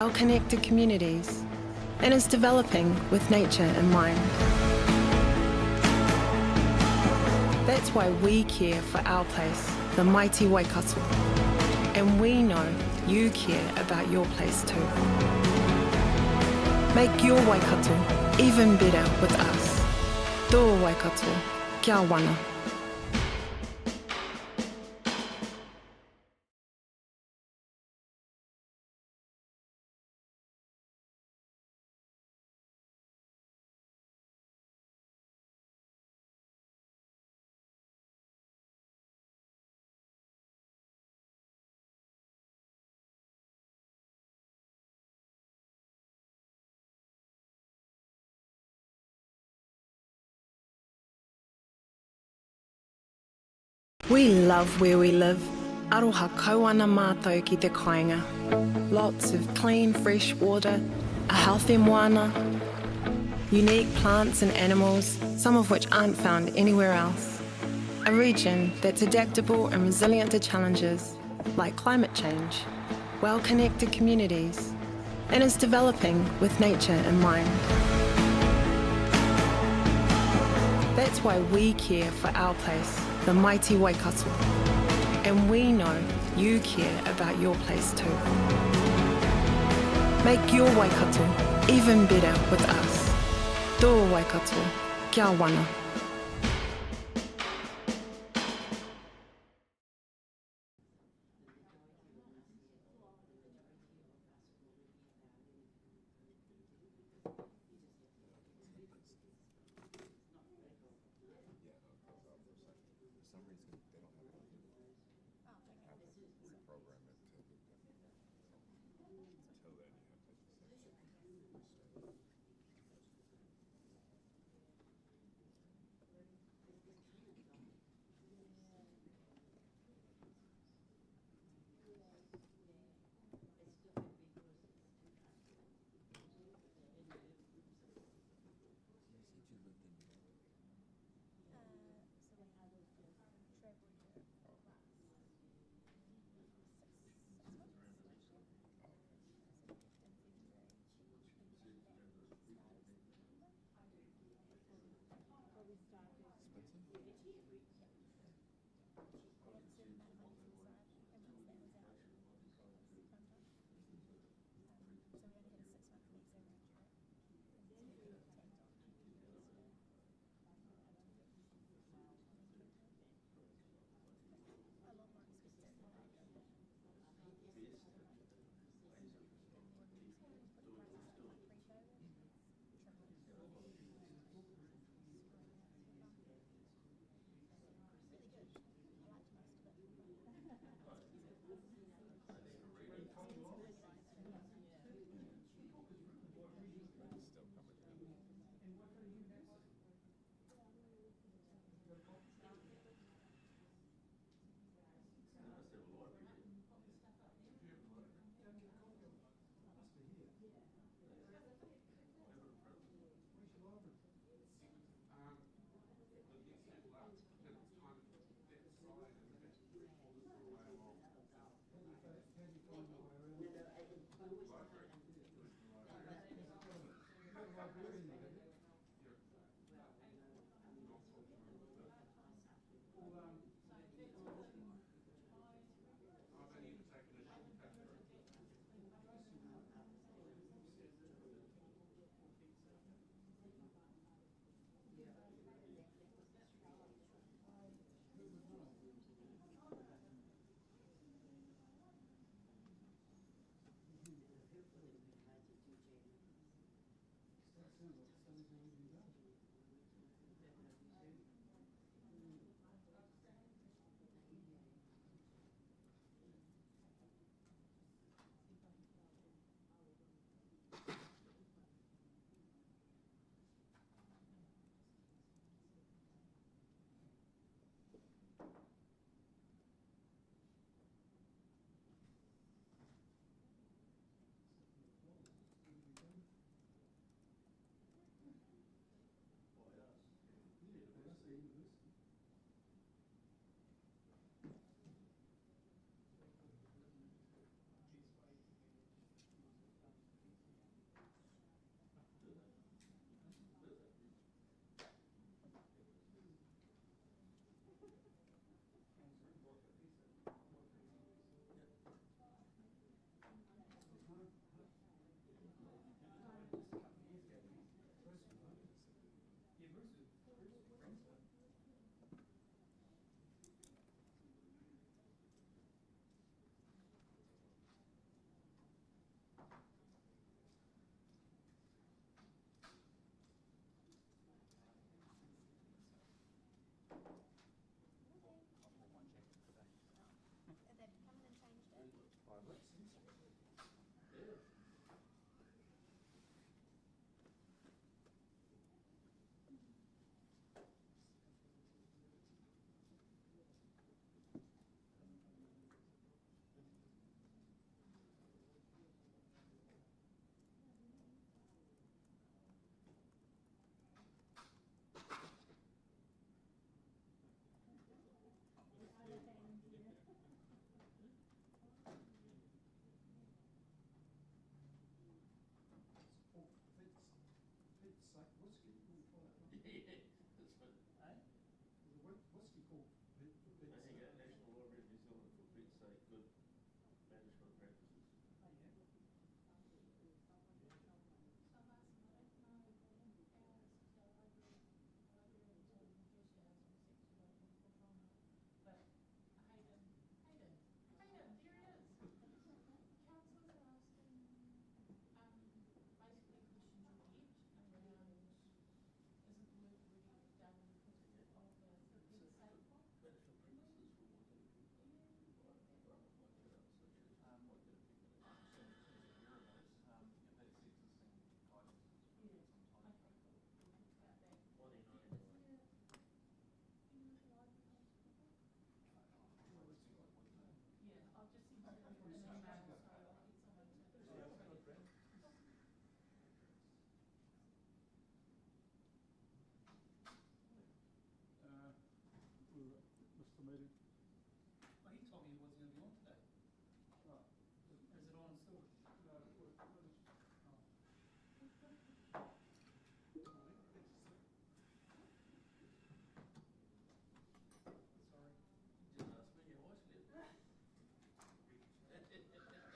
well-connected communities, and is developing with nature in mind. That's why we care for our place, the mighty Waikato. And we know you care about your place too. Make your Waikato even better with us. Tō Waikato, kia wana. We love where we live. Aroha kauana mātou ki te kāinga. Lots of clean, fresh water, a healthy moana, unique plants and animals, some of which aren't found anywhere else. A region that's adaptable and resilient to challenges like climate change, well-connected communities, and is developing with nature in mind. That's why we care for our place, the mighty Waikato. And we know you care about your place too. Make your Waikato even better with us. Tō Waikato, kia wana. whiskey called Yeah, that's what. Eh? There's a whiskey called There you go, National Library of New Zealand for Pete's sake, good management practices. Oh, yeah. So last night, I asked the librarians on Tuesday, I was on the sixth floor in Portona, but Hayden, there he is. Councillors are asking, basically questions on the edge around, isn't the work really done because of the safe one? Management practices for Waikato people. If that's existing guidance, Yeah. some time. Okay, cool. We'll talk about that. What do you know? Is there, any of the library council? Yeah, I'll just send you an email, so I'll get someone to. Mr. Meeting. Well, he told me he wasn't going to be on today. Oh. Or is it on still? Sorry. Didn't ask me, your voice left. What's this thing about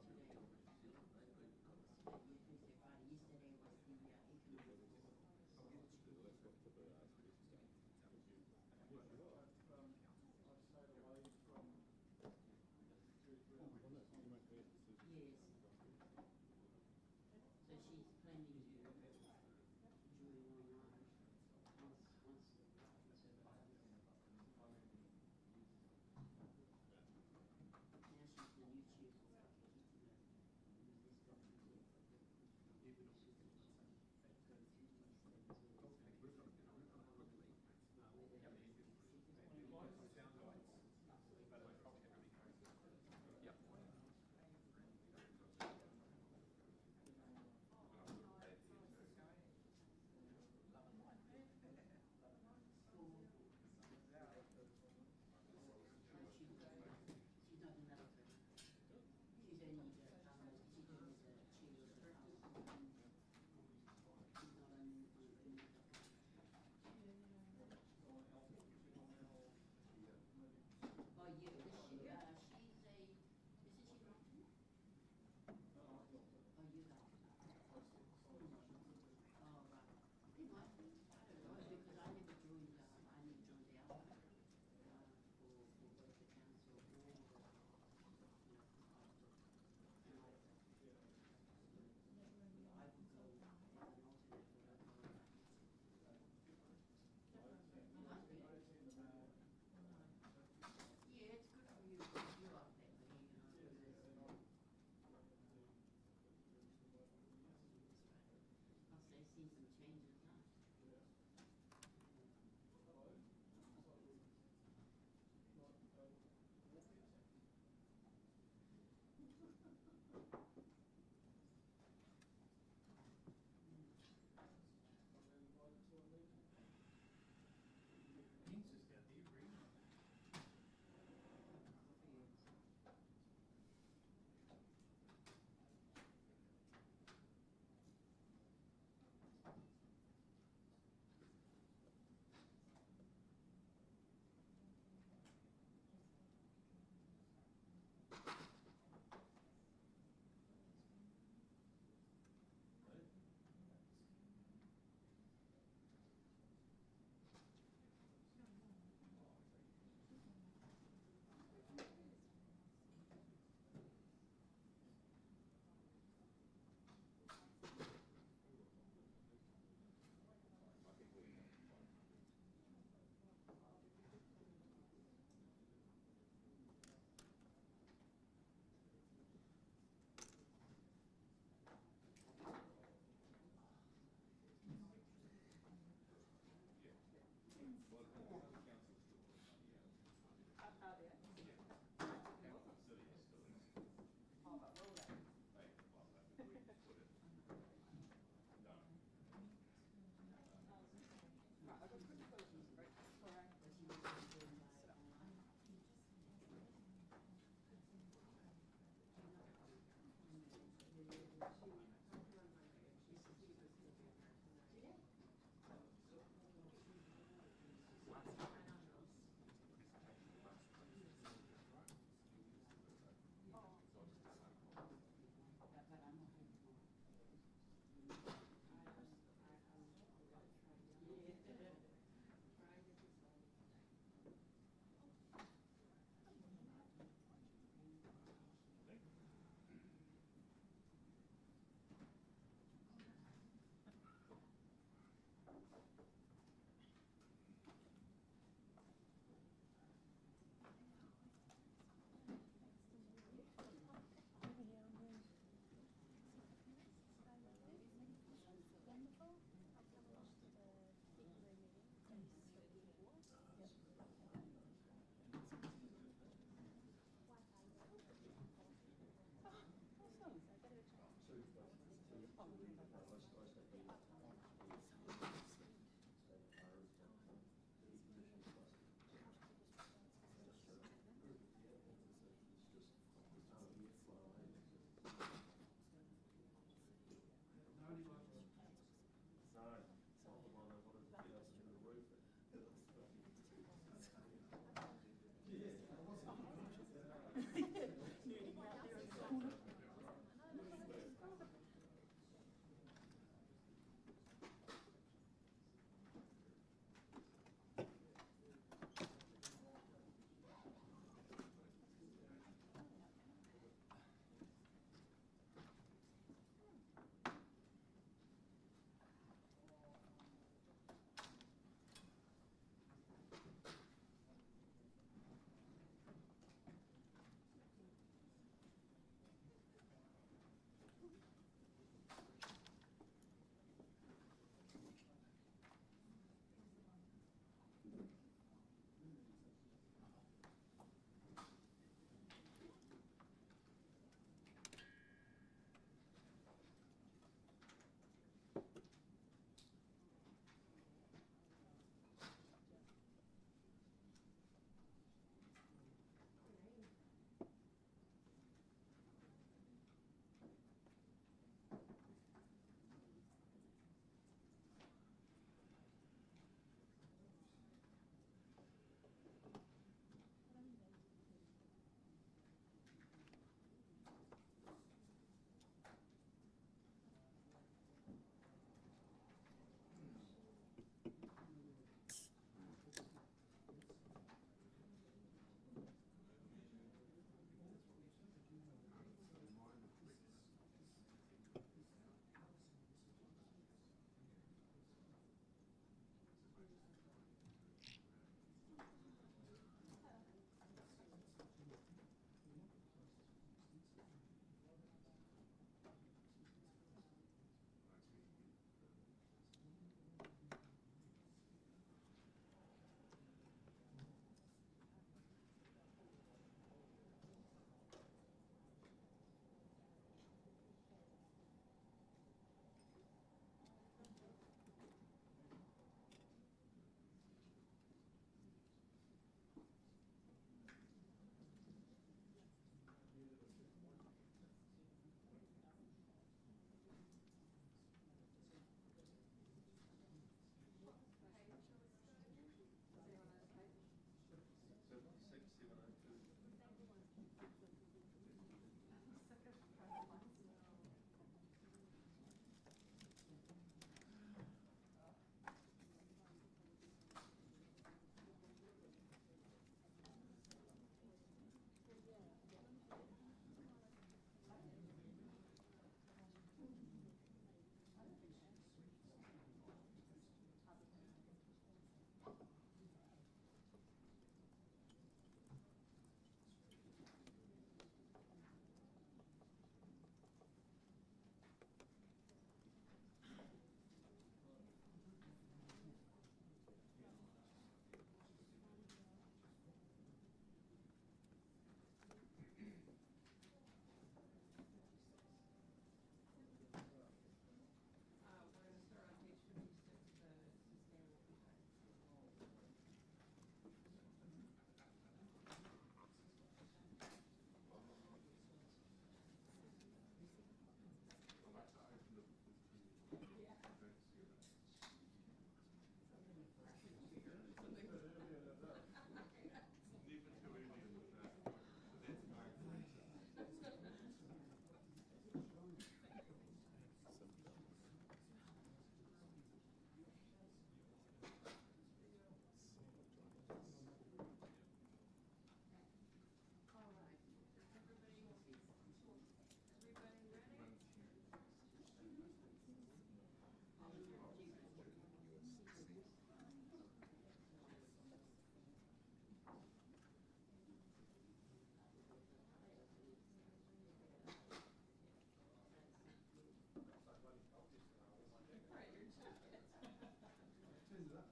me then? Yeah, because they start this. Well, yesterday was the economic forum. Today is actually the meeting. Normally, the EBG's forum starts today. Thursday, Friday. Yesterday was the economic forum. Yes. So she's planning to join online once the conference is over. Now she's the new chief of Yep.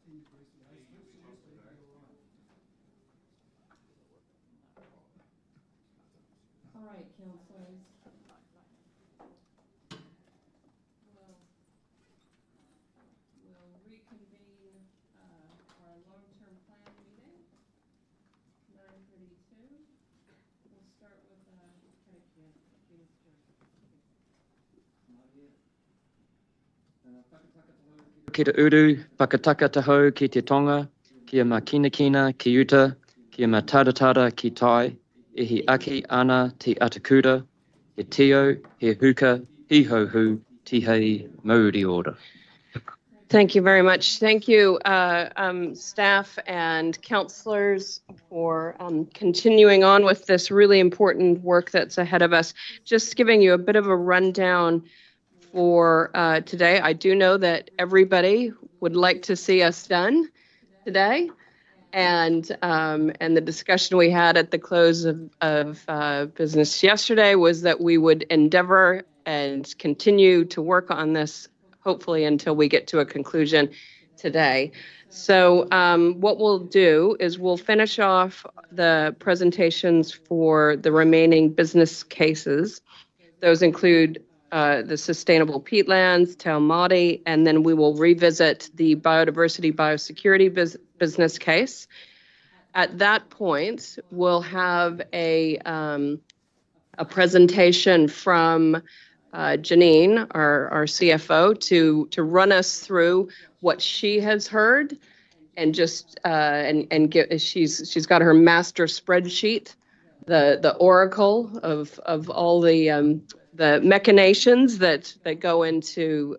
All right, councillors. We'll reconvene our long-term plan meeting, 9:32. We'll start with Ki te uru, whakataka taho ki te tonga, kia makinakina ki uta, kia mataratara ki tai, e hi aki ana te atakura, he teo, he huka, he hohu, ti hei mauri ora. Thank you very much. Thank you, staff and councillors, for continuing on with this really important work that's ahead of us. Just giving you a bit of a rundown for today. I do know that everybody would like to see us done today. And the discussion we had at the close of business yesterday was that we would endeavor and continue to work on this, hopefully until we get to a conclusion today. So what we'll do is we'll finish off the presentations for the remaining business cases. Those include the sustainable peatlands, Te Māori, and then we will revisit the biodiversity biosecurity business case. At that point, we'll have a presentation from Janine, our CFO, to run us through what she has heard, and just she's got her master spreadsheet, the oracle of all the machinations that go into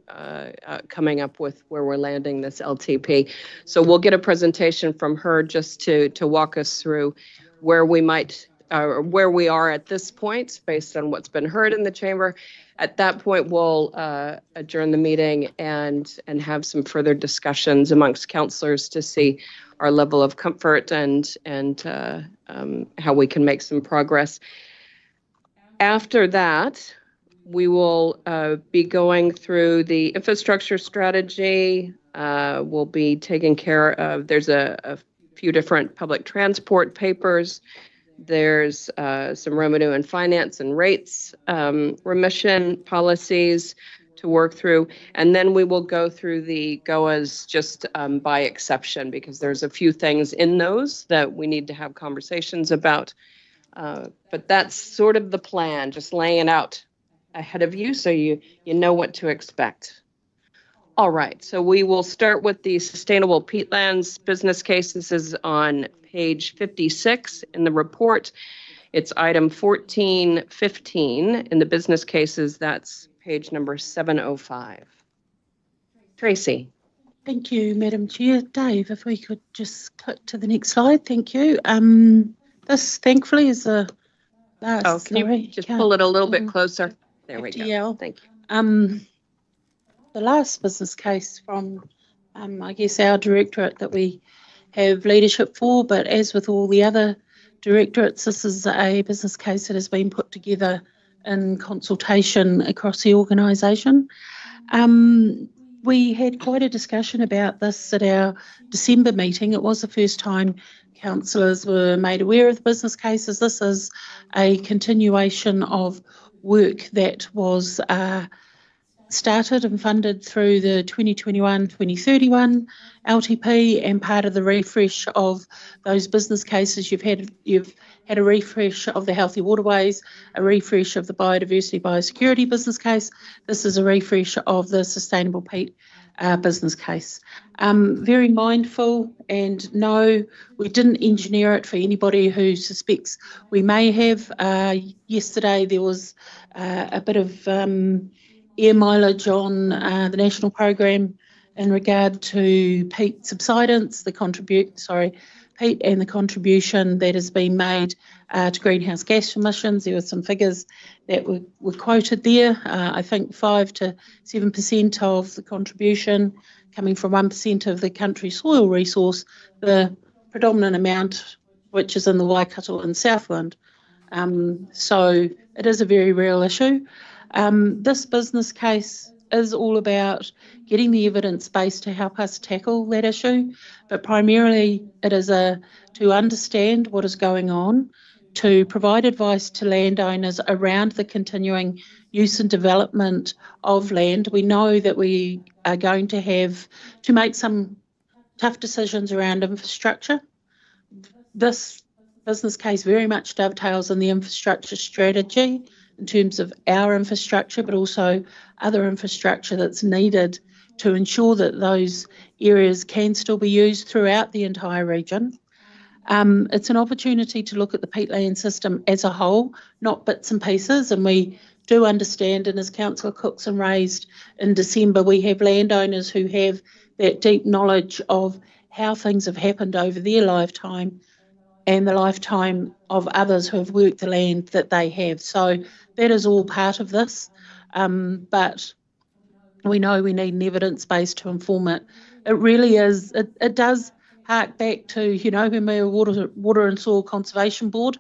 coming up with where we're landing this LTP. So we'll get a presentation from her just to walk us through where we might, where we are at this point based on what's been heard in the chamber. At that point, we'll adjourn the meeting and have some further discussions amongst councillors to see our level of comfort and how we can make some progress. After that, we will be going through the infrastructure strategy. We'll be taking care of, there's a few different public transport papers. There's some revenue and finance and rates remission policies to work through. And then we will go through the GOAs just by exception, because there's a few things in those that we need to have conversations about. But that's sort of the plan, just laying it out ahead of you so you know what to expect. All right, so we will start with the sustainable peatlands business case. This is on page 56 in the report. It's item 1415 in the business cases. That's page number 705. Tracy. Thank you, Madam Chair. Dave, if we could just click to the next slide. Thank you. This, thankfully, is the last. Oh, can you just pull it a little bit closer? There we go. Thank you. The last business case from, I guess, our directorate that we have leadership for, but as with all the other directorates, this is a business case that has been put together in consultation across the organisation. We had quite a discussion about this at our December meeting. It was the first time councillors were made aware of the business cases. This is a continuation of work that was started and funded through the 2021-2031 LTP, and part of the refresh of those business cases. You've had a refresh of the healthy waterways, a refresh of the biodiversity biosecurity business case. This is a refresh of the sustainable peat business case. Very mindful, and no, we didn't engineer it for anybody who suspects we may have. Yesterday there was a bit of air mileage on the national program in regard to peat subsidence, peat and the contribution that has been made to greenhouse gas emissions. There were some figures that were quoted there. I think 5 to 7% of the contribution coming from 1% of the country's soil resource, the predominant amount which is in the Waikato and Southland. So it is a very real issue. This business case is all about getting the evidence base to help us tackle that issue, but primarily it is to understand what is going on, to provide advice to landowners around the continuing use and development of land. We know that we are going to have to make some tough decisions around infrastructure. This business case very much dovetails on the infrastructure strategy in terms of our infrastructure, but also other infrastructure that's needed to ensure that those areas can still be used throughout the entire region. It's an opportunity to look at the peatland system as a whole, not bits and pieces, and we do understand, and as Councillor Cookson raised in December, we have landowners who have that deep knowledge of how things have happened over their lifetime and the lifetime of others who have worked the land that they have. So that is all part of this, but we know we need an evidence base to inform it. It really is, it does hark back to, you know, when we were Water and Soil Conservation Board,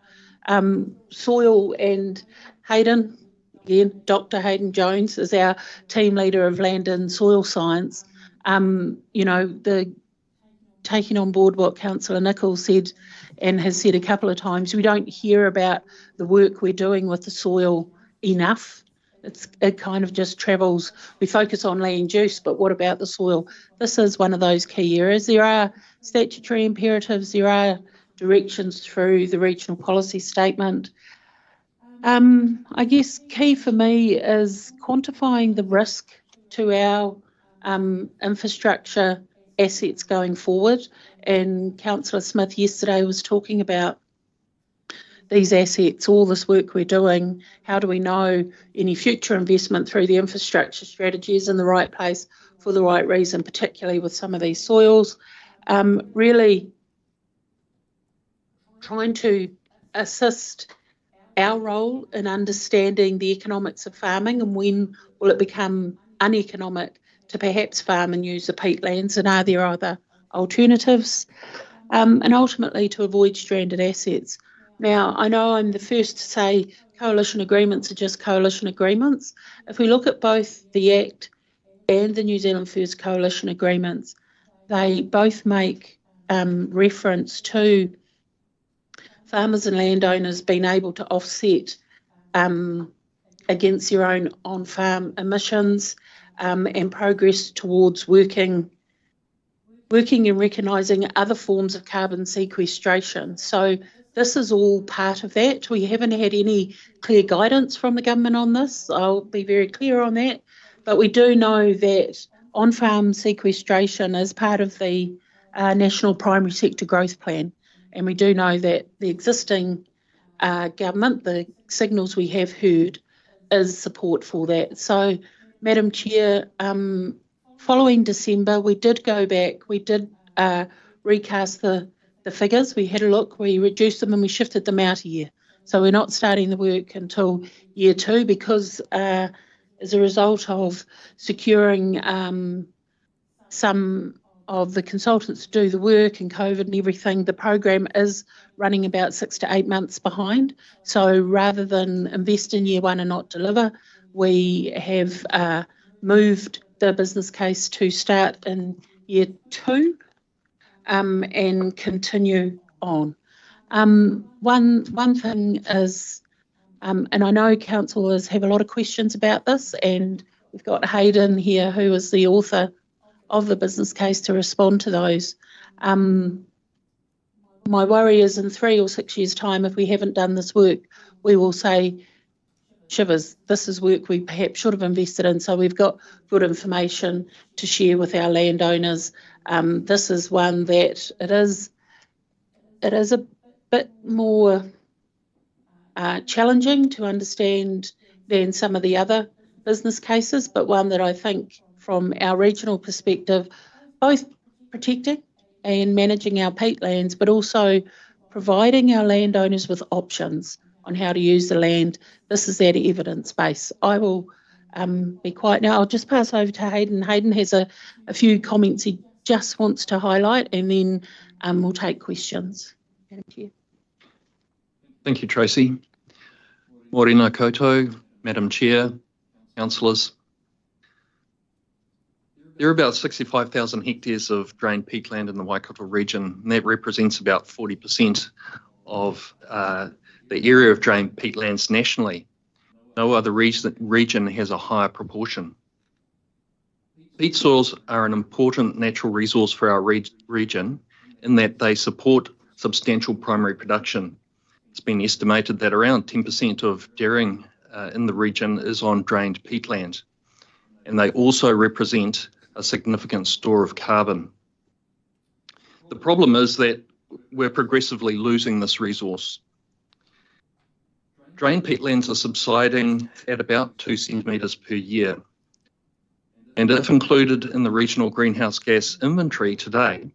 Soil and Hayden, again, Dr. Hayden Jones is our team leader of land and soil science. You know, the taking on board what Councillor Nichols said and has said a couple of times, we don't hear about the work we're doing with the soil enough. It kind of just travels. We focus on land use, but what about the soil? This is one of those key areas. There are statutory imperatives, there are directions through the regional policy statement. I guess key for me is quantifying the risk to our infrastructure assets going forward. And Councillor Smith yesterday was talking about these assets, all this work we're doing. How do we know any future investment through the infrastructure strategy is in the right place for the right reason, particularly with some of these soils? Really trying to assist our role in understanding the economics of farming and when will it become uneconomic to perhaps farm and use the peatlands, and are there other alternatives? And ultimately to avoid stranded assets. Now, I know I'm the first to say coalition agreements are just coalition agreements. If we look at both the Act and the New Zealand First coalition agreements, they both make reference to farmers and landowners being able to offset against their own on-farm emissions and progress towards working and recognising other forms of carbon sequestration. So this is all part of that. We haven't had any clear guidance from the government on this. I'll be very clear on that. But we do know that on-farm sequestration is part of the National Primary Sector Growth Plan. And we do know that the existing government, the signals we have heard, is support for that. So, Madam Chair, following December, we did go back, we did recast the figures. We had a look, we reduced them and we shifted them out a year. So we're not starting the work until year 2 because as a result of securing some of the consultants to do the work and COVID and everything, the program is running about 6 to 8 months behind. So rather than invest in year 1 and not deliver, we have moved the business case to start in year 2 and continue on. One thing is, and I know councillors have a lot of questions about this, and we've got Hayden here who is the author of the business case to respond to those. My worry is in 3 or 6 years' time, if we haven't done this work, we will say, shivers, this is work we perhaps should have invested in, so we've got good information to share with our landowners. This is one that it is a bit more challenging to understand than some of the other business cases, but one that I think from our regional perspective, both protecting and managing our peatlands, but also providing our landowners with options on how to use the land. This is that evidence base. I will be quiet now. I'll just pass over to Hayden. Hayden has a few comments he just wants to highlight, and then we'll take questions. Madam Chair. Thank you, Tracy. Morena koutou, Madam Chair, councillors. There are about 65,000 hectares of drained peatland in the Waikato region, and that represents about 40% of the area of drained peatlands nationally. No other region has a higher proportion. Peat soils are an important natural resource for our region in that they support substantial primary production. It's been estimated that around 10% of dairying in the region is on drained peatland, and they also represent a significant store of carbon. The problem is that we're progressively losing this resource. Drained peatlands are subsiding at about 2 centimetres per year. And if included in the regional greenhouse gas inventory today,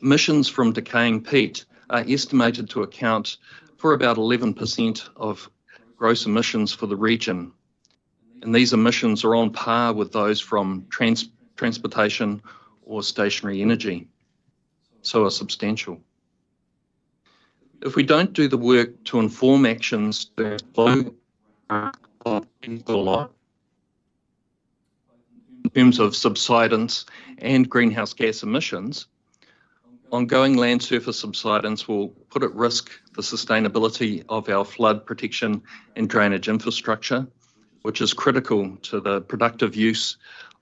emissions from decaying peat are estimated to account for about 11% of gross emissions for the region. And these emissions are on par with those from transportation or stationary energy, so are substantial. If we don't do the work to inform actions to slow in terms of subsidence and greenhouse gas emissions, ongoing land surface subsidence will put at risk the sustainability of our flood protection and drainage infrastructure, which is critical to the productive use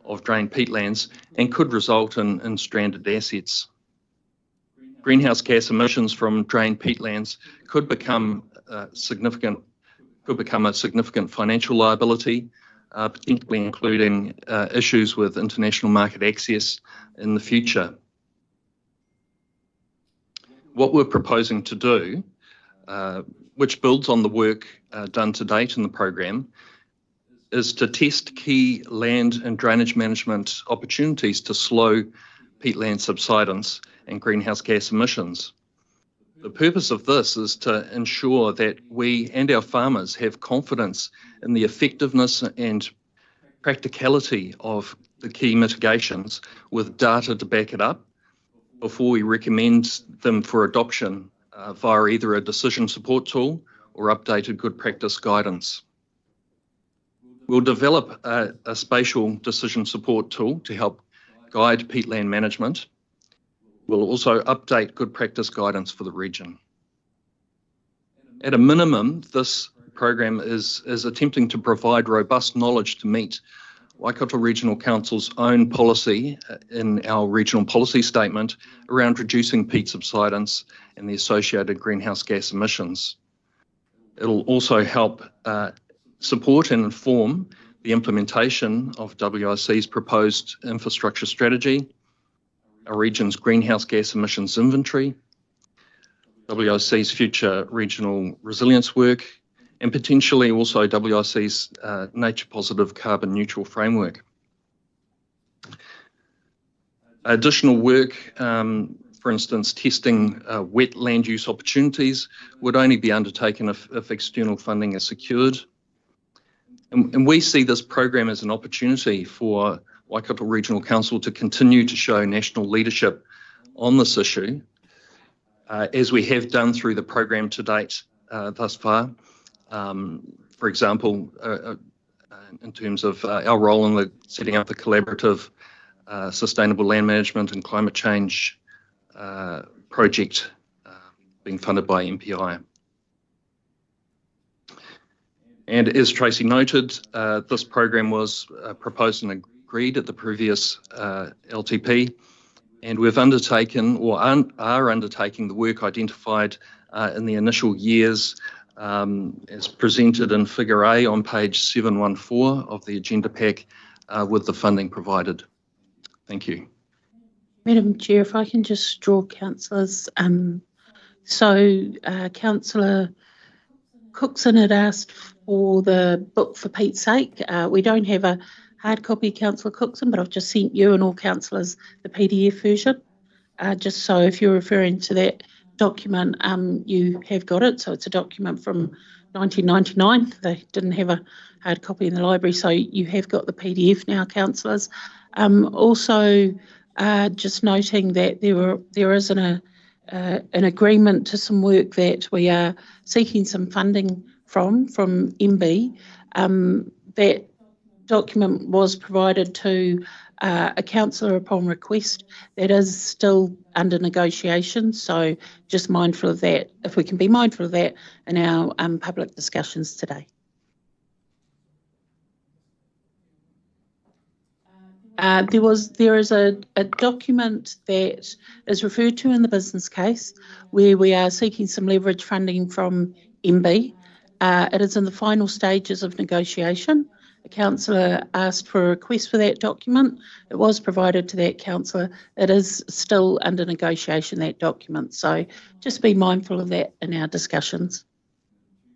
of drained peatlands and could result in stranded assets. Greenhouse gas emissions from drained peatlands could become a significant financial liability, potentially including issues with international market access in the future. What we're proposing to do, which builds on the work done to date in the program, is to test key land and drainage management opportunities to slow peatland subsidence and greenhouse gas emissions. The purpose of this is to ensure that we and our farmers have confidence in the effectiveness and practicality of the key mitigations with data to back it up before we recommend them for adoption via either a decision support tool or updated good practice guidance. We'll develop a spatial decision support tool to help guide peatland management. We'll also update good practice guidance for the region. At a minimum, this program is attempting to provide robust knowledge to meet Waikato Regional Council's own policy in our regional policy statement around reducing peat subsidence and the associated greenhouse gas emissions. It'll also help support and inform the implementation of WRC's proposed infrastructure strategy, our region's greenhouse gas emissions inventory, WRC's future regional resilience work, and potentially also WRC's nature positive carbon neutral framework. Additional work, for instance, testing wet land use opportunities, would only be undertaken if external funding is secured. And we see this program as an opportunity for Waikato Regional Council to continue to show national leadership on this issue, as we have done through the program to date thus far. For example, in terms of our role in setting up the collaborative sustainable land management and climate change project being funded by MPI. And as Tracy noted, this program was proposed and agreed at the previous LTP, and we've undertaken or are undertaking the work identified in the initial years as presented in Figure A on page 714 of the agenda pack with the funding provided. Thank you. Madam Chair, if I can just draw councillors. Councillor Cookson had asked for the book for Pete's sake. We don't have a hard copy, Councillor Cookson, but I've just sent you and all councillors the PDF version. Just so if you're referring to that document, you have got it. So it's a document from 1999. They didn't have a hard copy in the library, so you have got the PDF now, councillors. Also, just noting that there is an agreement to some work that we are seeking some funding from MB. That document was provided to a councillor upon request. That is still under negotiation, so just mindful of that, if we can be mindful of that in our public discussions today. There is a document that is referred to in the business case where we are seeking some leverage funding from MB. It is in the final stages of negotiation. A councillor asked for a request for that document. It was provided to that councillor. It is still under negotiation, that document. So just be mindful of that in our discussions.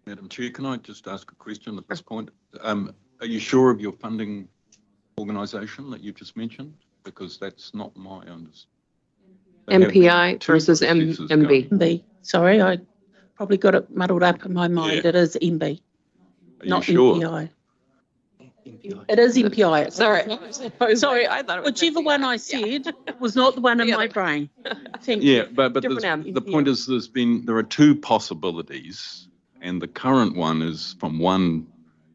Madam Chair, can I just ask a question at this point? Are you sure of your funding organisation that you've just mentioned? Because that's not my understanding. MPI versus MB. MB. Sorry, I probably got it muddled up in my mind. Yeah. It is MB, Are not you sure? MPI. It is MPI. Sorry, I thought it was Whichever one I said was not the one in my brain. Thank you. Yeah, but the point is there are two possibilities, and the current one is from one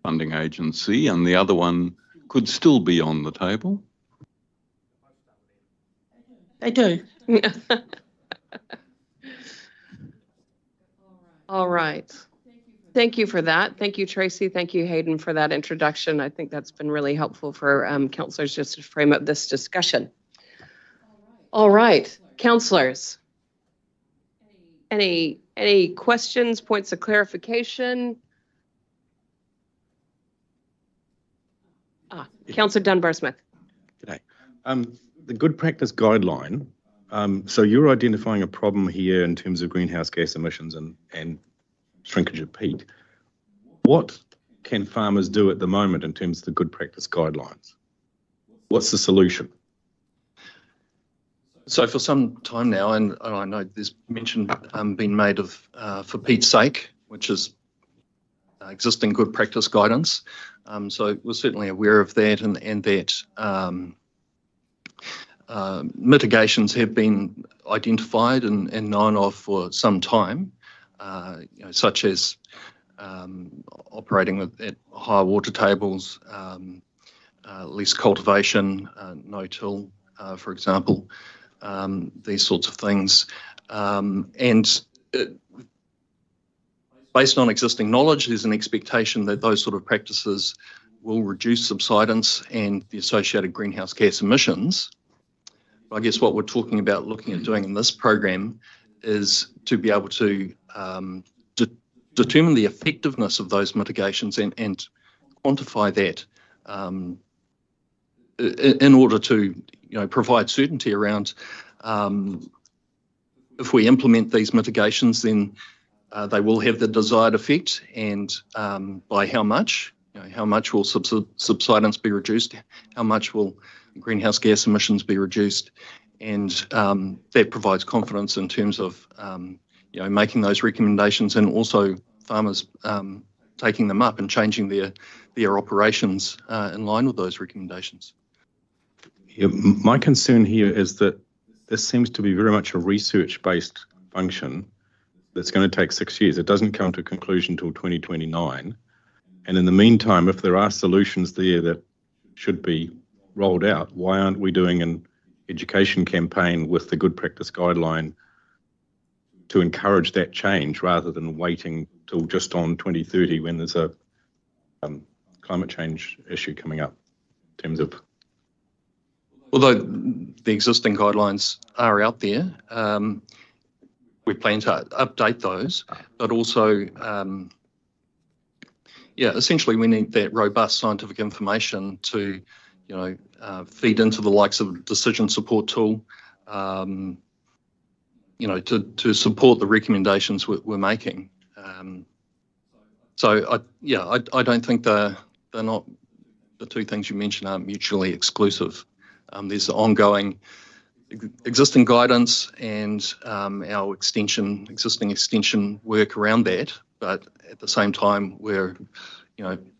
funding agency and the other one could still be on the table. They do. All right. Thank you for that. Thank you, Tracy. Thank you, Hayden, for that introduction. I think that's been really helpful for councillors just to frame up this discussion. All right, councillors. Any questions, points of clarification? Councillor Dunbar-Smith. G'day. The good practice guideline, so you're identifying a problem here in terms of greenhouse gas emissions and shrinkage of peat. What can farmers do at the moment in terms of the good practice guidelines? What's the solution? So for some time now, and I know there's mention been made of for peat's sake, which is existing good practice guidance. So we're certainly aware of that, and that mitigations have been identified and known of for some time, such as operating at higher water tables, less cultivation, no-till, for example, these sorts of things. Based on existing knowledge, there's an expectation that those sort of practices will reduce subsidence and the associated greenhouse gas emissions. But I guess what we're talking about looking at doing in this program is to be able to determine the effectiveness of those mitigations and quantify that in order to provide certainty around if we implement these mitigations, then they will have the desired effect, and by how much. How much will subsidence be reduced? How much will greenhouse gas emissions be reduced? And that provides confidence in terms of making those recommendations, and also farmers taking them up and changing their operations in line with those recommendations. Yeah, my concern here is that this seems to be very much a research-based function that's going to take 6 years. It doesn't come to a conclusion until 2029. And in the meantime, if there are solutions there that should be rolled out, why aren't we doing an education campaign with the good practice guideline to encourage that change rather than waiting till just on 2030 when there's a climate change issue coming up in terms of... Although the existing guidelines are out there, we plan to update those, but also, essentially we need that robust scientific information to, feed into the likes of decision support tool, to support the recommendations we're making. So I don't think they're not, the two things you mentioned aren't mutually exclusive. There's ongoing existing guidance and our existing extension work around that, but at the same time we're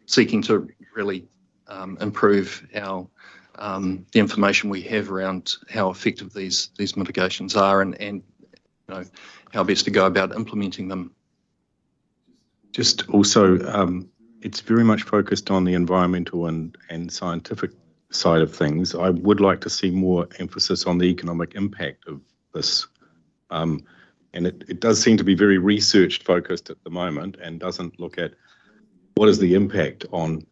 seeking to really improve our the information we have around how effective these mitigations are, and how best to go about implementing them. Just also it's very much focused on the environmental and scientific side of things. I would like to see more emphasis on the economic impact of this. And it does seem to be very research focused at the moment and doesn't look at what is the impact on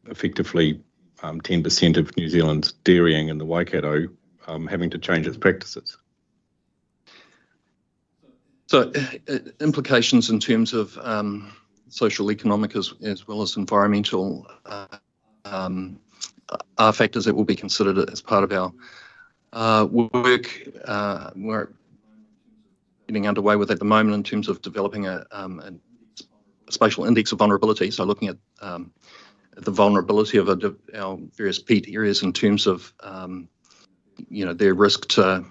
effectively 10% of New Zealand's dairying in the Waikato having to change its practices. So implications in terms of social, economic, as well as environmental are factors that will be considered as part of our work. We're getting underway with at the moment in terms of developing a spatial index of vulnerability. So looking at the vulnerability of our various peat areas in terms of their risk to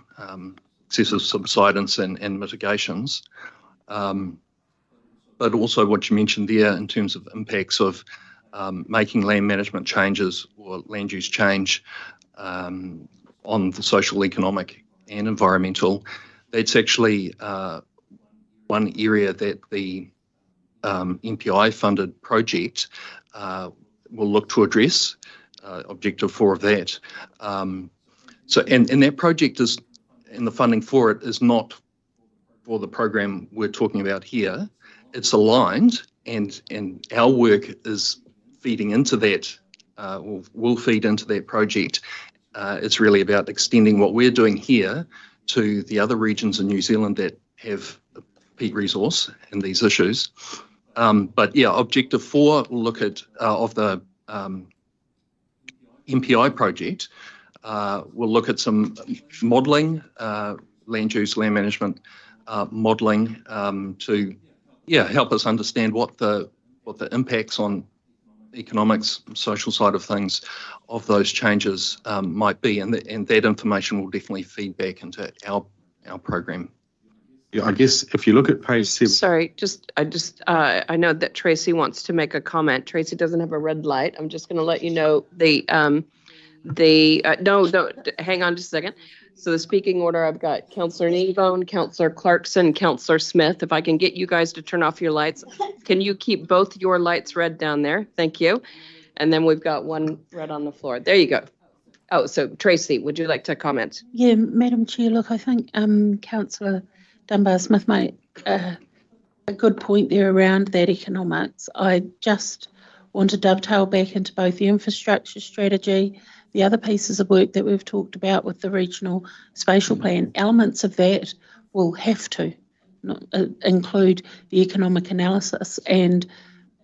excessive subsidence and mitigations, but also what you mentioned there in terms of impacts of making land management changes or land use change on the social, economic and environmental. That's actually one area that the MPI-funded project will look to address, Objective 4 of that. So that project is, and the funding for it is not for the program we're talking about here. It's aligned, and our work is feeding into that, will feed into that project. It's really about extending what we're doing here to the other regions in New Zealand that have a peat resource and these issues. But yeah, Objective 4 will look at, of the MPI project, we'll look at some modelling, land use, land management modelling to help us understand what the impacts on economics, social side of things of those changes might be, and that information will definitely feed back into our program. Yeah, I guess if you look at page 7. Sorry, I know that Tracy wants to make a comment. Tracy doesn't have a red light. I'm just going to let you know no, hang on just a second. So the speaking order, I've got Councillor Nevone, Councillor Clarkson, Councillor Smith. If I can get you guys to turn off your lights, can you keep both your lights red down there? Thank you. And then we've got one red on the floor. There you go. Oh, so Tracy, would you like to comment? Yeah, Madam Chair, look, I think Councillor Dunbar-Smith made a good point there around that economics. I just want to dovetail back into both the infrastructure strategy, the other pieces of work that we've talked about with the regional spatial plan. Elements of that will have to include the economic analysis. And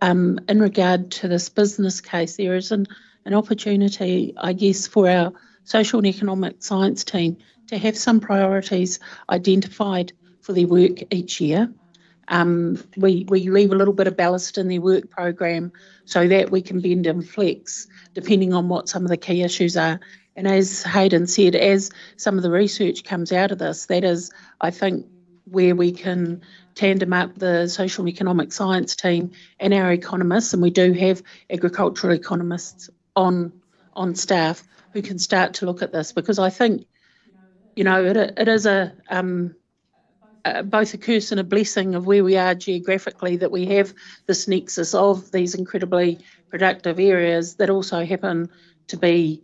in regard to this business case, there is an opportunity, I guess, for our social and economic science team to have some priorities identified for their work each year. We leave a little bit of ballast in their work program so that we can bend and flex depending on what some of the key issues are. And as Hayden said, as some of the research comes out of this, that is, I think, where we can tandem up the social and economic science team and our economists, and we do have agricultural economists on staff who can start to look at this, because I think, it is both a curse and a blessing of where we are geographically, that we have this nexus of these incredibly productive areas that also happen to be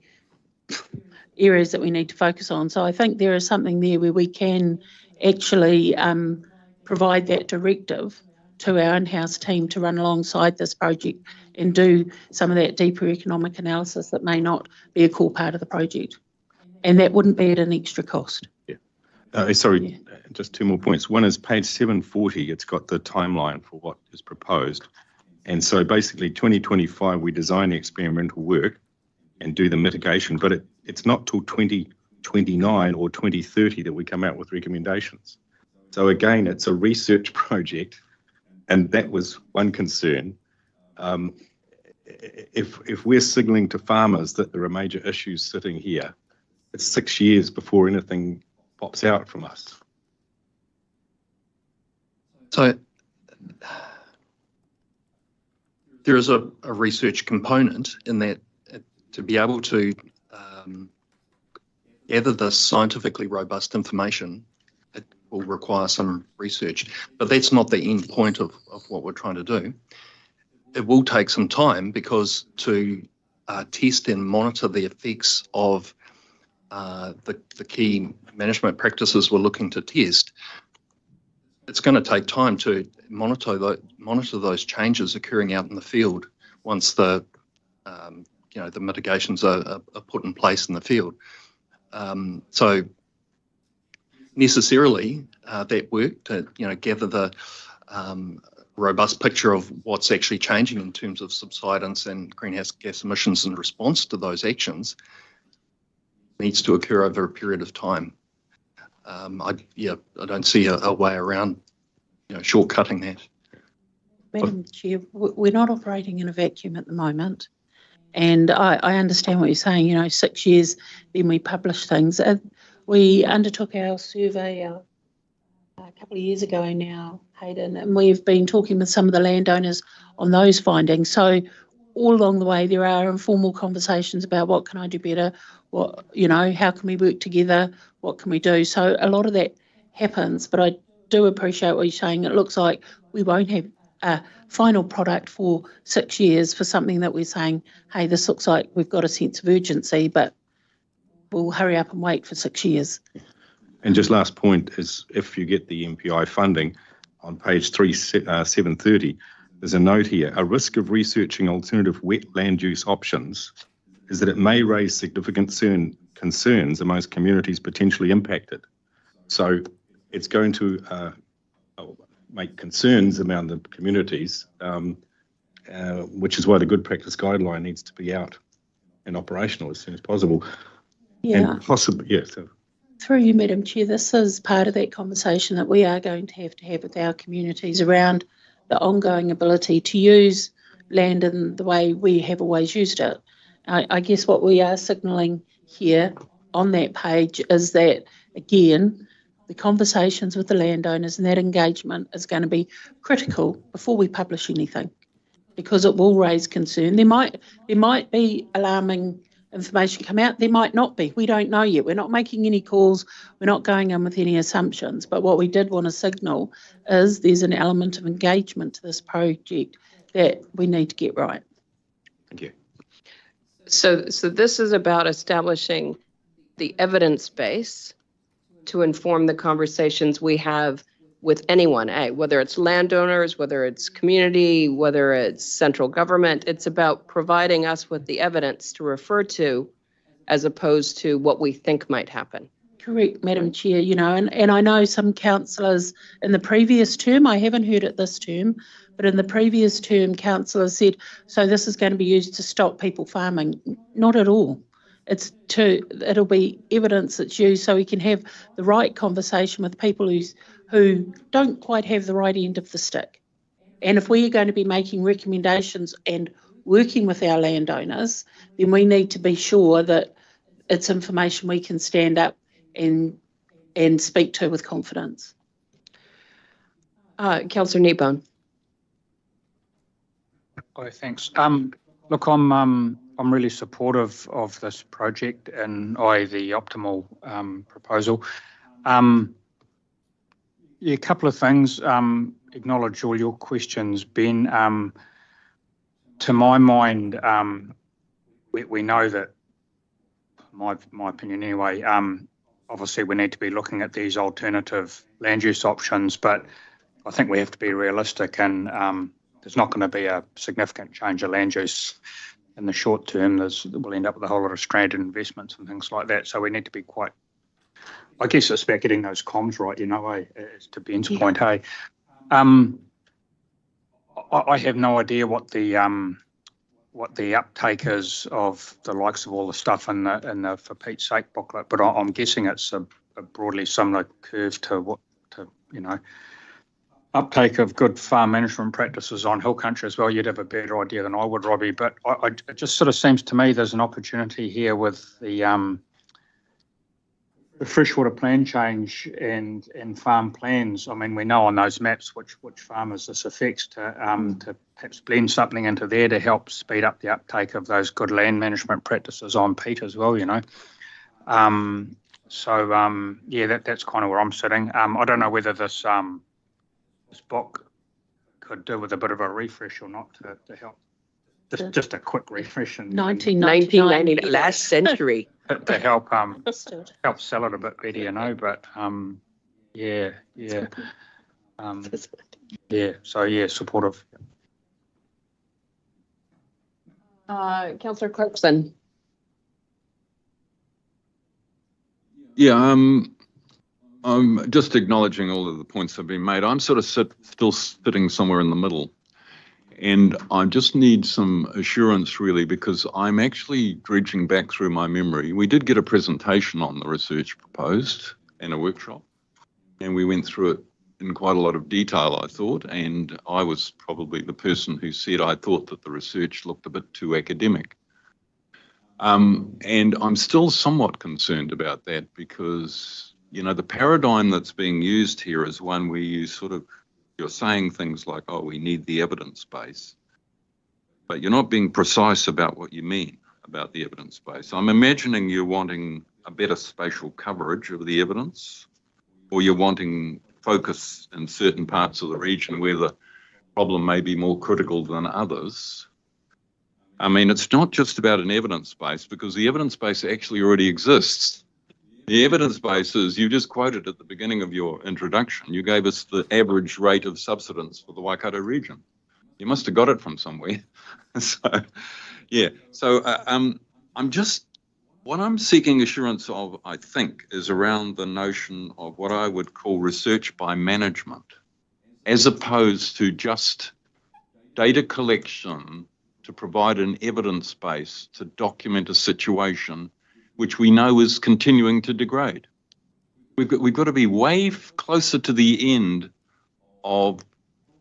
areas that we need to focus on. So I think there is something there where we can actually provide that directive to our in-house team to run alongside this project and do some of that deeper economic analysis that may not be a core part of the project. And that wouldn't be at an extra cost. Just two more points. One is page 740, it's got the timeline for what is proposed. And so basically 2025, we design the experimental work and do the mitigation, but it's not till 2029 or 2030 that we come out with recommendations. So again, it's a research project, and that was one concern. If we're signalling to farmers that there are major issues sitting here, it's 6 years before anything pops out from us. So there is a research component in that, to be able to gather this scientifically robust information, will require some research, but that's not the end point of what we're trying to do. It will take some time because to test and monitor the effects of the key management practices we're looking to test, it's going to take time to monitor those changes occurring out in the field once the the mitigations are put in place in the field. So necessarily that work to gather the robust picture of what's actually changing in terms of subsidence and greenhouse gas emissions in response to those actions needs to occur over a period of time. I don't see a way around shortcutting that. Madam Chair, we're not operating in a vacuum at the moment. And I understand what you're saying, 6 years, then we publish things. We undertook our survey a couple of years ago now, Hayden, and we've been talking with some of the landowners on those findings. So all along the way, there are informal conversations about what can I do better, how can we work together, what can we do. So a lot of that happens, but I do appreciate what you're saying. It looks like we won't have a final product for 6 years for something that we're saying, hey, this looks like we've got a sense of urgency, but we'll hurry up and wait for 6 years. And just last point is, if you get the MPI funding, on page 730, there's a note here. A risk of researching alternative wet land use options is that it may raise significant concerns amongst communities potentially impacted. So it's going to make concerns among the communities, which is why the good practice guideline needs to be out and operational as soon as possible. Yeah. And possibly, yeah. So. Through you, Madam Chair, this is part of that conversation that we are going to have with our communities around the ongoing ability to use land in the way we have always used it. I guess what we are signalling here on that page is that, again, the conversations with the landowners and that engagement is going to be critical before we publish anything, because it will raise concern. There might be alarming information come out, there might not be. We don't know yet. We're not making any calls. We're not going in with any assumptions. But what we did want to signal is there's an element of engagement to this project that we need to get right. Thank you. So this is about establishing the evidence base to inform the conversations we have with anyone, whether it's landowners, whether it's community, whether it's central government. It's about providing us with the evidence to refer to as opposed to what we think might happen. Correct, Madam Chair, and I know some councillors in the previous term, I haven't heard it this term, but in the previous term, councillors said, so this is going to be used to stop people farming. Not at all. It'll be evidence that's used so we can have the right conversation with people who don't quite have the right end of the stick. And if we are going to be making recommendations and working with our landowners, then we need to be sure that it's information we can stand up and speak to with confidence. Councillor Kneebone. Oh, thanks. Look, I'm really supportive of this project and the optimal proposal. A couple of things. Acknowledge all your questions, Ben. To my mind, we know that, my opinion anyway, obviously we need to be looking at these alternative land use options, but I think we have to be realistic, and there's not going to be a significant change of land use in the short term. We'll end up with a whole lot of stranded investments and things like that. So we need to be quite, I guess it's about getting those comms right, as to Ben's point, hey. I have no idea what the uptake is of the likes of all the stuff in the For Pete's Sake booklet, but I'm guessing it's a broadly similar curve to uptake of good farm management practices on hill country as well. You'd have a better idea than I would, Robbie, but it just sort of seems to me there's an opportunity here with the freshwater plan change and farm plans. I mean, we know on those maps which farmers this affects, to perhaps blend something into there to help speed up the uptake of those good land management practices on peat as well, So, yeah, that's kind of where I'm sitting. I don't know whether this book could do with a bit of a refresh or not to help. Just a quick refresh and 1990, last century. to help Understood. help sell it a bit better, you know. But yeah. Yeah. So yeah, supportive. Councillor Clarkson. Yeah, I'm just acknowledging all of the points that have been made. I'm sort of still sitting somewhere in the middle. And I just need some assurance, really, because I'm actually dredging back through my memory. We did get a presentation on the research proposed in a workshop, and we went through it in quite a lot of detail, I thought, and I was probably the person who said I thought that the research looked a bit too academic. And I'm still somewhat concerned about that because, you know, the paradigm that's being used here is one where you're saying things like, oh, we need the evidence base, but you're not being precise about what you mean about the evidence base. I'm imagining you're wanting a better spatial coverage of the evidence, or you're wanting focus in certain parts of the region where the problem may be more critical than others. I mean, it's not just about an evidence base, because the evidence base actually already exists. The evidence base is, you just quoted at the beginning of your introduction, you gave us the average rate of subsidence for the Waikato region. You must have got it from somewhere. So, yeah. So what I'm seeking assurance of, I think, is around the notion of what I would call research by management, as opposed to just data collection to provide an evidence base to document a situation which we know is continuing to degrade. We've got to be way closer to the end of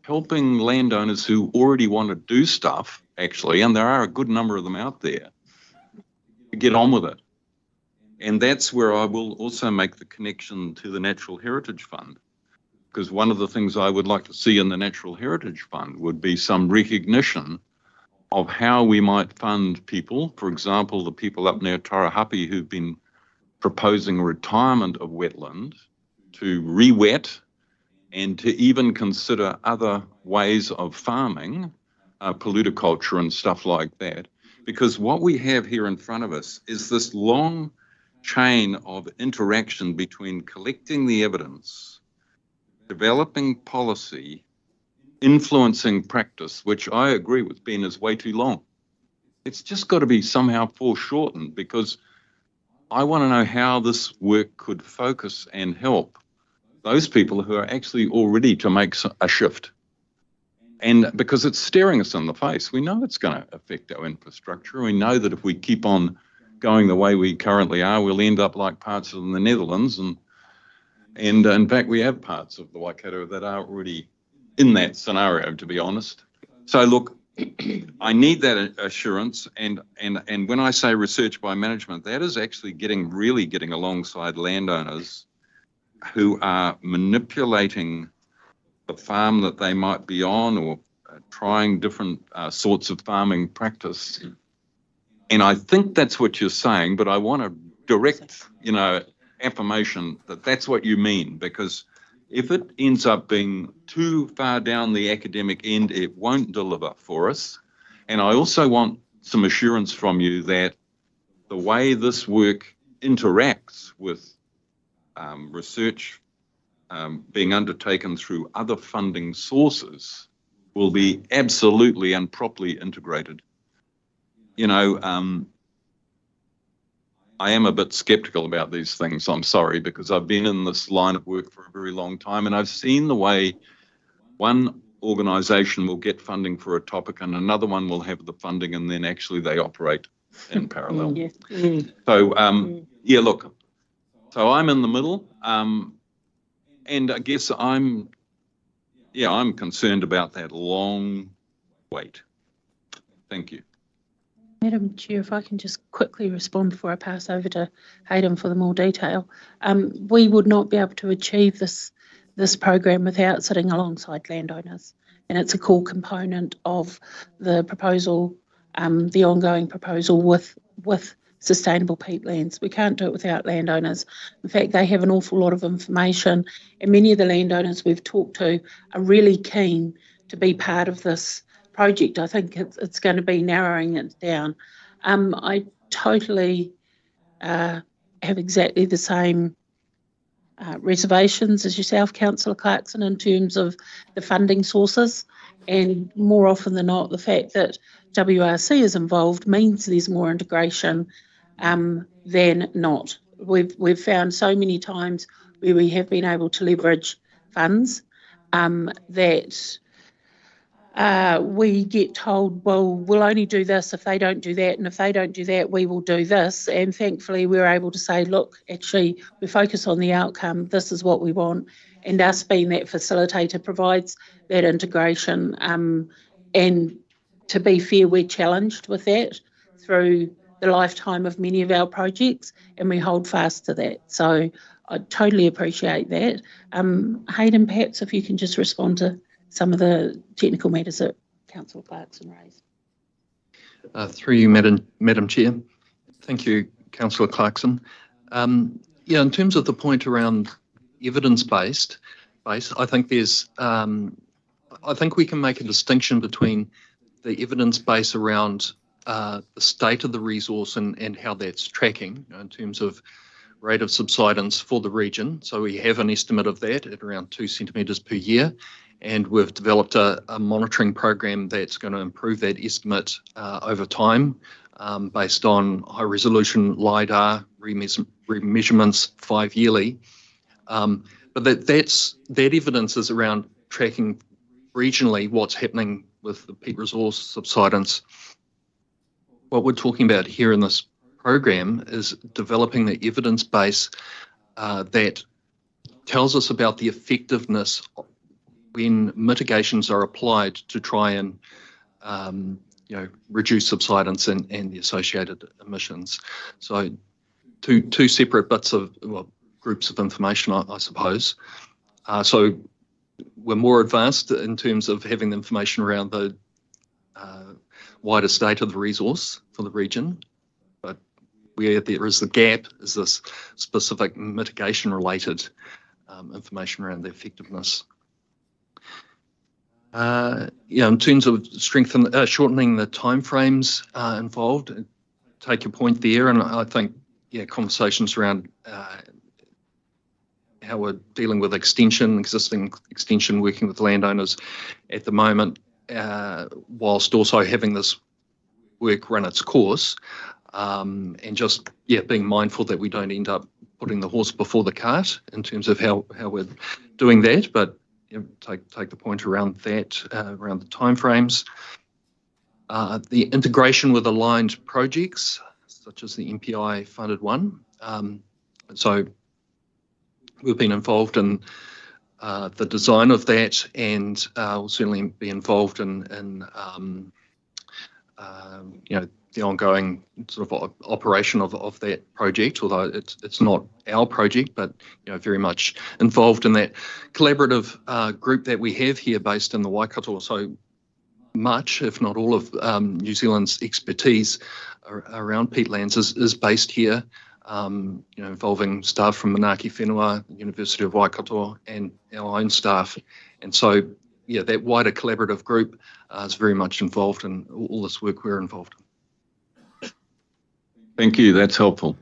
helping landowners who already want to do stuff, actually, and there are a good number of them out there, to get on with it. And that's where I will also make the connection to the Natural Heritage Fund, because one of the things I would like to see in the Natural Heritage Fund would be some recognition of how we might fund people, for example, the people up near Tarahapi who've been proposing retirement of wetland, to re-wet and to even consider other ways of farming, pollutoculture and stuff like that. Because what we have here in front of us is this long chain of interaction between collecting the evidence, developing policy, influencing practice, which I agree with Ben is way too long. It's just got to be somehow foreshortened, because I want to know how this work could focus and help those people who are actually all ready to make a shift. And because it's staring us in the face, we know it's going to affect our infrastructure. We know that if we keep on going the way we currently are, we'll end up like parts of the Netherlands. And in fact, we have parts of the Waikato that are already in that scenario, to be honest. So look, I need that assurance. And when I say research by management, that is actually really getting alongside landowners who are manipulating the farm that they might be on, or trying different sorts of farming practice. And I think that's what you're saying, but I want a direct, affirmation that that's what you mean, because if it ends up being too far down the academic end, it won't deliver for us. And I also want some assurance from you that the way this work interacts with research being undertaken through other funding sources will be absolutely and properly integrated. I am a bit skeptical about these things, I'm sorry, because I've been in this line of work for a very long time, and I've seen the way one organisation will get funding for a topic and another one will have the funding, and then actually they operate in parallel. So, yeah, look, so I'm in the middle, and I guess I'm concerned about that long wait. Thank you. Madam Chair, if I can just quickly respond before I pass over to Hayden for the more detail. We would not be able to achieve this program without sitting alongside landowners, and it's a core component of the proposal, the ongoing proposal with sustainable peatlands. We can't do it without landowners. In fact, they have an awful lot of information, and many of the landowners we've talked to are really keen to be part of this project. I think it's going to be narrowing it down. I totally have exactly the same reservations as yourself, Councillor Clarkson, in terms of the funding sources, and more often than not, the fact that WRC is involved means there's more integration than not. We've found so many times where we have been able to leverage funds that we get told, well, we'll only do this if they don't do that, and if they don't do that, we will do this. And thankfully, we're able to say, look, actually, we focus on the outcome. This is what we want. And us being that facilitator provides that integration. And to be fair, we're challenged with that through the lifetime of many of our projects, and we hold fast to that. So I totally appreciate that. Hayden, perhaps if you can just respond to some of the technical matters that Councillor Clarkson raised. Through you, Madam Chair. Thank you, Councillor Clarkson. Yeah, in terms of the point around evidence-based, I think there's, I think we can make a distinction between the evidence base around the state of the resource and how that's tracking in terms of rate of subsidence for the region. So we have an estimate of that at around 2 centimetres per year. And we've developed a monitoring program that's going to improve that estimate over time based on high-resolution LIDAR remeasurements 5-yearly. But that evidence is around tracking regionally what's happening with the peat resource subsidence. What we're talking about here in this program is developing the evidence base that tells us about the effectiveness when mitigations are applied to try and reduce subsidence and the associated emissions. So two separate bits of, well, groups of information, I suppose. So we're more advanced in terms of having the information around the wider state of the resource for the region, but where there is the gap is this specific mitigation related information around the effectiveness. In terms of shortening the timeframes involved, take your point there, and I think conversations around how we're dealing with existing extension, working with landowners at the moment, whilst also having this work run its course, and just being mindful that we don't end up putting the horse before the cart in terms of how we're doing that, but take the point around that, around the timeframes. The integration with aligned projects, such as the MPI funded one. So we've been involved in the design of that, and we'll certainly be involved in the ongoing sort of operation of that project, although it's not our project, but very much involved in that collaborative group that we have here based in the Waikato. So much, if not all, of New Zealand's expertise around peatlands is based here, involving staff from Manaaki Whenua, University of Waikato, and our own staff. And so, that wider collaborative group is very much involved in all this work we're involved in. Thank you. That's helpful.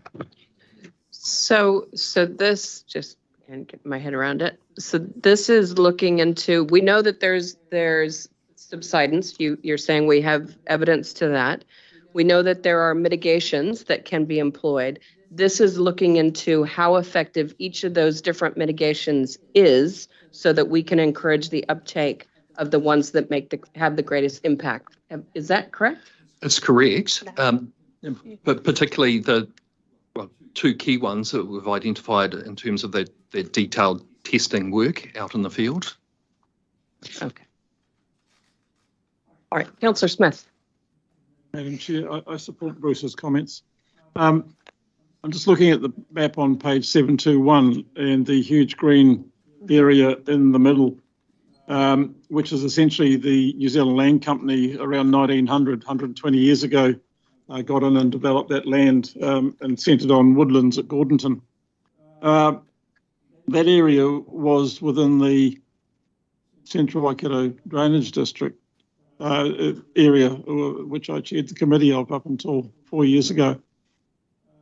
So this, just can't get my head around it. So this is looking into, we know that there's subsidence. You're saying we have evidence to that. We know that there are mitigations that can be employed. This is looking into how effective each of those different mitigations is so that we can encourage the uptake of the ones that have the greatest impact. Is that correct? That's correct. But particularly the two key ones that we've identified in terms of the detailed testing work out in the field. Okay. All right, Councillor Smith. Madam Chair, I support Bruce's comments. I'm just looking at the map on page 721 and the huge green area in the middle, which is essentially the New Zealand Land Company around 1900, 120 years ago, got in and developed that land and centred on woodlands at Gordonton. That area was within the Central Waikato Drainage District area, which I chaired the committee of up until 4 years ago.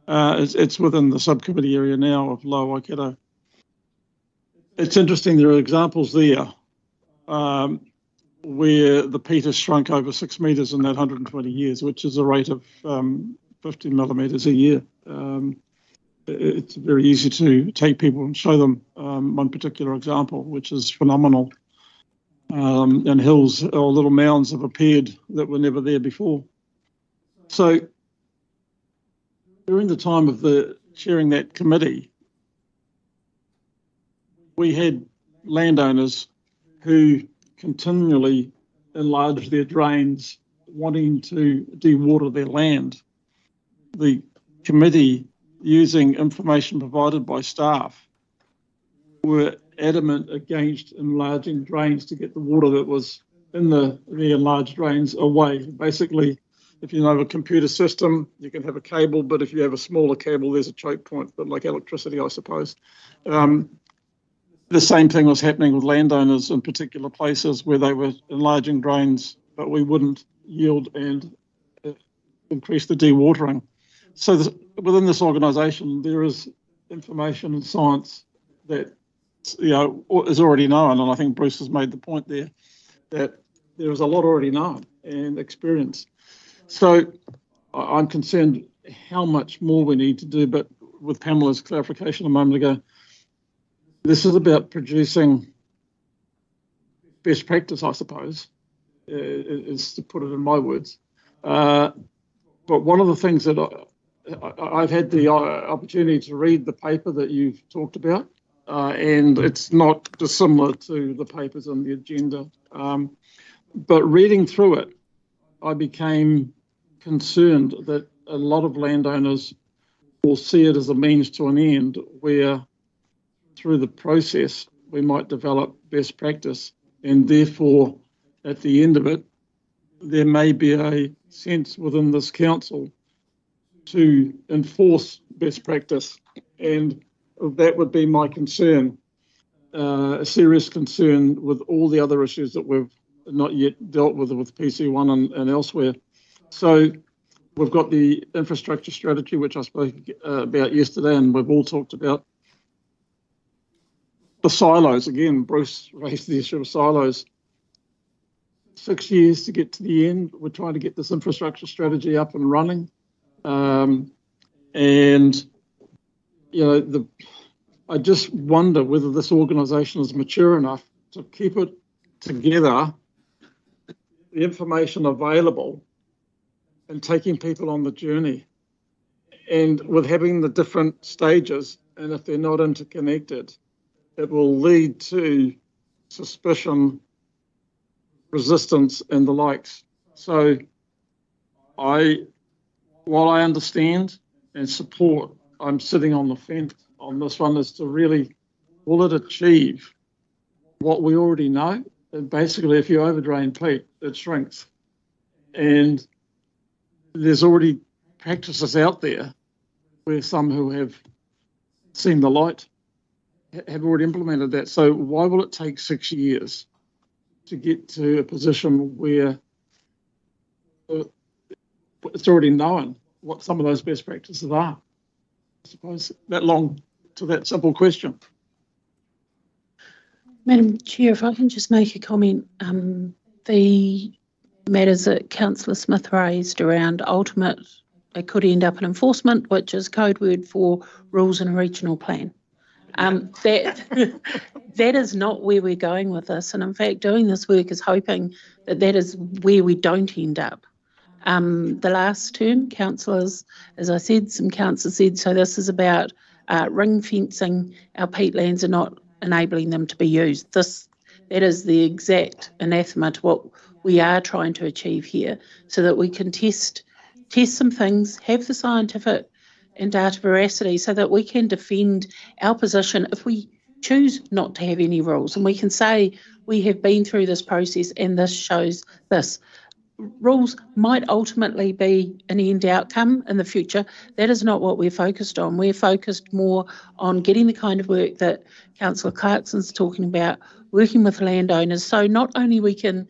It's within the subcommittee area now of Lower Waikato. It's interesting, there are examples there where the peat has shrunk over 6 metres in that 120 years, which is a rate of 50 millimetres a year. It's very easy to take people and show them one particular example, which is phenomenal. And hills or little mounds have appeared that were never there before. So during the time of chairing that committee, we had landowners who continually enlarged their drains, wanting to dewater their land. The committee, using information provided by staff, were adamant against enlarging drains to get the water that was in the enlarged drains away. Basically, if you know a computer system, you can have a cable, but if you have a smaller cable, there's a choke point, but like electricity, I suppose. The same thing was happening with landowners in particular places where they were enlarging drains, but we wouldn't yield and increase the dewatering. So within this organisation, there is information and science that is already known, and I think Bruce has made the point there that there is a lot already known and experienced. So I'm concerned how much more we need to do, but with Pamela's clarification a moment ago, this is about producing best practice, I suppose, is to put it in my words. But one of the things that I've had the opportunity to read the paper that you've talked about, and it's not dissimilar to the papers on the agenda. But reading through it, I became concerned that a lot of landowners will see it as a means to an end, where through the process we might develop best practice, and therefore at the end of it there may be a sense within this council to enforce best practice, and that would be my concern, a serious concern with all the other issues that we've not yet dealt with PC1 and elsewhere. So we've got the infrastructure strategy, which I spoke about yesterday, and we've all talked about. The silos, again, Bruce raised the issue of silos. 6 years to get to the end. We're trying to get this infrastructure strategy up and running. And, I just wonder whether this organisation is mature enough to keep it together, the information available, and taking people on the journey. And with having the different stages, and if they're not interconnected, it will lead to suspicion, resistance, and the likes. So while I understand and support, I'm sitting on the fence on this one as to really, will it achieve what we already know? And basically, if you overdrain peat, it shrinks. And there's already practices out there where some who have seen the light have already implemented that. So why will it take 6 years to get to a position where it's already known what some of those best practices are? I suppose that long to that simple question. Madam Chair, if I can just make a comment, the matters that Councillor Smith raised around ultimate, it could end up in enforcement, which is code word for rules in a regional plan. That is not where we're going with this, and in fact doing this work is hoping that is where we don't end up. The last term, councillors, as I said, some councillors said, so this is about ring fencing our peatlands and not enabling them to be used. That is the exact anathema to what we are trying to achieve here, so that we can test some things, have the scientific and data veracity, so that we can defend our position if we choose not to have any rules, and we can say we have been through this process and this shows this. rules might ultimately be an end outcome in the future. That is not what we're focused on. We're focused more on getting the kind of work that Councillor Clarkson's talking about, working with landowners. So not only we can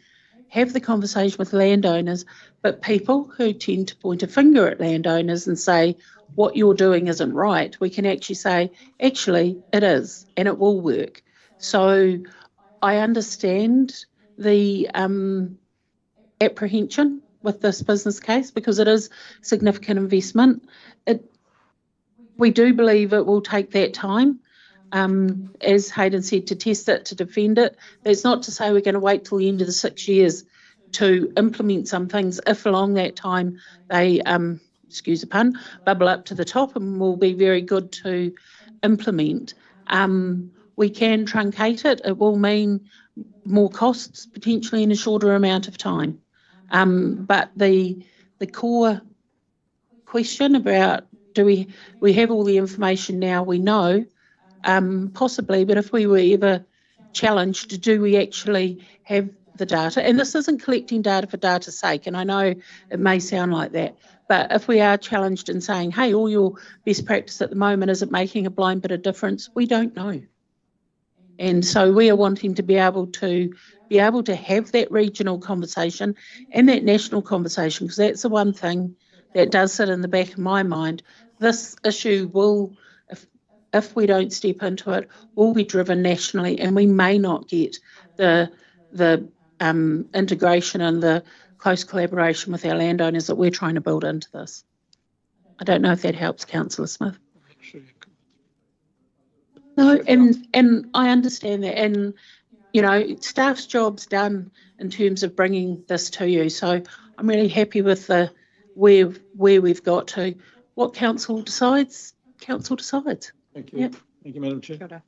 have the conversation with landowners, but people who tend to point a finger at landowners and say, what you're doing isn't right, we can actually say, actually, it is, and it will work. So I understand the apprehension with this business case because it is significant investment. We do believe it will take that time, as Hayden said, to test it, to defend it. That's not to say we're going to wait till the end of the 6 years to implement some things if along that time they, excuse the pun, bubble up to the top and will be very good to implement. We can truncate it. It will mean more costs potentially in a shorter amount of time. But the core question about do we have all the information now we know, possibly, but if we were ever challenged, do we actually have the data? And this isn't collecting data for data's sake, and I know it may sound like that, but if we are challenged in saying, hey, all your best practice at the moment isn't making a blind bit of difference, we don't know. And so we are wanting to be able to have that regional conversation and that national conversation, because that's the one thing that does sit in the back of my mind. This issue will, if we don't step into it, will be driven nationally, and we may not get the integration and the close collaboration with our landowners that we're trying to build into this. I don't know if that helps, Councillor Smith. No, and I understand that, and you know, staff's job's done in terms of bringing this to you. So I'm really happy with the where we've got to. What council decides, council decides. Thank you. Yep. Thank you, Madam Chair.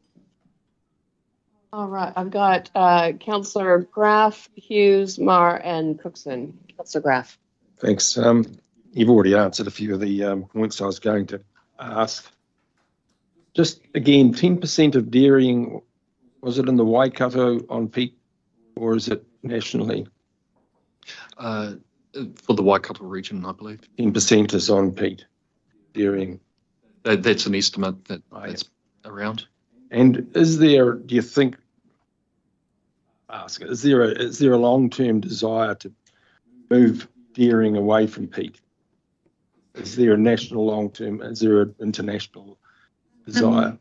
All right, I've got Councillor Graff, Hughes, Marr, and Cookson. Councillor Graff. Thanks. You've already answered a few of the points I was going to ask. Just again, 10% of dairying, was it in the Waikato on peak, or is it nationally? For the Waikato region, I believe. 10% is on peak dairying. That's an estimate that's around. And is there, do you think, is there a long-term desire to move dairying away from peak? Is there a national long-term, is there an international desire?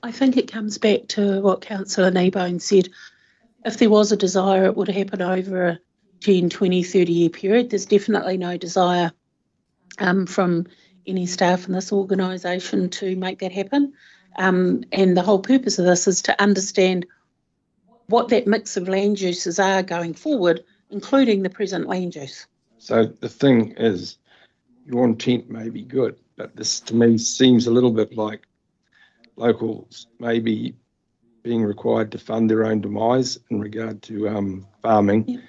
I think it comes back to what Councillor Kneebone said. If there was a desire, it would happen over a 10, 20, 30-year period. There's definitely no desire from any staff in this organisation to make that happen. And the whole purpose of this is to understand what that mix of land uses are going forward, including the present land use. So the thing is, your intent may be good, but this to me seems a little bit like locals maybe being required to fund their own demise in regard to farming,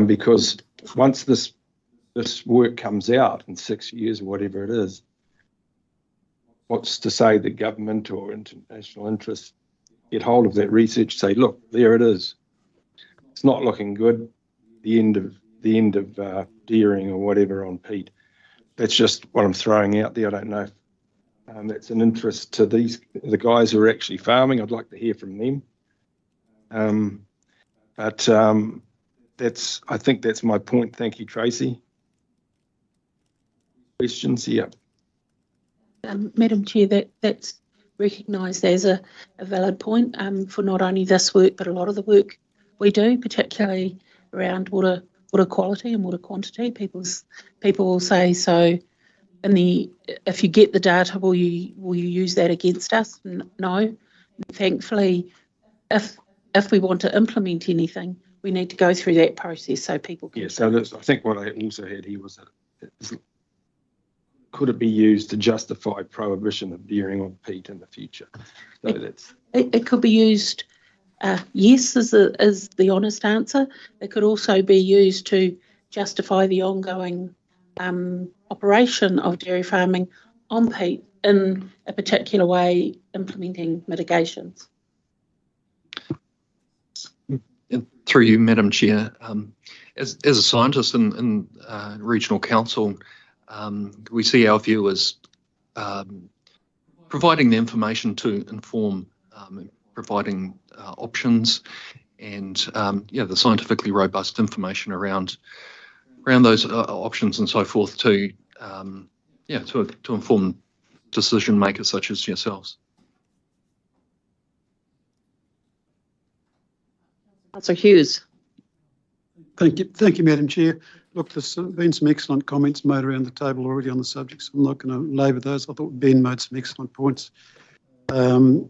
because once this work comes out in 6 years or whatever it is, what's to say the government or international interests get hold of that research, say, look, there it is. It's not looking good. The end of dairying or whatever on peat. That's just what I'm throwing out there. I don't know if that's an interest to the guys who are actually farming. I'd like to hear from them. But I think that's my point. Thank you, Tracy. Questions? Yeah. Madam Chair, that's recognised as a valid point for not only this work, but a lot of the work we do, particularly around water quality and water quantity. People will say, so if you get the data, will you use that against us? No. Thankfully, if we want to implement anything, we need to go through that process so people can. Yeah, so I think what I also had here was that could it be used to justify prohibition of dairying on peat in the future? So it could be used. Yes, is the honest answer. It could also be used to justify the ongoing operation of dairy farming on peat in a particular way, implementing mitigations. through you, Madam Chair, as a scientist in Regional Council, we see our view as providing the information to inform, providing options and the scientifically robust information around those options and so forth to inform decision makers such as yourselves. Councillor Hughes. Thank you, Madam Chair. Look, there's been some excellent comments made around the table already on the subject, so I'm not going to labour those. I thought Ben made some excellent points. And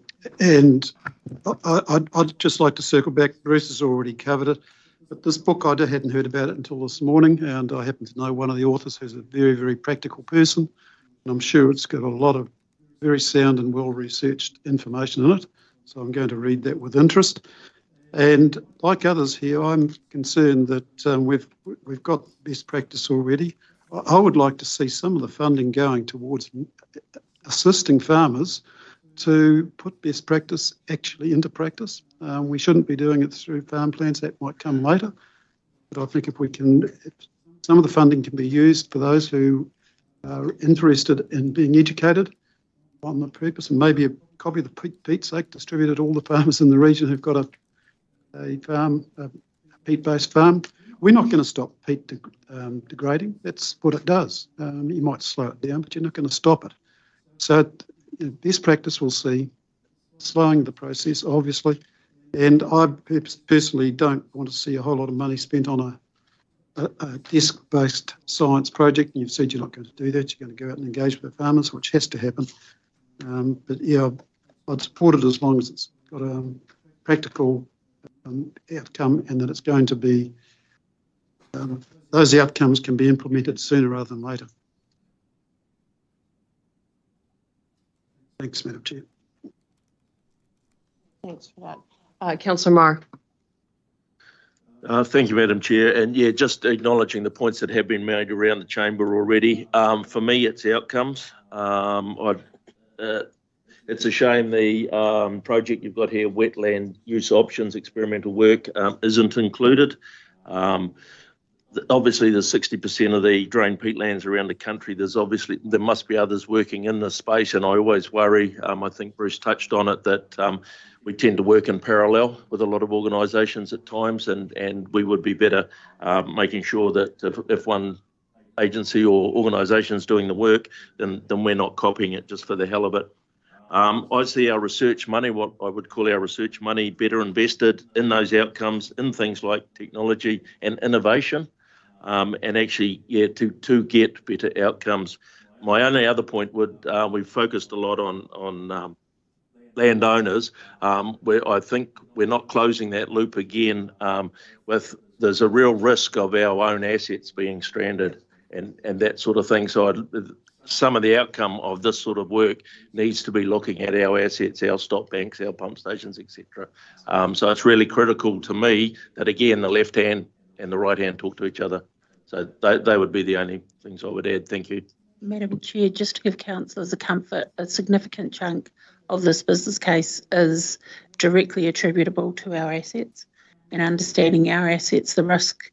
I'd just like to circle back. Bruce has already covered it, but this book, I hadn't heard about it until this morning, and I happen to know one of the authors who's a very, very practical person, and I'm sure it's got a lot of very sound and well-researched information in it, so I'm going to read that with interest. And like others here, I'm concerned that we've got best practice already. I would like to see some of the funding going towards assisting farmers to put best practice actually into practice. We shouldn't be doing it through farm plans. That might come later. But I think if some of the funding can be used for those who are interested in being educated on the purpose, and maybe a copy of the Peat's Act distributed to all the farmers in the region who've got a peat-based farm. We're not going to stop peat degrading. That's what it does. You might slow it down, but you're not going to stop it. So best practice we'll see, slowing the process, obviously. And I personally don't want to see a whole lot of money spent on a desk-based science project. And you've said you're not going to do that. You're going to go out and engage with the farmers, which has to happen. But yeah, I'd support it as long as it's got a practical outcome, and that it's going to be, those outcomes can be implemented sooner rather than later. Thanks, Madam Chair. Thanks for that. Councillor Marr. Thank you, Madam Chair. And yeah, just acknowledging the points that have been made around the chamber already. For me, it's outcomes. It's a shame the project you've got here, wetland use options, experimental work, isn't included. Obviously, there's 60% of the drained peatlands around the country. There must be others working in this space, and I always worry, I think Bruce touched on it, that we tend to work in parallel with a lot of organisations at times, and we would be better making sure that if one agency or organisation is doing the work, then we're not copying it just for the hell of it. I see our research money, what I would call our research money, better invested in those outcomes, in things like technology and innovation, and actually, yeah, to get better outcomes. My only other point would, we've focused a lot on landowners, where I think we're not closing that loop again. There's a real risk of our own assets being stranded and that sort of thing. So some of the outcome of this sort of work needs to be looking at our assets, our stop banks, our pump stations, etc. So it's really critical to me that, again, the left hand and the right hand talk to each other. So they would be the only things I would add. Thank you. Madam Chair, just to give councillors a comfort, a significant chunk of this business case is directly attributable to our assets, and understanding our assets, the risk,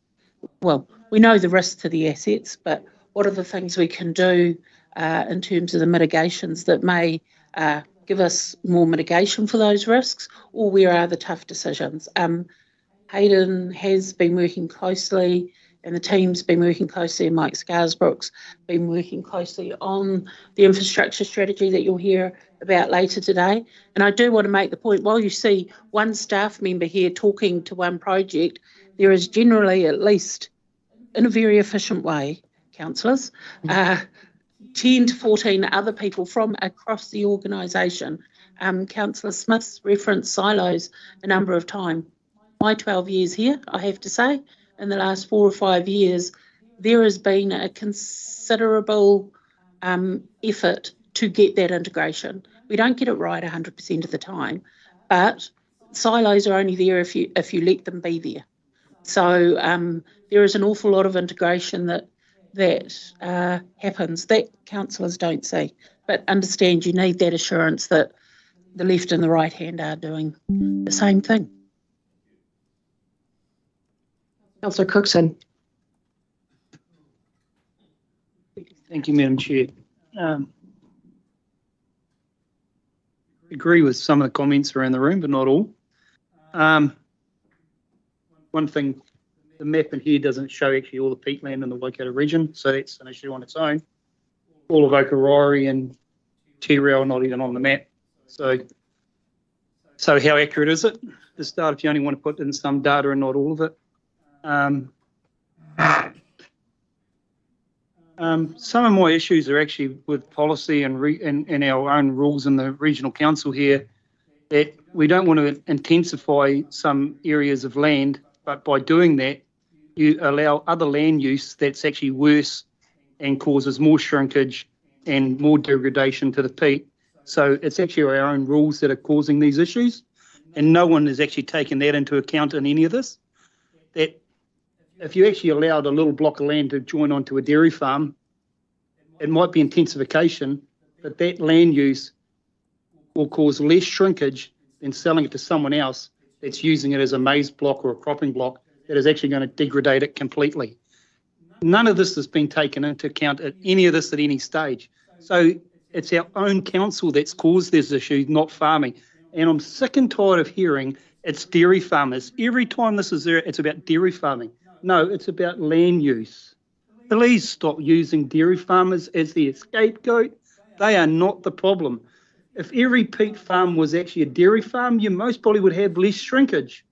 well, we know the risk to the assets, but what are the things we can do in terms of the mitigations that may give us more mitigation for those risks, or where are the tough decisions? Hayden has been working closely, and the team's been working closely, and Mike Scarsbrook's been working closely on the infrastructure strategy that you'll hear about later today. And I do want to make the point, while you see one staff member here talking to one project, there is generally, at least in a very efficient way, councillors, 10 to 14 other people from across the organisation. Councillor Smith's referenced silos a number of times. My 12 years here, I have to say, in the last 4 or 5 years, there has been a considerable effort to get that integration. We don't get it right 100% of the time, but silos are only there if you let them be there. So there is an awful lot of integration that happens that councillors don't see. But understand you need that assurance that the left and the right hand are doing the same thing. Councillor Cookson. Thank you, Madam Chair. Agree with some of the comments around the room, but not all. One thing, the map in here doesn't show actually all the peatland in the Waikato region, so that's an issue on its own. All of Okarori and Te Reo are not even on the map. So how accurate is it? To start, if you only want to put in some data and not all of it. Some of my issues are actually with policy and our own rules in the regional council here, that we don't want to intensify some areas of land, but by doing that, you allow other land use that's actually worse and causes more shrinkage and more degradation to the peat. So it's actually our own rules that are causing these issues, and no one has actually taken that into account in any of this. That if you actually allowed a little block of land to join onto a dairy farm, it might be intensification, but that land use will cause less shrinkage than selling it to someone else that's using it as a maize block or a cropping block that is actually going to degrade it completely. None of this has been taken into account at any of this at any stage. So it's our own council that's caused this issue, not farming. And I'm sick and tired of hearing it's dairy farmers. Every time this is there, it's about dairy farming. No, it's about land use. Please stop using dairy farmers as the scapegoat. They are not the problem. If every peat farm was actually a dairy farm, you most probably would have less shrinkage.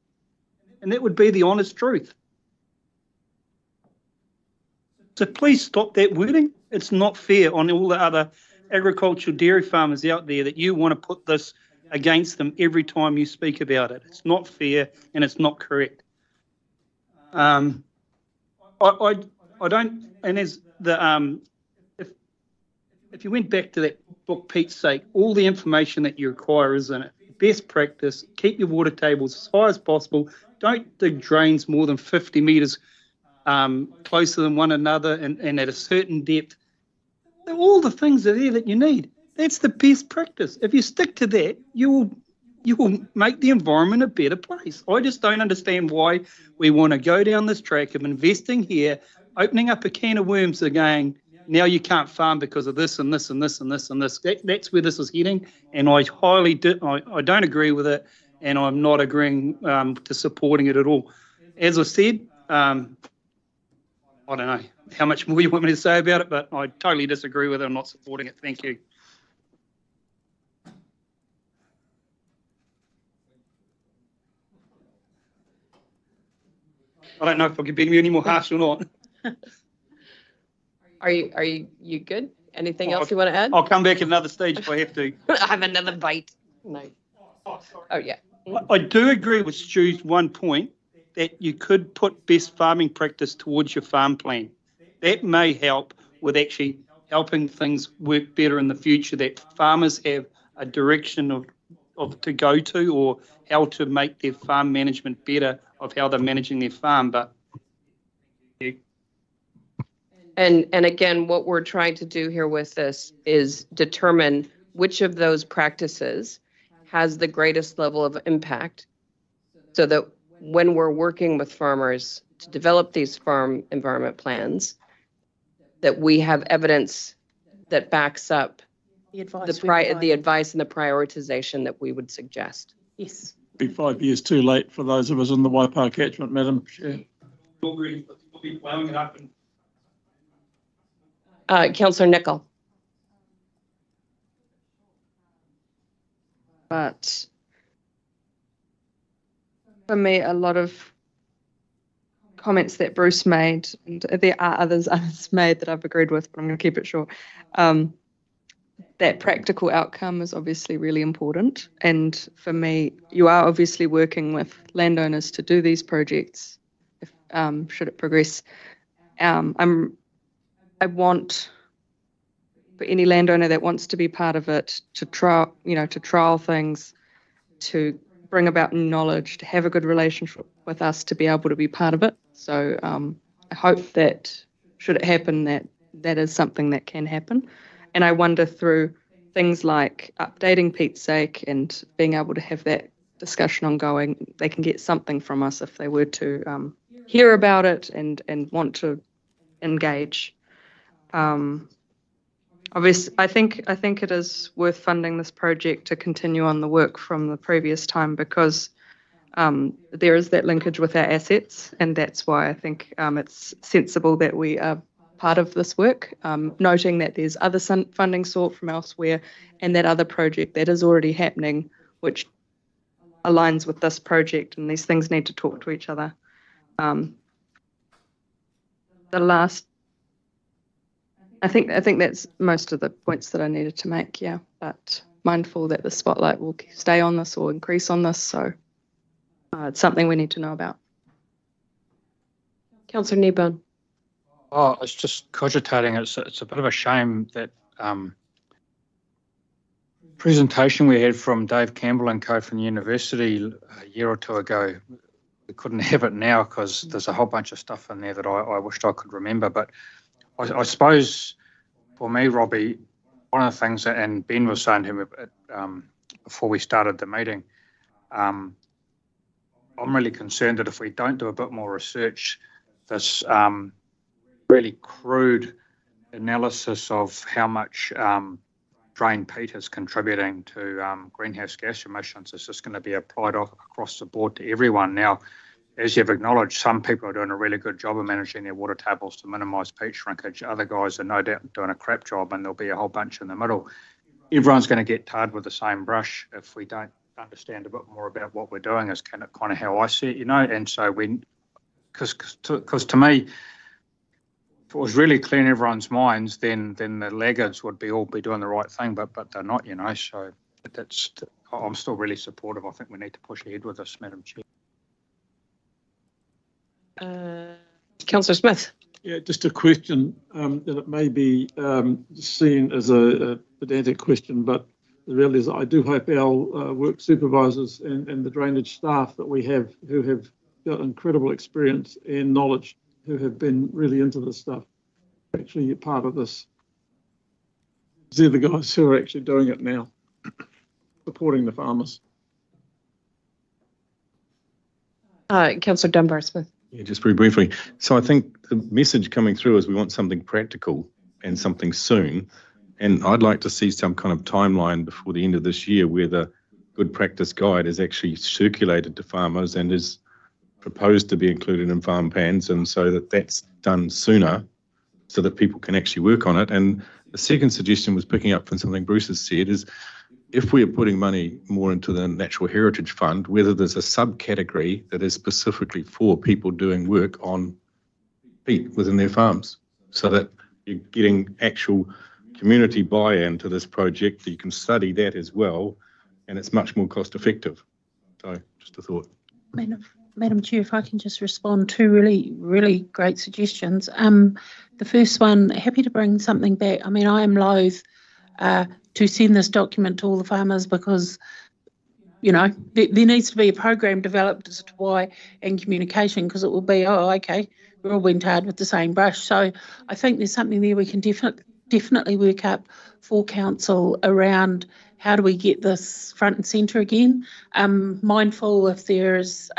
And that would be the honest truth. So please stop that wording. It's not fair on all the other agricultural dairy farmers out there that you want to put this against them every time you speak about it. It's not fair and it's not correct. I don't, and as the if you went back to that book, Pete's Sake, all the information that you require is in it. Best practice, keep your water tables as high as possible. Don't dig drains more than 50 metres closer than one another and at a certain depth. All the things are there that you need. That's the best practice. If you stick to that, you will make the environment a better place. I just don't understand why we want to go down this track of investing here, opening up a can of worms and going, now you can't farm because of this and this and this and this and this. That's where this is heading, and I don't agree with it, and I'm not agreeing to supporting it at all. As I said, I don't know how much more you want me to say about it, but I totally disagree with it. I'm not supporting it. Thank you. I don't know if I could be any more harsh or not. Are you good? Anything else you want to add? I'll come back at another stage if I have to. Have another bite. No. Oh, yeah. I do agree with Stu's one point that you could put best farming practice towards your farm plan. That may help with actually helping things work better in the future, that farmers have a direction of to go to, or how to make their farm management better of how they're managing their farm. But And again, what we're trying to do here with this is determine which of those practices has the greatest level of impact, so that when we're working with farmers to develop these farm environment plans, that we have evidence that backs up the advice and the prioritization that we would suggest. Yes. Be 5 years too late for those of us in the Waipa catchment, Madam Chair. we'll be plowing it up. Councillor Nicol. But for me, a lot of comments that Bruce made, and there are others made that I've agreed with, but I'm going to keep it short. That practical outcome is obviously really important. And for me, you are obviously working with landowners to do these projects, if, should it progress. I want, for any landowner that wants to be part of it, to trial things, to bring about knowledge, to have a good relationship with us, to be able to be part of it. So I hope that, should it happen, that is something that can happen. And I wonder, through things like updating Pete's Sake and being able to have that discussion ongoing, they can get something from us if they were to hear about it and want to engage. Obviously, I think it is worth funding this project to continue on the work from the previous time, because there is that linkage with our assets, and that's why I think it's sensible that we are part of this work, noting that there's other funding sought from elsewhere and that other project that is already happening, which aligns with this project, and these things need to talk to each other. The last, I think that's most of the points that I needed to make, yeah, but mindful that the spotlight will stay on this or increase on this, so it's something we need to know about. Councillor Kneebone. Oh, it's just cogitating. It's a bit of a shame that presentation we had from Dave Campbell and co from the university a year or two ago, we couldn't have it now because there's a whole bunch of stuff in there that I wished I could remember. But I suppose for me, Robbie, one of the things, and Ben was saying to me before we started the meeting, I'm really concerned that if we don't do a bit more research, this really crude analysis of how much drain peat is contributing to greenhouse gas emissions is just going to be applied across the board to everyone. Now, as you've acknowledged, some people are doing a really good job of managing their water tables to minimise peat shrinkage. Other guys are no doubt doing a crap job, and there'll be a whole bunch in the middle. Everyone's going to get tarred with the same brush if we don't understand a bit more about what we're doing, is kind of how I see it, and so because to me, if it was really clear in everyone's minds, then the laggards would all be doing the right thing, but they're not, so I'm still really supportive. I think we need to push ahead with this, Madam Chair. Councillor Smith. Yeah, just a question, and it may be seen as a pedantic question, but the reality is I do hope our work supervisors and the drainage staff that we have, who have got incredible experience and knowledge, who have been really into this stuff, actually part of this. They're the guys who are actually doing it now, supporting the farmers. Councillor Dunbar-Smith. Yeah, just very briefly. So I think the message coming through is we want something practical and something soon. And I'd like to see some kind of timeline before the end of this year where the good practice guide is actually circulated to farmers and is proposed to be included in farm plans, and so that's done sooner so that people can actually work on it. And the second suggestion was picking up from something Bruce has said, is if we are putting money more into the Natural Heritage Fund, whether there's a subcategory that is specifically for people doing work on peat within their farms, so that you're getting actual community buy-in to this project, that you can study that as well, and it's much more cost effective. So just a thought. Madam Chair, if I can just respond to really, really great suggestions. The first one, happy to bring something back. I mean, I am loath to send this document to all the farmers because, there needs to be a program developed as to why, and communication, because it will be, okay, we're all being tarred with the same brush. So I think there's something there we can definitely work up for council around how do we get this front and centre again. Mindful if there's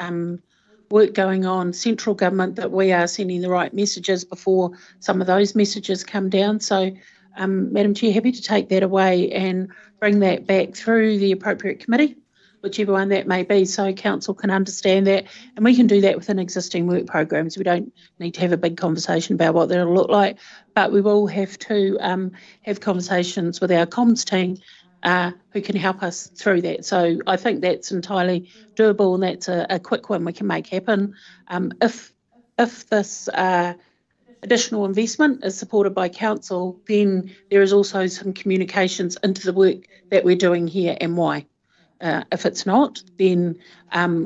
work going on central government that we are sending the right messages before some of those messages come down. So Madam Chair, happy to take that away and bring that back through the appropriate committee, whichever one that may be, so council can understand that. And we can do that within existing work programs. We don't need to have a big conversation about what that'll look like, but we will have to have conversations with our comms team who can help us through that. So I think that's entirely doable, and that's a quick one we can make happen. If this additional investment is supported by council, then there is also some communications into the work that we're doing here and why. If it's not, then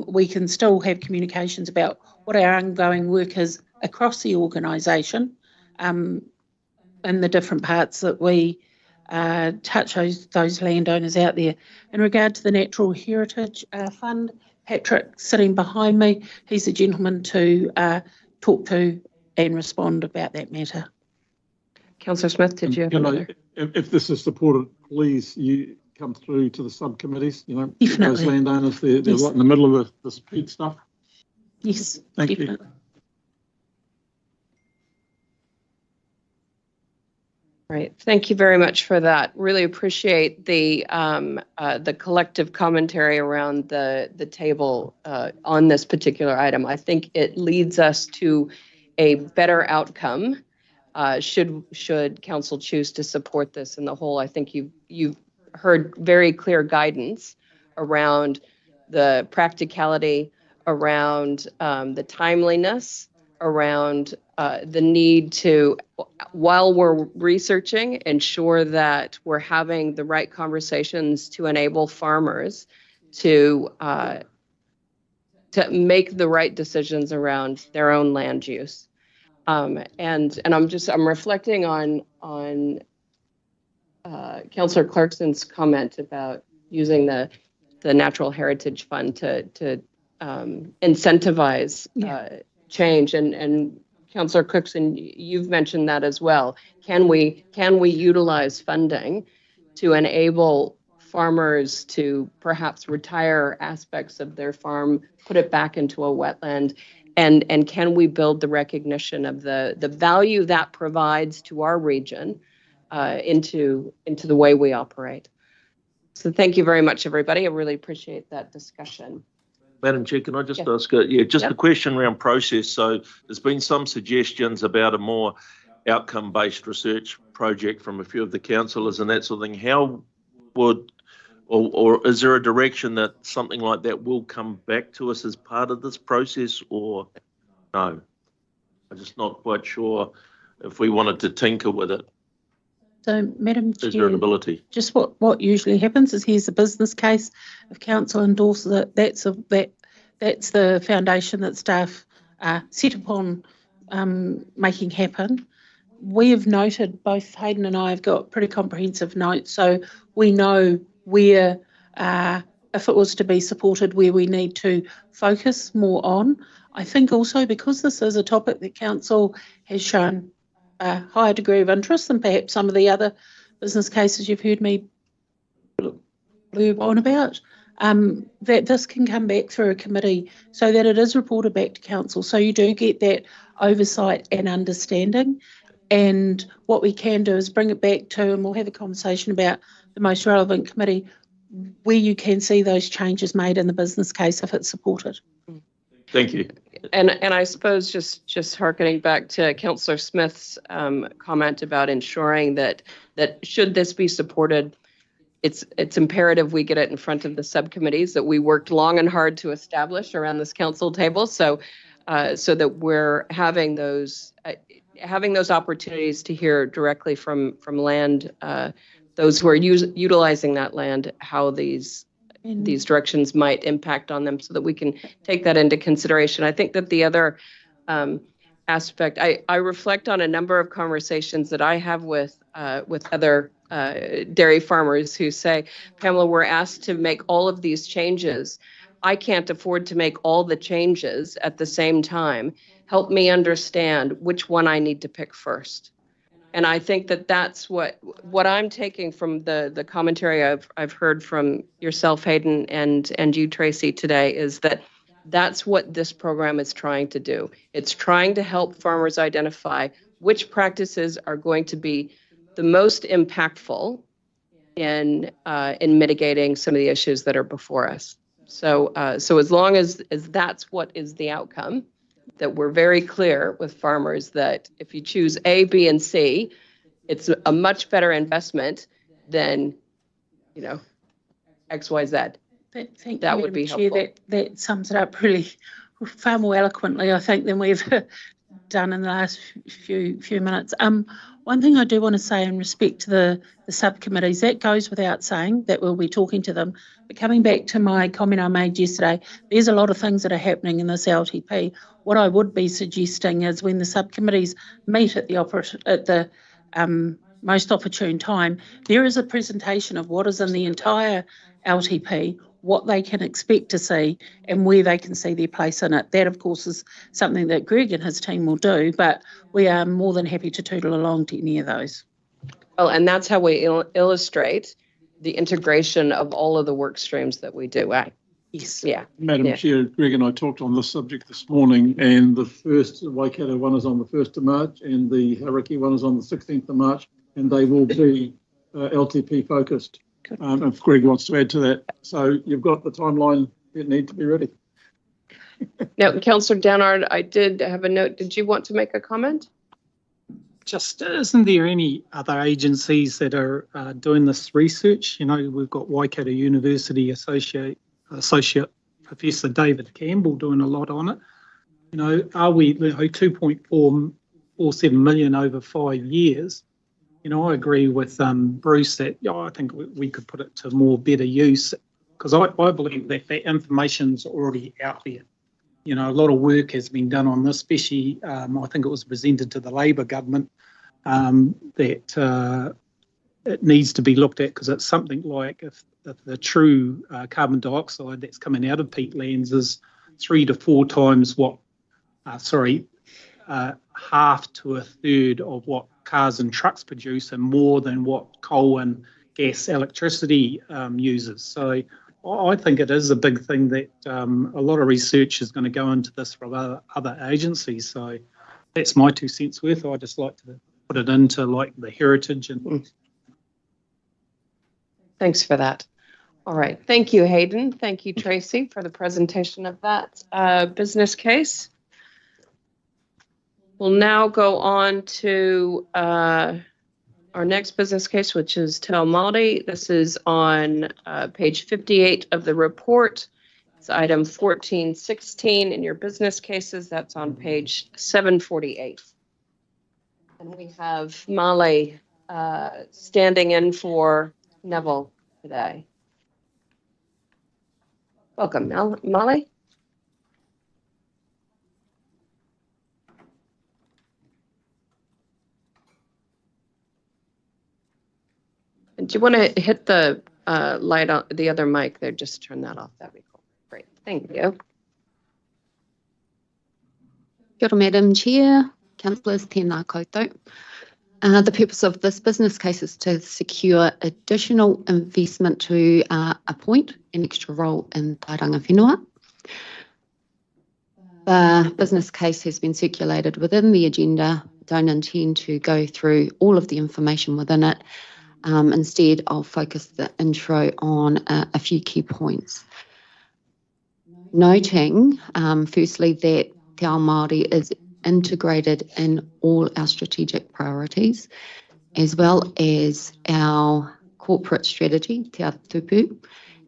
we can still have communications about what our ongoing work is across the organisation in the different parts that we touch those landowners out there. In regard to the Natural Heritage Fund, Patrick sitting behind me, he's the gentleman to talk to and respond about that matter. Councillor Smith, did you have if this is supported, please you come through to the subcommittees, Definitely. Those landowners, they're right in the middle of this peat stuff. Yes, Thank definitely. you. Right. Thank you very much for that. Really appreciate the collective commentary around the table on this particular item. I think it leads us to a better outcome should council choose to support this in the whole. I think you've heard very clear guidance around the practicality, around the timeliness, around the need to, while we're researching, ensure that we're having the right conversations to enable farmers to make the right decisions around their own land use. And I'm reflecting on Councillor Clarkson's comment about using the Natural Heritage Fund to incentivize change, and Councillor Cookson, you've mentioned that as well. Can we utilize funding to enable farmers to perhaps retire aspects of their farm, put it back into a wetland, and can we build the recognition of the value that provides to our region into the way we operate? So thank you very much, everybody. I really appreciate that discussion. Madam Chair, can I just ask a question around process? So there's been some suggestions about a more outcome-based research project from a few of the councillors and that sort of thing. How would, or is there a direction that something like that will come back to us as part of this process, or no? I'm just not quite sure if we wanted to tinker with it. So, Madam Chair, is there an ability? Just what usually happens is here's a business case. If council endorses it, that's the foundation that staff set upon making happen. We have noted, both Hayden and I have got pretty comprehensive notes, so we know where, if it was to be supported, where we need to focus more on. I think also because this is a topic that council has shown a higher degree of interest than perhaps some of the other business cases you've heard me blurb on about, that this can come back through a committee so that it is reported back to council, so you do get that oversight and understanding. And what we can do is bring it back to, and we'll have a conversation about the most relevant committee where you can see those changes made in the business case if it's supported. Thank you. And I suppose just hearkening back to Councillor Smith's comment about ensuring that should this be supported, it's imperative we get it in front of the subcommittees that we worked long and hard to establish around this council table, so that we're having those opportunities to hear directly from land, those who are utilizing that land, how these directions might impact on them, so that we can take that into consideration. I think that the other aspect, I reflect on a number of conversations that I have with other dairy farmers who say, Pamela, we're asked to make all of these changes. I can't afford to make all the changes at the same time. Help me understand which one I need to pick first. And I think that that's what I'm taking from the commentary I've heard from yourself, Hayden, and you, Tracy, today, is that that's what this program is trying to do. It's trying to help farmers identify which practices are going to be the most impactful in mitigating some of the issues that are before us. So as long as that's what is the outcome, that we're very clear with farmers that if you choose A, B, and C, it's a much better investment than, X, Y, Z. Thank that you, would be Madam Chair. helpful. That sums it up really far more eloquently, I think, than we've done in the last few minutes. One thing I do want to say in respect to the subcommittees, that goes without saying that we'll be talking to them. But coming back to my comment I made yesterday, there's a lot of things that are happening in this LTP. What I would be suggesting is when the subcommittees meet at the most opportune time, there is a presentation of what is in the entire LTP, what they can expect to see, and where they can see their place in it. That, of course, is something that Greg and his team will do, but we are more than happy to tootle along to any of those. Well, and that's how we illustrate the integration of all of the work streams that we do. Yes. Yeah. Madam Chair, Greg and I talked on this subject this morning, and the first Waikato one is on the 1st of March, and the Hauraki one is on the 16th of March, and they will be LTP focused. If Greg wants to add to that. So you've got the timeline you need to be ready. Now, Councillor Downard, I did have a note. Did you want to make a comment? Just, isn't there any other agencies that are doing this research? You know, we've got Waikato University Associate Professor David Campbell doing a lot on it. You know, are we 2.447 million over 5 years? You know, I agree with Bruce that I think we could put it to more better use, because I believe that that information's already out there. You know, a lot of work has been done on this, especially I think it was presented to the Labor government that it needs to be looked at, because it's something like if the true carbon dioxide that's coming out of peatlands is 3 to 4 times what, half to a third of what cars and trucks produce, and more than what coal and gas electricity uses. So I think it is a big thing that a lot of research is going to go into this from other agencies. So that's my 2 cents worth. I just like to put it into like the heritage and. Thanks for that. All right. Thank you, Hayden. Thank you, Tracy, for the presentation of that business case. We'll now go on to our next business case, which is Te Ao Māori. This is on page 58 of the report. It's item 1416 in your business cases. That's on page 748. And we have Male standing in for Neville today. Welcome, Male. And do you want to hit the light on the other mic there? Just turn that off. That'd be cool. Great. Thank you. Kia ora, Madam Chair, Councillors, tēnā koutou. The purpose of this business case is to secure additional investment to appoint an extra role in Tauranga Whenua. The business case has been circulated within the agenda. Don't intend to go through all of the information within it. Instead, I'll focus the intro on a few key points. Noting, firstly, that Te Ao Māori is integrated in all our strategic priorities, as well as our corporate strategy, Te Ao Tupu,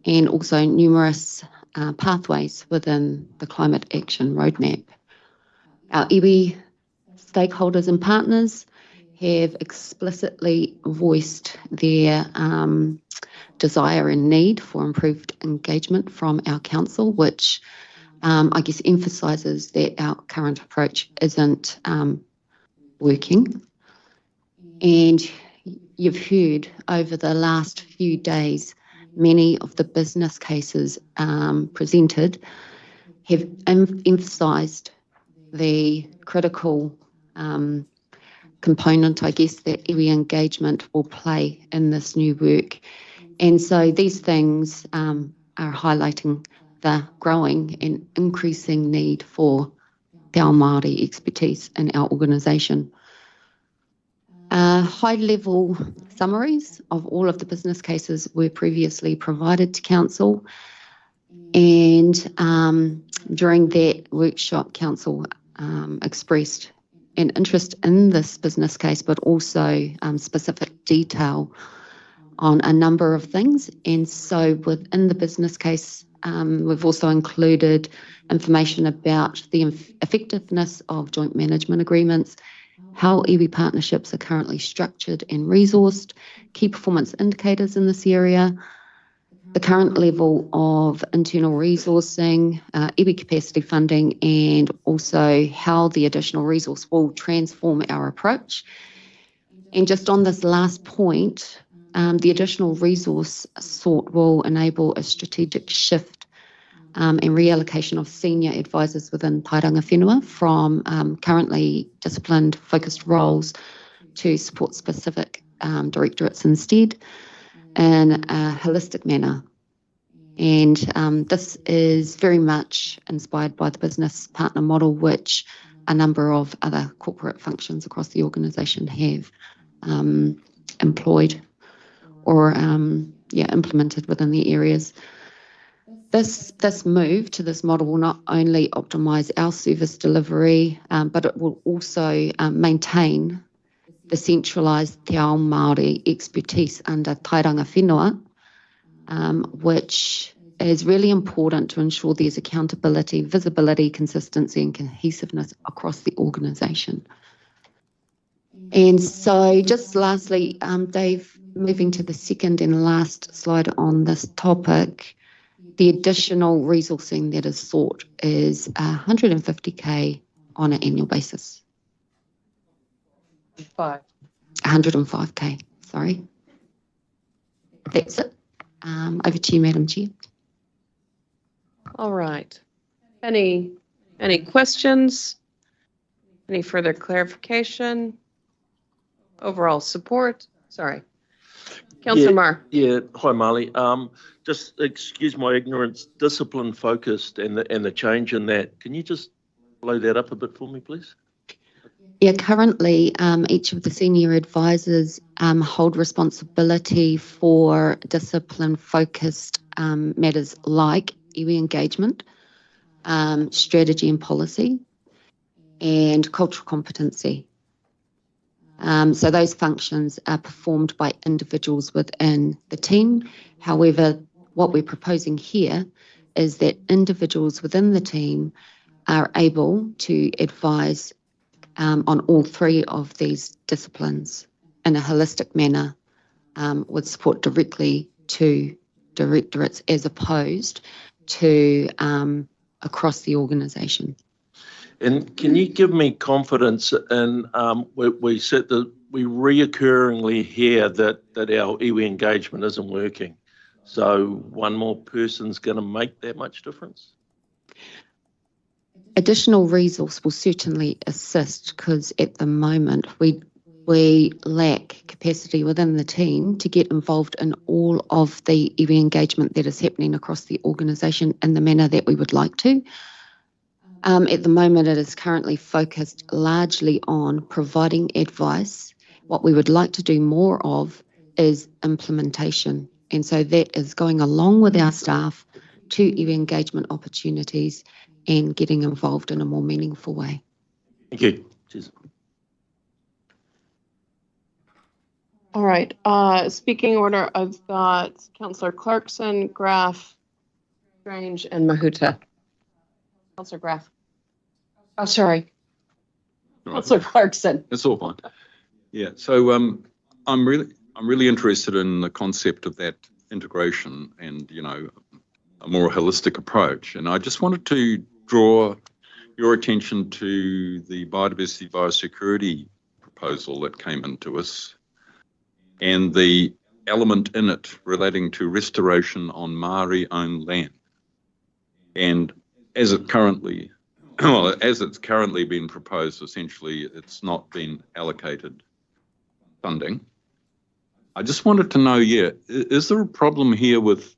and also numerous pathways within the Climate Action Roadmap. Our iwi stakeholders and partners have explicitly voiced their desire and need for improved engagement from our council, which I guess emphasises that our current approach isn't working. And you've heard over the last few days, many of the business cases presented have emphasised the critical component, I guess, that iwi engagement will play in this new work. And so these things are highlighting the growing and increasing need for Te Ao Māori expertise in our organisation. High-level summaries of all of the business cases were previously provided to Council, and during that workshop, Council expressed an interest in this business case, but also specific detail on a number of things. And so within the business case, we've also included information about the effectiveness of joint management agreements, how iwi partnerships are currently structured and resourced, key performance indicators in this area, the current level of internal resourcing, iwi capacity funding, and also how the additional resource will transform our approach. And just on this last point, the additional resource sought will enable a strategic shift and reallocation of senior advisors within Tauranga Whenua from currently disciplined focused roles to support specific directorates instead in a holistic manner. And this is very much inspired by the business partner model, which a number of other corporate functions across the organisation have. employed or implemented within the areas. This move to this model will not only optimise our service delivery, but it will also maintain the centralised Te Ao Māori expertise under tairanga whenua, which is really important to ensure there's accountability, visibility, consistency and cohesiveness across the organisation. And so just lastly, Dave, moving to the second and last slide on this topic, the additional resourcing that is sought is 150K on an annual basis. 105K, sorry. That's it. Over to you, Madam Chair. All right. Any questions? Any further clarification? Overall support? Sorry. Councillor Marr. Yeah, hi Marley. Just excuse my ignorance, discipline focused and the change in that. Can you just blow that up a bit for me, please? Yeah, currently each of the senior advisors hold responsibility for discipline-focused matters like iwi engagement, strategy and policy, and cultural competency. So those functions are performed by individuals within the team. However, what we're proposing here is that individuals within the team are able to advise on all three of these disciplines in a holistic manner with support directly to directorates as opposed to across the organisation. And can you give me confidence in we reoccurringly hear that our iwi engagement isn't working. So one more person's going to make that much difference? Additional resource will certainly assist because at the moment we lack capacity within the team to get involved in all of the iwi engagement that is happening across the organisation in the manner that we would like to. At the moment, it is currently focused largely on providing advice. What we would like to do more of is implementation. And so that is going along with our staff to iwi engagement opportunities and getting involved in a more meaningful way. Thank you. Cheers. All right. Speaking order, I've got Councillor Clarkson, Graf, Strange, and Mahuta. Councillor Graf. Oh, sorry. Right. Councillor Clarkson. It's all fine. Yeah. So I'm really interested in the concept of that integration and a more holistic approach. And I just wanted to draw your attention to the biodiversity biosecurity proposal that came into us and the element in it relating to restoration on Māori-owned land. And as it's currently been proposed, essentially it's not been allocated funding. I just wanted to know, is there a problem here with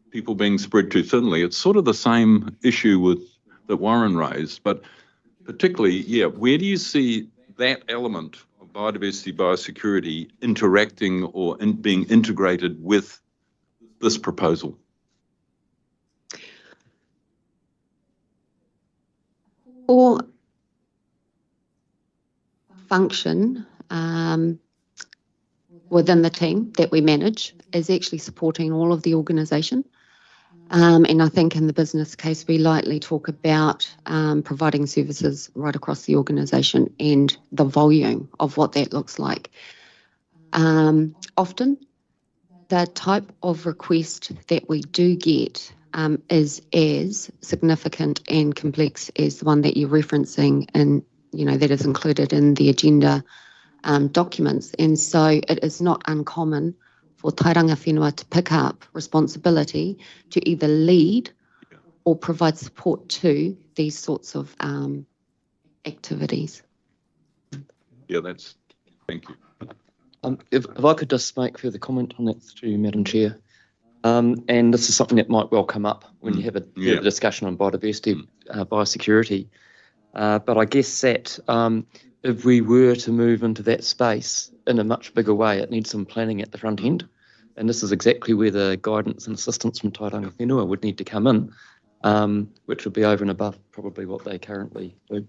people being spread too thinly? It's sort of the same issue that Warren raised, but particularly, where do you see that element of biodiversity, biosecurity interacting or being integrated with this proposal? Or function within the team that we manage is actually supporting all of the organisation. And I think in the business case, we lightly talk about providing services right across the organisation and the volume of what that looks like. Often, the type of request that we do get is as significant and complex as the one that you're referencing and, that is included in the agenda documents. And so it is not uncommon for tairanga whenua to pick up responsibility to either lead or provide support to these sorts of activities. Yeah, thank you. If I could just make further comment on that through Madam Chair. And this is something that might well come up when you have a discussion on biodiversity, biosecurity. But I guess that if we were to move into that space in a much bigger way, it needs some planning at the front end. And this is exactly where the guidance and assistance from Tauranga Whenua would need to come in, which would be over and above probably what they currently do.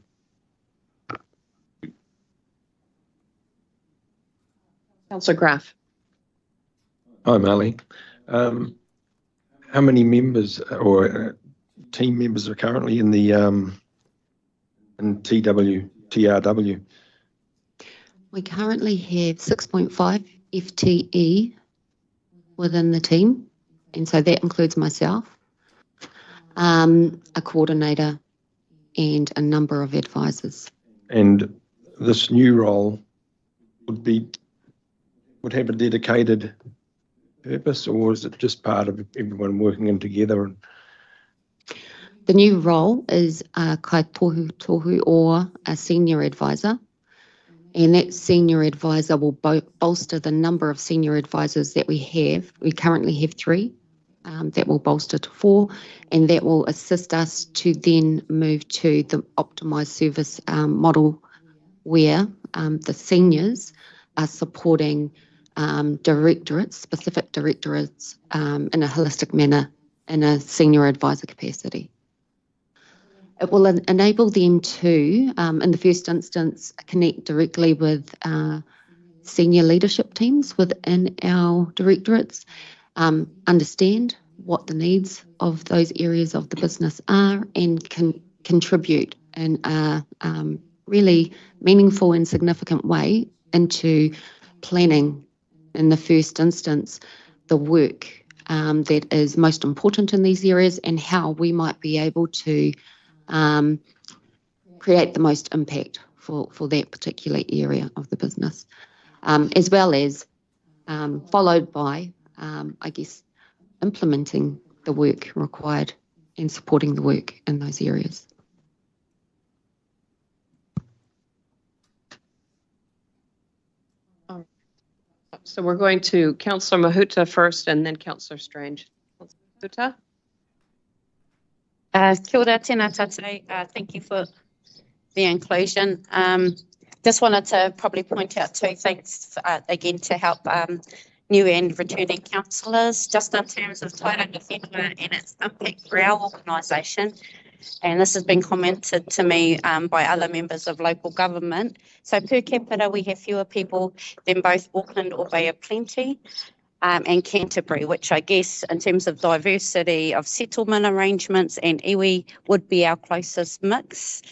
Councillor Graf. Hi, Marley. How many members or team members are currently in the TRW? We currently have 6.5 FTE within the team, and so that includes myself, a coordinator, and a number of advisors. And this new role would have a dedicated purpose, or is it just part of everyone working in together? The new role is a kai tohu or a senior advisor, and that senior advisor will bolster the number of senior advisors that we have. We currently have 3. That will bolster to 4, and that will assist us to then move to the optimised service model where the seniors are supporting directorates, specific directorates, in a holistic manner in a senior advisor capacity. It will enable them to, in the first instance, connect directly with senior leadership teams within our directorates, understand what the needs of those areas of the business are, and can contribute in a really meaningful and significant way into planning, in the first instance, the work that is most important in these areas and how we might be able to create the most impact for that particular area of the business, as well as followed by, I guess, implementing the work required and supporting the work in those areas. So we're going to Councillor Mahuta first and then Councillor Strange. Councillor Mahuta? Kia ora, tēnā tātou. Thank you for the inclusion. Just wanted to probably point out 2 things again to help new and returning councillors, just in terms of Tauranga Whenua and its impact for our organisation. And this has been commented to me by other members of local government. So per capita, we have fewer people than both Auckland or Bay of Plenty and Canterbury, which I guess in terms of diversity of settlement arrangements and iwi would be our closest mix.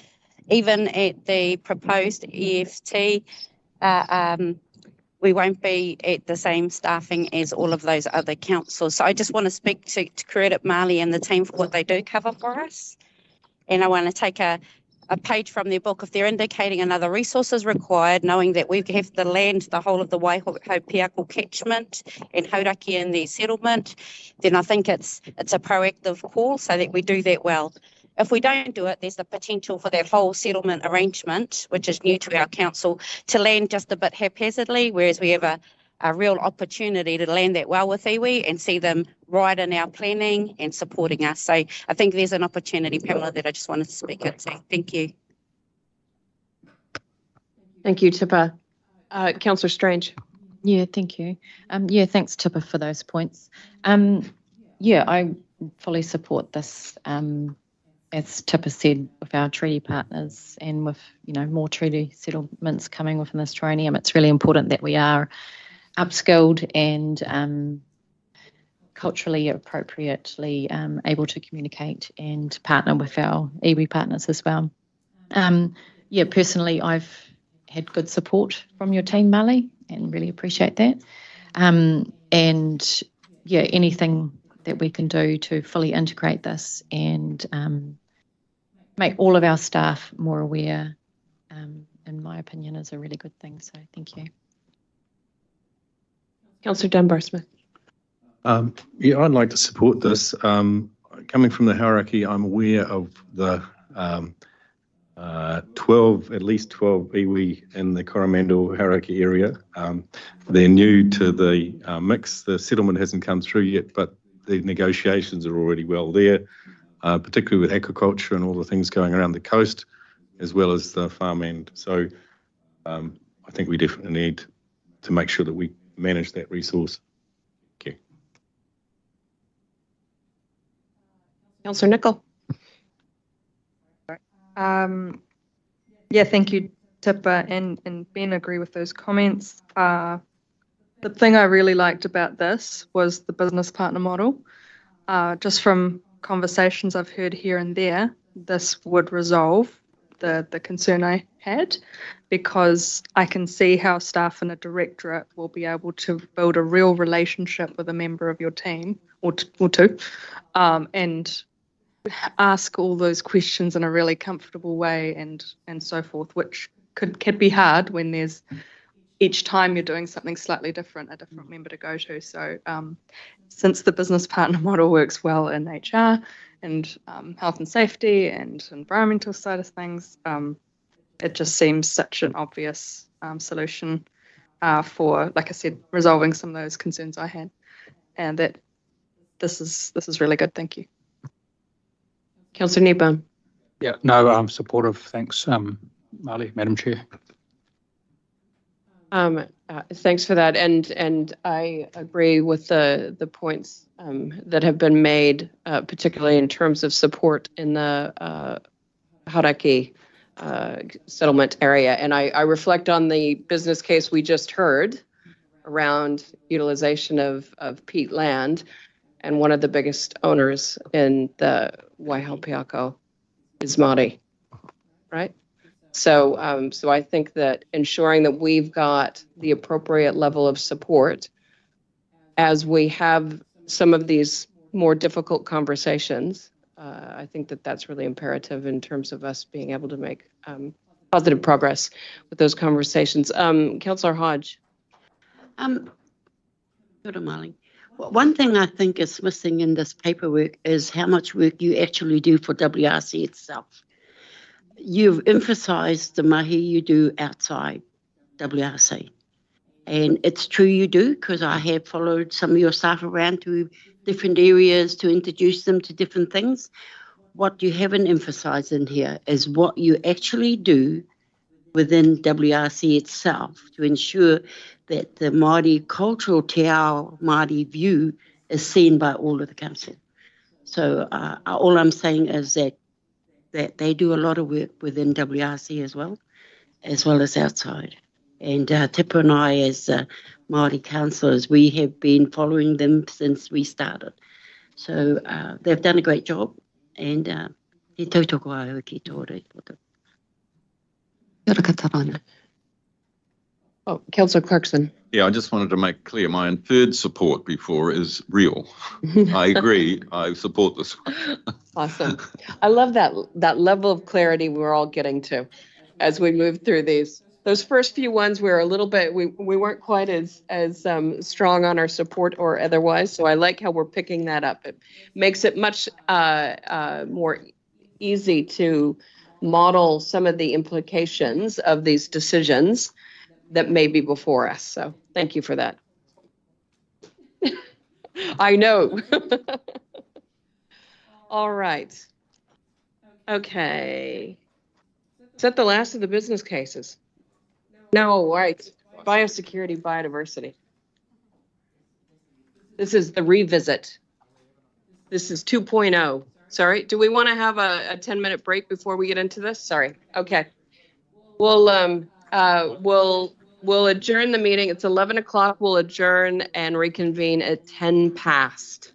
Even at the proposed EFT, we won't be at the same staffing as all of those other councils. So I just want to speak to credit Marley and the team for what they do cover for us. And I want to take a page from their book. If they're indicating another resource is required, knowing that we have the land, the whole of the Waihopiako catchment and Hauraki in their settlement, then I think it's a proactive call so that we do that well. If we don't do it, there's the potential for that whole settlement arrangement, which is new to our council, to land just a bit haphazardly, whereas we have a real opportunity to land that well with iwi and see them right in our planning and supporting us. So I think there's an opportunity, Pamela, that I just wanted to speak into. Thank you. Thank you, Tipper. Councillor Strange. Yeah, thank you. Yeah, thanks, Tipper, for those points. Yeah, I fully support this. As Tipper said, with our treaty partners and with, more treaty settlements coming within this triennium, it's really important that we are upskilled and culturally appropriately able to communicate and partner with our iwi partners as well. Yeah, personally, I've had good support from your team, Marley, and really appreciate that. And yeah, anything that we can do to fully integrate this and make all of our staff more aware, in my opinion, is a really good thing. So thank you. Councillor Dunbar-Smith. Yeah, I'd like to support this. Coming from the Hauraki, I'm aware of the at least 12 iwi in the Coromandel Hauraki area. They're new to the mix. The settlement hasn't come through yet, but the negotiations are already well there, particularly with aquaculture and all the things going around the coast, as well as the farmland. So I think we definitely need to make sure that we manage that resource. Okay. Councillor Nicol. Yeah, thank you, Tipper, and Ben, agree with those comments. The thing I really liked about this was the business partner model. Just from conversations I've heard here and there, this would resolve the concern I had, because I can see how staff in a directorate will be able to build a real relationship with a member of your team or two, and ask all those questions in a really comfortable way and so forth, which can be hard when there's each time you're doing something slightly different, a different member to go to. So since the business partner model works well in HR and health and safety and environmental side of things, it just seems such an obvious solution for, like I said, resolving some of those concerns I had. And that this is really good. Thank you. Councillor Kneebone. Yeah, no, I'm supportive. Thanks, Marley, Madam Chair. Thanks for that, and I agree with the points that have been made, particularly in terms of support in the Haraki settlement area. And I reflect on the business case we just heard around utilization of peat land, and one of the biggest owners in the Waihaupēako is Māori, right? So, so I think that ensuring that we've got the appropriate level of support as we have some of these more difficult conversations, I think that that's really imperative in terms of us being able to make positive progress with those conversations. Councillor Hodge. Good morning. One thing I think is missing in this paperwork is how much work you actually do for WRC itself. You've emphasised the mahi you do outside WRC. And it's true you do, because I have followed some of your staff around to different areas to introduce them to different things. What you haven't emphasised in here is what you actually do within WRC itself to ensure that the Māori cultural te ao Māori view is seen by all of the council. So all I'm saying is that they do a lot of work within WRC as well as outside. And Tipper and I, as Māori councillors, we have been following them since we started. So they've done a great job, and te tautoko au ki tō rei. Oh, Councillor Clarkson. Yeah, I just wanted to make clear my inferred support before is real. I agree. I support this one. Awesome. I love that level of clarity we're all getting to as we move through these. Those first few ones were a little bit, we weren't quite as strong on our support or otherwise. So I like how we're picking that up. It makes it much more easy to model some of the implications of these decisions that may be before us. So thank you for that. I know. All right. Okay. Is that the last of the business cases? No, right. Biosecurity, biodiversity. This is the revisit. This is 2.0. Sorry, do we want to have a 10-minute break before we get into this? Sorry. Okay. We'll adjourn the meeting. It's 11 o'clock. We'll adjourn and reconvene at 10 past.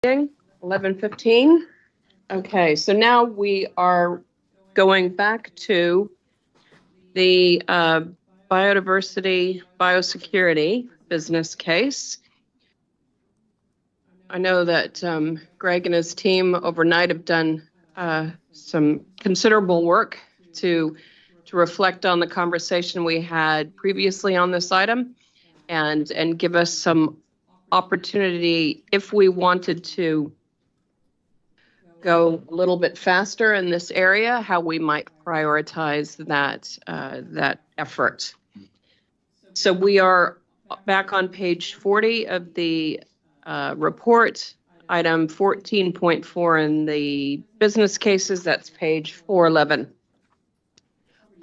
11:15. Okay, so now we are going back to the biodiversity, biosecurity business case. I know that Greg and his team overnight have done some considerable work to reflect on the conversation we had previously on this item and give us some opportunity if we wanted to go a little bit faster in this area, how we might prioritize that effort. So we are back on page 40 of the report, item 14.4 in the business cases. That's page 411.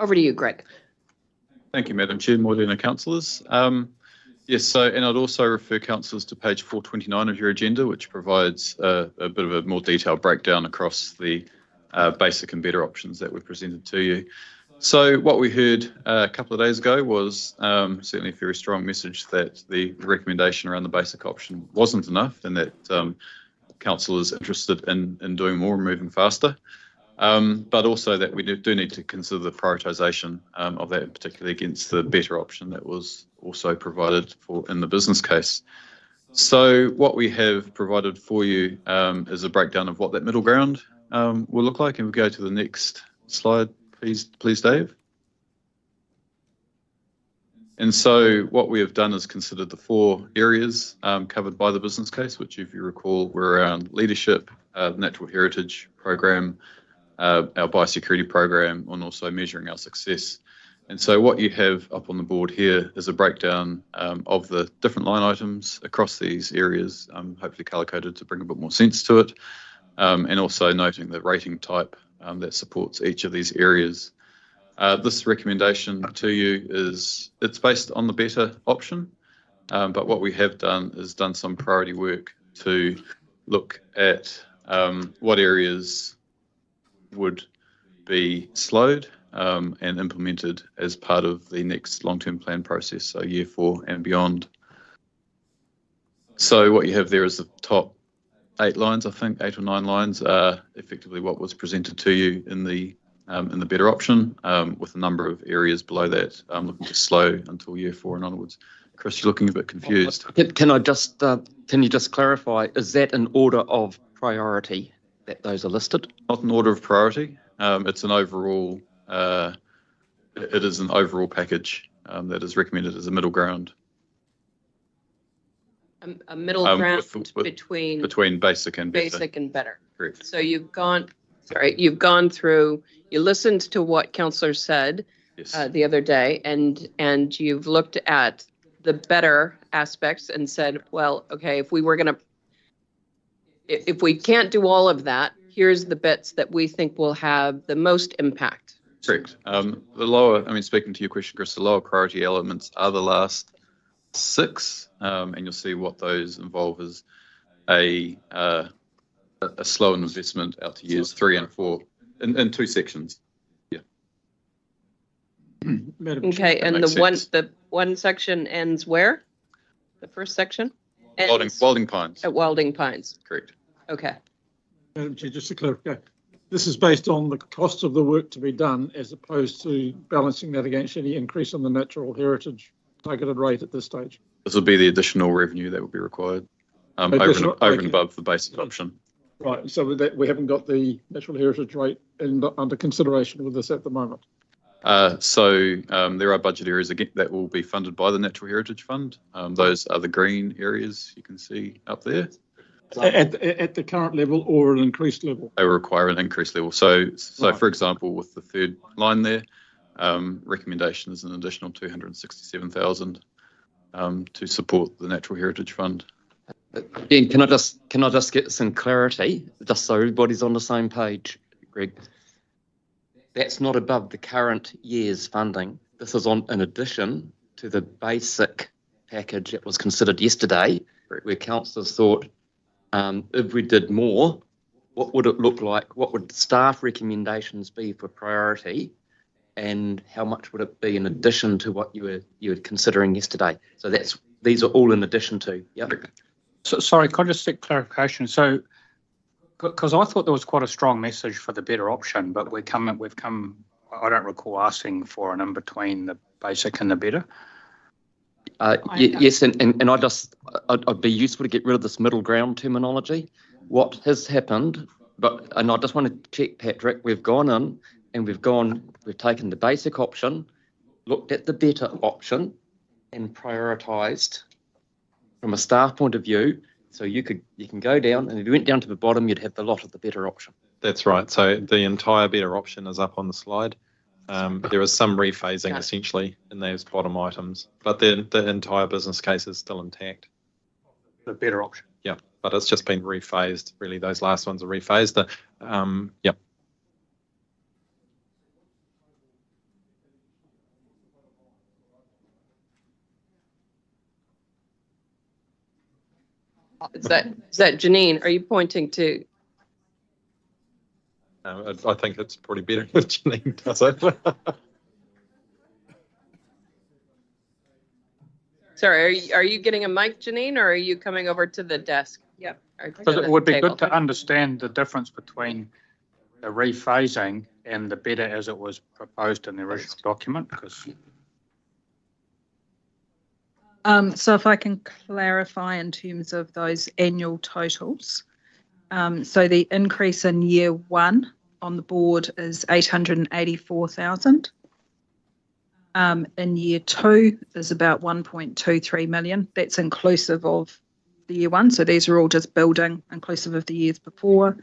Over to you, Greg. Thank you, Madam Chair, Morena councillors. Yes, so, and I'd also refer councillors to page 429 of your agenda, which provides a bit of a more detailed breakdown across the basic and better options that were presented to you. So what we heard a couple of days ago was certainly a very strong message that the recommendation around the basic option wasn't enough and that council is interested in doing more and moving faster. But also that we do need to consider the prioritisation of that, particularly against the better option that was also provided for in the business case. So what we have provided for you is a breakdown of what that middle ground will look like. And we'll go to the next slide, please, Dave. And so what we have done is considered the 4 areas covered by the business case, which, if you recall, were around leadership, natural heritage program, our biosecurity program, and also measuring our success. And so what you have up on the board here is a breakdown of the different line items across these areas, hopefully colour-coded to bring a bit more sense to it, and also noting the rating type that supports each of these areas. This recommendation to you it's based on the better option, but what we have done is done some priority work to look at what areas would be slowed and implemented as part of the next long-term plan process, so year 4 and beyond. So what you have there is the top 8 lines, I think 8 or 9 lines are effectively what was presented to you in the better option, with a number of areas below that looking to slow until year 4 and onwards. Chris, you're looking a bit confused. Can you just clarify, is that in order of priority that those are listed? Not in order of priority. It's an overall, it is an overall package that is recommended as a middle ground. A middle ground between basic and better. Basic and better. Correct. So you've gone through, you listened to what councillor said the other day, and you've looked at the better aspects and said, well, okay, if we can't do all of that, here's the bits that we think will have the most impact. Correct. Speaking to your question, Chris, the lower priority elements are the last 6, and you'll see what those involve is a slow investment out to years 3 and 4 in 2 sections. Yeah. Okay, and the one section ends where? The first section? Wilding Pines. At Wilding Pines. Correct. Okay. Madam Chair, just to clarify, this is based on the cost of the work to be done as opposed to balancing that against any increase in the natural heritage targeted rate at this stage. This will be the additional revenue that will be required over and above the basic option. Right, so with that, we haven't got the natural heritage rate under consideration with this at the moment. There are budget areas again that will be funded by the Natural Heritage Fund. Those are the green areas you can see up there. At the current level or an increased level? They will require an increased level. So for example, with the 3rd line there, recommendation is an additional 267,000 to support the Natural Heritage Fund. Again, can I just get some clarity, just so everybody's on the same page, Greg? That's not above the current year's funding. This is in addition to the basic package that was considered yesterday, where councillors thought, if we did more, what would it look like? What would staff recommendations be for priority? And how much would it be in addition to what you were considering yesterday? So these are all in addition to, yeah. So, sorry, can I just seek clarification? So, because I thought there was quite a strong message for the better option, but we've come, I don't recall asking for an in-between the basic and the better. Yes, and I'd be useful to get rid of this middle ground terminology. What has happened, and I just want to check, Patrick, we've gone in and we've taken the basic option, looked at the better option and prioritised from a staff point of view. So you can go down, and if you went down to the bottom, you'd have the lot of the better option. That's right. So the entire better option is up on the slide. There is some rephasing essentially in those bottom items, but the entire business case is still intact. The better option. Yeah, but it's just been rephased. Really, those last ones are rephased. Yep. Is that Janine? Are you pointing to? I think it's probably better if Janine does it. Sorry, are you getting a mic, Janine, or are you coming over to the desk? Yep. Because it would be good to understand the difference between the rephasing and the better as it was proposed in the original document. Because so if I can clarify in terms of those annual totals. So the increase in year one on the board is 884,000. In year two is about 1.23 million. That's inclusive of the year one. So these are all just building, inclusive of the years before.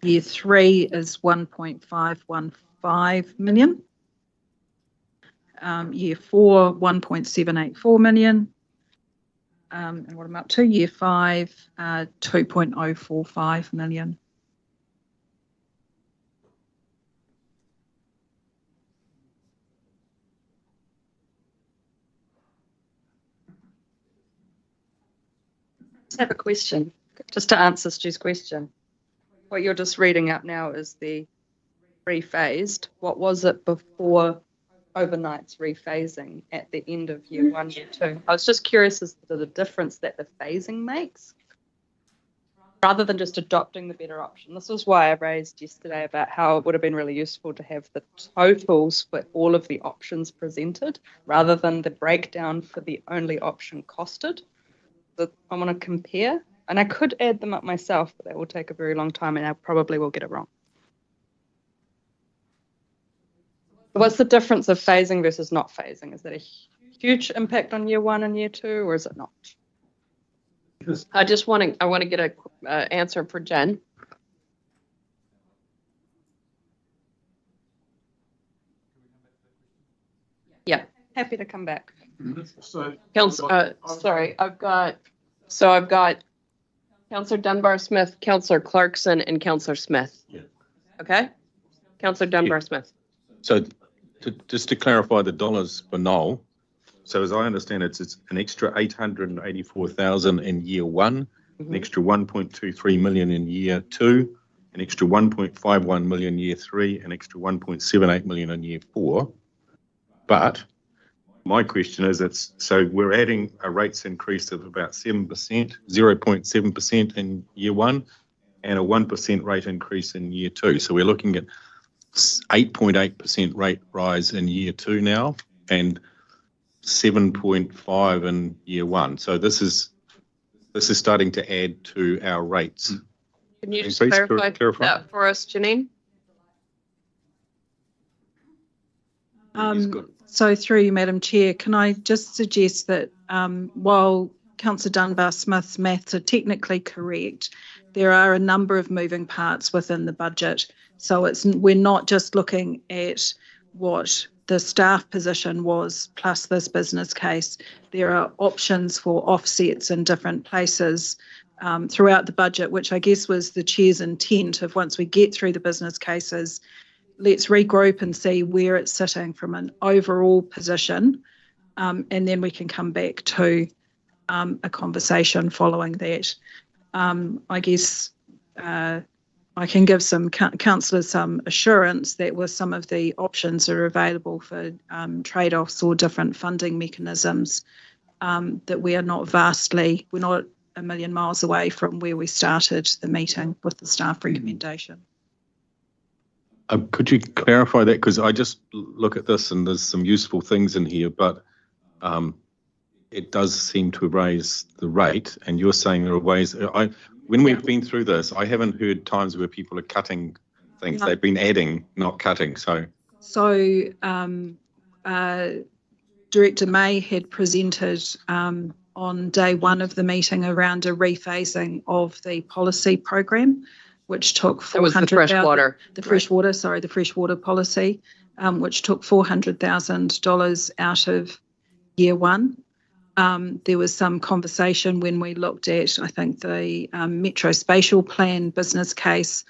Year three is 1.515 million. Year four, 1.784 million. And what I'm up to, year five, 2.045 million. I have a question, just to answer Stu's question. What you're just reading out now is the rephased. What was it before overnight's rephasing at the end of year one, year two? I was just curious as to the difference that the phasing makes, rather than just adopting the better option. This was why I raised yesterday about how it would have been really useful to have the totals for all of the options presented, rather than the breakdown for the only option costed. I want to compare, and I could add them up myself, but that will take a very long time and I probably will get it wrong. What's the difference of phasing versus not phasing? Is that a huge impact on year one and year two, or is it not? I want to get a answer for Jen. Yeah, happy to come back. So, sorry, I've got Councillor Dunbar-Smith, Councillor Clarkson, and Councillor Smith. Yeah. Okay, Councillor Dunbar-Smith. So, just to clarify the dollars for Noel, so as I understand it, it's an extra 884,000 in year one, an extra 1.23 million in year two, an extra 1.51 million year three, an extra 1.78 million in year four. But my question is, so we're adding a rates increase of about 7%, 0.7% in year one, and a 1% rate increase in year two. So we're looking at 8.8% rate rise in year two now, and 7.5 in year one. So this is starting to add to our rates. Can you just clarify that for us, Janine? So through you, Madam Chair, can I just suggest that while Councillor Dunbar-Smith's maths are technically correct, there are a number of moving parts within the budget. So we're not just looking at what the staff position was plus this business case. There are options for offsets in different places throughout the budget, which I guess was the Chair's intent of once we get through the business cases, let's regroup and see where it's sitting from an overall position, and then we can come back to a conversation following that. I guess I can give some councillors some assurance that with some of the options that are available for trade-offs or different funding mechanisms, that we're not a million miles away from where we started the meeting with the staff recommendation. Could you clarify that? Because I just look at this and there's some useful things in here, but it does seem to raise the rate, and you're saying there are ways. When we've been through this, I haven't heard times where people are cutting things. No. They've been adding, not cutting. So Director May had presented on day one of the meeting around a rephasing of the policy program, which took That was the freshwater. the freshwater policy, which took $400,000 out of year one. There was some conversation when we looked at, I think, the Metro Spatial Plan business case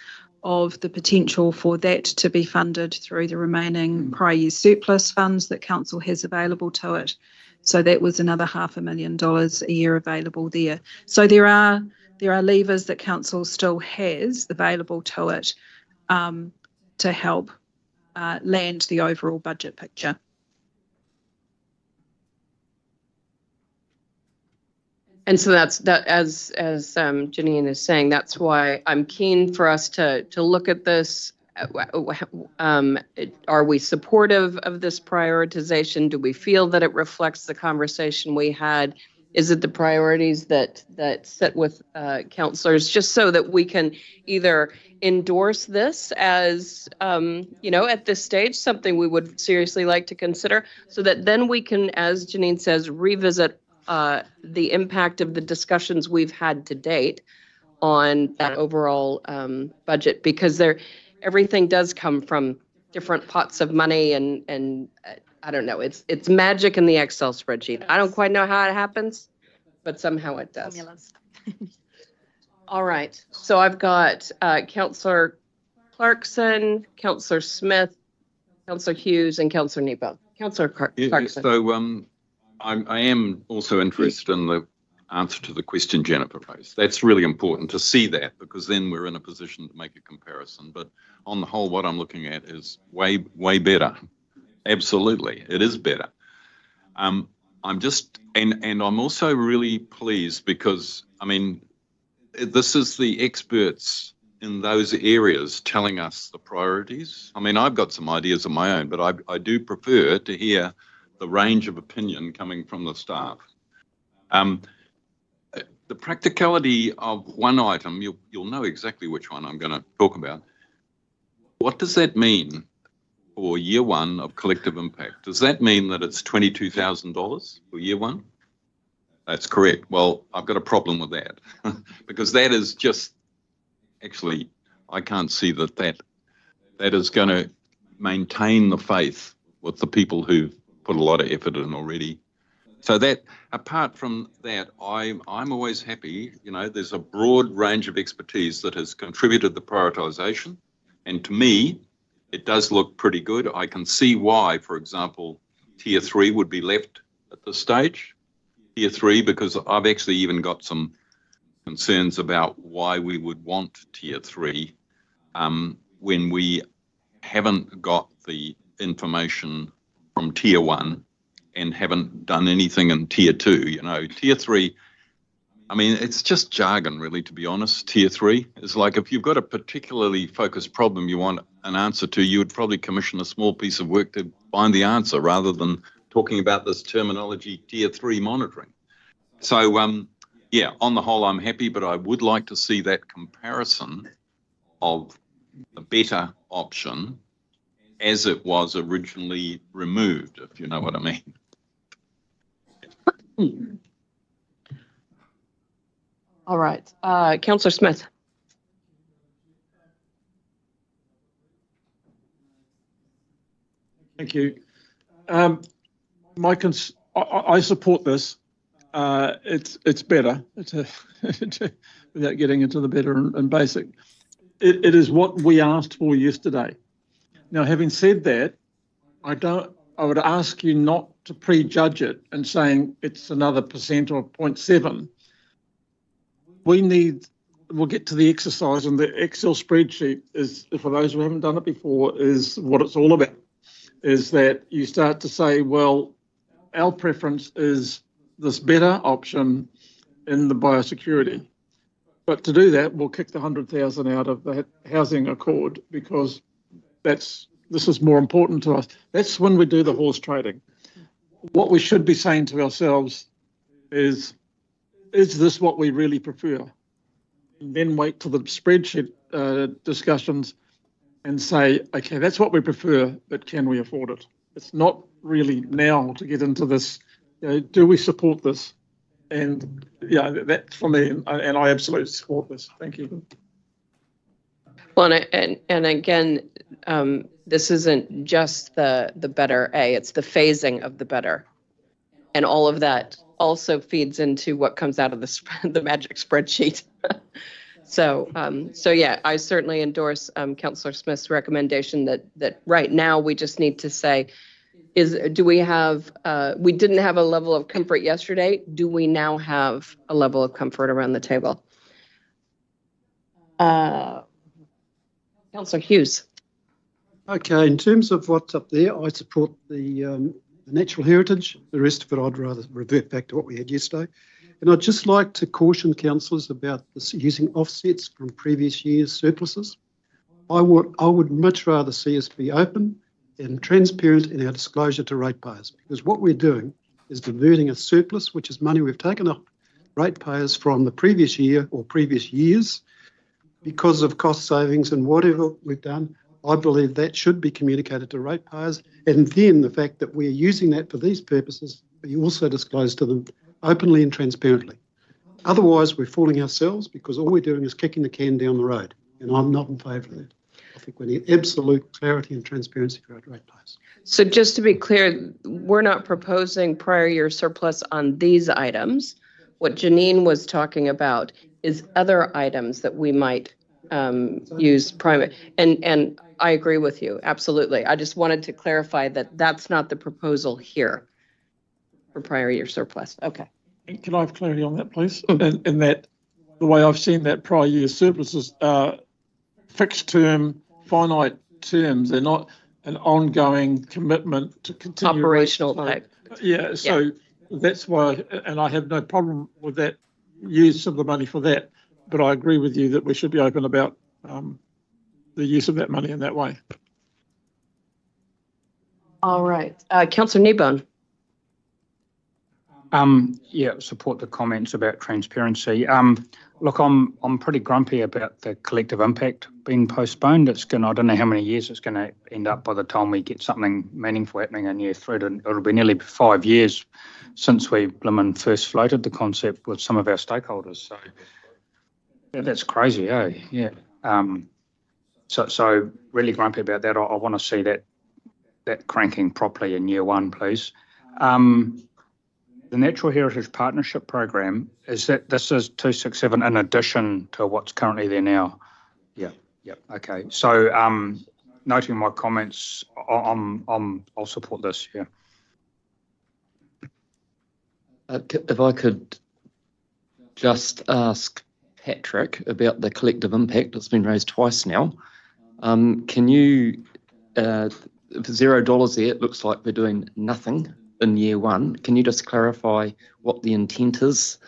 of the potential for that to be funded through the remaining prior year surplus funds that council has available to it. So that was another $500,000 a year available there. So there are levers that council still has available to it to help land the overall budget picture. And so that's that, as Janine is saying, that's why I'm keen for us to look at this. Are we supportive of this prioritization? Do we feel that it reflects the conversation we had? Is it the priorities that sit with councillors, just so that we can either endorse this as, at this stage, something we would seriously like to consider, so that then we can, as Janine says, revisit the impact of the discussions we've had to date on that overall budget, because everything does come from different pots of money, and I don't know, it's magic in the Excel spreadsheet. I don't quite know how it happens, but somehow it does. Formulas. All right, so I've got Councillor Clarkson, Councillor Smith, Councillor Hughes, and Councillor Nebo. Councillor Clarkson. So I am also interested in the answer to the question Jennifer raised. That's really important to see that, because then we're in a position to make a comparison. But on the whole, what I'm looking at is way better. Absolutely, it is better. I'm also really pleased because, I mean, this is the experts in those areas telling us the priorities. I mean, I've got some ideas of my own, but I do prefer to hear the range of opinion coming from the staff. The practicality of one item, you'll know exactly which one I'm going to talk about. What does that mean for year one of collective impact? Does that mean that it's $22,000 for year one? That's correct. Well, I've got a problem with that because that is just, actually, I can't see that is going to maintain the faith with the people who've put a lot of effort in already. So that, apart from that, I'm always happy, there's a broad range of expertise that has contributed the prioritisation. And to me, it does look pretty good. I can see why, for example, Tier 3 would be left at this stage. Tier 3, because I've actually even got some concerns about why we would want Tier 3 when we haven't got the information from Tier 1 and haven't done anything in Tier 2. Tier 3, I mean, it's just jargon, really, to be honest. Tier 3 is like, if you've got a particularly focused problem you want an answer to, you would probably commission a small piece of work to find the answer rather than talking about this terminology, Tier 3 monitoring. So, on the whole, I'm happy, but I would like to see that comparison of the better option as it was originally removed, if you know what I mean. All right, Councillor Smith. Thank you. I support this. It's better. Without getting into the better and basic. It is what we asked for yesterday. Now, having said that, I would ask you not to prejudge it and saying it's another % or 0.7. We'll get to the exercise, and the Excel spreadsheet is, for those who haven't done it before, is what it's all about. Is that you start to say, well, our preference is this better option, in the biosecurity. But to do that, we'll kick the 100,000 out of the housing accord because this is more important to us. That's when we do the horse trading. What we should be saying to ourselves is this what we really prefer? And then wait till the spreadsheet discussions and say, okay, that's what we prefer, but can we afford it? It's not really now to get into this, do we support this? And yeah, that's for me, and I absolutely support this. Thank you. Well, and again, this isn't just the better A, it's the phasing of the better. And all of that also feeds into what comes out of the magic spreadsheet. So yeah, I certainly endorse Councillor Smith's recommendation that right now we just need to say, do we have, we didn't have a level of comfort yesterday. Do we now have a level of comfort around the table? Councillor Hughes. Okay, in terms of what's up there, I support the natural heritage. The rest of it, I'd rather revert back to what we had yesterday. And I'd just like to caution councillors about this using offsets from previous years' surpluses. I would much rather see us be open and transparent in our disclosure to ratepayers, because what we're doing is diverting a surplus, which is money we've taken off ratepayers from the previous year or previous years because of cost savings and whatever we've done. I believe that should be communicated to ratepayers, and then the fact that we're using that for these purposes be also disclosed to them openly and transparently. Otherwise, we're fooling ourselves because all we're doing is kicking the can down the road, and I'm not in favour of that. I think we need absolute clarity and transparency for our ratepayers. So just to be clear, we're not proposing prior year surplus on these items. What Janine was talking about is other items that we might use private. And I agree with you, absolutely. I just wanted to clarify that that's not the proposal here for prior year surplus. Okay. Can I have clarity on that, please? And that the way I've seen that prior year surpluses are fixed term, finite terms. They're not an ongoing commitment to continue. Operational type. Yeah, so that's why, and I have no problem with that use of the money for that, but I agree with you that we should be open about the use of that money in that way. All right. Councillor Kneebone. Yeah, support the comments about transparency. Look, I'm pretty grumpy about the collective impact being postponed. It's going, I don't know how many years it's going to end up by the time we get something meaningful happening in year 3. It'll be nearly 5 years since we first floated the concept with some of our stakeholders. So that's crazy, eh? Yeah. So really grumpy about that. I want to see that cranking properly in year 1, please. The Natural Heritage Partnership Program, this is 267 in addition to what's currently there now? Yeah, okay. So noting my comments, I'll support this, yeah. If I could just ask Patrick about the collective impact, it's been raised twice now. Can you, if $0 there, it looks like we're doing nothing in year 1. Can you just clarify what the intent is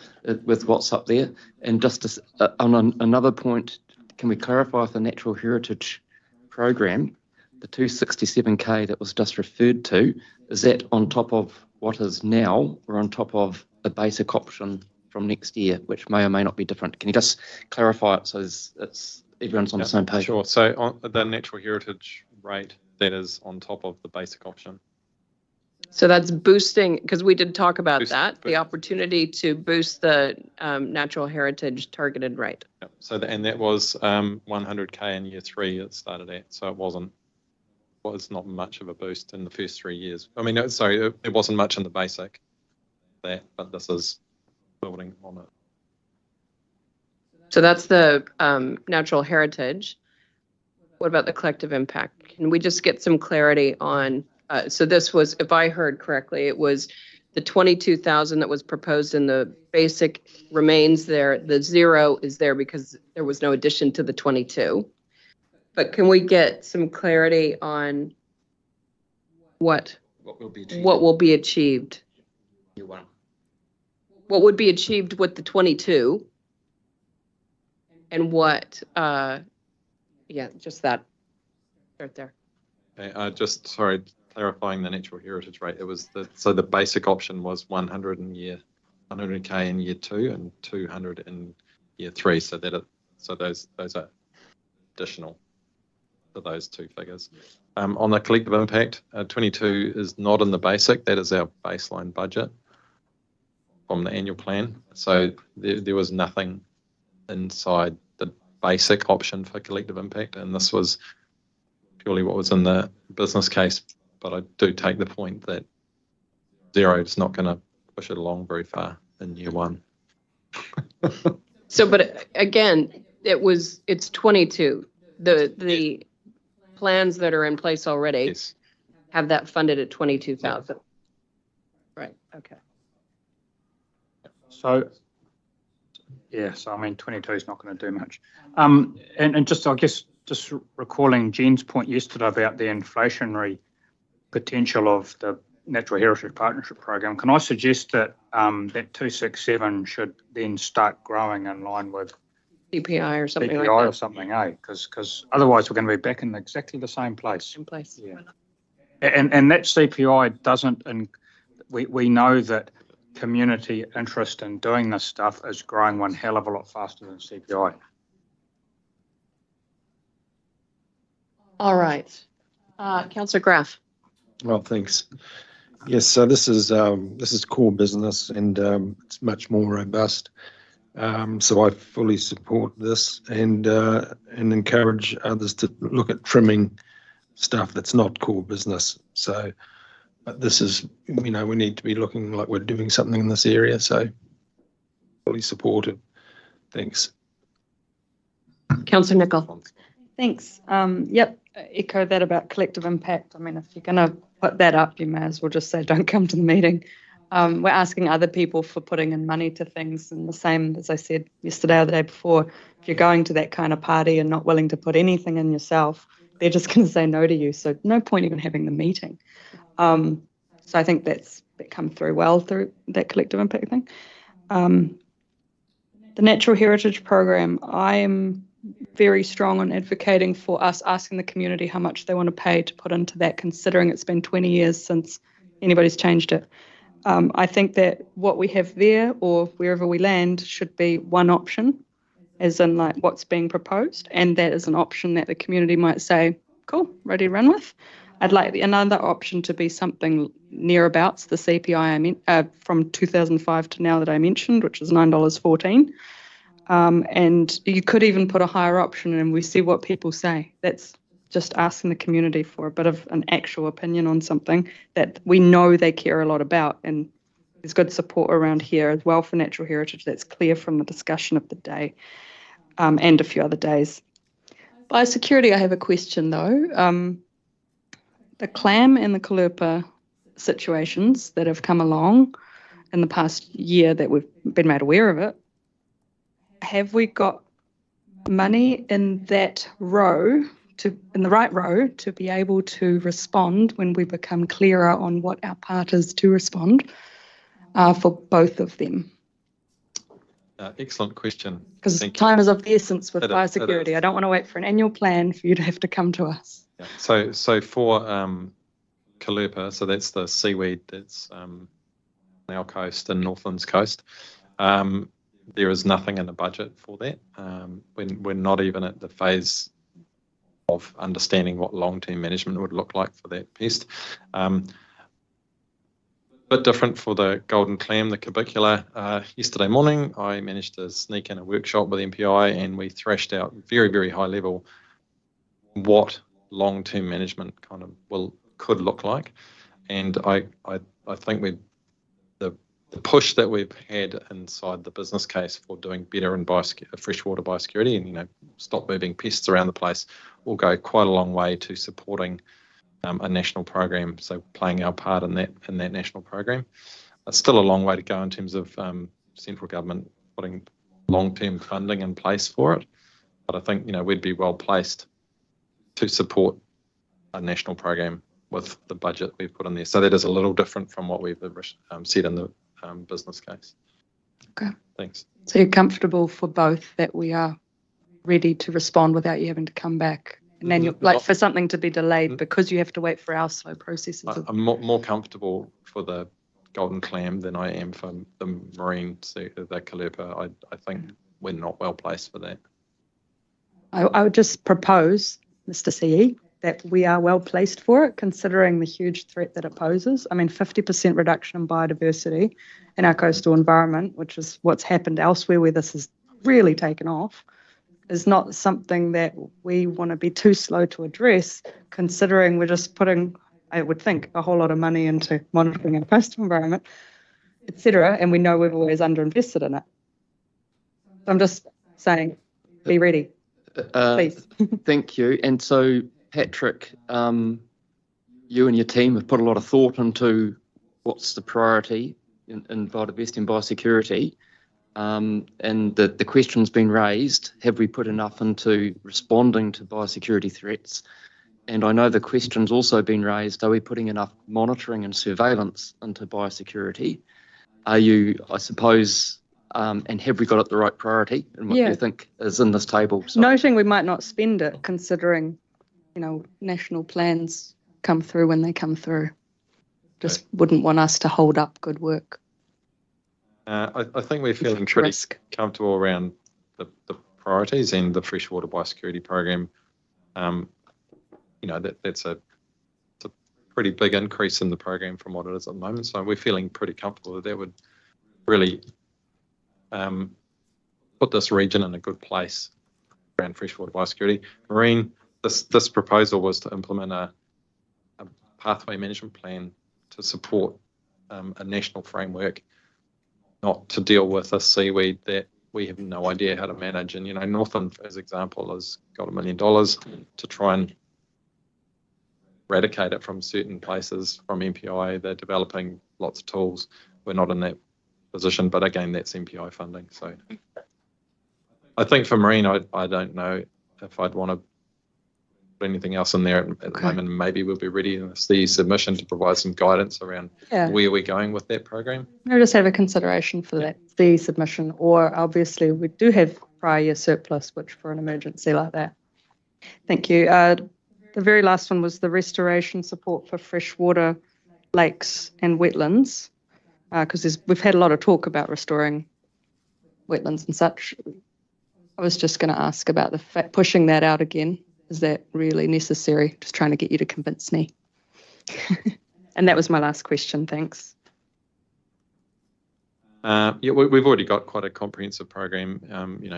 with what's up there? And just on another point, can we clarify if the Natural Heritage Program, the 267K that was just referred to, is that on top of what is now or on top of a basic option from next year, which may or may not be different? Can you just clarify it so everyone's on the same page? Sure. So on the Natural Heritage rate, that is on top of the basic option. So that's boosting, because we did talk about the opportunity to boost the natural heritage targeted rate. Yep. So and that was 100K in year 3 it started at. So it was not much of a boost in the first 3 years. I mean, it wasn't much in the basic, but this is building on it. So that's the natural heritage. What about the collective impact? Can we just get some clarity on? So this was, if I heard correctly, it was the 22,000 that was proposed in the basic remains there. The 0 is there because there was no addition to the 22. But can we get some clarity on what will be achieved? Year 1. what would be achieved with the 22 and what, yeah, just that right there. Okay, just, sorry, clarifying the natural heritage rate. It was so the basic option was 100 100K in year 2 and 200 in year 3. So those are additional to those two figures. On the collective impact, 22 is not in the basic. That is our baseline budget from the annual plan. So there was nothing inside the basic option for collective impact, and this was purely what was in the business case. But I do take the point that zero is not going to push it along very far in year 1. So, but again, it's 22. The plans that are in place already have that funded at 22,000. Right. Okay. So, yeah, so I mean, 22 is not going to do much. And just, I guess, just recalling Jen's point yesterday about the inflationary potential of the Natural Heritage Partnership Program, can I suggest that that 267 should then start growing in line with CPI or something like CPI that? or something, because otherwise we're going to be back in exactly the same place. Yeah. And that CPI doesn't, and we know that community interest in doing this stuff is growing one hell of a lot faster than CPI. All right. Councillor Graf. Well, thanks. Yes, so this is core business, and it's much more robust. So I fully support this and encourage others to look at trimming stuff that's not core business. So, but this is, we need to be looking like we're doing something in this area. So, fully supported. Thanks. Councillor Nicol. Thanks. Yep, echo that about collective impact. I mean, if you're going to put that up, you may as well just say, don't come to the meeting. We're asking other people for putting in money to things, and the same as I said yesterday or the day before, if you're going to that kind of party and not willing to put anything in yourself, they're just going to say no to you. So no point even having the meeting. So I think that come through well through that collective impact thing. The Natural Heritage Program, I am very strong on advocating for us asking the community how much they want to pay to put into that, considering it's been 20 years since anybody's changed it. I think that what we have there or wherever we land should be one option, as in like what's being proposed, and that is an option that the community might say, cool, ready to run with. I'd like another option to be something nearabouts the CPI from 2005 to now that I mentioned, which is $9.14. And you could even put a higher option and we see what people say. That's just asking the community for a bit of an actual opinion on something that we know they care a lot about. And there's good support around here as well for natural heritage. That's clear from the discussion of the day and a few other days. Biosecurity, I have a question though. The clam and the kalupa situations that have come along in the past year that we've been made aware of it, have we got money in that row, in the right row, to be able to respond when we become clearer on what our part is to respond for both of them? Excellent question. Because time is of the essence with biosecurity. I don't want to wait for an annual plan for you to have to come to us. Yeah. So for kalupa, so that's the seaweed that's on our coast and Northland's coast. There is nothing in the budget for that. We're not even at the phase of understanding what long-term management would look like for that pest. Bit different for the golden clam, the cubicula. Yesterday morning, I managed to sneak in a workshop with MPI, and we thrashed out very, very high level what long-term management kind of could look like. And I think the push that we've had inside the business case for doing better in freshwater biosecurity and stop moving pests around the place will go quite a long way to supporting a national program. So playing our part in that national program. It's still a long way to go in terms of central government putting long-term funding in place for it. But I think we'd be well placed to support a national program with the budget we've put in there. So that is a little different from what we've said in the business case. Okay. Thanks. So you're comfortable for both that we are ready to respond without you having to come back? And then you're like for something to be delayed because you have to wait for our slow processes. I'm more comfortable for the golden clam than I am for the marine, the caliper. I think we're not well placed for that. I would just propose, Mr. CE, that we are well placed for it, considering the huge threat that it poses. I mean, 50% reduction in biodiversity in our coastal environment, which is what's happened elsewhere where this has really taken off, is not something that we want to be too slow to address, considering we're just putting, I would think, a whole lot of money into monitoring our coastal environment, etc. And we know we've always underinvested in it. So I'm just saying, be ready. Please. Thank you. And so, Patrick, you and your team have put a lot of thought into what's the priority in biodiversity and biosecurity. And the question's been raised, have we put enough into responding to biosecurity threats? And I know the question's also been raised, are we putting enough monitoring and surveillance into biosecurity? Are you, I suppose, and have we got it the right priority and what you think is in this table? So. Noting we might not spend it, considering, national plans come through when they come through. Just wouldn't want us to hold up good work. I think we're feeling pretty comfortable around the priorities and the freshwater biosecurity program. That's a pretty big increase in the program from what it is at the moment. So we're feeling pretty comfortable that would really put this region in a good place around freshwater biosecurity. Marine, this proposal was to implement a pathway management plan to support a national framework, not to deal with a seaweed that we have no idea how to manage. And, Northland, as example, has got $1 million to try and eradicate it from certain places from MPI. They're developing lots of tools. We're not in that position, but again, that's MPI funding. So I think for marine, I don't know if I'd want to put anything else in there at the moment. Maybe we'll be ready in the submission to provide some guidance around where we're going with that program. We'll just have a consideration for that, the submission, or obviously we do have prior year surplus, which for an emergency like that. Thank you. The very last one was the restoration support for freshwater lakes and wetlands, because we've had a lot of talk about restoring wetlands and such. I was just going to ask about the fact pushing that out again. Is that really necessary? Just trying to get you to convince me. And that was my last question. Thanks. We've already got quite a comprehensive program,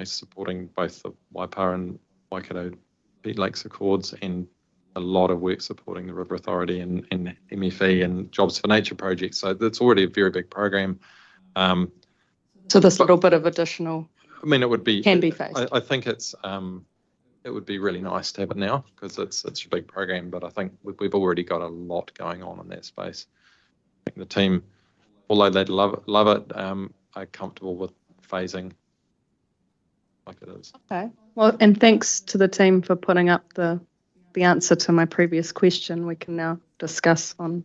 supporting both the Waipa and Waikato Peat Lakes Accords, and a lot of work supporting the River Authority and MFE and Jobs for Nature projects. So that's already a very big program. So this little bit of additional, can be faced. I think it would be really nice to have it now because it's a big program, but I think we've already got a lot going on in that space. I think the team, although they'd love it, are comfortable with phasing like it is. Okay. Well, and thanks to the team for putting up the answer to my previous question. We can now discuss on.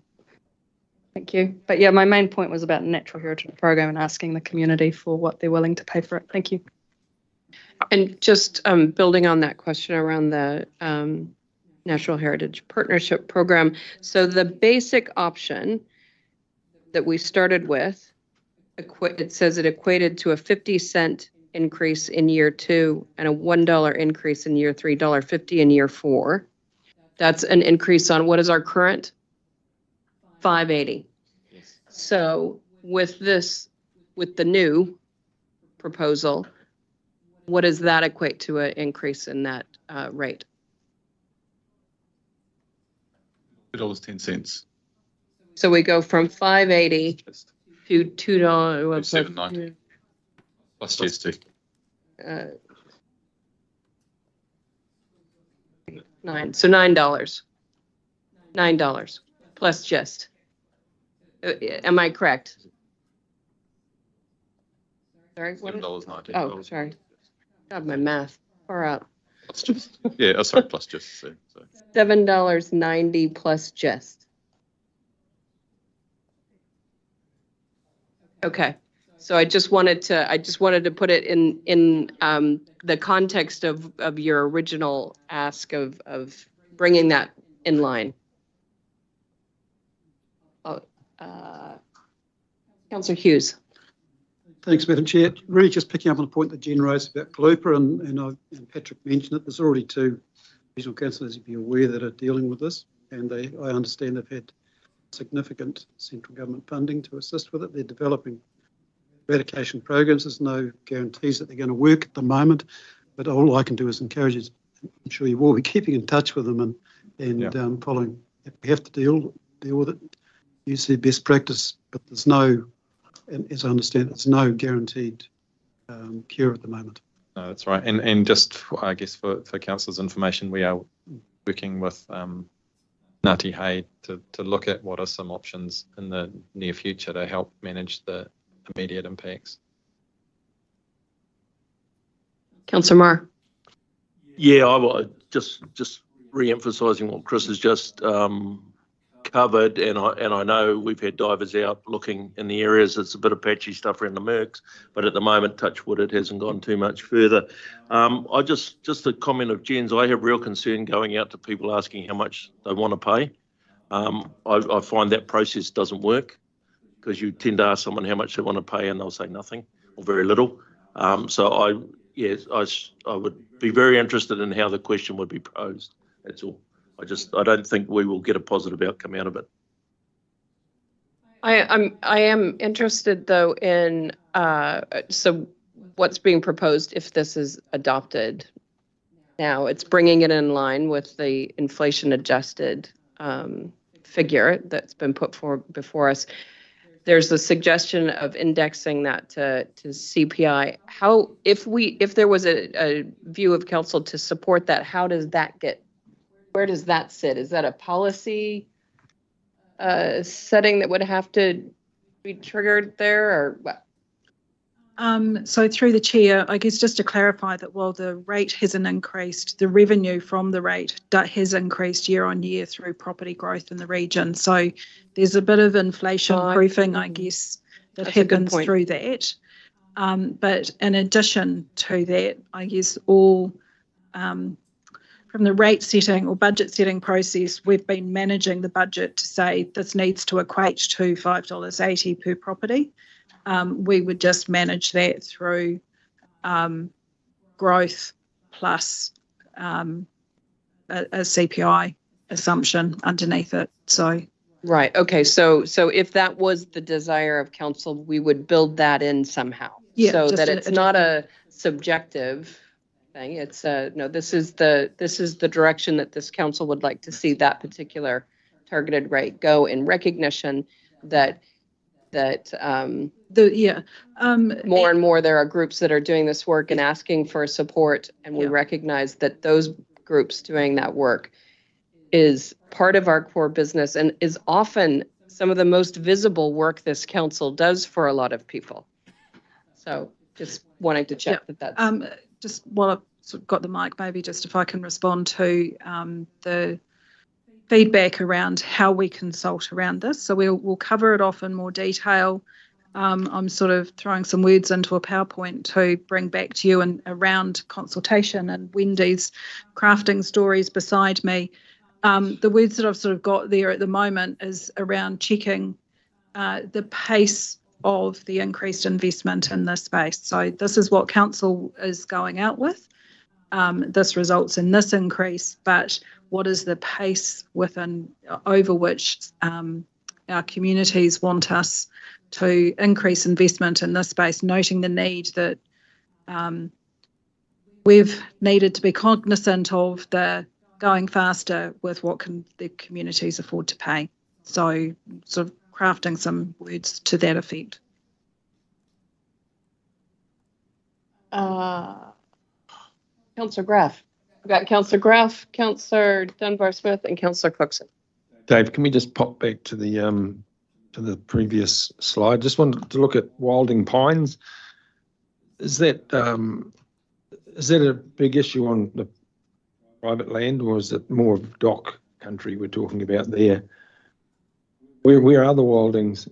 Thank you. But yeah, my main point was about the Natural Heritage Program and asking the community for what they're willing to pay for it. Thank you. And just building on that question around the Natural Heritage Partnership Program. So the basic option that we started with, it says it equated to a 50-cent increase in year 2 and a $1 increase in year 3, $1.50 in year 4. That's an increase on what is our current $5.80. Yes. So with the new proposal, what does that equate to an increase in that rate? $2.10. So we go from $5.80 to $2. $7.90 plus GST. So $9. $9 plus just. Am I correct? Sorry, what? $7.90. Oh, sorry. God, my math. Far out. Plus just. Yeah, sorry, plus just. So. $7.90 plus just. Okay. So I just wanted to put it in the context of your original ask of bringing that in line. Councillor Hughes. Thanks, Madam Chair. Really just picking up on the point that Jen raised about Paloopa, and Patrick mentioned it. There's already 2 regional councillors, you'd be aware, that are dealing with this, and I understand they've had significant central government funding to assist with it. They're developing eradication programs. There's no guarantees that they're going to work at the moment, but all I can do is encourage you. I'm sure you will be keeping in touch with them and following. If we have to deal with it, use their best practice, but there's no, and as I understand, it's no guaranteed cure at the moment. No, that's right. And just, I guess, for councillors' information, we are working with Ngāti Hei to look at what are some options in the near future to help manage the immediate impacts. Councillor Marr. Yeah, I just re-emphasising what Chris has just covered, and I know we've had divers out looking in the areas. It's a bit of patchy stuff around the Mercs, but at the moment, touch wood, it hasn't gone too much further. I just a comment of Jen's. I have real concern going out to people asking how much they want to pay. I find that process doesn't work because you tend to ask someone how much they want to pay and they'll say nothing or very little. So I would be very interested in how the question would be posed. That's all. I don't think we will get a positive outcome out of it. I am interested though in so what's being proposed if this is adopted. Now it's bringing it in line with the inflation adjusted figure that's been put before us. There's a suggestion of indexing that to CPI. How, if there was a view of council to support that, how does that where does that sit? Is that a policy setting that would have to be triggered there, or what? So through the chair, I guess just to clarify that while the rate hasn't increased, the revenue from the rate has increased year on year through property growth in the region. So there's a bit of inflation proofing, I guess, that happens through that. But in addition to that, I guess all from the rate setting or budget setting process, we've been managing the budget to say this needs to equate to $5.80 per property. We would just manage that through growth plus a CPI assumption underneath it. So right. Okay. So if that was the desire of council, we would build that in somehow, so that it's not a subjective thing. It's no. This is the direction that this council would like to see that particular targeted rate go, in recognition that more and more there are groups that are doing this work and asking for support, and we recognize that those groups doing that work is part of our core business and is often some of the most visible work this council does for a lot of people. So just wanting to check that's just while I've sort of got the mic, maybe just if I can respond to the feedback around how we consult around this. So we'll cover it off in more detail. I'm sort of throwing some words into a PowerPoint to bring back to you and around consultation, and Wendy's crafting stories beside me. The words that I've sort of got there at the moment is around checking the pace of the increased investment in this space. So this is what council is going out with. This results in this increase, but what is the pace over which our communities want us to increase investment in this space, noting the need that we've needed to be cognizant of the going faster with what can the communities afford to pay. So sort of crafting some words to that effect. Councillor Graff. We've got Councillor Graff, Councillor Dunbar-Smith, and Councillor Cookson. Dave, can we just pop back to the previous slide? Just wanted to look at Wilding Pines. Is that a big issue on the private land, or is it more of dock country we're talking about there? Where are the Wildings?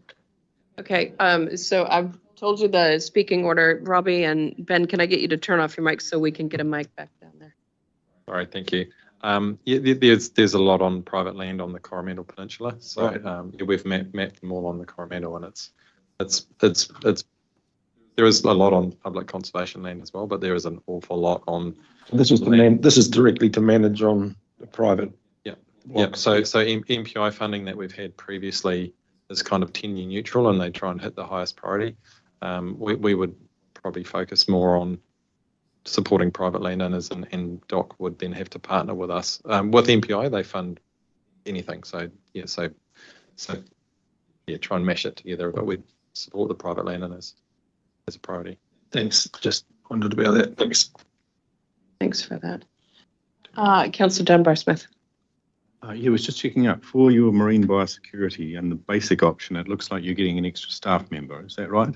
Okay, so I've told you the speaking order. Robbie and Ben, can I get you to turn off your mic so we can get a mic back down there? All right, thank you. Yeah, there's a lot on private land on the Coromandel Peninsula. So yeah, we've mapped them all on the Coromandel, and it's there is a lot on public conservation land as well, but there is an awful lot on. This is this is directly to manage on the private. Yeah, yeah. So MPI funding that we've had previously is kind of tenure neutral, and they try and hit the highest priority. We would probably focus more on supporting private landowners, and DOC would then have to partner with us. With MPI, they fund anything. So yeah, try and mash it together, but we support the private landowners as a priority. Thanks. Just wondered about that. Thanks. Thanks for that. Councillor Dunbar-Smith. Yeah, I was just checking up for your marine biosecurity and the basic option. It looks like you're getting an extra staff member. Is that right?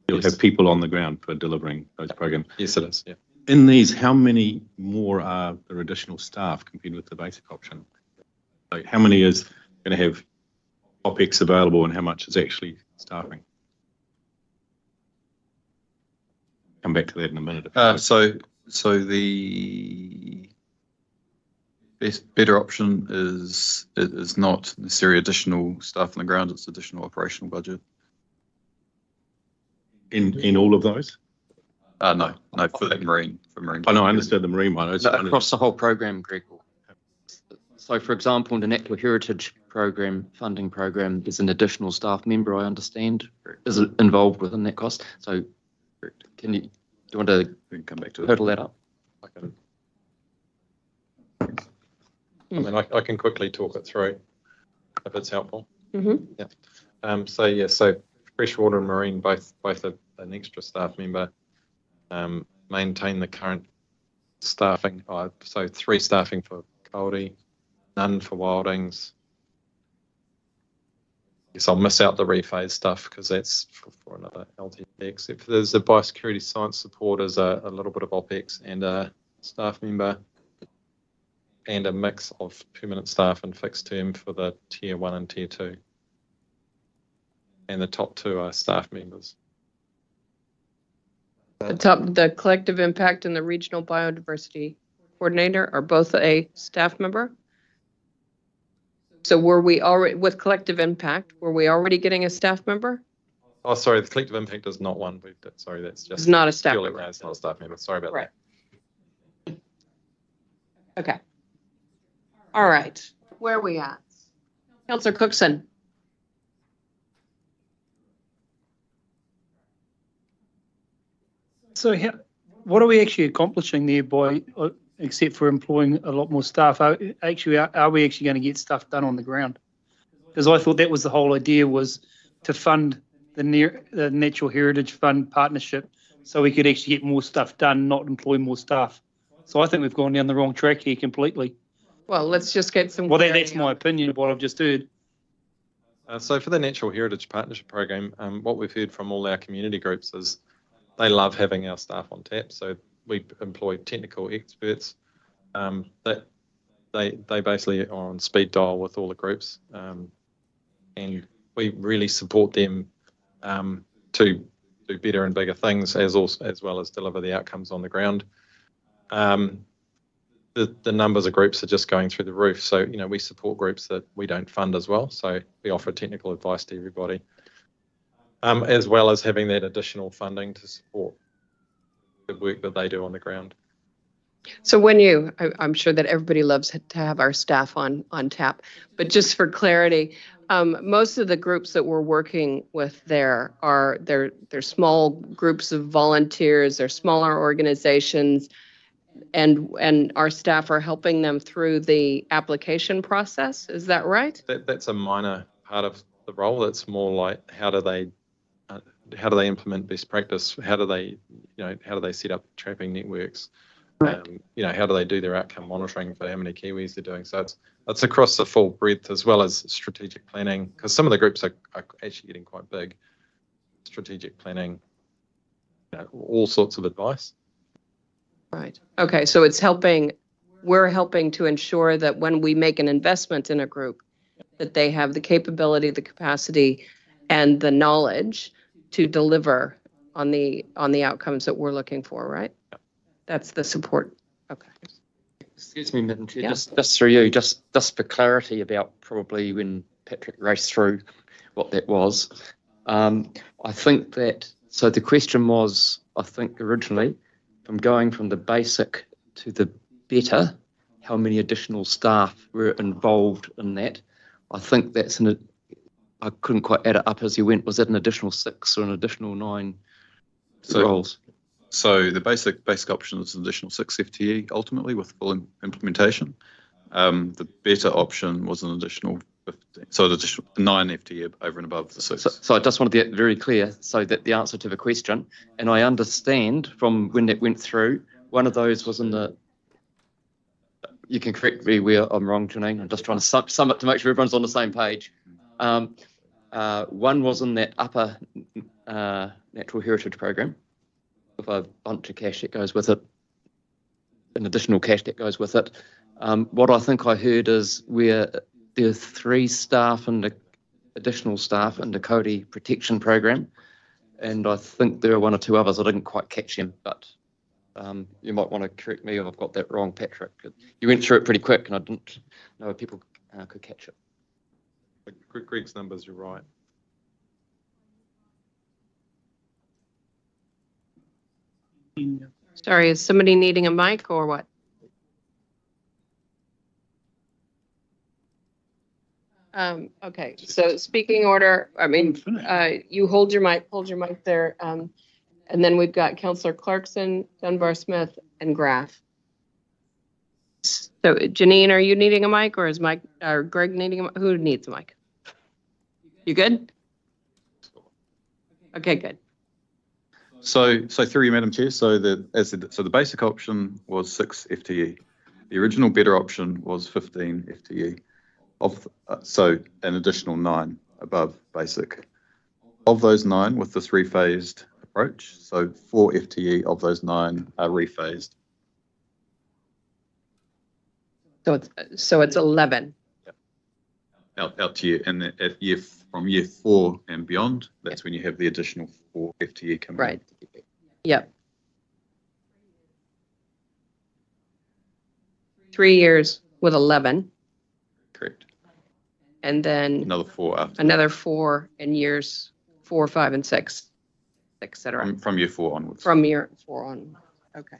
You'll have people on the ground for delivering those programs. Yes, it is. Yeah. In these, how many more are there additional staff compared with the basic option? So how many is going to have OPEX available, and how much is actually staffing? Come back to that in a minute. So the better option is not necessarily additional staff on the ground. It's additional operational budget. In all of those? No, for marine. Oh, no, I understood the marine one. Across the whole program, Greg. So, for example, in the Natural Heritage funding program, there's an additional staff member, I understand, is involved within that cost. So, do you want to come back to hurdle that up? I mean, I can quickly talk it through if it's helpful. Mm-hmm. Yeah. So freshwater and marine both an extra staff member. Maintain the current staffing. So 3 staffing for Kauri, none for wildings. Yes, I'll miss out the rephase stuff because that's for another LTP. Except for there's a biosecurity science support as a little bit of OPEX and a staff member, and a mix of permanent staff and fixed term for the tier 1 and tier 2. And the top 2 are staff members. The collective impact and the regional biodiversity coordinator are both a staff member. So were we already, with collective impact, were we already getting a staff member? Oh, sorry, the collective impact is not one. Sorry, that's just. It's not a staff member. No, it's not a staff member. Sorry about that. Okay. All right. Where are we at? Councillor Cookson. So what are we actually accomplishing there by, except for employing a lot more staff? Are we actually going to get stuff done on the ground? Because I thought that was the whole idea, was to fund the Natural Heritage Fund partnership so we could actually get more stuff done, not employ more staff. So I think we've gone down the wrong track here completely. Well, let's just get some. Well, that's my opinion of what I've just heard. So for the Natural Heritage Partnership Program, what we've heard from all our community groups is they love having our staff on tap. So we employ technical experts that they basically are on speed dial with all the groups, and we really support them to do better and bigger things, as well as deliver the outcomes on the ground. The numbers of groups are just going through the roof. So, we support groups that we don't fund as well. So we offer technical advice to everybody, as well as having that additional funding to support the work that they do on the ground. So I'm sure that everybody loves to have our staff on tap, but just for clarity, most of the groups that we're working with they're small groups of volunteers, they're smaller organizations, and our staff are helping them through the application process. Is that right? That's a minor part of the role. It's more like how do they implement best practice? How do they set up trapping networks? Right. How do they do their outcome monitoring for how many Kiwis they're doing? So it's across the full breadth, as well as strategic planning, because some of the groups are actually getting quite big. Strategic planning, all sorts of advice. Right. Okay. So we're helping to ensure that when we make an investment in a group, that they have the capability, the capacity, and the knowledge to deliver on the outcomes that we're looking for, right? That's the support. Okay. Excuse me, Madam Chair, Yeah. just through you, just for clarity about probably when Patrick raced through what that was. I think that, so the question was, I think originally, from going from the basic to the better, how many additional staff were involved in that? I think that's I couldn't quite add it up as you went. Was it an additional 6 or an additional 9 roles? So the basic option is an additional 6 FTE ultimately with full implementation. The better option was an additional 15, so an additional 9 FTE over and above the 6. So I just wanted to get very clear so that the answer to the question, and I understand from when that went through, one of those was in the, you can correct me where I'm wrong, Janine, I'm just trying to sum it to make sure everyone's on the same page. One was in that upper natural heritage program with a bunch of cash that goes with it, an additional cash that goes with it. What I think I heard is where there are 3 staff and additional staff in the Cody protection program, and I think there are 1 or 2 others. I didn't quite catch them, but you might want to correct me if I've got that wrong, Patrick. You went through it pretty quick, and I didn't know if people could catch it. Greg's numbers, you're right. Sorry, is somebody needing a mic or what? Okay, so speaking order, I mean, you hold your mic there. And then we've got Councillor Clarkson, Dunbar Smith, and Graff. So Janine, are you needing a mic, or is Greg needing a mic? Who needs a mic? You good? Okay, good. So through you, Madam Chair, so the basic option was 6 FTE. The original better option was 15 FTE. So an additional 9 above basic. Of those 9 with this rephased approach, so 4 FTE of those 9 are rephased. So it's 11. Out to you, and from year 4 and beyond, that's when you have the additional 4 FTE coming. Right. Yep. 3 years with 11. Correct. And then another 4 after. Another 4 in years 4, 5, and 6, etc. From year 4 onwards. From year 4 on. Okay.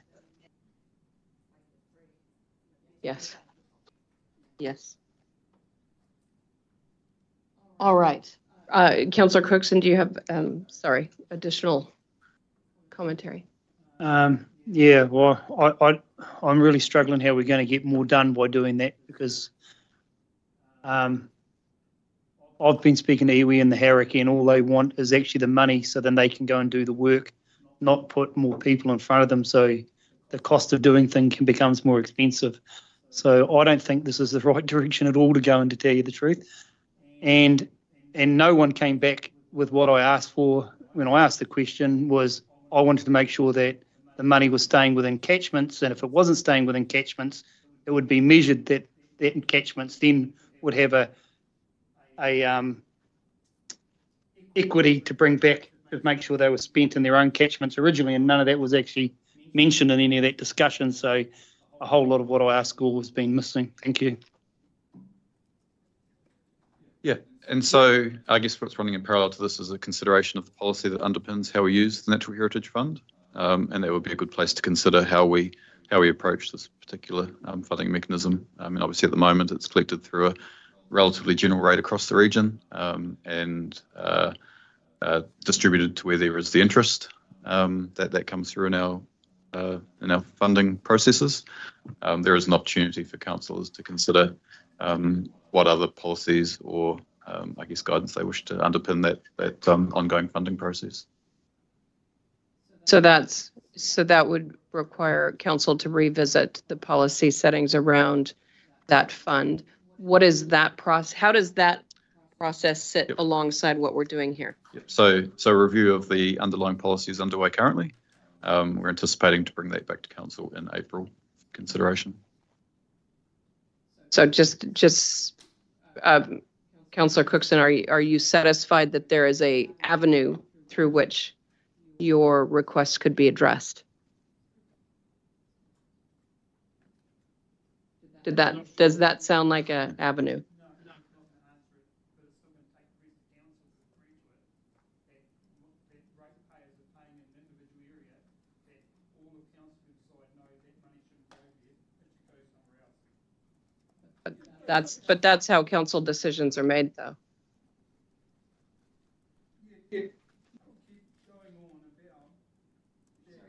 Yes. Yes. All right. Councillor Cookson, do you have, additional commentary? Yeah, well, I'm really struggling how we're going to get more done by doing that, because I've been speaking to iwi and the Hauraki, and all they want is actually the money so then they can go and do the work, not put more people in front of them, so the cost of doing things becomes more expensive. So I don't think this is the right direction at all to go in, to tell you the truth. And no one came back with what I asked for when I asked the question. Was I wanted to make sure that the money was staying within catchments, and if it wasn't staying within catchments, it would be measured that catchments then would have a equity to bring back to make sure they were spent in their own catchments originally, and none of that was actually mentioned in any of that discussion. So a whole lot of what I asked for has been missing. Thank you. Yeah, and so I guess what's running in parallel to this is a consideration of the policy that underpins how we use the Natural Heritage Fund, and that would be a good place to consider how we approach this particular funding mechanism. I mean, obviously at the moment it's collected through a relatively general rate across the region, and distributed to where there is the interest that comes through in our funding processes. There is an opportunity for councillors to consider what other policies or I guess guidance they wish to underpin that ongoing funding process. So that would require council to revisit the policy settings around that fund. What is that process? How does that process sit alongside what we're doing here? So a review of the underlying policy is underway currently. We're anticipating to bring that back to council in April for consideration. So Councillor Cookson, are you satisfied that there is a avenue through which your request could be addressed. Does that sound like an avenue? But that's how council decisions are made, though.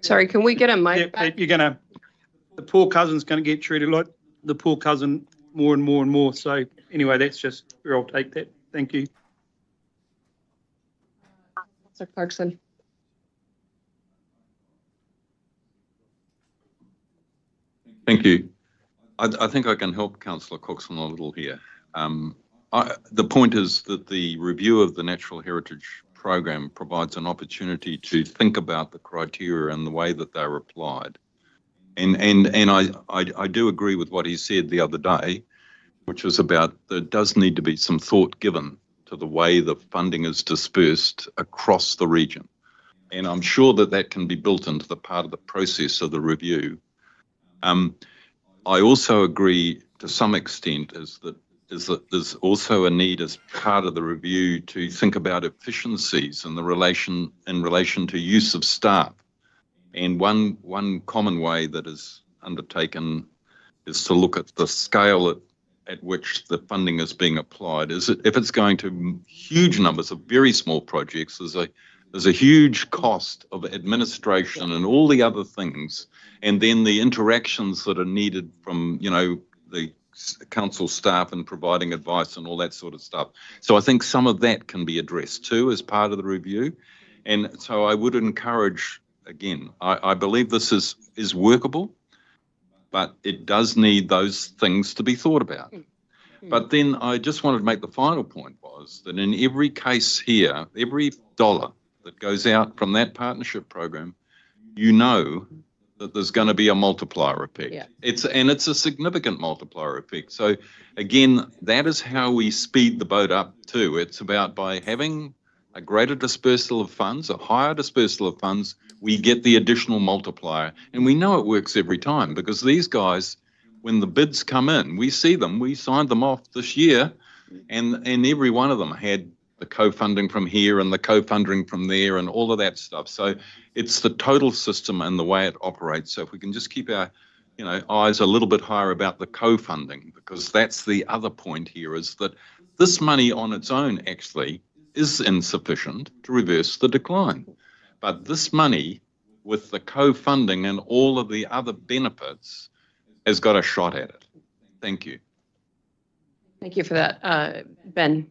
Sorry, can we get a mic back? The poor cousin's gonna get treated like the poor cousin more and more and more. So anyway, that's just where I'll take that. Thank you. Councillor Clarkson. Thank you. I think I can help Councillor Cookson a little here. The point is that the review of the Natural Heritage Program provides an opportunity to think about the criteria and the way that they're applied. And I do agree with what he said the other day, which was about there does need to be some thought given to the way the funding is dispersed across the region. And I'm sure that that can be built into the part of the process of the review. I also agree to some extent is that there's also a need as part of the review to think about efficiencies in relation to use of staff. And one common way that is undertaken is to look at the scale at which the funding is being applied. If it's going to huge numbers of very small projects, there's a huge cost of administration and all the other things, and then the interactions that are needed from, the council staff and providing advice and all that sort of stuff. So I think some of that can be addressed too as part of the review. And so I would encourage, again, I believe this is workable, but it does need those things to be thought about. But then I just wanted to make the final point was that in every case here, every dollar that goes out from that partnership program, that there's going to be a multiplier effect. Yeah. It's a significant multiplier effect. So again, that is how we speed the boat up too. It's about by having a greater dispersal of funds, a higher dispersal of funds, we get the additional multiplier. And we know it works every time because these guys, when the bids come in, we see them, we signed them off this year, and every one of them had the co-funding from here and the co-funding from there and all of that stuff. So it's the total system and the way it operates. So if we can just keep our eyes a little bit higher about the co-funding, because that's the other point here, is that this money on its own actually is insufficient to reverse the decline. But this money with the co-funding and all of the other benefits has got a shot at it. Thank you. Thank you for that. Ben.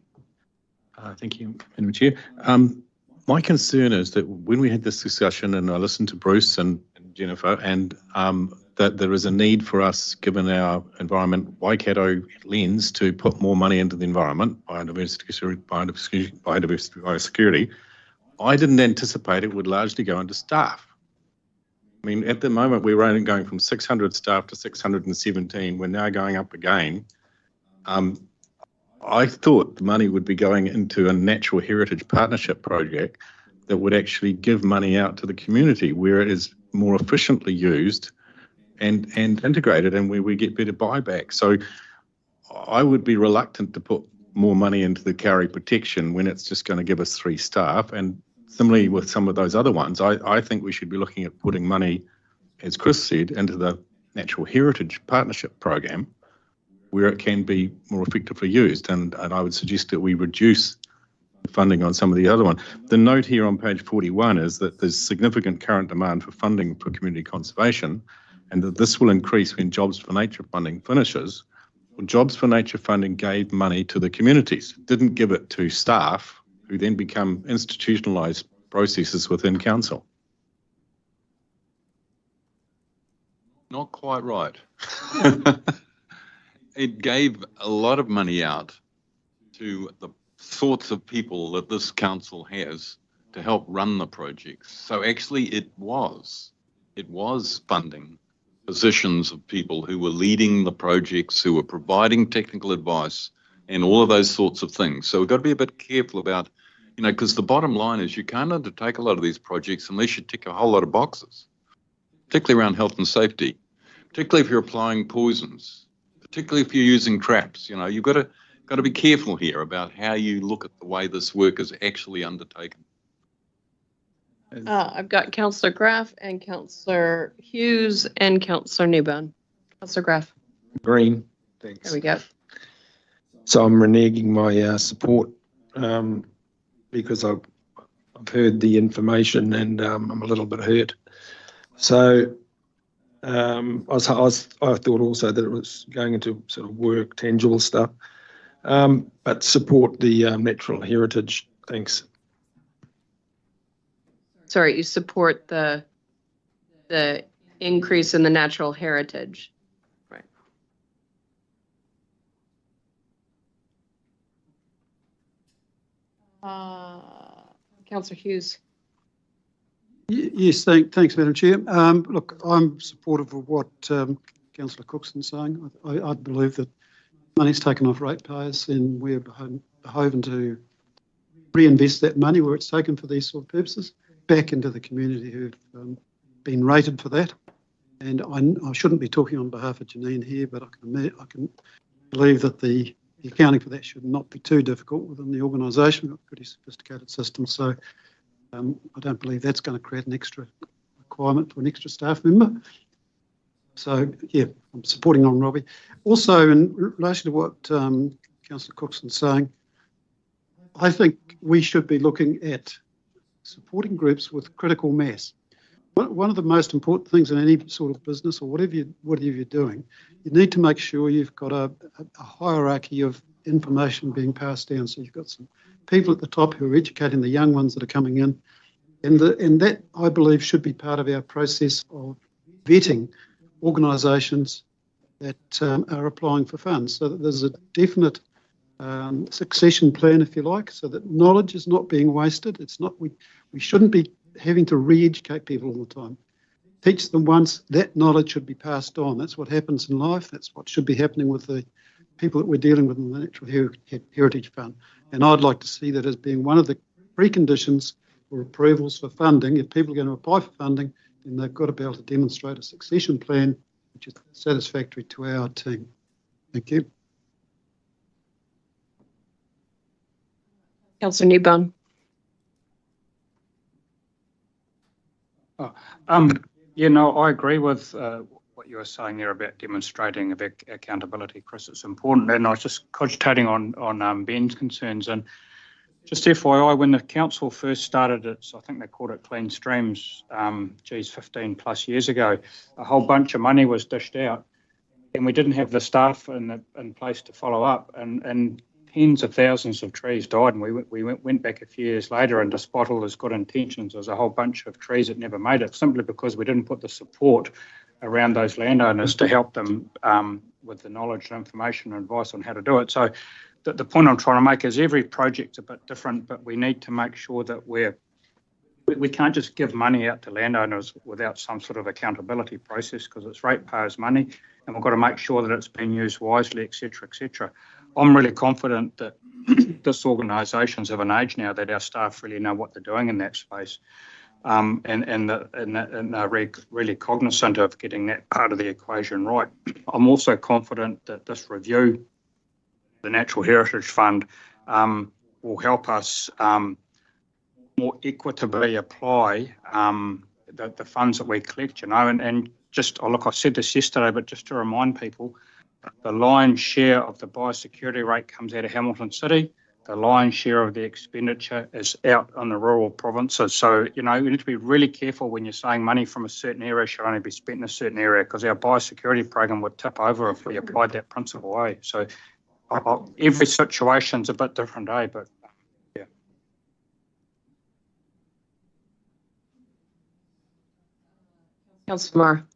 Thank you, Madam Chair. My concern is that when we had this discussion, and I listened to Bruce and Jennifer, and that there is a need for us, given our environment Waikato lens, to put more money into the environment, biosecurity. I didn't anticipate it would largely go into staff. I mean, at the moment, we're only going from 600 staff to 617. We're now going up again. I thought the money would be going into a natural heritage partnership project that would actually give money out to the community where it is more efficiently used and integrated, and where we get better buyback. So I would be reluctant to put more money into the carry protection when it's just going to give us 3 staff. And similarly with some of those other ones, I think we should be looking at putting money, as Chris said, into the natural heritage partnership program, where it can be more effectively used. And I would suggest that we reduce funding on some of the other one. The note here on page 41 is that there's significant current demand for funding for community conservation, and that this will increase when Jobs for Nature funding finishes. Well, Jobs for Nature funding gave money to the communities, didn't give it to staff, who then become institutionalised processes within council. Not quite right. It gave a lot of money out to the sorts of people that this council has to help run the projects. So actually it was funding positions of people who were leading the projects, who were providing technical advice and all of those sorts of things. So we've got to be a bit careful about, You know, because the bottom line is you can't undertake a lot of these projects unless you tick a whole lot of boxes, particularly around health and safety, particularly if you're applying poisons, particularly if you're using traps. You know, you've got to be careful here about how you look at the way this work is actually undertaken. I've got Councillor Graff and Councillor Hughes and Councillor Newburn. Councillor Graff. Green, thanks. There we go. So I'm reneging my support because I've heard the information and I'm a little bit hurt. So I thought also that it was going into sort of work, tangible stuff, but support the natural heritage. Thanks. Sorry, you support the increase in the natural heritage, right? Councillor Hughes. Yes, thanks, Madam Chair. Look, I'm supportive of what Councillor Cookson's saying. I believe that money's taken off ratepayers and we're beholden to reinvest that money where it's taken for these sort of purposes back into the community who've been rated for that. And I shouldn't be talking on behalf of Janine here, but I can believe that the accounting for that should not be too difficult within the organisation. We've got a pretty sophisticated system, so I don't believe that's going to create an extra requirement for an extra staff member. So, yeah, I'm supporting on Robbie. Also, in relation to what Councillor Cookson's saying, I think we should be looking at supporting groups with critical mass. One of the most important things in any sort of business or whatever you're doing, you need to make sure you've got a hierarchy of information being passed down. So you've got some people at the top who are educating the young ones that are coming in. And that, I believe, should be part of our process of vetting organisations that are applying for funds, so that there's a definite succession plan, if you like, so that knowledge is not being wasted. It's not we shouldn't be having to re-educate people all the time. Teach them once, that knowledge should be passed on. That's what happens in life. That's what should be happening with the people that we're dealing with in the Natural Heritage Fund. And I'd like to see that as being one of the preconditions for approvals for funding. If people are going to apply for funding, then they've got to be able to demonstrate a succession plan which is satisfactory to our team. Thank you. Councillor Newburn. Yeah, no, I agree with what you were saying there about demonstrating accountability, Chris. It's important, and I was just cogitating on Ben's concerns. And just FYI, when the council first started its, I think they called it Clean Streams, 15 plus years ago, a whole bunch of money was dished out, and we didn't have the staff in place to follow up, and tens of thousands of trees died, and we went back a few years later, and despite all those good intentions, there's a whole bunch of trees that never made it, simply because we didn't put the support around those landowners to help them with the knowledge and information and advice on how to do it. So the point I'm trying to make is every project's a bit different, but we need to make sure that we can't just give money out to landowners without some sort of accountability process, because it's ratepayers' money, and we've got to make sure that it's being used wisely, etc., etc. I'm really confident that this organisation's of an age now that our staff really know what they're doing in that space, and they're really cognisant of getting that part of the equation right. I'm also confident that this review, the Natural Heritage Fund, will help us more equitably apply the funds that we collect, and just, look, I said this yesterday, but just to remind people, the lion's share of the biosecurity rate comes out of Hamilton City. The lion's share of the expenditure is out on the rural provinces. So, you need to be really careful when you're saying money from a certain area should only be spent in a certain area, because our biosecurity program would tip over if we applied that principle, So every situation's a bit different, but yeah. Councillor Marr.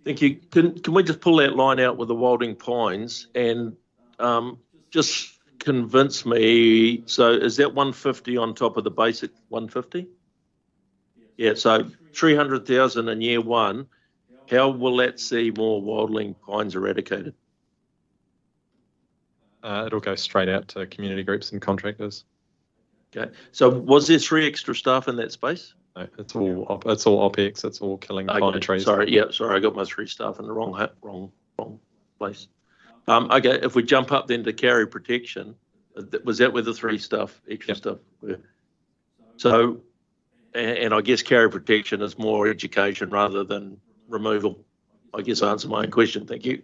Thank you. Can we just pull that line out with the Wilding Pines and just convince me? So is that 150 on top of the basic 150? Yeah. So 300,000 in year one. How will that see more wildling pines eradicated? It'll go straight out to community groups and contractors. Okay, so was there 3 extra staff in that space? No, it's all OPEX. It's all killing pine trees. Sorry, I got my 3 staff in the wrong place. Okay, if we jump up then to carry protection, was that where the 3 extra staff were? So, and I guess carry protection is more education rather than removal. I guess I answered my own question. Thank you.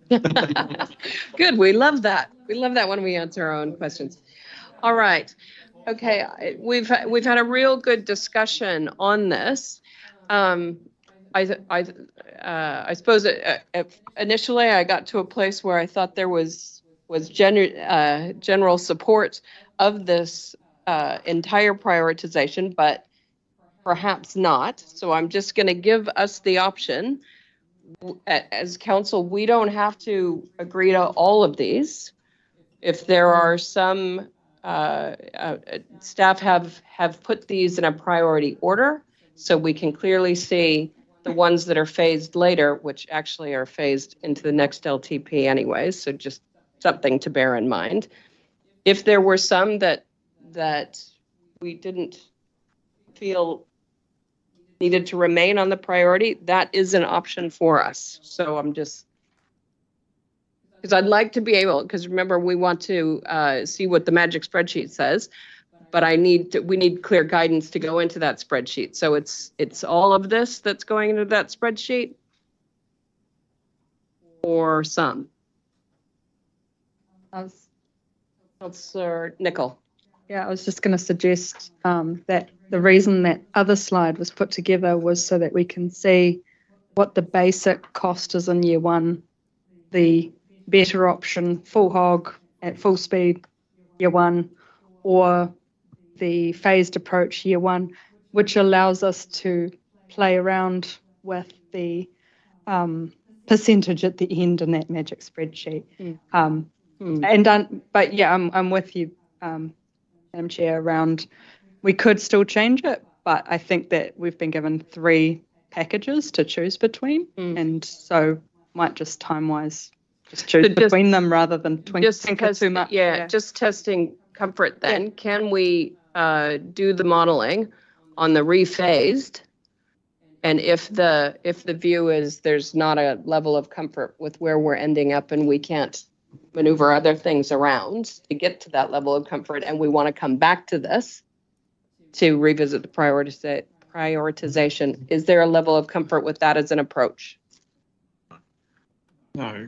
Good. We love that. We love that when we answer our own questions. All right. Okay. We've had a real good discussion on this. I suppose initially I got to a place where I thought there was general support of this entire prioritization, but perhaps not. So I'm just going to give us the option. As council, we don't have to agree to all of these. If there are some, staff have put these in a priority order, so we can clearly see the ones that are phased later, which actually are phased into the next LTP anyways, so just something to bear in mind. If there were some that we didn't feel needed to remain on the priority, that is an option for us. So I'm just, because I'd like to be able, because remember, we want to see what the magic spreadsheet says, but we need clear guidance to go into that spreadsheet. So it's all of this that's going into that spreadsheet, or some. Councillor Nicol. Yeah, I was just going to suggest that the reason that other slide was put together was so that we can see what the basic cost is in year 1, the better option, full hog at full speed, year 1, or the phased approach, year 1, which allows us to play around with the percentage at the end in that magic spreadsheet. But yeah, I'm with you, Madam Chair, around we could still change it, but I think that we've been given 3 packages to choose between, and so might just time-wise just choose between them rather than tinker too much. Yeah, just testing comfort then. Yeah. Can we do the modeling on the rephased? And if the view is there's not a level of comfort with where we're ending up and we can't maneuver other things around to get to that level of comfort, and we want to come back to this to revisit the prioritization, is there a level of comfort with that as an approach? No.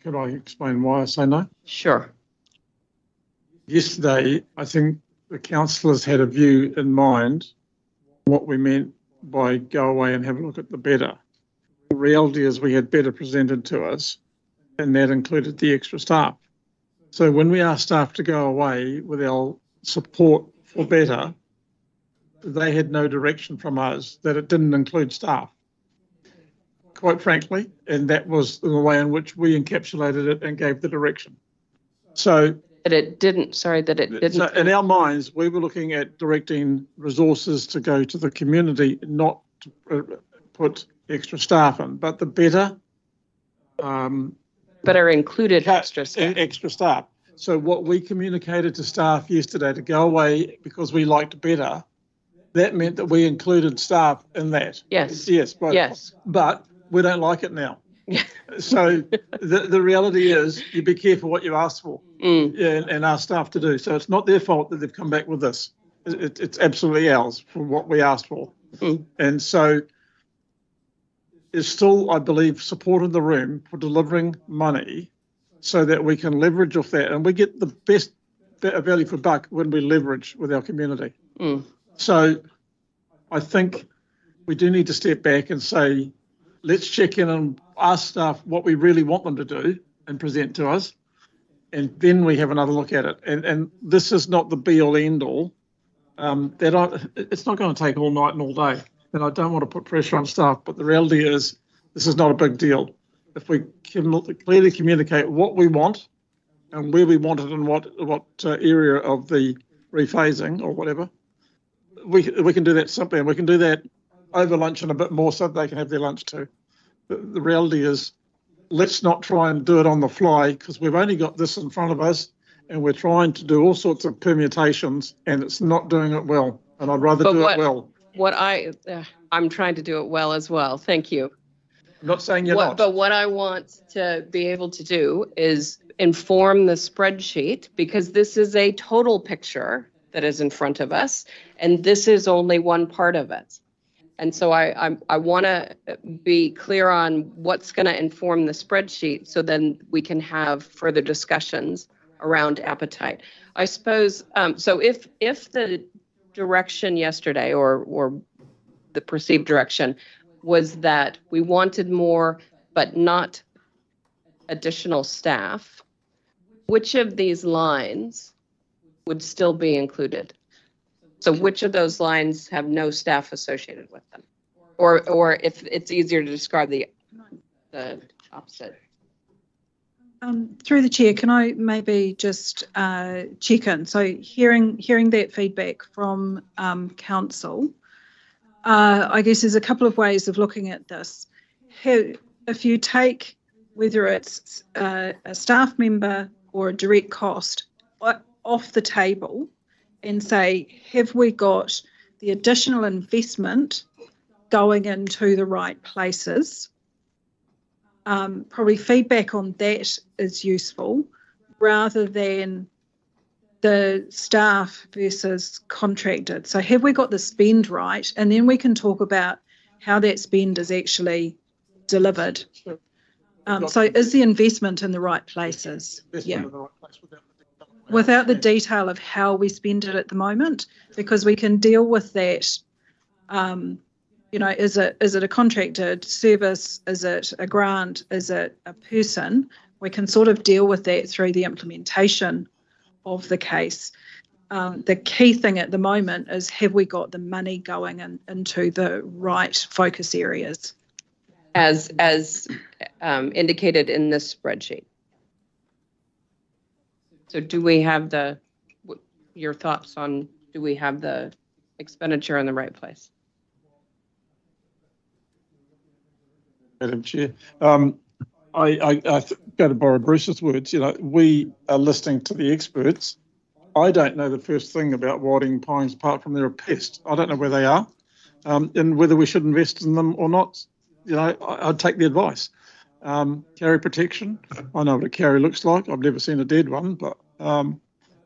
Could I explain why I say no? Sure. Yesterday, I think the councillors had a view in mind what we meant by go away and have a look at the better. The reality is we had better presented to us, and that included the extra staff. So when we asked staff to go away with our support for better, they had no direction from us that it didn't include staff, quite frankly, and that was the way in which we encapsulated it and gave the direction. So that it didn't. So in our minds, we were looking at directing resources to go to the community, not to put extra staff in, but the better. Better included extra staff. So what we communicated to staff yesterday to go away because we liked better, that meant that we included staff in that. Yes. Yes. But, yes. But we don't like it now. So the reality is you be careful what you ask for and ask staff to do. So it's not their fault that they've come back with this. It's absolutely ours for what we asked for. And so there's still, I believe, support in the room for delivering money so that we can leverage off that. And we get the best value for buck when we leverage with our community. So I think we do need to step back and say, let's check in and ask staff what we really want them to do and present to us. And then we have another look at it. And this is not the be-all, end-all. It's not going to take all night and all day. And I don't want to put pressure on staff, but the reality is this is not a big deal. If we can clearly communicate what we want and where we want it and what area of the rephasing or whatever, we can do that simply, and we can do that over lunch and a bit more so they can have their lunch too. The reality is let's not try and do it on the fly because we've only got this in front of us and we're trying to do all sorts of permutations, and it's not doing it well. And I'd rather do it well. I'm trying to do it well as well. Thank you. I'm not saying you're not. But what I want to be able to do is inform the spreadsheet, because this is a total picture that is in front of us, and this is only one part of it. And so I want to be clear on what's going to inform the spreadsheet, so then we can have further discussions around appetite. I suppose, so if the direction yesterday, or the perceived direction, was that we wanted more but not additional staff, which of these lines would still be included? So which of those lines have no staff associated with them? Or if it's easier to describe the opposite. Through the chair, can I maybe just check in? So hearing that feedback from council, I guess there's a couple of ways of looking at this. If you take whether it's a staff member or a direct cost off the table and say, have we got the additional investment going into the right places? Probably feedback on that is useful, rather than the staff versus contracted. So have we got the spend right? And then we can talk about how that spend is actually delivered. So is the investment in the right places? Yeah. Without the detail of how we spend it at the moment, because we can deal with that. You know, is it a contracted service? Is it a grant? Is it a person? We can sort of deal with that through the implementation of the case. The key thing at the moment is, have we got the money going into the right focus areas? As indicated in this spreadsheet. So do we have your thoughts on, do we have the expenditure in the right place? Madam Chair, I go to borrow Bruce's words. You know, we are listening to the experts. I don't know the first thing about Wading Pines apart from they're a pest. I don't know where they are, and whether we should invest in them or not. You know, I'd take the advice. Carry protection. I know what a carry looks like. I've never seen a dead one, but you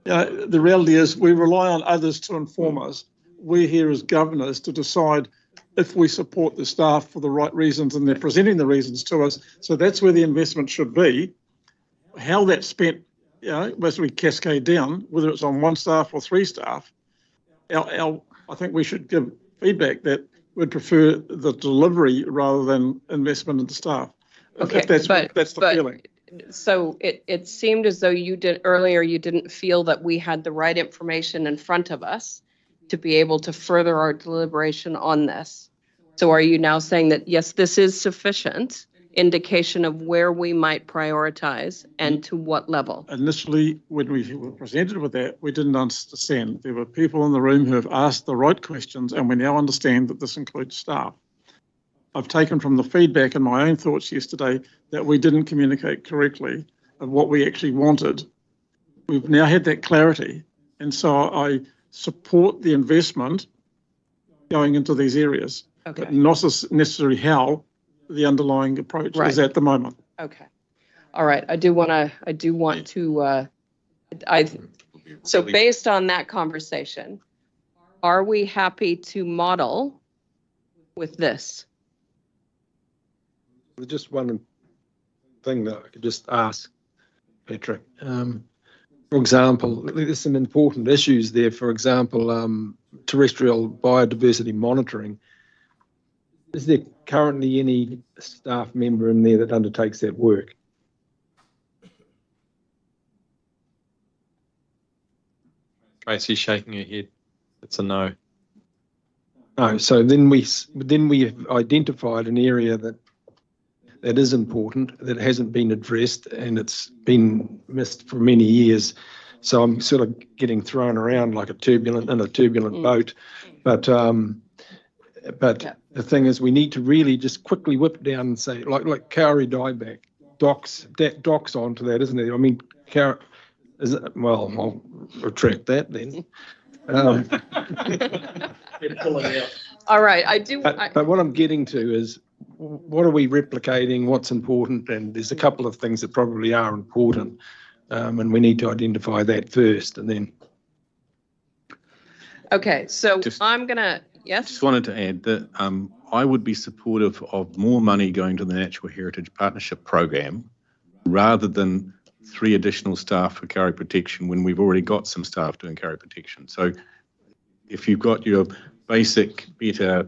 know, the reality is we rely on others to inform us. We're here as governors to decide if we support the staff for the right reasons, and they're presenting the reasons to us. So that's where the investment should be. How that's spent, you know, as we cascade down, whether it's on one staff or three staff, I think we should give feedback that we'd prefer the delivery rather than investment in the staff. Okay, if that's the feeling. So it seemed as though you didn't feel that we had the right information in front of us to be able to further our deliberation on this. So are you now saying that, yes, this is sufficient indication of where we might prioritize and to what level? Initially, when we were presented with that, we didn't understand. There were people in the room who have asked the right questions, and we now understand that this includes staff. I've taken from the feedback and my own thoughts yesterday that we didn't communicate correctly of what we actually wanted. We've now had that clarity, and so I support the investment going into these areas, but not necessarily how the underlying approach is at the moment. Okay. All right. So based on that conversation, are we happy to model with this? Just one thing that I could just ask, Patrick. For example, there's some important issues there. For example, terrestrial biodiversity monitoring. Is there currently any staff member in there that undertakes that work? Tracy's shaking her head. It's a no. No. So then we have identified an area that is important, that hasn't been addressed, and it's been missed for many years. So I'm sort of getting thrown around like a turbulent boat. But the thing is, we need to really just quickly whip down and say, like Kauri dieback, docks onto that, isn't it? I mean, Well, I'll retract that then. All right, I do. But what I'm getting to is, what are we replicating? What's important? And there's a couple of things that probably are important, and we need to identify that first, and then. Okay, so I'm gonna, yes? Just wanted to add that I would be supportive of more money going to the Natural Heritage Partnership Program rather than 3 additional staff for carry protection when we've already got some staff doing carry protection. So if you've got your basic better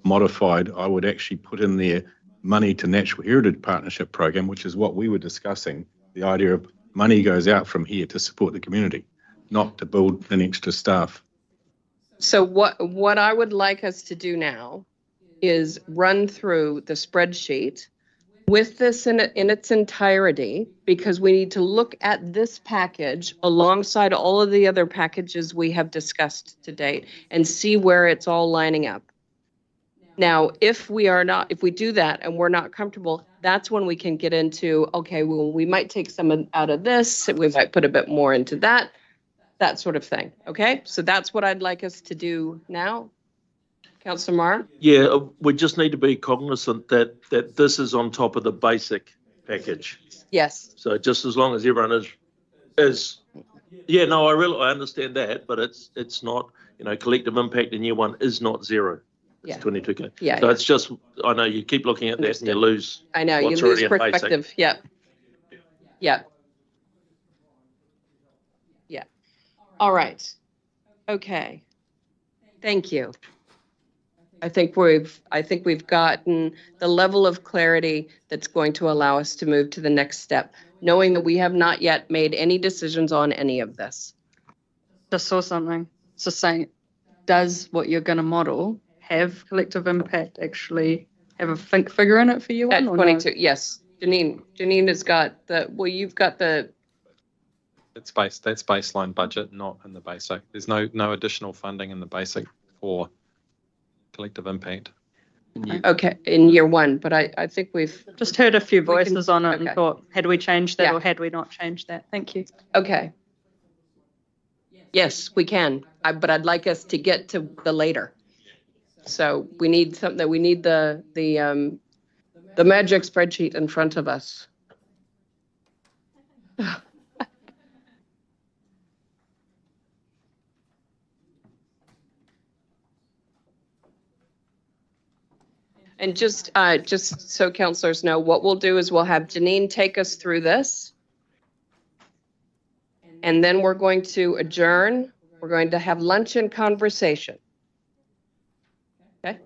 modified, I would actually put in there money to Natural Heritage Partnership Program, which is what we were discussing, the idea of money goes out from here to support the community, not to build an extra staff. So what I would like us to do now is run through the spreadsheet with this in its entirety, because we need to look at this package alongside all of the other packages we have discussed to date and see where it's all lining up. Now, if we do that and we're not comfortable, that's when we can get into, okay, well, we might take some out of this, we might put a bit more into that sort of thing. Okay, so that's what I'd like us to do now. Councillor Marr? Yeah, we just need to be cognizant that this is on top of the basic package. Yes. So just as long as everyone is yeah, no, I understand that, but it's not, collective impact in year 1 is not 0. It's 22K. Yeah. So it's just, I know you keep looking at that and you lose. I know, you what's lose already in perspective. basic. Yeah. Yeah. Yeah. All right. Okay. Thank you. I think we've gotten the level of clarity that's going to allow us to move to the next step, knowing that we have not yet made any decisions on any of this. Just saw something. So saying, does what you're going to model have collective impact actually have a figure in it for you? At 22, no? Yes. Janine has got you've got the. That's baseline budget, not in the basic. There's no additional funding in the basic for collective impact. Okay, in year 1, but I think we've just heard a few voices on it and thought, had we changed that or had we not changed that? Thank you. Okay. Yes, we can, but I'd like us to get to the later. So we need something. We need the magic spreadsheet in front of us. And just so councillors know, what we'll do is we'll have Janine take us through this. And then we're going to adjourn. We're going to have lunch and conversation. Okay?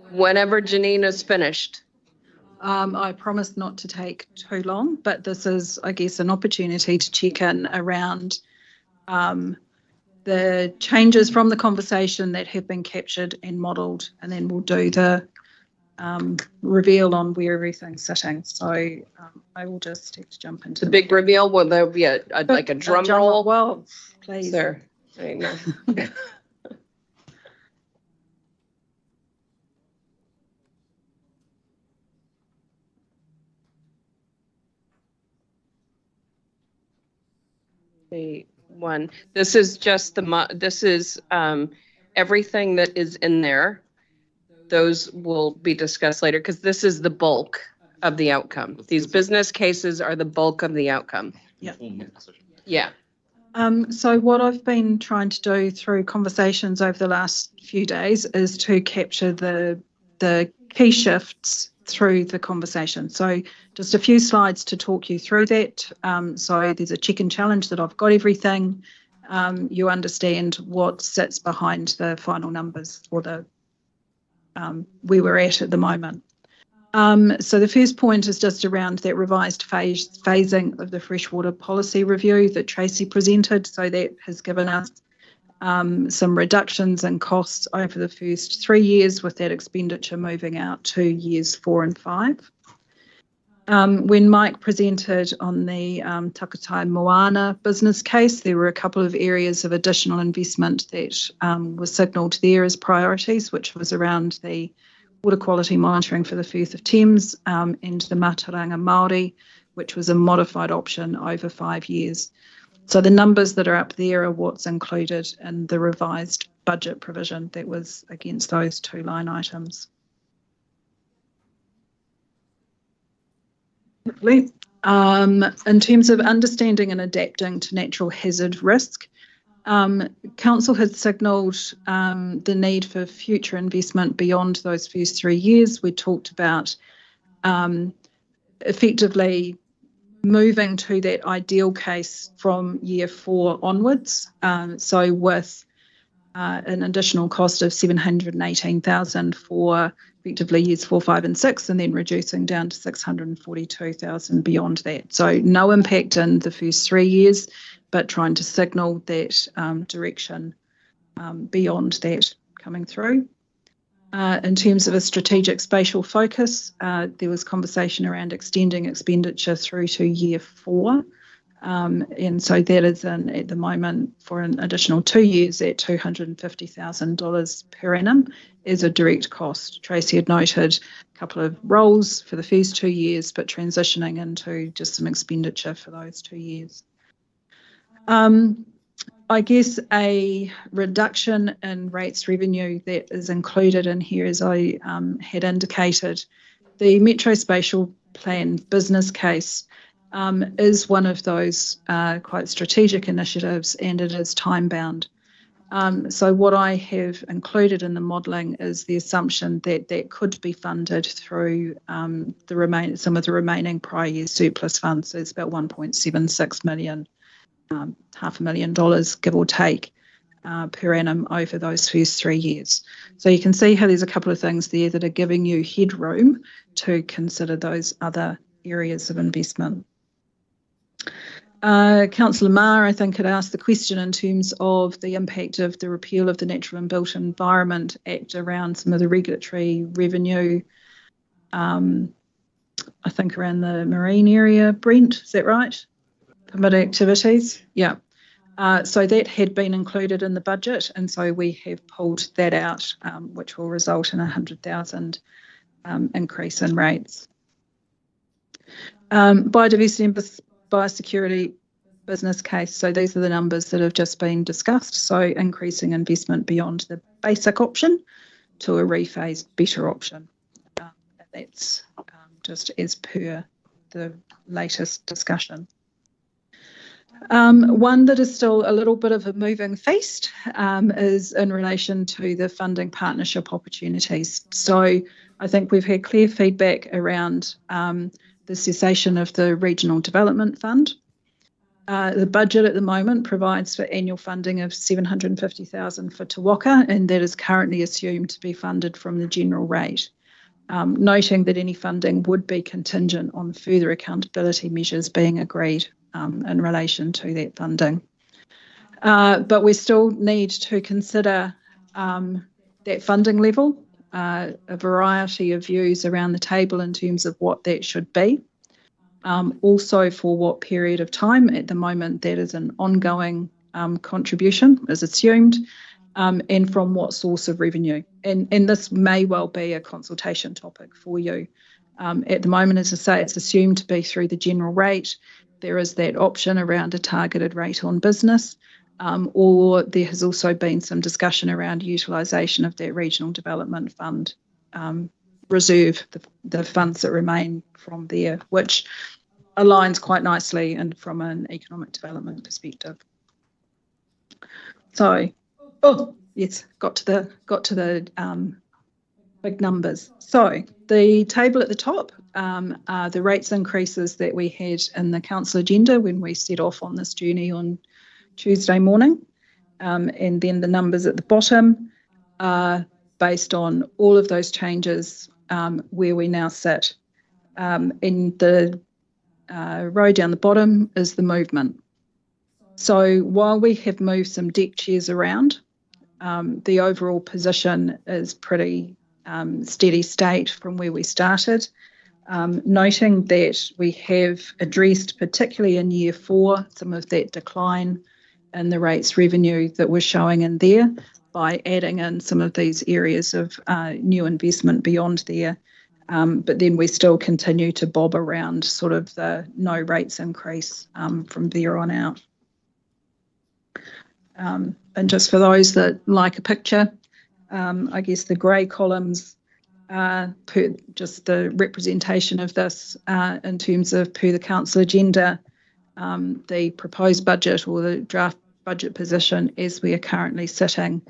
Whenever Janine is finished. I promise not to take too long, but this is, I guess, an opportunity to check in around the changes from the conversation that have been captured and modelled, and then we'll do the reveal on where everything's sitting. So I will just have to jump into the big reveal. Will there be like a drum roll? Well, please. There. There you go. One. This is just everything that is in there. Those will be discussed later because this is the bulk of the outcome. These business cases are the bulk of the outcome. Yeah. Yeah. So what I've been trying to do through conversations over the last few days is to capture the key shifts through the conversation. So just a few slides to talk you through that. So there's a check and challenge that I've got everything. You understand what sits behind the final numbers or the where we're at the moment. So the first point is just around that revised phasing of the freshwater policy review that Tracy presented. So that has given us some reductions in costs over the first 3 years, with that expenditure moving out to years 4 and 5. When Mike presented on the Takatai Moana business case, there were a couple of areas of additional investment that was signalled there as priorities, which was around the water quality monitoring for the Firth of Thames and the Mataranga Māori, which was a modified option over 5 years. So the numbers that are up there are what's included in the revised budget provision that was against those 2 line items. In terms of understanding and adapting to natural hazard risk, Council had signalled the need for future investment beyond those first 3 years. We talked about effectively moving to that ideal case from year 4 onwards. So with an additional cost of $718,000 for effectively years 4, 5 and 6, and then reducing down to $642,000 beyond that. So no impact in the first 3 years, but trying to signal that direction beyond that coming through. In terms of a strategic spatial focus, there was conversation around extending expenditure through to year 4. And so that is at the moment for an additional 2 years at $250,000 per annum as a direct cost. Tracy had noted a couple of roles for the first 2 years, but transitioning into just some expenditure for those 2 years. I guess a reduction in rates revenue that is included in here, as I had indicated, the Metro Spatial Plan business case is one of those quite strategic initiatives, and it is time-bound. So what I have included in the modelling is the assumption that that could be funded through some of the remaining prior year surplus funds. So it's about $1.76 million. $500,000, give or take, per annum over those first 3 years. So you can see how there's a couple of things there that are giving you headroom to consider those other areas of investment. Councillor Marr, I think, had asked the question in terms of the impact of the repeal of the Natural and Built Environment Act around some of the regulatory revenue, I think around the marine area. Brent, is that right? Permitted activities, yeah. So that had been included in the budget, and so we have pulled that out, which will result in a $100,000 increase in rates. Biodiversity and biosecurity business case. So these are the numbers that have just been discussed. So increasing investment beyond the basic option to a rephased better option. That's just as per the latest discussion. One that is still a little bit of a moving feast is in relation to the funding partnership opportunities. So I think we've had clear feedback around the cessation of the Regional Development Fund. The budget at the moment provides for annual funding of $750,000 for Te Waka, and that is currently assumed to be funded from the general rate. Noting that any funding would be contingent on further accountability measures being agreed in relation to that funding. But we still need to consider that funding level, a variety of views around the table in terms of what that should be. Also for what period of time. At the moment, that is an ongoing contribution, as assumed, and from what source of revenue. And this may well be a consultation topic for you. At the moment, as I say, it's assumed to be through the general rate. There is that option around a targeted rate on business, or there has also been some discussion around utilisation of that Regional Development Fund reserve, the funds that remain from there, which aligns quite nicely and from an economic development perspective. So, oh yes, got to the big numbers. So the table at the top are the rates increases that we had in the council agenda when we set off on this journey on Tuesday morning. And then the numbers at the bottom are based on all of those changes where we now sit. In the row down the bottom is the movement. So while we have moved some deck chairs around, the overall position is pretty steady state from where we started. Noting that we have addressed, particularly in year 4, some of that decline in the rates revenue that we're showing in there by adding in some of these areas of new investment beyond there. But then we still continue to bob around sort of the no rates increase from there on out. And just for those that like a picture, I guess the grey columns are just the representation of this in terms of per the council agenda, the proposed budget or the draft budget position as we are currently sitting,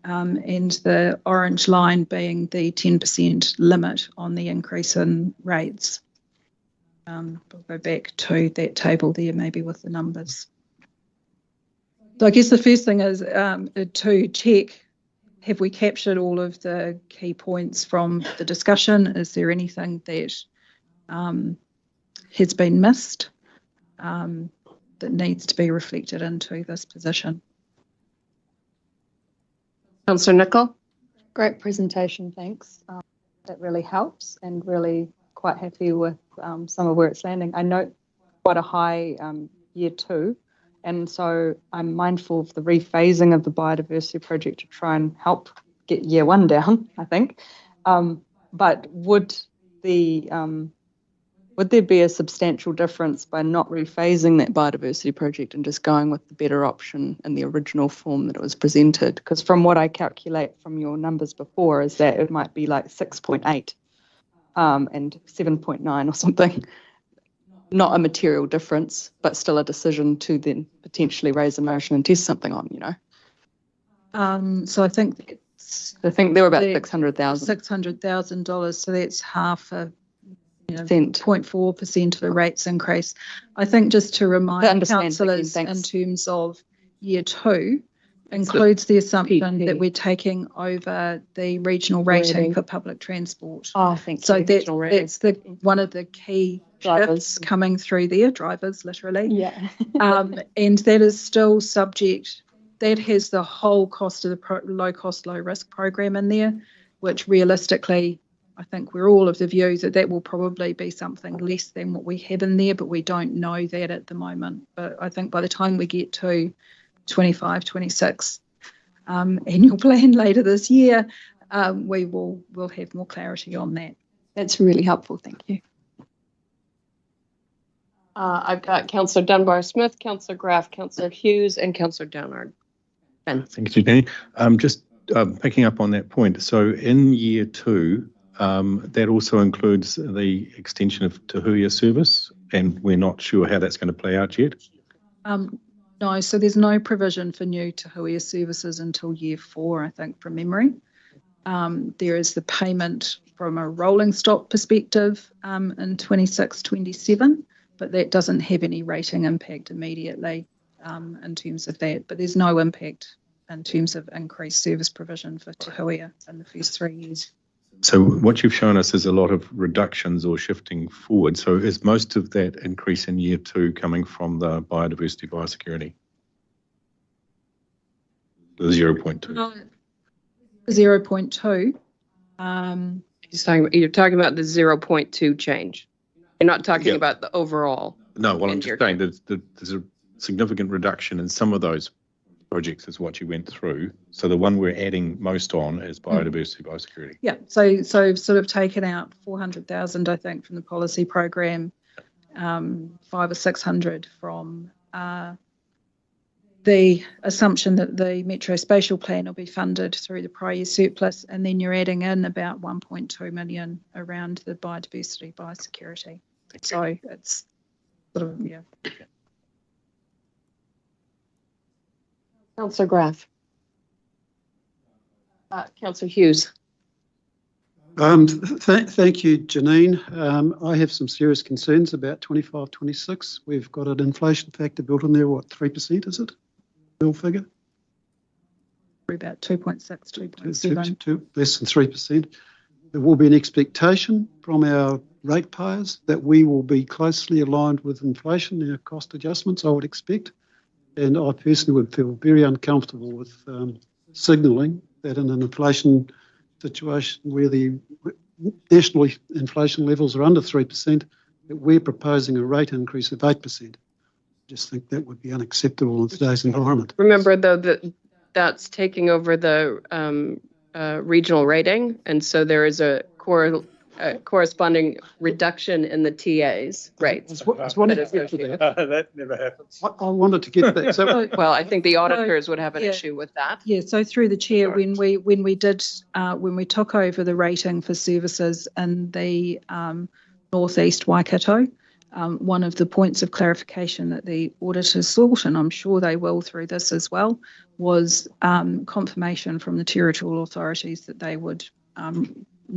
and the orange line being the 10% limit on the increase in rates. We'll go back to that table there, maybe with the numbers. So I guess the first thing is to check, have we captured all of the key points from the discussion? Is there anything that has been missed that needs to be reflected into this position? Councillor Nicol? Great presentation, thanks. That really helps, and really quite happy with some of where it's landing. I note quite a high year 2, and so I'm mindful of the rephasing of the biodiversity project to try and help get year 1 down, I think. But would there be a substantial difference by not rephasing that biodiversity project and just going with the better option in the original form that it was presented? Because from what I calculate from your numbers before is that it might be like 6.8 and 7.9 or something. Not a material difference, but still a decision to then potentially raise a motion and test something on, you know? So I think they were about $600,000. $600,000. So that's half a 0.4% of the rates increase. I think just to remind councillors in terms of year 2 includes the assumption that we're taking over the regional rating for public transport. Oh, thank you. So that's one of the key drivers coming through there, drivers literally. Yeah. And that is still subject, that has the whole cost of the low cost, low risk program in there, which realistically, I think we're all of the view that that will probably be something less than what we have in there, but we don't know that at the moment. But I think by the time we get to 25, 26 annual plan later this year, we'll have more clarity on that. That's really helpful. Thank you. I've got Councillor Dunbar-Smith, Councillor Graf, Councillor Hughes, and Councillor Downard. Ben. Thank you, Jenny. Just picking up on that point. So in year 2, that also includes the extension of Te Huia service, and we're not sure how that's going to play out yet. No, so there's no provision for new Te Huia services until year 4, I think, from memory. There is the payment from a rolling stock perspective in 26, 27, but that doesn't have any rating impact immediately in terms of that. But there's no impact in terms of increased service provision for Te Huia in the first 3 years. So what you've shown us is a lot of reductions or shifting forward. So is most of that increase in year 2 coming from the biodiversity biosecurity? The 0.2. 0.2. You're talking about the 0.2 change. You're not talking about the overall. No, well, I'm just saying that there's a significant reduction in some of those projects is what you went through. So the one we're adding most on is biodiversity biosecurity. Yeah, so sort of taken out 400,000, I think, from the policy program, 500 or 600 from the assumption that the Metro Spatial Plan will be funded through the prior year surplus, and then you're adding in about 1.2 million around the biodiversity biosecurity. So it's sort of, yeah. Councillor Graf. Councillor Hughes. Thank you, Janine. I have some serious concerns about 25, 26. We've got an inflation factor built in there, what, 3%, is it? Bill figure? About 2.6, 2.7. Less than 3%. There will be an expectation from our ratepayers that we will be closely aligned with inflation, our cost adjustments, I would expect. And I personally would feel very uncomfortable with signalling that in an inflation situation where the national inflation levels are under 3%, that we're proposing a rate increase of 8%. I just think that would be unacceptable in today's environment. Remember, though, that that's taking over the regional rating, and so there is a corresponding reduction in the TA's rates. I was wanting to get to that. That never happens. I wanted to get to that. So, Well, I think the auditors would have an Yeah. issue with that. Yeah, so through the chair, when we took over the rating for services in the northeast Waikato, one of the points of clarification that the auditors sought, and I'm sure they will through this as well, was confirmation from the territorial authorities that they would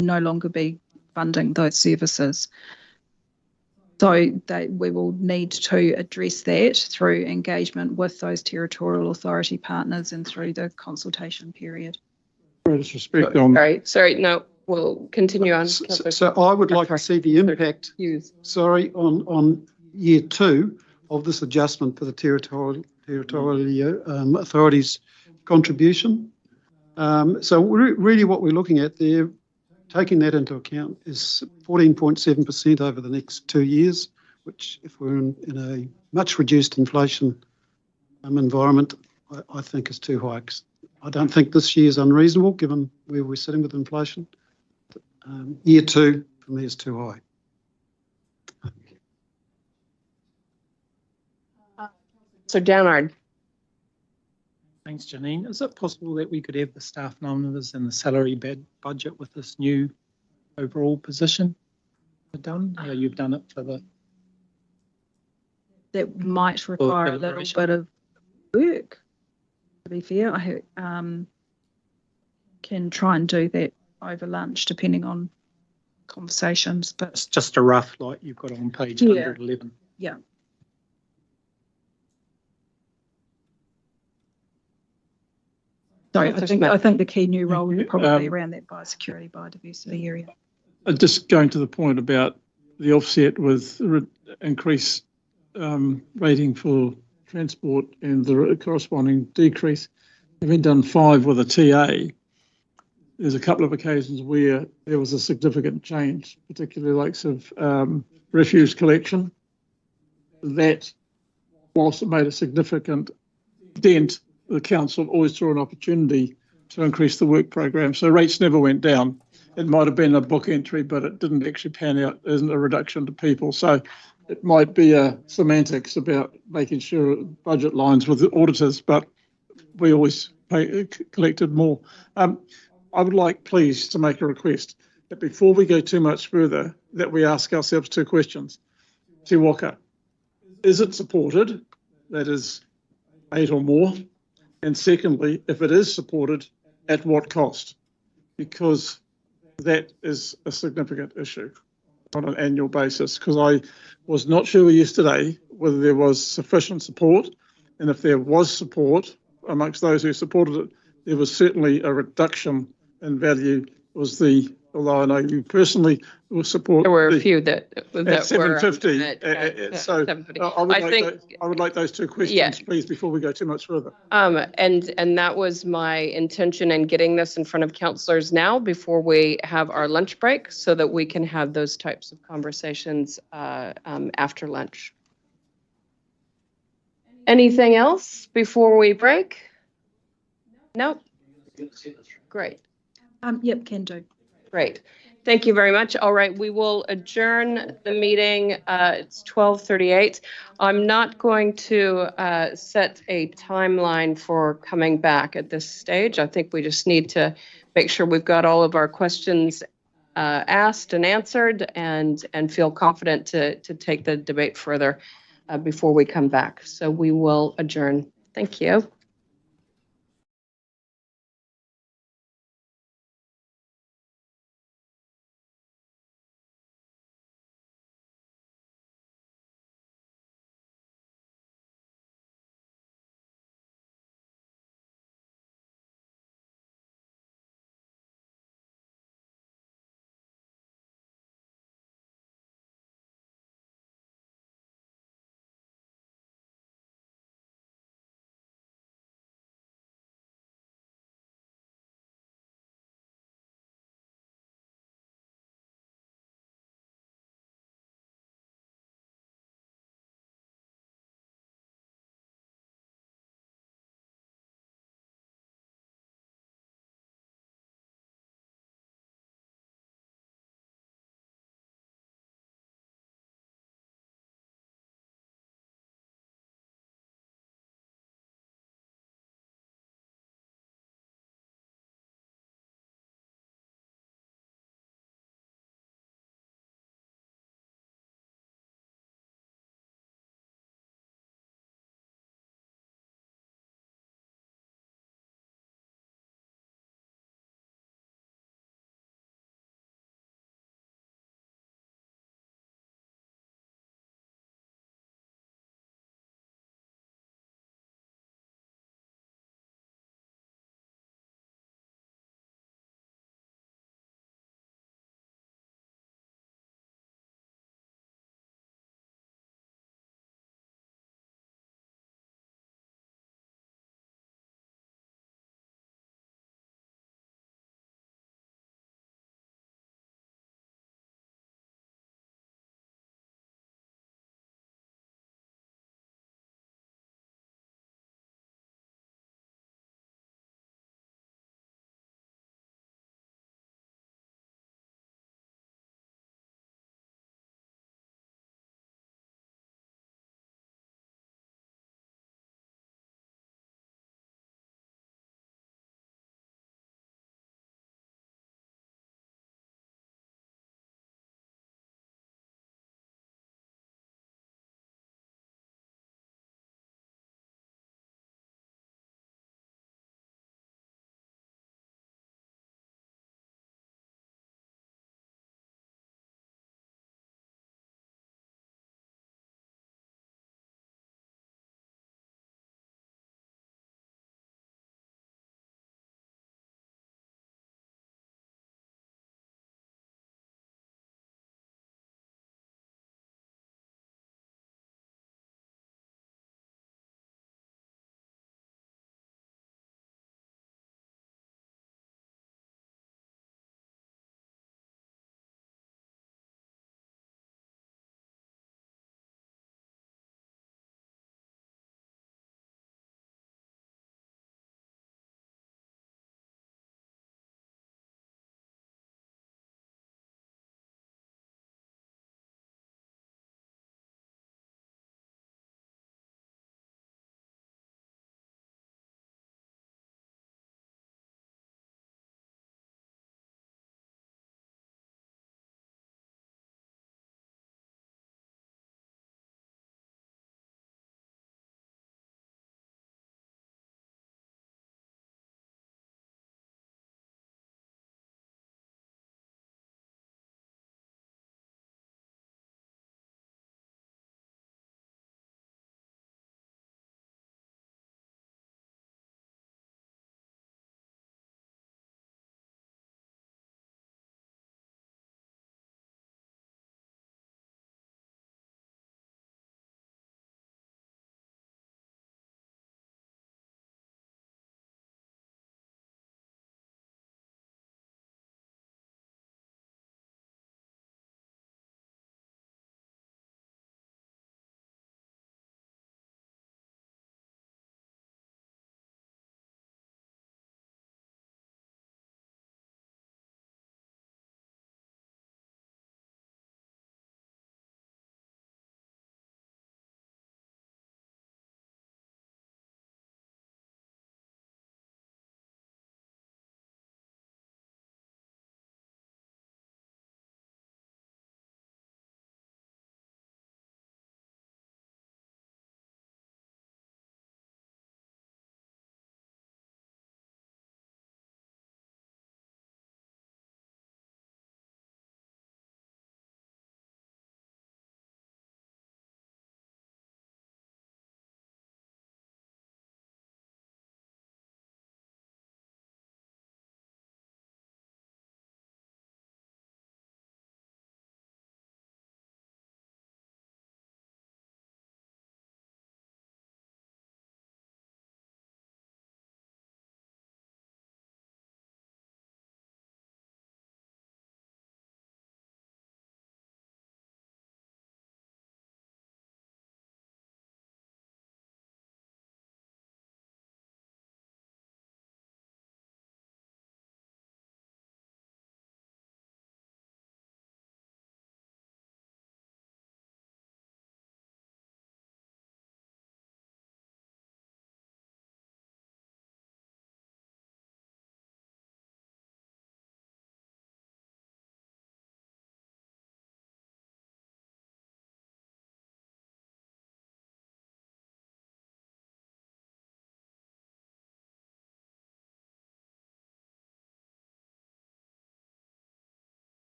no longer be funding those services. So we will need to address that through engagement with those territorial authority partners and through the consultation period. Greatest respect on. Sorry, no, we'll continue on. So I would like to see the impact, on year 2 of this adjustment for the territorial authorities' contribution. So really what we're looking at there, taking that into account, is 14.7% over the next 2 years, which if we're in a much reduced inflation environment, I think is too high. I don't think this year is unreasonable given where we're sitting with inflation. Year 2 for me is too high. So Downard. Thanks, Janine. Is it possible that we could have the staff numbers and the salary budget with this new overall position done? How you've done it for the... That might require a little bit of work, to be fair. I can try and do that over lunch, depending on conversations. But it's just a rough, like you've got on page 111. Yeah. Sorry, I think the key new role is probably around that biosecurity, biodiversity area. Just going to the point about the offset with increased rating for transport and the corresponding decrease. Having done 5 with a TA, there's a couple of occasions where there was a significant change, particularly likes of refuse collection. That, whilst it made a significant dent, the council always saw an opportunity to increase the work program. So rates never went down. It might have been a book entry, but it didn't actually pan out as a reduction to people. So it might be a semantics about making sure budget lines with the auditors, but we always collected more. I would like, please, to make a request that before we go too much further, that we ask ourselves 2 questions. Te Waka, is it supported? That is 8 or more. And secondly, if it is supported, at what cost? Because that is a significant issue on an annual basis, because I was not sure yesterday whether there was sufficient support, and if there was support amongst those who supported it, there was certainly a reduction in value. Although I know you personally will support. There were a few that at 750. Were So 750. I would like those 2 questions, please, before we go too much further. And that was my intention in getting this in front of councillors now before we have our lunch break, so that we can have those types of conversations after lunch. Anything else before we break? Nope. Great. Yep, can do. Great. Thank you very much. All right, we will adjourn the meeting. It's 12:38. I'm not going to set a timeline for coming back at this stage. I think we just need to make sure we've got all of our questions asked and answered, and feel confident to take the debate further before we come back. So we will adjourn. Thank you.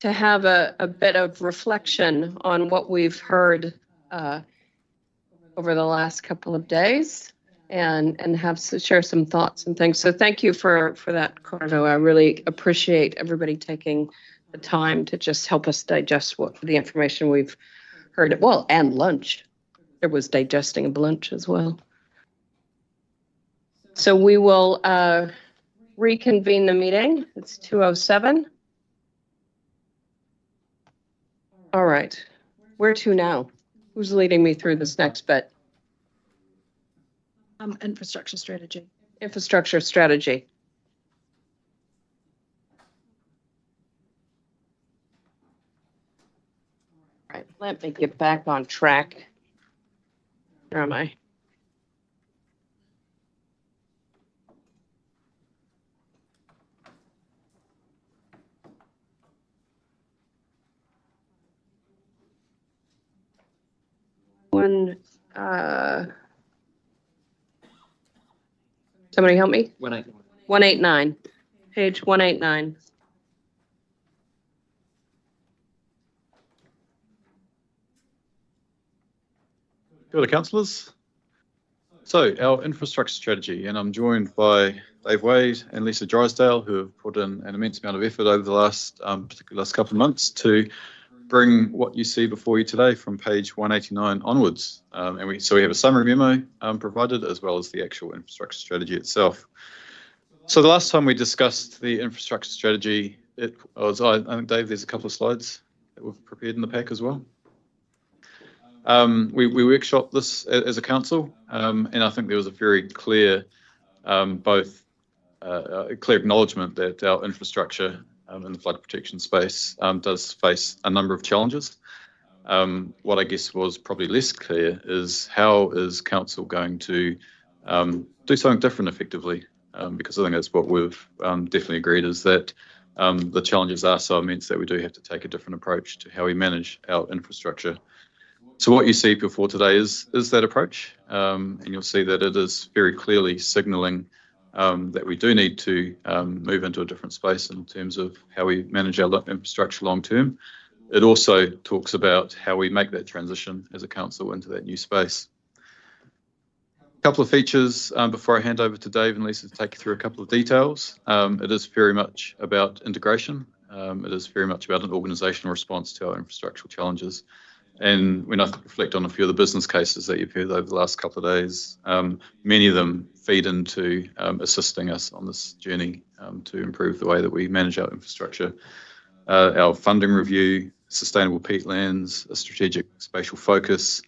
to have a bit of reflection on what we've heard over the last couple of days and share some thoughts and things. So thank you for that, Cordo. I really appreciate everybody taking the time to just help us digest the information we've heard. Well, and lunch. There was digesting of lunch as well. So we will reconvene the meeting. It's 2:07. All right. Where to now? Who's leading me through this next bit? Infrastructure strategy. Infrastructure strategy. All right, let me get back on track. Where am I? Somebody help me? 189. Page 189. Kia ora, councillors. So our infrastructure strategy, and I'm joined by Dave Wade and Lisa Drysdale, who have put in an immense amount of effort over the last, particularly last couple of months, to bring what you see before you today from page 189 onwards. And we have a summary memo provided, as well as the actual infrastructure strategy itself. So the last time we discussed the infrastructure strategy, it was, I think, Dave, there's a couple of slides that we've prepared in the pack as well. We workshopped this as a council, and I think there was a very clear, clear acknowledgement that our infrastructure in the flood protection space does face a number of challenges. What I guess was probably less clear is how is council going to do something different effectively, because I think that's what we've definitely agreed, is that the challenges are so immense that we do have to take a different approach to how we manage our infrastructure. So what you see before today is that approach, and you'll see that it is very clearly signalling that we do need to move into a different space in terms of how we manage our infrastructure long term. It also talks about how we make that transition as a council into that new space. A couple of features before I hand over to Dave and Lisa to take you through a couple of details. It is very much about integration. It is very much about an organisational response to our infrastructural challenges. And when I reflect on a few of the business cases that you've heard over the last couple of days, many of them feed into assisting us on this journey to improve the way that we manage our infrastructure. Our funding review, sustainable peatlands, a strategic spatial focus,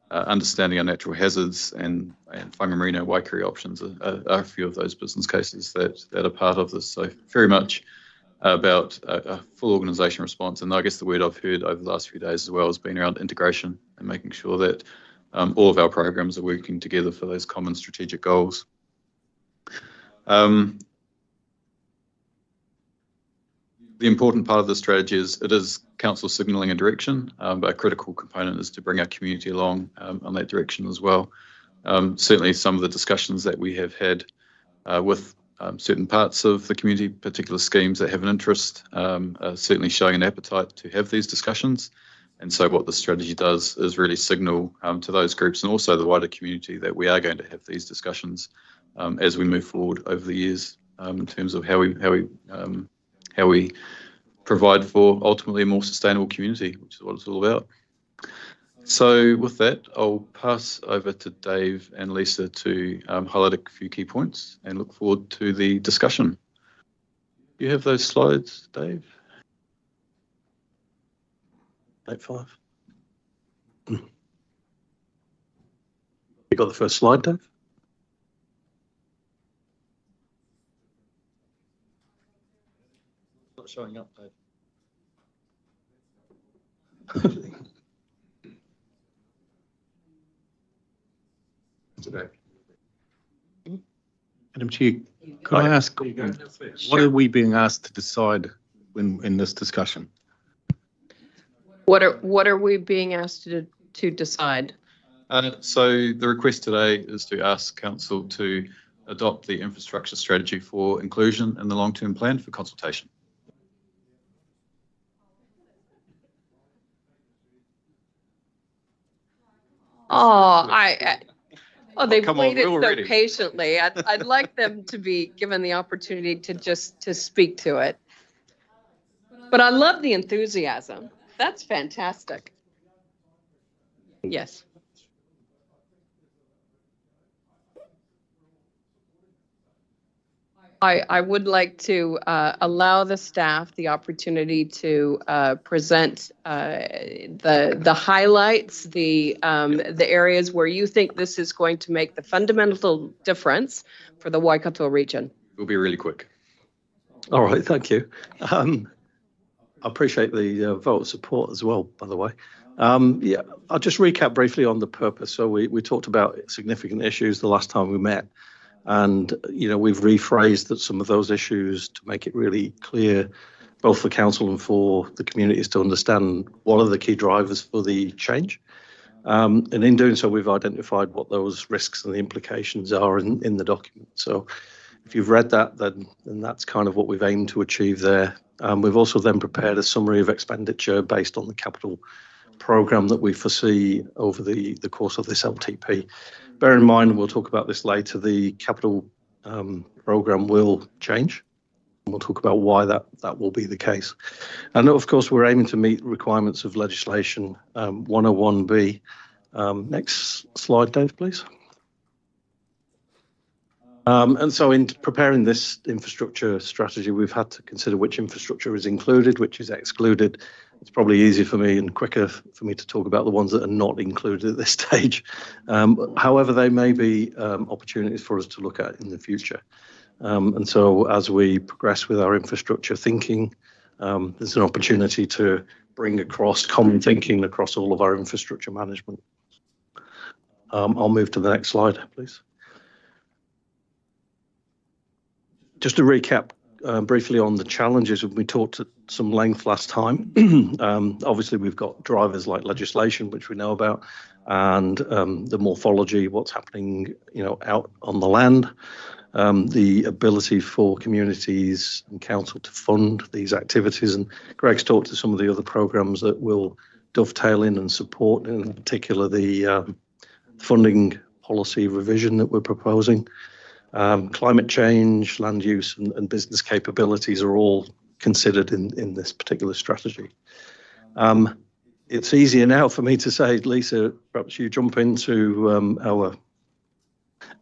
understanding our natural hazards, and whangamarina waikari options are a few of those business cases that are part of this. So very much about a full organisation response. And I guess the word I've heard over the last few days as well has been around integration and making sure that all of our programs are working together for those common strategic goals. The important part of the strategy is it is council signalling a direction, but a critical component is to bring our community along on that direction as well. Certainly some of the discussions that we have had with certain parts of the community, particular schemes that have an interest, are certainly showing an appetite to have these discussions. And so what the strategy does is really signal to those groups and also the wider community that we are going to have these discussions as we move forward over the years in terms of how we provide for ultimately a more sustainable community, which is what it's all about. So with that, I'll pass over to Dave and Lisa to highlight a few key points and look forward to the discussion. Do you have those slides, Dave? 8.5. You got the first slide, Dave? Not showing up, Dave. Today. Madam Chair, could I ask, what are we being asked to decide in this discussion? What are we being asked to decide? So the request today is to ask council to adopt the infrastructure strategy for inclusion in the long-term plan for consultation. Oh, they've come on, waited we're all so ready. patiently. I'd like them to be given the opportunity to speak to it. But I love the enthusiasm. That's fantastic. Yes. I would like to allow the staff the opportunity to present the highlights, the areas where you think this is going to make the fundamental difference for the Waikato region. We'll be really quick. All right, thank you. I appreciate the vote of support as well, by the way. Yeah, I'll just recap briefly on the purpose. So we talked about significant issues the last time we met. And, we've rephrased that some of those issues to make it really clear, both for council and for the communities to understand what are the key drivers for the change. And in doing so, we've identified what those risks and the implications are in the document. So if you've read that, then that's kind of what we've aimed to achieve there. We've also then prepared a summary of expenditure based on the capital programme that we foresee over the course of this LTP. Bear in mind, we'll talk about this later, the capital programme will change. And we'll talk about why that will be the case. And of course, we're aiming to meet requirements of legislation 101B. Next slide, Dave, please. And so in preparing this infrastructure strategy, we've had to consider which infrastructure is included, which is excluded. It's probably easier for me and quicker for me to talk about the ones that are not included at this stage. However, they may be opportunities for us to look at in the future. And so as we progress with our infrastructure thinking, there's an opportunity to bring across common thinking across all of our infrastructure management. I'll move to the next slide, please. Just to recap briefly on the challenges, we talked at some length last time. Obviously, we've got drivers like legislation, which we know about, and the morphology, what's happening, out on the land, the ability for communities and council to fund these activities. And Greg's talked to some of the other programs that will dovetail in and support, in particular, the funding policy revision that we're proposing. Climate change, land use and business capabilities are all considered in this particular strategy. It's easier now for me to say, Lisa, perhaps you jump into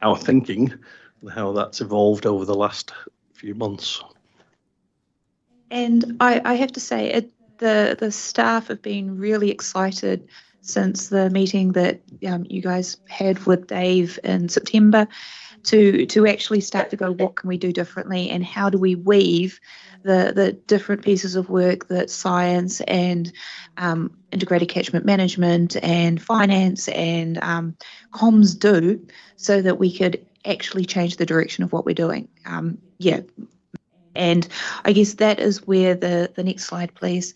our thinking and how that's evolved over the last few months. And I have to say, the staff have been really excited since the meeting that you guys had with Dave in September to actually start to go, what can we do differently and how do we weave the different pieces of work that science and integrated catchment management and finance and comms do so that we could actually change the direction of what we're doing. And I guess that is where the next slide, please,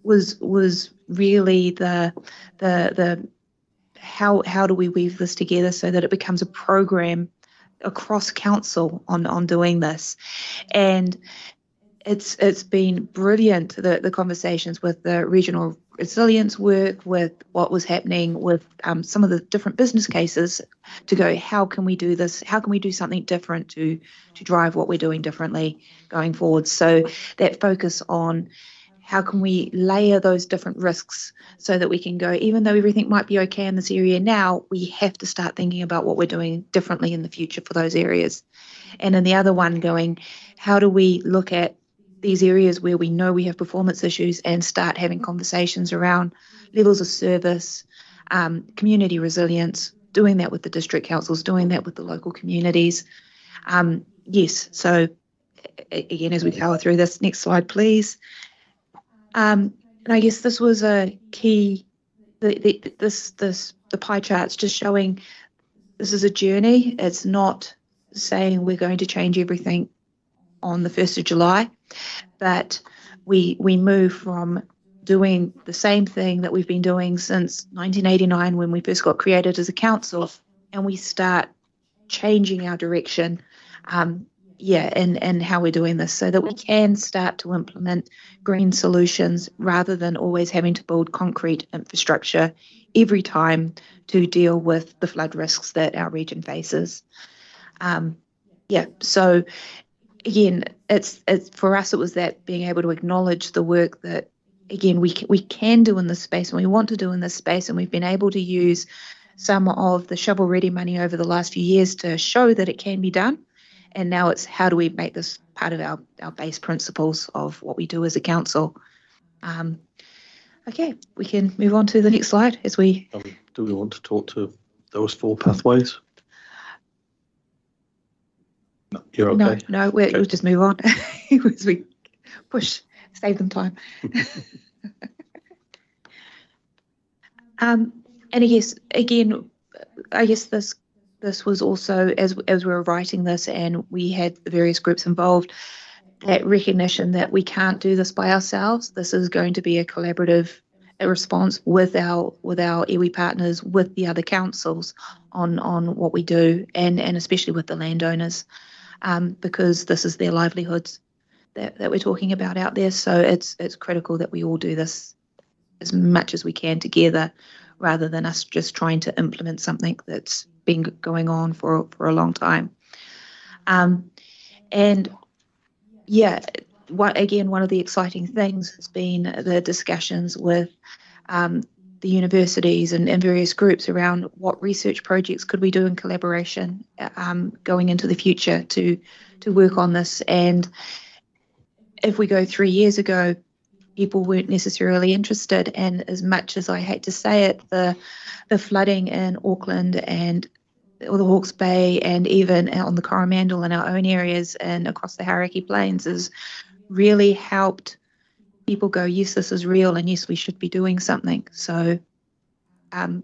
was really the how do we weave this together so that it becomes a program across council on doing this. And it's been brilliant, the conversations with the regional resilience work, with what was happening with some of the different business cases to go, how can we do this? How can we do something different to drive what we're doing differently going forward? So that focus on how can we layer those different risks so that we can go, even though everything might be okay in this area now, we have to start thinking about what we're doing differently in the future for those areas. And then the other one going, how do we look at these areas where we know we have performance issues and start having conversations around levels of service, community resilience, doing that with the district councils, doing that with the local communities. Yes, so again, as we power through this, next slide, please. And I guess this was a key, the pie chart's just showing this is a journey. It's not saying we're going to change everything on the 1st of July, but we move from doing the same thing that we've been doing since 1989 when we first got created as a council, and we start changing our direction and how we're doing this so that we can start to implement green solutions rather than always having to build concrete infrastructure every time to deal with the flood risks that our region faces. So again, it's for us, it was that being able to acknowledge the work that, again, we can do in this space and we want to do in this space, and we've been able to use some of the shovel-ready money over the last few years to show that it can be done. And now it's how do we make this part of our base principles of what we do as a council. Okay, we can move on to the next slide as we... do we want to talk to those 4 pathways? No, you're okay? No, we'll just move on as we save them time. And I guess, again, this was also, as we were writing this and we had the various groups involved, that recognition that we can't do this by ourselves. This is going to be a collaborative response with our iwi partners, with the other councils on what we do, and especially with the landowners, because this is their livelihoods that we're talking about out there. So it's critical that we all do this as much as we can together, rather than us just trying to implement something that's been going on for a long time. One of the exciting things has been the discussions with the universities and various groups around what research projects could we do in collaboration going into the future to work on this. And if we go 3 years ago, people weren't necessarily interested, and as much as I hate to say it, the flooding in Auckland and or the Hawke's Bay and even on the Coromandel in our own areas and across the Hauraki Plains has really helped people go, yes, this is real, and yes, we should be doing something. So I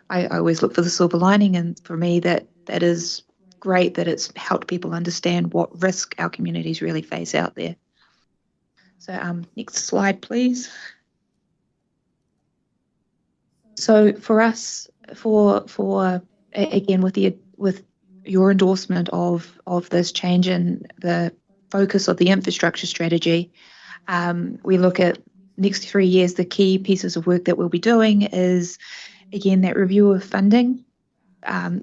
always look for the silver lining, and for me that is great that it's helped people understand what risk our communities really face out there. So next slide, please. So for us, again, with your endorsement of this change in the focus of the infrastructure strategy, we look at next 3 years, the key pieces of work that we'll be doing is, again, that review of funding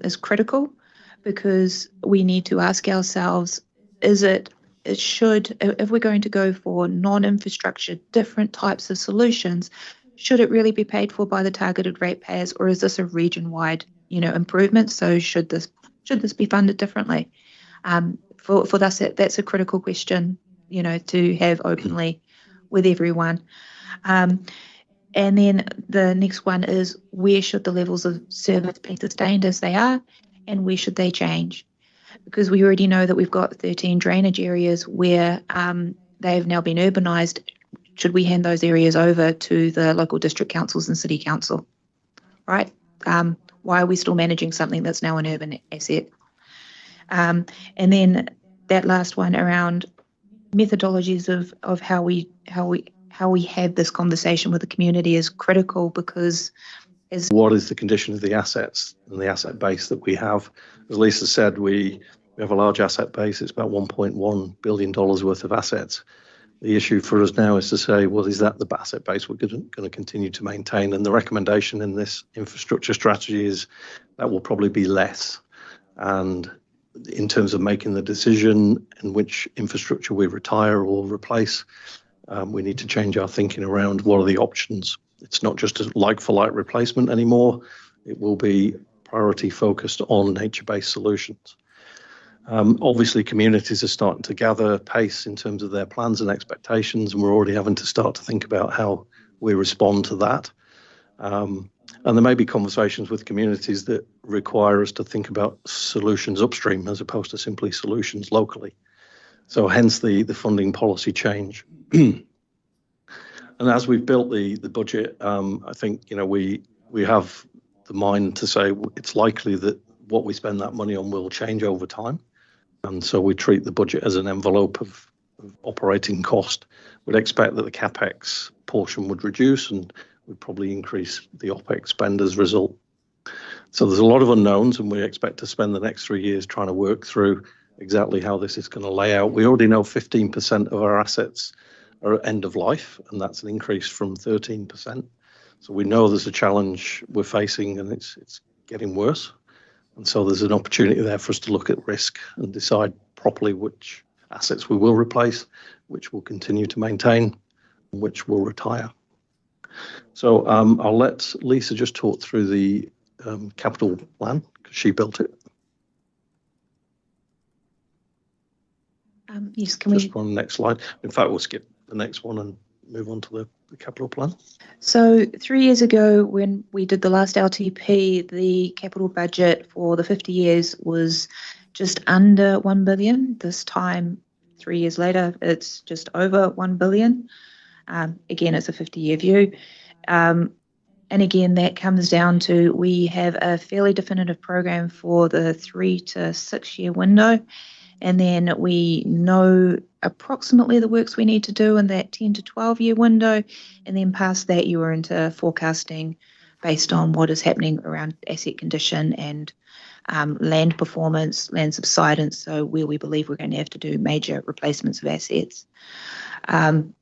is critical, because we need to ask ourselves, if we're going to go for non-infrastructure, different types of solutions, should it really be paid for by the targeted ratepayers, or is this a region-wide, improvement? So should this be funded differently? For us, that's a critical question, to have openly with everyone. And then the next one is, where should the levels of service be sustained as they are, and where should they change? Because we already know that we've got 13 drainage areas where they've now been urbanised. Should we hand those areas over to the local district councils and city council, right? Why are we still managing something that's now an urban asset? And then that last one around methodologies of how we have this conversation with the community is critical, because what is the condition of the assets and the asset base that we have? As Lisa said, we have a large asset base. It's about $1.1 billion worth of assets. The issue for us now is to say, well, is that the asset base we're going to continue to maintain? And the recommendation in this infrastructure strategy is that will probably be less. And in terms of making the decision in which infrastructure we retire or replace, we need to change our thinking around what are the options. It's not just a like-for-like replacement anymore. It will be priority focused on nature-based solutions. Obviously, communities are starting to gather pace in terms of their plans and expectations, and we're already having to start to think about how we respond to that. And there may be conversations with communities that require us to think about solutions upstream as opposed to simply solutions locally. So hence the funding policy change. And as we've built the budget, I think, we have the mind to say it's likely that what we spend that money on will change over time. And so we treat the budget as an envelope of operating cost. We'd expect that the CapEx portion would reduce and would probably increase the OpEx spend as a result. So there's a lot of unknowns, and we expect to spend the next 3 years trying to work through exactly how this is going to lay out. We already know 15% of our assets are end of life, and that's an increase from 13%. So we know there's a challenge we're facing, and it's getting worse. And so there's an opportunity there for us to look at risk and decide properly which assets we will replace, which we'll continue to maintain, and which we'll retire. So I'll let Lisa just talk through the capital plan, because she built it. Yes, can just on the next slide. In fact, we'll skip the next one and move on to the capital plan. So 3 years ago, when we did the last LTP, the capital budget for the 50 years was just under 1 billion. This time, 3 years later, it's just over 1 billion. Again, it's a 50-year view. And again, that comes down to we have a fairly definitive program for the 3 to 6 year window. And then we know approximately the works we need to do in that 10 to 12 year window. And then past that, you are into forecasting based on what is happening around asset condition and land performance, land subsidence. So where we believe we're going to have to do major replacements of assets and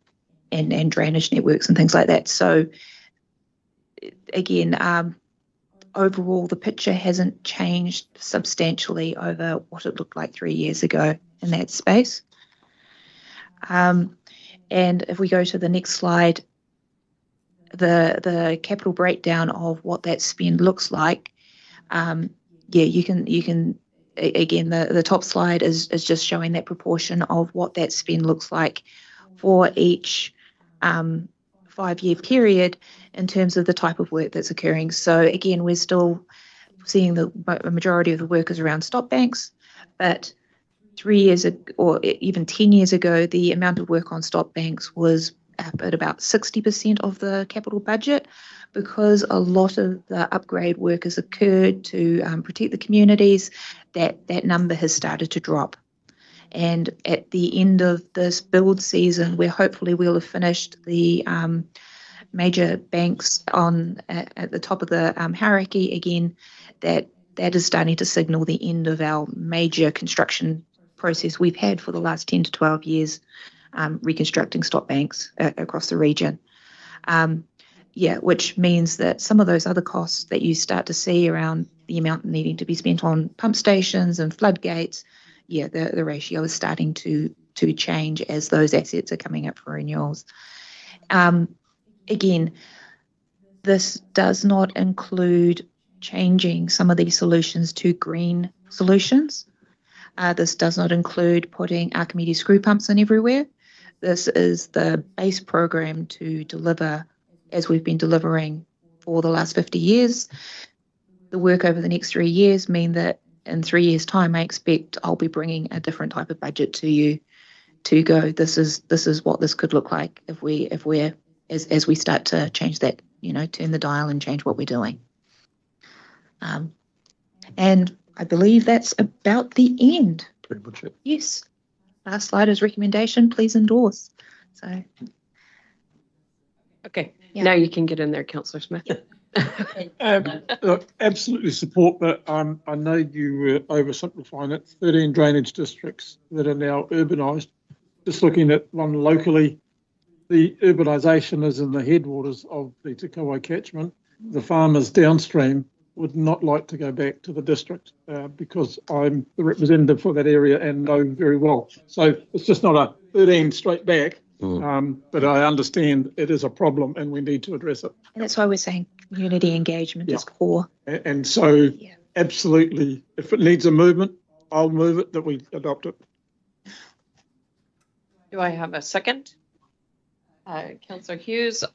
drainage networks and things like that. So again, overall, the picture hasn't changed substantially over what it looked like 3 years ago in that space. And if we go to the next slide, the capital breakdown of what that spend looks like, you can again, the top slide is just showing that proportion of what that spend looks like for each 5 year period in terms of the type of work that's occurring. So again, we're still seeing the majority of the work is around stop banks, but 3 years ago, or even 10 years ago, the amount of work on stop banks was up at about 60% of the capital budget, because a lot of the upgrade work has occurred to protect the communities. That number has started to drop. And at the end of this build season, where hopefully we'll have finished the major banks at the top of the hierarchy again, that is starting to signal the end of our major construction process we've had for the last 10 to 12 years, reconstructing stop banks across the region. Which means that some of those other costs that you start to see around the amount needing to be spent on pump stations and floodgates, the ratio is starting to change as those assets are coming up for renewals. Again, this does not include changing some of these solutions to green solutions. This does not include putting Archimedes screw pumps in everywhere. This is the base program to deliver as we've been delivering for the last 50 years. The work over the next 3 years mean that in 3 years' time, I expect I'll be bringing a different type of budget to you to go, this is what this could look like if we're as we start to change that, turn the dial and change what we're doing. And I believe that's about the end. Pretty much it. Yes. Last slide is recommendation, please endorse. So. Okay, now you can get in there, Councillor Smith. Look, absolutely support, but I know you were oversimplifying it. 13 drainage districts that are now urbanised. Just looking at one locally, the urbanisation is in the headwaters of the Te Kawai catchment. The farmers downstream would not like to go back to the district because I'm the representative for that area and know very well. So it's just not a 13 straight back. But I understand it is a problem and we need to address it. And that's why we're saying community engagement is core. And so absolutely, if it needs a movement, I'll move it that we adopt it. Do I have a second? Councillor Hughes,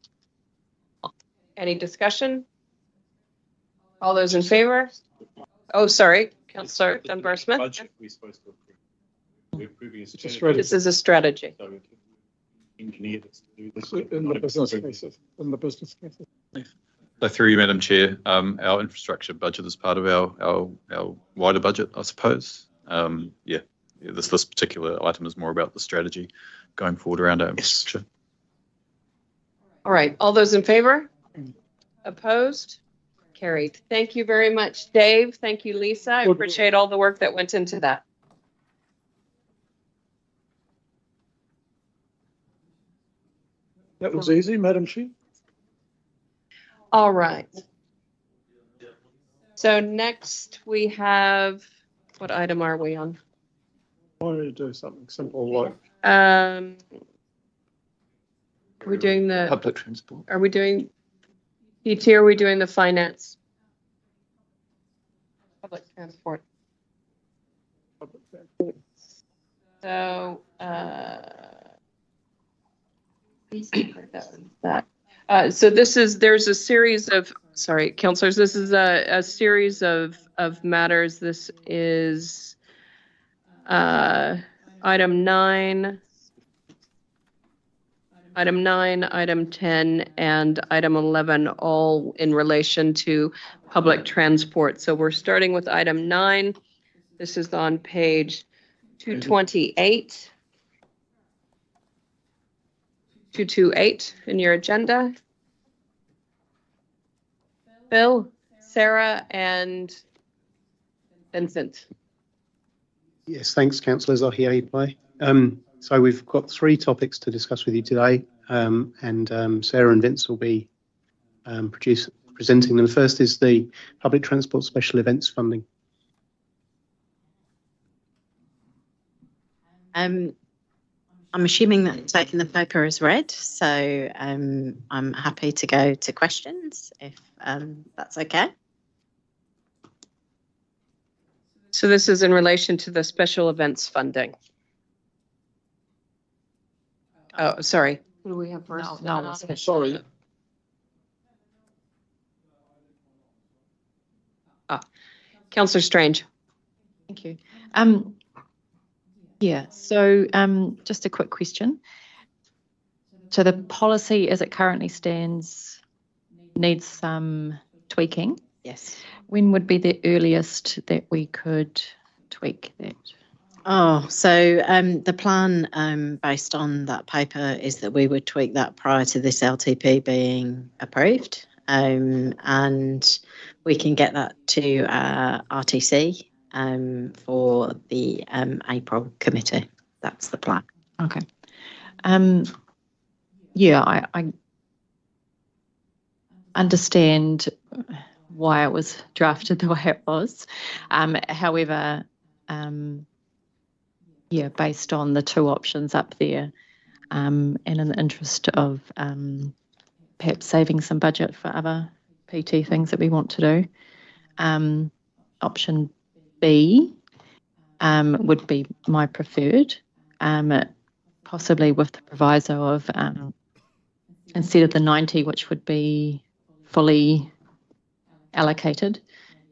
any discussion? All those in favour? Oh, sorry, Councillor Dunbar-Smith. This is a strategy. Engineer this to do this in the business cases. So through you, Madam Chair, our infrastructure budget is part of our wider budget, I suppose. This particular item is more about the strategy going forward around our infrastructure. All right, all those in favour? Opposed? Carried. Thank you very much, Dave. Thank you, Lisa. I appreciate all the work that went into that. That was easy, Madam Chair. All right. So next we have, what item are we on? Why don't you do something simple like? We're doing the Public transport. Are we doing PT? Are we doing the finance? Public transport. So so there's a series of, sorry, councillors, this is a series of matters. This is item 9, item 10, and item 11, all in relation to public transport. So we're starting with item 9. This is on page 228. 228 in your agenda. Bill, Sarah, and Vincent. Yes, thanks, councillors. I hear you play. So we've got 3 topics to discuss with you today, and Sarah and Vince will be presenting them. The first is the public transport special events funding. I'm assuming that taking the paper is read, so I'm happy to go to questions if that's okay. So this is in relation to the special events funding. Oh, sorry. What do we have first? No, sorry. Councillor Strange. Thank you. Yeah, so just a quick question. So the policy as it currently stands needs some tweaking. Yes. When would be the earliest that we could tweak that? Oh, so the plan based on that paper is that we would tweak that prior to this LTP being approved, and we can get that to RTC for the April committee. That's the plan. Okay. Yeah, I understand why it was drafted the way it was. However, yeah, based on the 2 options up there, and in the interest of perhaps saving some budget for other PT things that we want to do, option B would be my preferred, possibly with the proviso of instead of the 90, which would be fully allocated,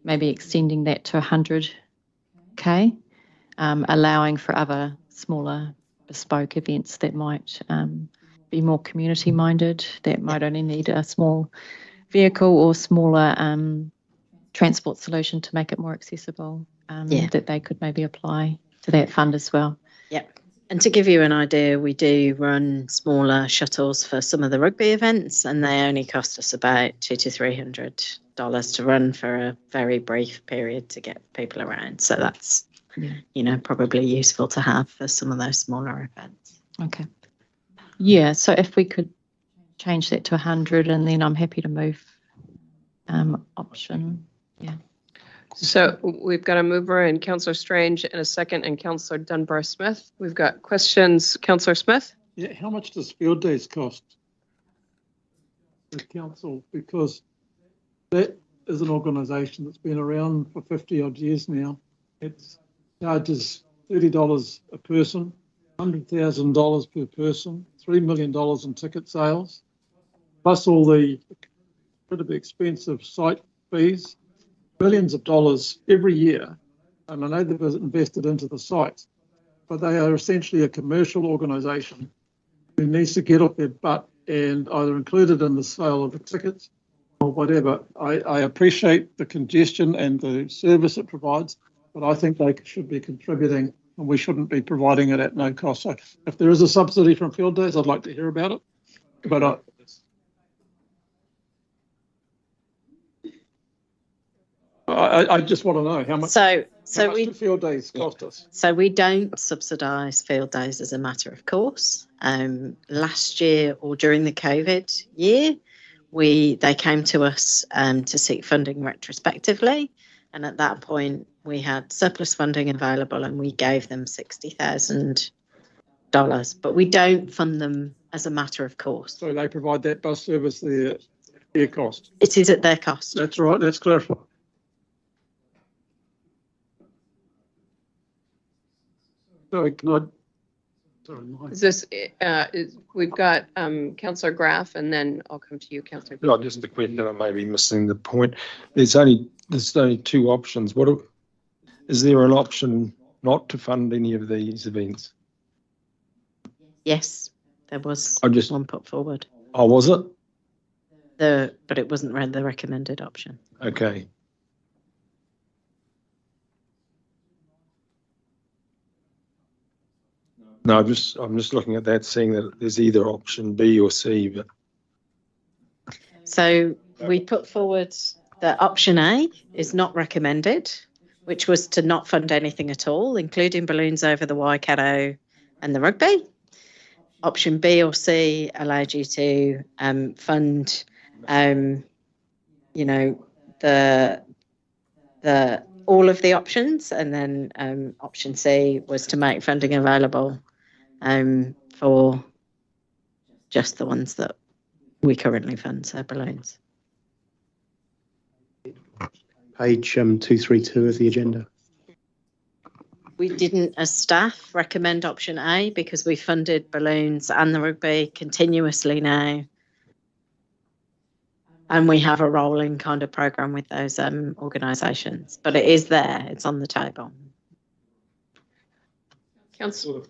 maybe extending that to 100k, allowing for other smaller bespoke events that might be more community minded, that might only need a small vehicle or smaller transport solution to make it more accessible, that they could maybe apply to that fund as well. Yep. And to give you an idea, we do run smaller shuttles for some of the rugby events, and they only cost us about $200 to $300 to run for a very brief period to get people around. So that's, you know, probably useful to have for some of those smaller events. Okay. Yeah, so if we could change that to 100, and then I'm happy to move option. Yeah. So we've got a mover and Councillor Strange and a second and Councillor Dunbar-Smith. We've got questions. Councillor Smith? Yeah, how much does field days cost the council? Because that is an organisation that's been around for 50 odd years now. It charges $30 a person, $100,000 per person, $3 million in ticket sales, plus all the incredibly expensive site fees, billions of dollars every year. And I know they've invested into the sites, but they are essentially a commercial organisation who needs to get off their butt and either include it in the sale of the tickets or whatever. I appreciate the congestion and the service it provides, but I think they should be contributing and we shouldn't be providing it at no cost. So if there is a subsidy from field days, I'd like to hear about it. But I just want to know how much do field days cost us? So we don't subsidise field days as a matter of course. Last year or during the COVID year, they came to us to seek funding retrospectively, and at that point we had surplus funding available and we gave them $60,000, but we don't fund them as a matter of course. So they provide that bus service their cost? It is at their cost. That's right, that's clarified. Sorry, can I? Sorry, Mike. Is this, we've got Councillor Graff, and then I'll come to you, Councillor. Not just a question, I may be missing the point. There's only two options. Is there an option not to fund any of these events? Yes, there was one put forward. Oh, was it? But it wasn't the recommended option. Okay. No, I'm just looking at that, seeing that there's either option B or C. But so we put forward that option A is not recommended, which was to not fund anything at all, including balloons over the Waikato and the rugby. Option B or C allowed you to fund, the all of the options, and then option C was to make funding available for just the ones that we currently fund, so balloons. Page 232 of the agenda. We didn't, as staff, recommend option A because we funded balloons and the rugby continuously now. And we have a rolling kind of programme with those organisations. But it is there, it's on the table. Councillor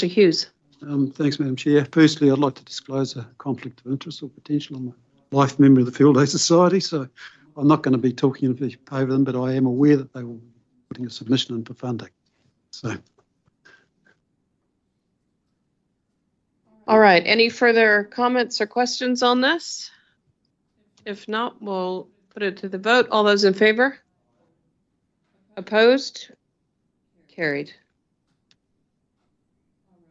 Hughes. Thanks, Madam Chair. Firstly, I'd like to disclose a conflict of interest or potential. I'm a life member of the Field Day Society, so I'm not going to be talking in favour of them, but I am aware that they will be putting a submission in for funding. So. All right, any further comments or questions on this? If not, we'll put it to the vote. All those in favour? Opposed? Carried.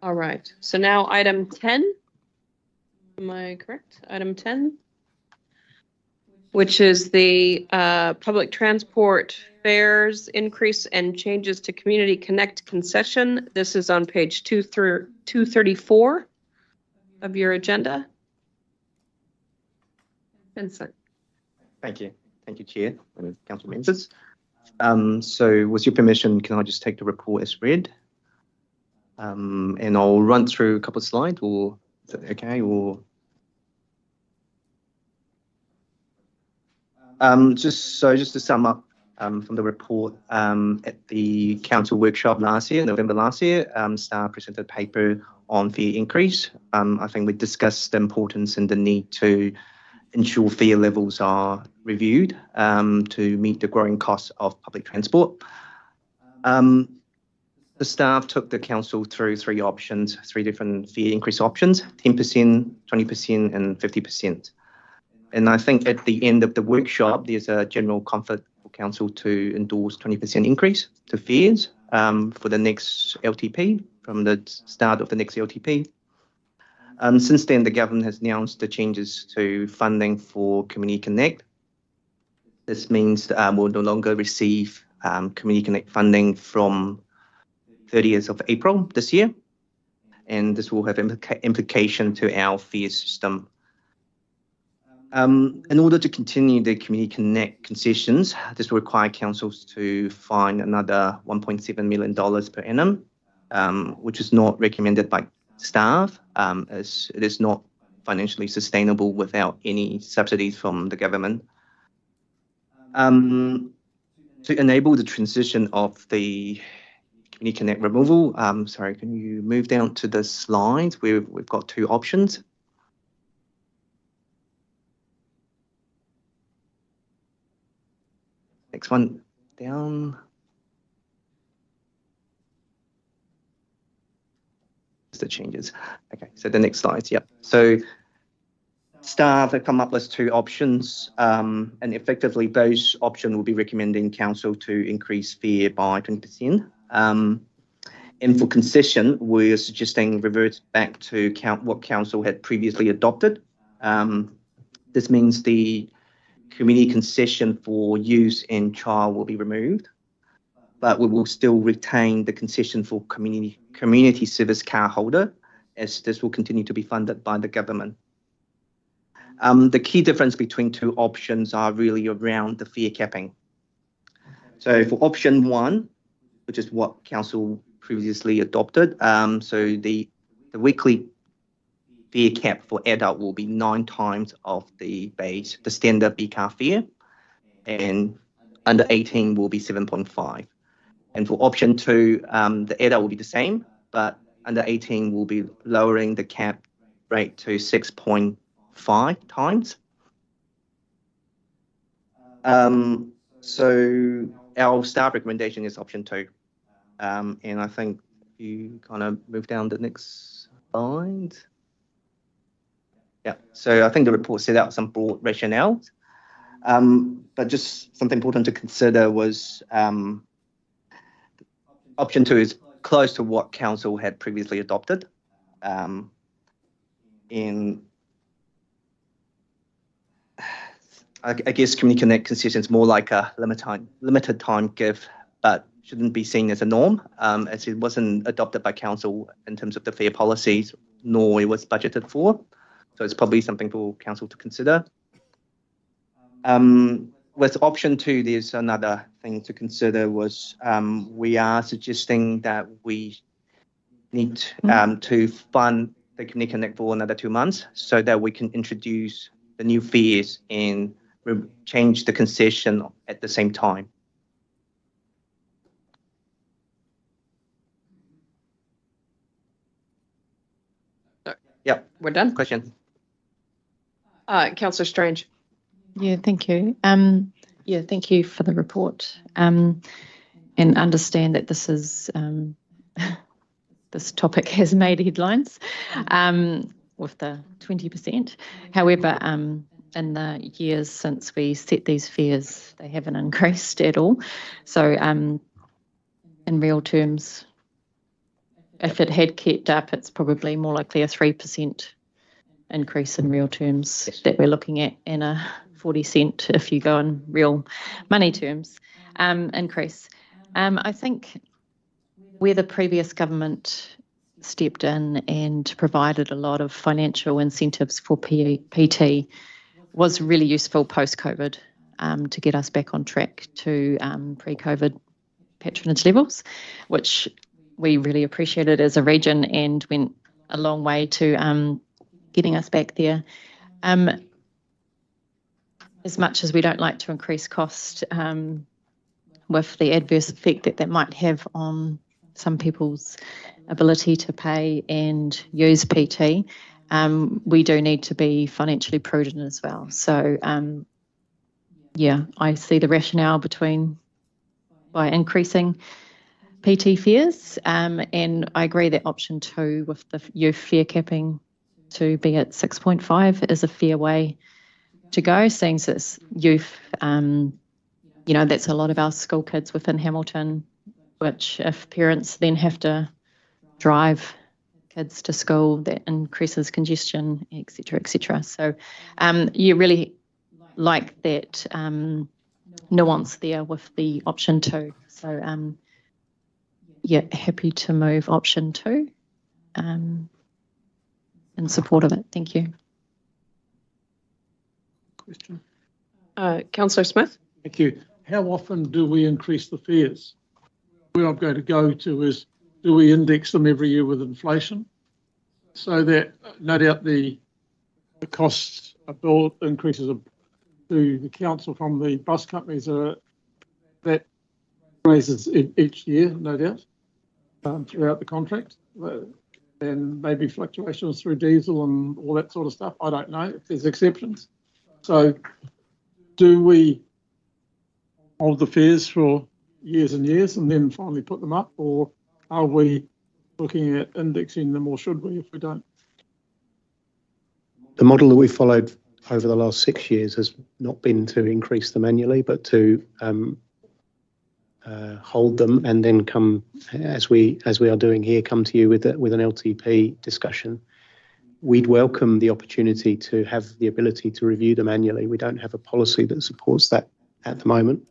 All right, so now item 10. Am I correct? Item 10, which is the public transport fares increase and changes to Community Connect concession. This is on page 234 of your agenda. Vincent. Thank you, Chair and Council members. So with your permission, can I just take the report as read? And I'll run through a couple of slides, or is that okay? Or just to sum up from the report, at the council workshop last year, November last year, staff presented a paper on fare increase. I think we discussed the importance and the need to ensure fare levels are reviewed to meet the growing costs of public transport. The staff took the council through three different fare increase options: 10%, 20%, and 50%. And I think at the end of the workshop, there's a general comfort for council to endorse 20% increase to fares for the next LTP, from the start of the next LTP. Since then, the government has announced the changes to funding for Community Connect. This means that we'll no longer receive Community Connect funding from 30th of April this year, and this will have implication to our fare system. In order to continue the Community Connect concessions, this will require councils to find another $1.7 million per annum, which is not recommended by staff, as it is not financially sustainable without any subsidies from the government. To enable the transition of the Community Connect removal, sorry, can you move down to the slides where we've got two options? Next one down. The changes. Okay, so the next slide, yep. So Staff have come up with 2 options, and effectively those options will be recommending council to increase fare by 20%. And for concession, we're suggesting revert back to what council had previously adopted. This means the community concession for use and trial will be removed, but we will still retain the concession for community service car holder, as this will continue to be funded by the government. The key difference between 2 options are really around the fare capping. So for option 1, which is what council previously adopted, so the weekly fare cap for adult will be 9 times of the standard B-car fare, and under 18 will be 7.5. And for option 2, the adult will be the same, but under 18 will be lowering the cap rate to 6.5 times. So our staff recommendation is option 2. And I think you kind of move down the next slide. Yeah, so I think the report set out some broad rationales, but just something important to consider was option 2 is close to what council had previously adopted. In I guess Community Connect concession is more like a limited time gift, but shouldn't be seen as a norm, as it wasn't adopted by council in terms of the fare policies, nor it was budgeted for. So it's probably something for council to consider. With option 2, there's another thing to consider was we are suggesting that we need to fund the Community Connect for another 2 months so that we can introduce the new fares and change the concession at the same time. Yep. We're done. Question. Councillor Strange. Yeah, thank you. Yeah, thank you for the report. And understand that this is this topic has made headlines with the 20%. However, in the years since we set these fares, they haven't increased at all. So in real terms, if it had kept up, it's probably more likely a 3% increase in real terms that we're looking at, and a 40 cent, if you go in real money terms, increase. I think where the previous government stepped in and provided a lot of financial incentives for PT was really useful post-COVID to get us back on track to pre-COVID patronage levels, which we really appreciated as a region and went a long way to getting us back there. As much as we don't like to increase cost with the adverse effect that might have on some people's ability to pay and use PT, we do need to be financially prudent as well. So, yeah, I see the rationale by increasing PT fares, and I agree that option 2 with the youth fare capping to be at 6.5 is a fair way to go, seeing as youth, you know, that's a lot of our school kids within Hamilton, which if parents then have to drive kids to school, that increases congestion, et cetera, So you really like that nuance there with the option 2. So yeah, happy to move option 2 in support of it. Thank you. Question. Councillor Smith. Thank you. How often do we increase the fares? Where I'm going to go to is, do we index them every year with inflation so that no doubt the costs of bill increases to the council from the bus companies that raises each year, no doubt, throughout the contract, and maybe fluctuations through diesel and all that sort of stuff. I don't know if there's exceptions. So do we hold the fares for years and years and then finally put them up, or are we looking at indexing them, or should we if we don't? The model that we followed over the last 6 years has not been to increase them annually, but to hold them and then come, as we are doing here, come to you with an LTP discussion. We'd welcome the opportunity to have the ability to review them annually. We don't have a policy that supports that at the moment.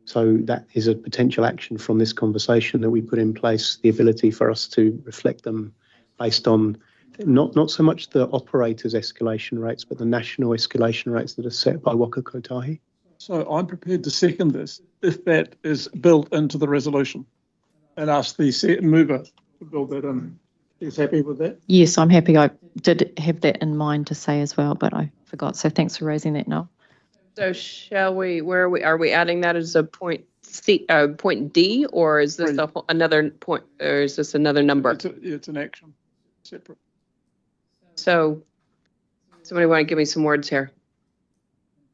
So that is a potential action from this conversation, that we put in place the ability for us to reflect them based on not so much the operators' escalation rates, but the national escalation rates that are set by Waka Kotahi. So I'm prepared to second this if that is built into the resolution, and ask the mover to build that in. Is happy with that? Yes, I'm happy. I did have that in mind to say as well, but I forgot. So thanks for raising that, Noel. So shall we, where are we adding that as a point point D, or is this another point, or is this another number? It's an action, separate. So somebody want to give me some words here?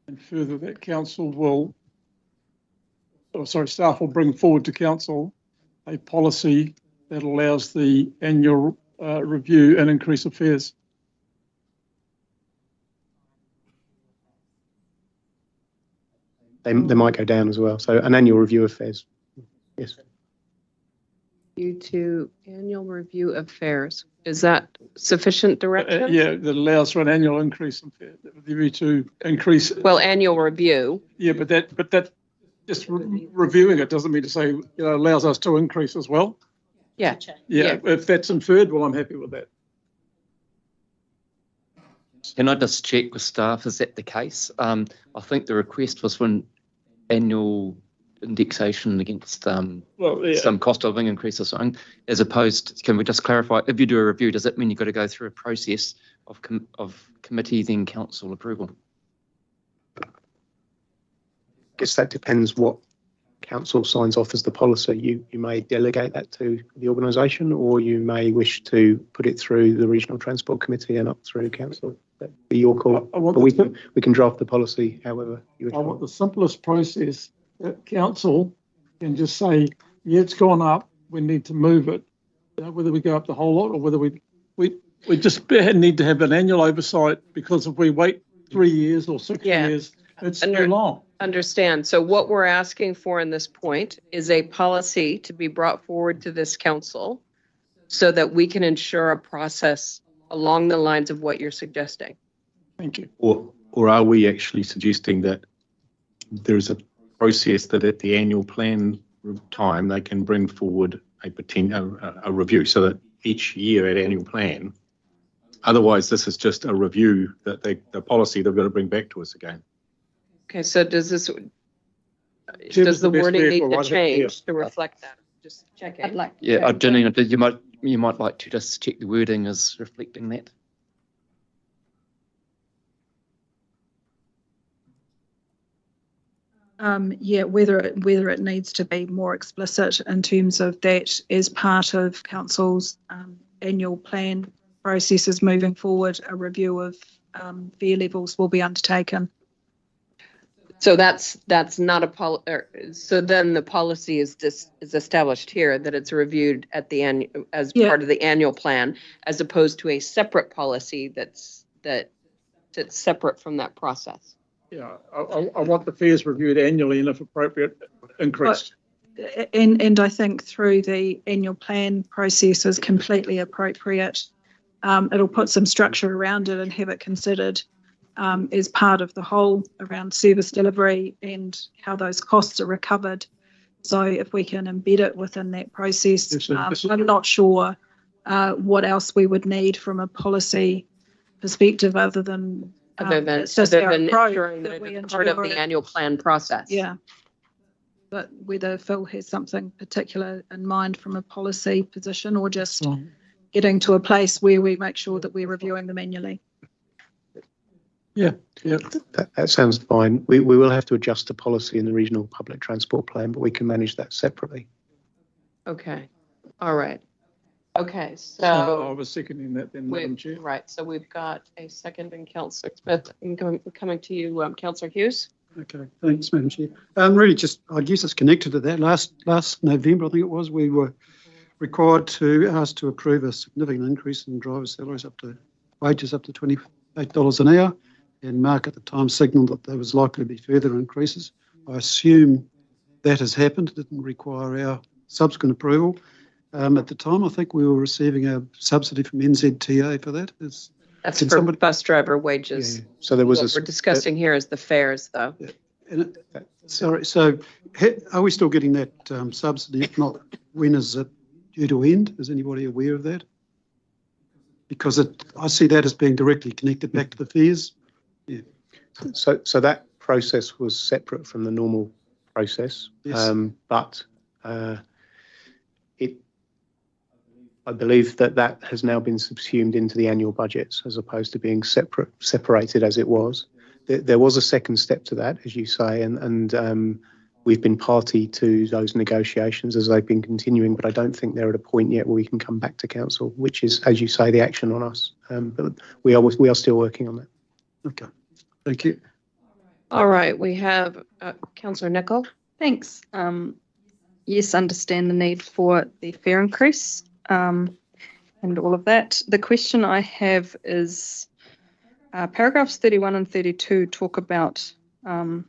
And further, that staff will bring forward to council a policy that allows the annual review and increase of fares. They might go down as well. So an annual review of fares. Yes. Due to annual review of fares. Is that sufficient direction? Yeah, that allows for an annual increase in fare. With the view to increase. Well, annual review. Yeah, but that just reviewing it doesn't mean to say, allows us to increase as well. Yeah. Yeah. If that's inferred, well, I'm happy with that. Can I just check with staff, is that the case? I think the request was for an annual indexation against some cost of living increase or something, as opposed to, can we just clarify, if you do a review, does that mean you've got to go through a process of committee, then council approval? I guess that depends what council signs off as the policy. You may delegate that to the organisation, or you may wish to put it through the Regional Transport Committee and up through council. That'd be your call. But we can draft the policy however you would. I want the simplest process. That council can just say, yeah, it's gone up, we need to move it. Whether we go up the whole lot, or whether we just need to have an annual oversight, because if we wait 3 years or 6 years, it's too long. Understand. So what we're asking for in this point is a policy to be brought forward to this council so that we can ensure a process along the lines of what you're suggesting. Thank you. Or are we actually suggesting that there's a process that at the annual plan time they can bring forward a review, so that each year at annual plan, otherwise this is just a review that the policy they've got to bring back to us again. Okay, so does the wording need to change to reflect that? Just check it. Yeah, Janine, you might like to just check the wording as reflecting that. Yeah, whether it needs to be more explicit in terms of that as part of council's annual plan processes moving forward, a review of fare levels will be undertaken. So that's not a policy. So then the policy is established here that it's reviewed at the end as part of the annual plan, as opposed to a separate policy that's separate from that process. Yeah, I want the fares reviewed annually and, if appropriate, increased. And I think through the annual plan process is completely appropriate. It'll put some structure around it and have it considered as part of the whole around service delivery and how those costs are recovered. So if we can embed it within that process, I'm not sure what else we would need from a policy perspective other than ensuring that it's part of the annual plan process. Yeah. But whether Phil has something particular in mind from a policy position, or just getting to a place where we make sure that we're reviewing them annually. Yeah. That sounds fine. We will have to adjust the policy in the regional public transport plan, but we can manage that separately. Okay. All right. Okay. So I was seconding that then, Madam Chair. Right. So we've got a second in Councillor Smith. Coming to you, Councillor Hughes. Okay. Thanks, Madam Chair. Really just, I guess it's connected to that. Last November, I think it was, we were required to ask to approve a significant increase in driver salaries up to wages up to $28 an hour, and Mark at the time signalled that there was likely to be further increases. I assume that has happened. It didn't require our subsequent approval. At the time, I think we were receiving a subsidy from NZTA for that. That's for bus driver wages. Yeah. So there was what we're discussing here is the fares, though. Yeah. Sorry, so are we still getting that subsidy? If not, when is it due to end? Is anybody aware of that? Because I see that as being directly connected back to the fares. Yeah. So that process was separate from the normal process, Yes. but I believe that has now been subsumed into the annual budgets as opposed to being separated as it was. There was a second step to that, as you say, and we've been party to those negotiations as they've been continuing, but I don't think they're at a point yet where we can come back to council, which is, as you say, the action on us. But we are still working on that. Okay, thank you. All right, we have Councillor Nicol. Thanks. Yes, understand the need for the fare increase and all of that. The question I have is paragraphs 31 and 32 talk about to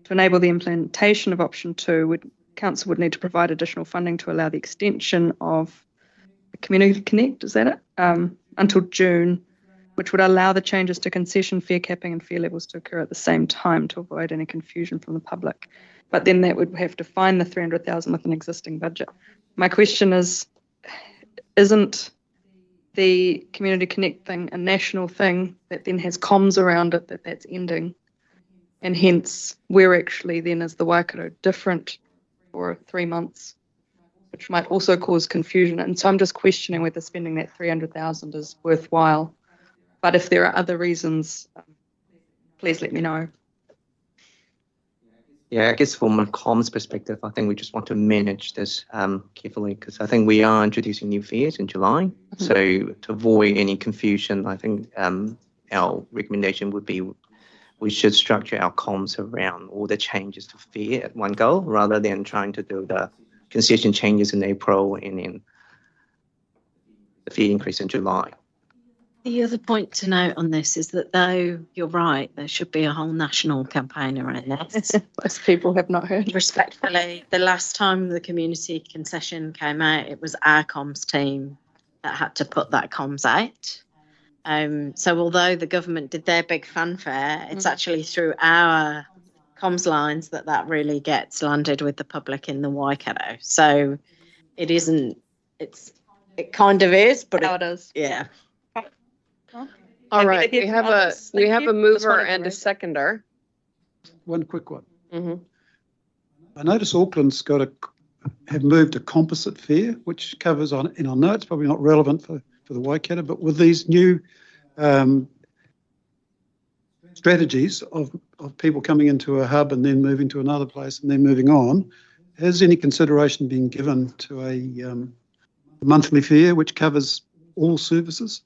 enable the implementation of option 2, council would need to provide additional funding to allow the extension of the Community Connect, is that it? Until June, which would allow the changes to concession fare capping and fare levels to occur at the same time to avoid any confusion from the public. But then that would have to find the 300,000 with an existing budget. My question is, isn't the Community Connect thing a national thing that then has comms around it that's ending? And hence, we're actually then as the Waikato different for 3 months, which might also cause confusion. And so I'm just questioning whether spending that 300,000 is worthwhile. But if there are other reasons, please let me know. Yeah, I guess from a comms perspective, I think we just want to manage this carefully because I think we are introducing new fares in July. Mm-hmm. So to avoid any confusion, I think our recommendation would be we should structure our comms around all the changes to fare at one go rather than trying to do the concession changes in April and then the fare increase in July. The other point to note on this is that though you're right, there should be a whole national campaign around this. Most people have not heard. Respectfully, the last time the community concession came out, it was our comms team that had to put that comms out. So although the government did their big fanfare, it's actually through our comms lines that really gets landed with the public in the Waikato. So it isn't, it kind of is, but it is. Yeah. All right, we have a mover and a seconder. One quick one. Mm-hmm. I notice Auckland's have moved a composite fare, which covers on, and I know it's probably not relevant for the Waikato, but with these new strategies of people coming into a hub and then moving to another place and then moving on, has any consideration been given to a monthly fare which covers all services?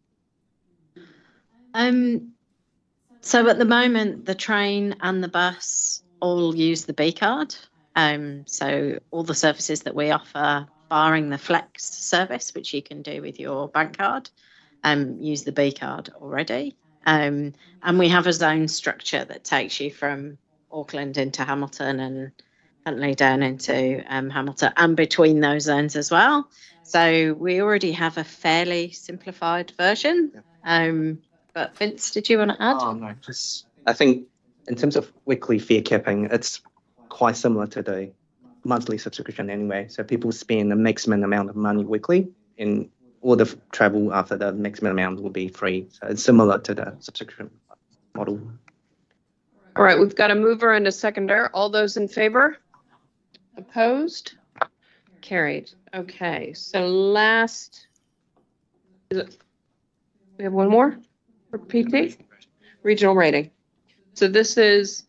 So at the moment, the train and the bus all use the B card. So all the services that we offer, barring the Flex service, which you can do with your bank card, use the B card already. And we have a zone structure that takes you from Auckland into Hamilton and Huntly down into Hamilton and between those zones as well. So we already have a fairly simplified version. But Vince, did you want to add? No, I think in terms of weekly fare capping, it's quite similar to the monthly subscription anyway. So people spend the maximum amount of money weekly, and all the travel after the maximum amount will be free. So it's similar to the subscription model. All right, we've got a mover and a seconder. All those in favor? Opposed? Carried. Okay, so we have one more for PT? Regional rating. So this is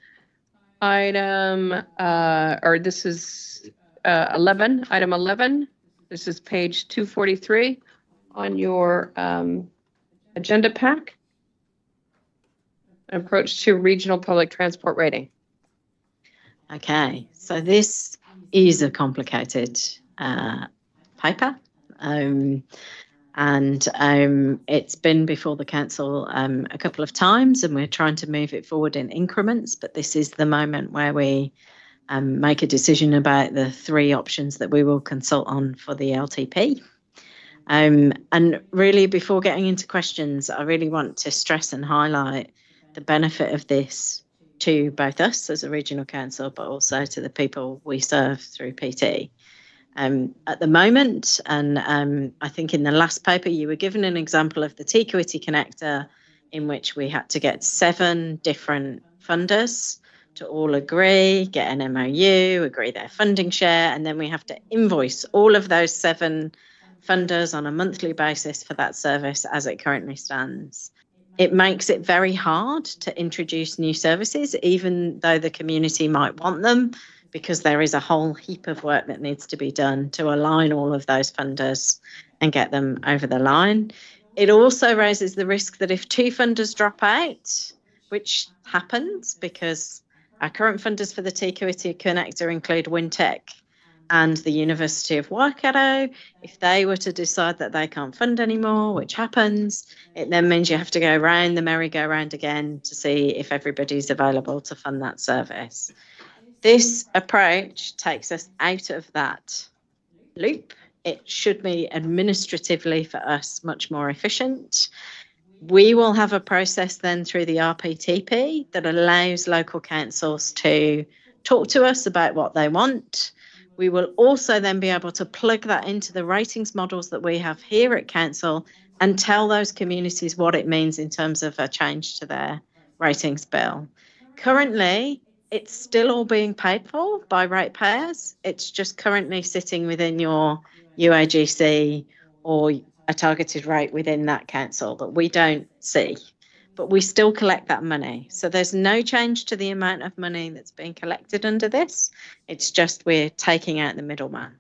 item, this is 11, item 11. This is page 243 on your agenda pack. Approach to regional public transport rating. Okay, so this is a complicated paper. And it's been before the council a couple of times, and we're trying to move it forward in increments. But this is the moment where we make a decision about the 3 options that we will consult on for the LTP. And really, before getting into questions, I really want to stress and highlight the benefit of this to both us as a regional council, but also to the people we serve through PT. At the moment, and I think in the last paper, you were given an example of the Te-Kuiti connector, in which we had to get 7 different funders to all agree, get an MOU, agree their funding share, and then we have to invoice all of those 7 funders on a monthly basis for that service as it currently stands. It makes it very hard to introduce new services, even though the community might want them, because there is a whole heap of work that needs to be done to align all of those funders and get them over the line. It also raises the risk that if 2 funders drop out, which happens because our current funders for the Te-Kuiti connector include Wintec and the University of Waikato, if they were to decide that they can't fund anymore, which happens, it then means you have to go round the merry-go-round again to see if everybody's available to fund that service. This approach takes us out of that loop. It should be administratively for us much more efficient. We will have a process then through the RPTP that allows local councils to talk to us about what they want. We will also then be able to plug that into the ratings models that we have here at council and tell those communities what it means in terms of a change to their ratings bill. Currently, it's still all being paid for by ratepayers. It's just currently sitting within your UAGC or a targeted rate within that council that we don't see. But we still collect that money. So there's no change to the amount of money that's being collected under this. It's just we're taking out the middleman.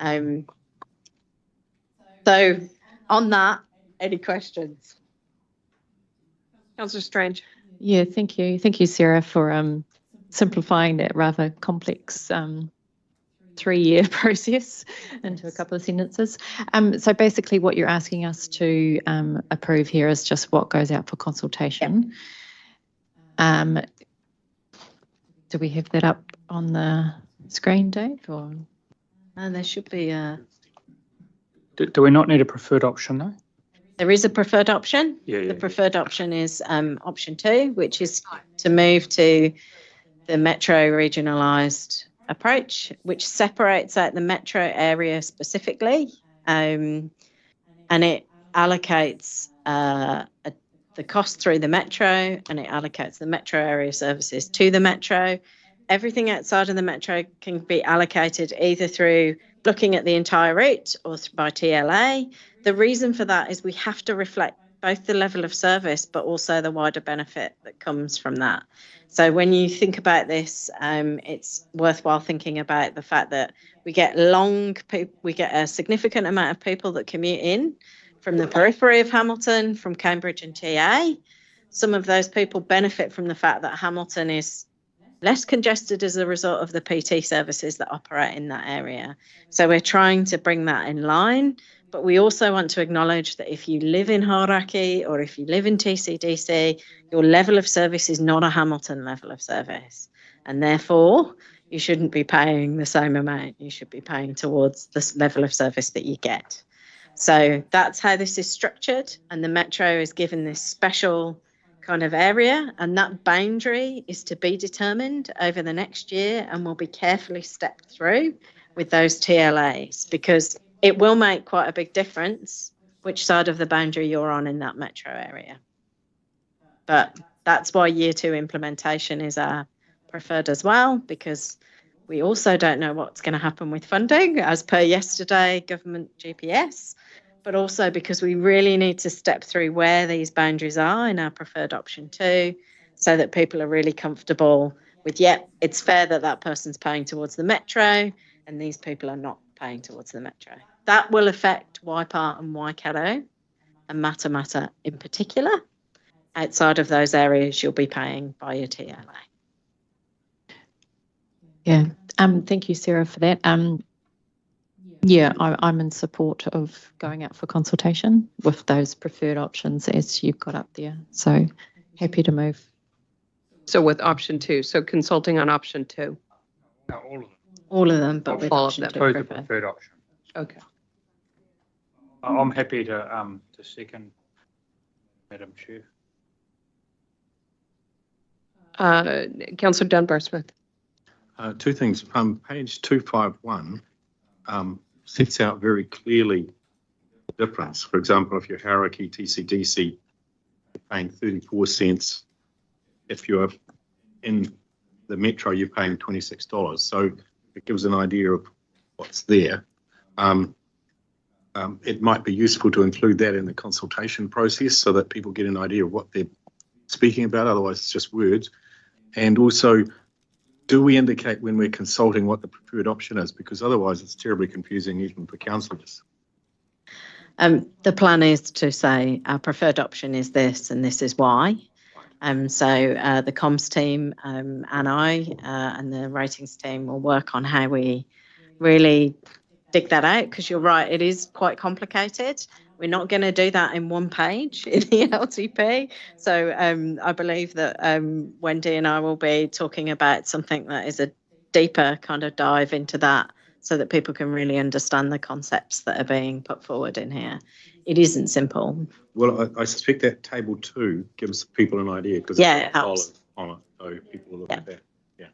So on that, any questions? Councillor Strange. Yeah, thank you. Thank you, Sarah, for simplifying that rather complex 3-year process into a couple of sentences. So basically what you're asking us to approve here is just what goes out for consultation. Do we have that up on the screen, Dave? Or? There should be a... Do we not need a preferred option though? There is a preferred option. Yeah. The preferred option is option 2, which is to move to the metro regionalised approach, which separates out the metro area specifically, and it allocates the cost through the metro, and it allocates the metro area services to the metro. Everything outside of the metro can be allocated either through looking at the entire route or by TLA. The reason for that is we have to reflect both the level of service but also the wider benefit that comes from that. So when you think about this, it's worthwhile thinking about the fact that we get a significant amount of people that commute in from the periphery of Hamilton, from Cambridge and TA. Some of those people benefit from the fact that Hamilton is less congested as a result of the PT services that operate in that area. So we're trying to bring that in line, but we also want to acknowledge that if you live in Hauraki or if you live in TCDC, your level of service is not a Hamilton level of service. And therefore, you shouldn't be paying the same amount. You should be paying towards this level of service that you get. So that's how this is structured. And the Metro is given this special kind of area, and that boundary is to be determined over the next year and will be carefully stepped through with those TLAs, because it will make quite a big difference which side of the boundary you're on in that metro area. But that's why year 2 implementation is our preferred as well, because we also don't know what's going to happen with funding as per yesterday government GPS, but also because we really need to step through where these boundaries are in our preferred option 2, so that people are really comfortable with, yep, it's fair that that person's paying towards the metro and these people are not paying towards the metro. That will affect Waipart and Waikato and Matamata in particular. Outside of those areas, you'll be paying by your TLA. Yeah, thank you, Sarah, for that. Yeah, I'm in support of going out for consultation with those preferred options as you've got up there. So happy to move. So with option 2, so consulting on option 2. No, all of them. All of them, but with All of option them. 2 Both the preferred. preferred option. Okay. I'm happy to second, Madam Chair. Councillor Dunbar-Smith. Two things. Page 251 sets out very clearly the difference. For example, if you're Hauraki TCDC, you're paying 34 cents. If you're in the metro, you're paying $26. So it gives an idea of what's there. It might be useful to include that in the consultation process so that people get an idea of what they're speaking about. Otherwise, it's just words. And also, do we indicate when we're consulting what the preferred option is? Because otherwise it's terribly confusing even for councillors. The plan is to say our preferred option is this and this is why. So the comms team and I and the ratings team will work on how we really dig that out, because you're right, it is quite complicated. We're not going to do that in one page in the LTP. So I believe that Wendy and I will be talking about something that is a deeper kind of dive into that so that people can really understand the concepts that are being put forward in here. It isn't simple. Well, I suspect that table 2 gives people an idea because yeah, it's got on it, so people will look at that. Yeah.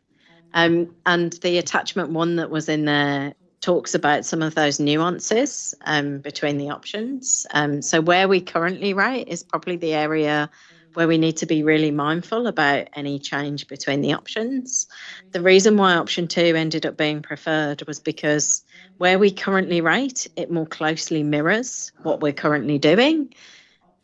And the attachment 1 that was in there talks about some of those nuances between the options. So where we currently rate is probably the area where we need to be really mindful about any change between the options. The reason why option 2 ended up being preferred was because where we currently rate, it more closely mirrors what we're currently doing.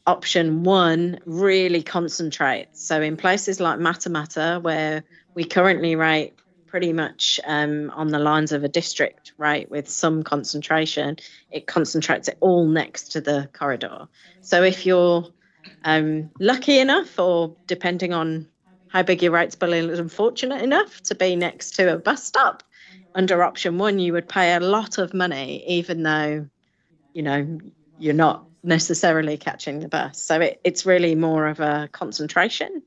Option 1 really concentrates. So in places like Matamata, where we currently rate pretty much on the lines of a district, right, with some concentration, it concentrates it all next to the corridor. So if you're lucky enough, or depending on how big your rate's bill is, unfortunate enough to be next to a bus stop, under option 1, you would pay a lot of money, even though, you know, you're not necessarily catching the bus. So it's really more of a concentration.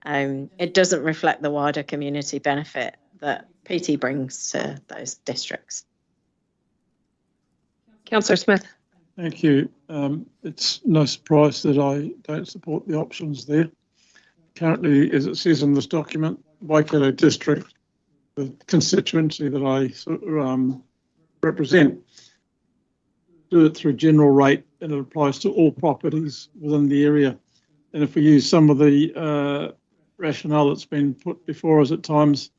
It doesn't reflect the wider community benefit that PT brings to those districts. Councillor Smith. Thank you. It's no surprise that I don't support the options there. Currently, as it says in this document, Waikato District, the constituency that I represent, do it through general rate, and it applies to all properties within the area. And if we use some of the rationale that's been put before us at times,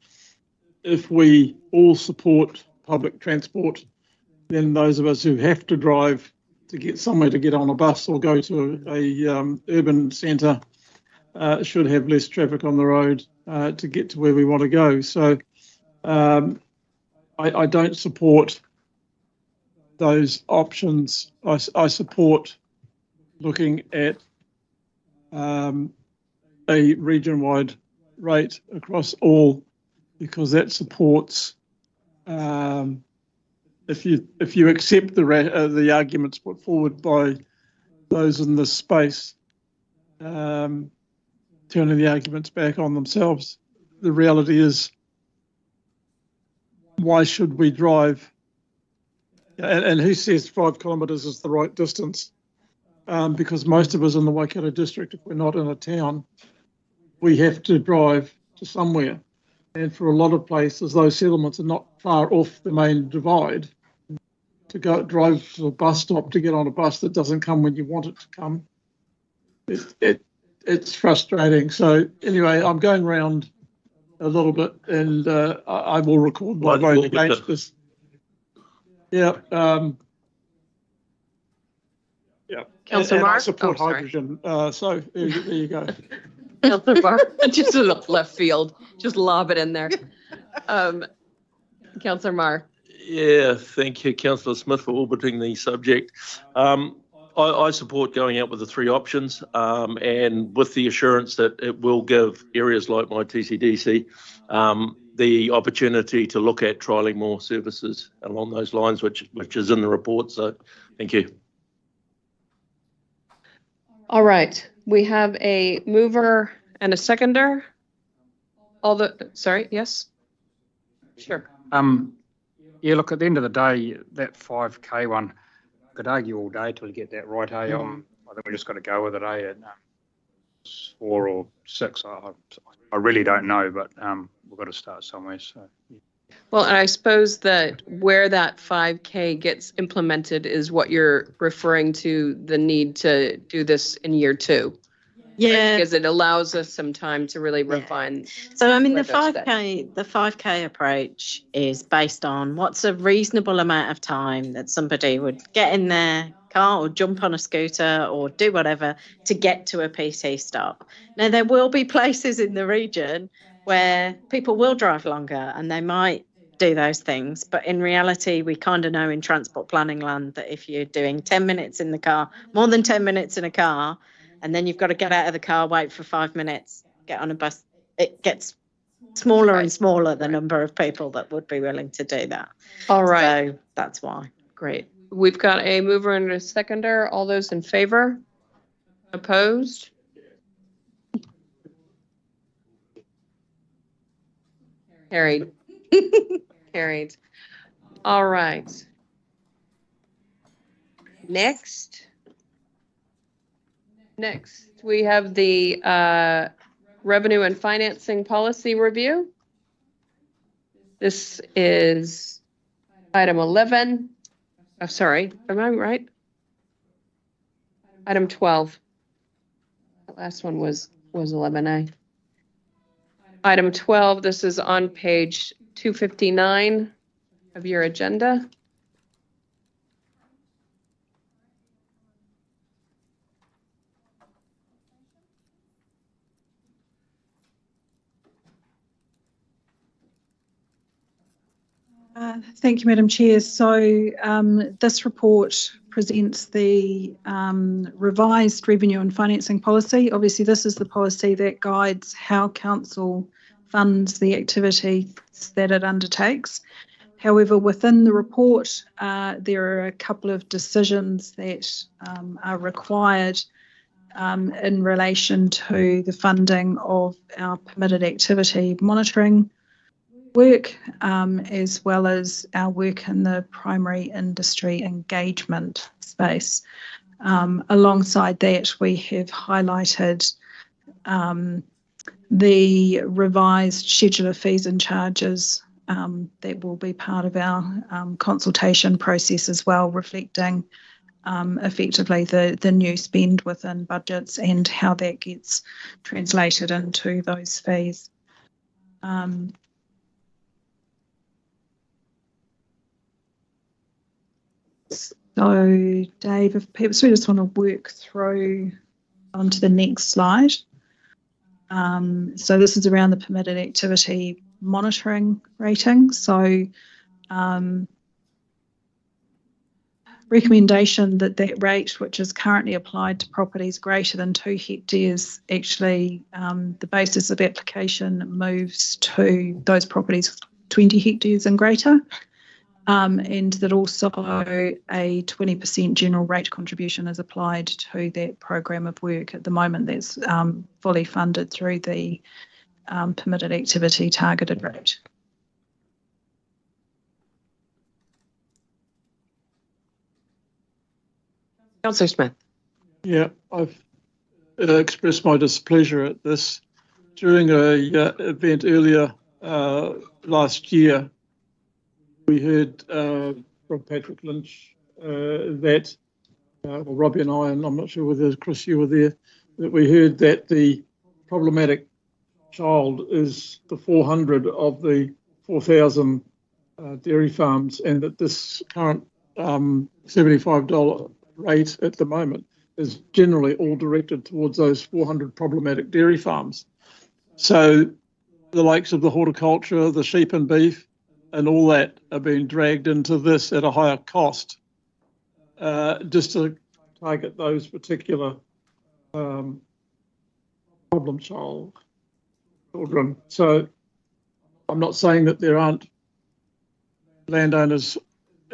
if we all support public transport, then those of us who have to drive to get somewhere to get on a bus or go to a urban centre should have less traffic on the road to get to where we want to go. So I don't support those options. I support looking at a region-wide rate across all, because that supports, if you accept the arguments put forward by those in this space, turning the arguments back on themselves, the reality is, why should we drive? And who says 5 kilometres is the right distance? Because most of us in the Waikato district, if we're not in a town, we have to drive to somewhere. And for a lot of places, those settlements are not far off the main divide. To go drive to a bus stop to get on a bus that doesn't come when you want it to come, it's frustrating. So anyway, I'm going round a little bit, and I will record my vote against this. Yeah. Yeah. Councillor Marr? I support hydrogen. So there you go. Councillor Marr, just a left field, just lob it in there. Councillor Marr. Yeah, thank you, Councillor Smith, for orbiting the subject. I support going out with the 3 options, and with the assurance that it will give areas like my TCDC the opportunity to look at trialling more services along those lines, which is in the report. So thank you. All right, we have a mover and a seconder. Sorry, yes? Sure. Yeah, look, at the end of the day, that 5K one, could argue all day till you get that right, hey? I think we just got to go with it, eh? At 4 or 6, I really don't know, but we've got to start somewhere. So. Well, and I suppose that where that 5K gets implemented is what you're referring to, the need to do this in year 2. Yeah, because it allows us some time to really refine. So I mean, the 5K approach is based on what's a reasonable amount of time that somebody would get in their car or jump on a scooter or do whatever to get to a PT stop. Now, there will be places in the region where people will drive longer and they might do those things, but in reality, we kind of know in transport planning land that if you're doing 10 minutes in the car, more than 10 minutes in a car, and then you've got to get out of the car, wait for 5 minutes, get on a bus, it gets smaller and smaller, the number of people that would be willing to do that. All right. So that's why. Great. We've got a mover and a seconder. All those in favor? Opposed? Carried. Carried. All right. Next, we have the Revenue and Financing Policy Review. This is item 11. Oh, sorry, am I right? Item 12. The last one was 11A. Item 12, this is on page 259 of your agenda. Thank you, Madam Chair. So this report presents the revised revenue and financing policy. Obviously, this is the policy that guides how council funds the activities that it undertakes. However, within the report, there are a couple of decisions that are required in relation to the funding of our permitted activity monitoring work, as well as our work in the primary industry engagement space. Alongside that, we have highlighted the revised schedule of fees and charges that will be part of our consultation process as well, reflecting effectively the new spend within budgets and how that gets translated into those fees. So, Dave, if perhaps we just want to work through onto the next slide. So this is around the permitted activity monitoring rating. So recommendation that rate, which is currently applied to properties greater than 2 hectares, actually the basis of application moves to those properties 20 hectares and greater. And that also a 20% general rate contribution is applied to that program of work. At the moment, that's fully funded through the permitted activity targeted rate. Councillor Smith. Yeah, I've expressed my displeasure at this. During an event earlier last year, we heard from Patrick Lynch that, well, Robbie and I, and I'm not sure whether Chris, you were there, that we heard that the problematic child is the 400 of the 4,000 dairy farms, and that this current $75 rate at the moment is generally all directed towards those 400 problematic dairy farms. So the likes of the horticulture, the sheep and beef, and all that are being dragged into this at a higher cost, just to target those particular problem children. So I'm not saying that there aren't landowners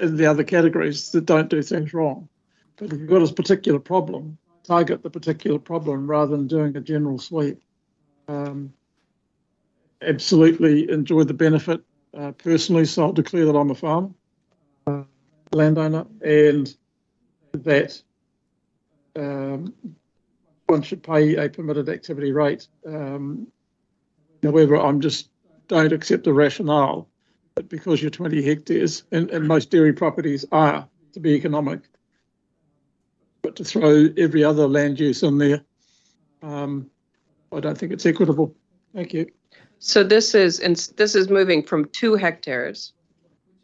in the other categories that don't do things wrong. But if you've got a particular problem, target the particular problem rather than doing a general sweep. Absolutely enjoy the benefit personally, so I'll declare that I'm a farmer, landowner, and that one should pay a permitted activity rate. However, I'm just don't accept the rationale that because you're 20 hectares, and most dairy properties are to be economic, but to throw every other land use in there, I don't think it's equitable. Thank you. So this is moving from 2 hectares,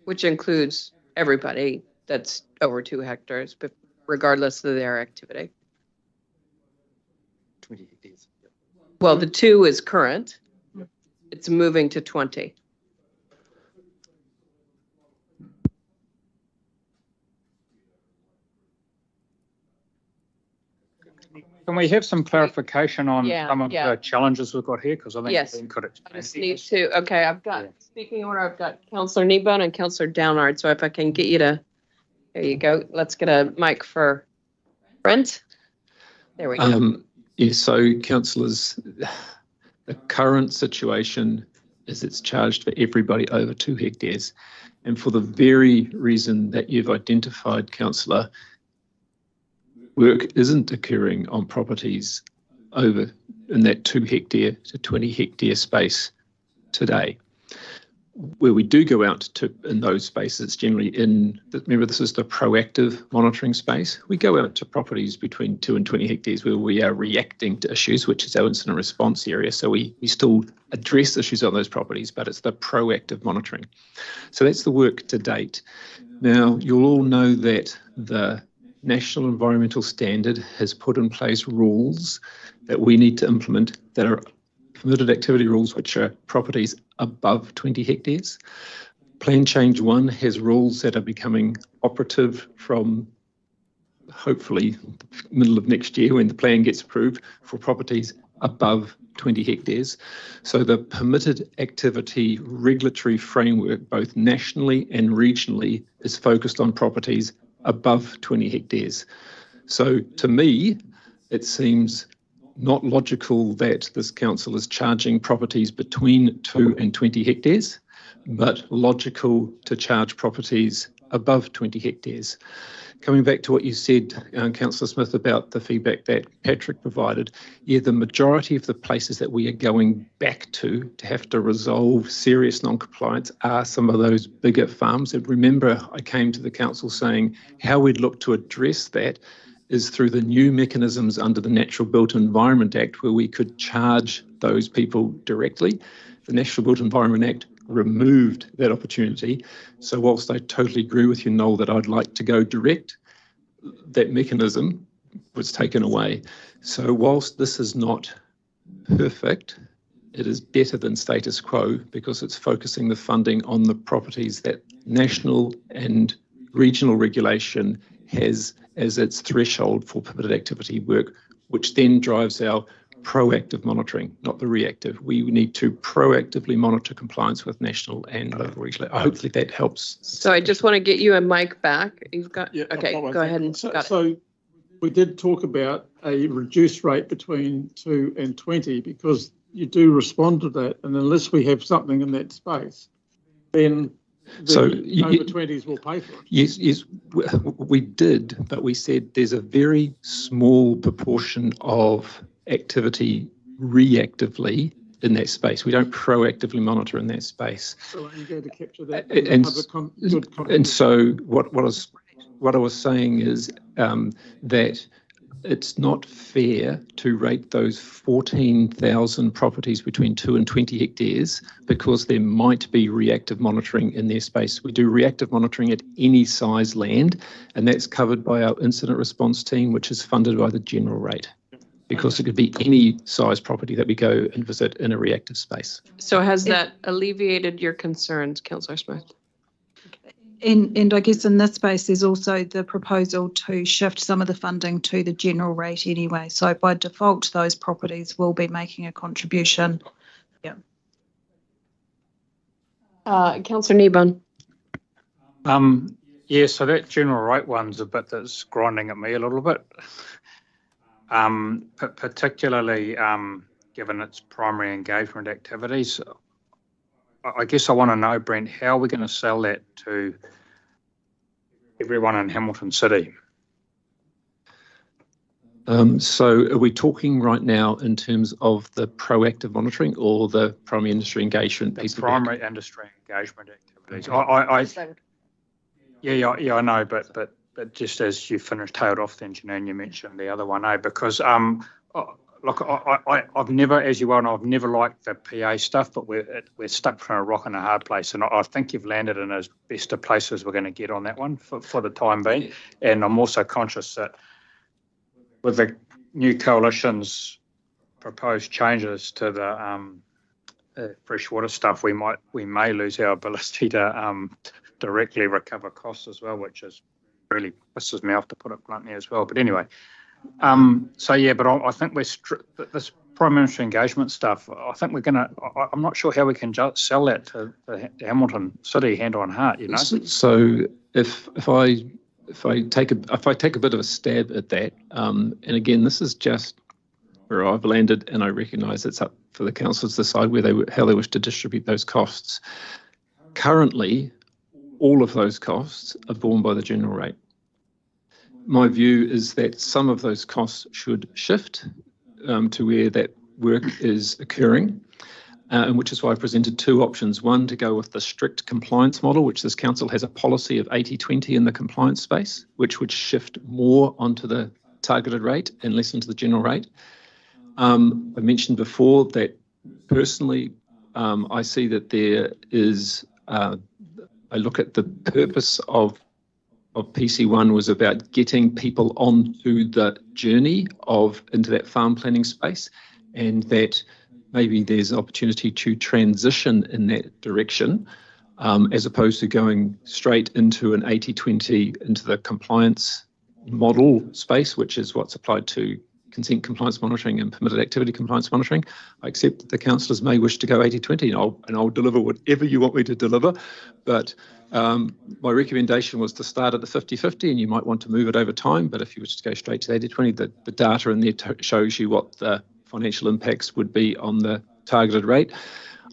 which includes everybody that's over 2 hectares, but regardless of their activity. 20 hectares. Well, the 2 is current. It's moving to 20. Can we have some clarification on some of yeah. the challenges we've got here? Because I think Yes. Ben could I just need to, okay, I've got, speaking order, I've got Councillor Kneebone and Councillor Downard. So if I can get you to, there you go. Let's get a mic for Brent. There we go. Yes, so councillors, the current situation is it's charged for everybody over 2 hectares. And for the very reason that you've identified, councillor, work isn't occurring on properties over in that 2 hectare to 20 hectare space today. Where we do go out to in those spaces, it's generally remember this is the proactive monitoring space. We go out to properties between 2 and 20 hectares where we are reacting to issues, which is our incident response area. So we still address issues on those properties, but it's the proactive monitoring. So that's the work to date. Now, you'll all know that the National Environmental Standard has put in place rules that we need to implement that are permitted activity rules, which are properties above 20 hectares. Plan Change 1 has rules that are becoming operative from hopefully the middle of next year when the plan gets approved for properties above 20 hectares. So the permitted activity regulatory framework, both nationally and regionally, is focused on properties above 20 hectares. So to me, it seems not logical that this council is charging properties between 2 and 20 hectares, but logical to charge properties above 20 hectares. Coming back to what you said, Councillor Smith, about the feedback that Patrick provided, yeah, the majority of the places that we are going back to have to resolve serious non-compliance are some of those bigger farms. And remember, I came to the council saying how we'd look to address that is through the new mechanisms under the Natural Built Environment Act, where we could charge those people directly. The Natural Built Environment Act removed that opportunity. So whilst I totally agree with you, Noel, that I'd like to go direct, that mechanism was taken away. So whilst this is not perfect, it is better than status quo because it's focusing the funding on the properties that national and regional regulation has as its threshold for permitted activity work, which then drives our proactive monitoring, not the reactive. We need to proactively monitor compliance with national and local regulation. Hopefully that helps. So I just want to get you a mic back. You've got, okay, go ahead and So we did talk about a reduced rate between 2 and 20 because you do respond to that, and unless we have something in that space, then the over 20s will pay for it. Yes, we did, but we said there's a very small proportion of activity reactively in that space. We don't proactively monitor in that space. So are you going to capture that? And so what I was saying is that it's not fair to rate those 14,000 properties between 2 and 20 hectares because there might be reactive monitoring in their space. We do reactive monitoring at any size land, and that's covered by our incident response team, which is funded by the general rate, because it could be any size property that we go and visit in a reactive space. So has that alleviated your concerns, Councillor Smith? And I guess in this space, there's also the proposal to shift some of the funding to the general rate anyway. So by default, those properties will be making a contribution. Yeah. Councillor Kneebone. Yeah, so that general rate one's a bit that's grinding at me a little bit. Particularly given its primary engagement activities. I guess I want to know, Brent, how are we going to sell that to everyone in Hamilton City? So are we talking right now in terms of the proactive monitoring or the primary industry engagement piece? Primary industry engagement activities. I know, but just as you finished tailed off then, Janine, you mentioned the other one, because look, I've never, as you well know, I've never liked the PA stuff, but we're stuck between a rock and a hard place, and I think you've landed in as best of places we're going to get on that one for the time being. And I'm also conscious that with the new coalition's proposed changes to the freshwater stuff, we may lose our ability to directly recover costs as well, which is really pisses me off, to put it bluntly, as well. But anyway, but I think this prime minister engagement stuff, I think we're going to, I'm not sure how we can just sell that to Hamilton City hand on heart, you know. So if I take a bit of a stab at that, and again, this is just where I've landed, and I recognise it's up for the councils to decide how they wish to distribute those costs. Currently, all of those costs are borne by the general rate. My view is that some of those costs should shift to where that work is occurring, and which is why I presented two options. One, to go with the strict compliance model, which this council has a policy of 80-20 in the compliance space, which would shift more onto the targeted rate and less into the general rate. I mentioned before that personally, I see that there is, I look at the purpose of PC1 was about getting people onto the journey into that farm planning space, and that maybe there's opportunity to transition in that direction, as opposed to going straight into an 80-20 into the compliance model space, which is what's applied to consent compliance monitoring and permitted activity compliance monitoring. I accept that the councillors may wish to go 80-20, and I'll deliver whatever you want me to deliver, but my recommendation was to start at the 50-50, and you might want to move it over time, but if you were to go straight to 80-20, the data in there shows you what the financial impacts would be on the targeted rate.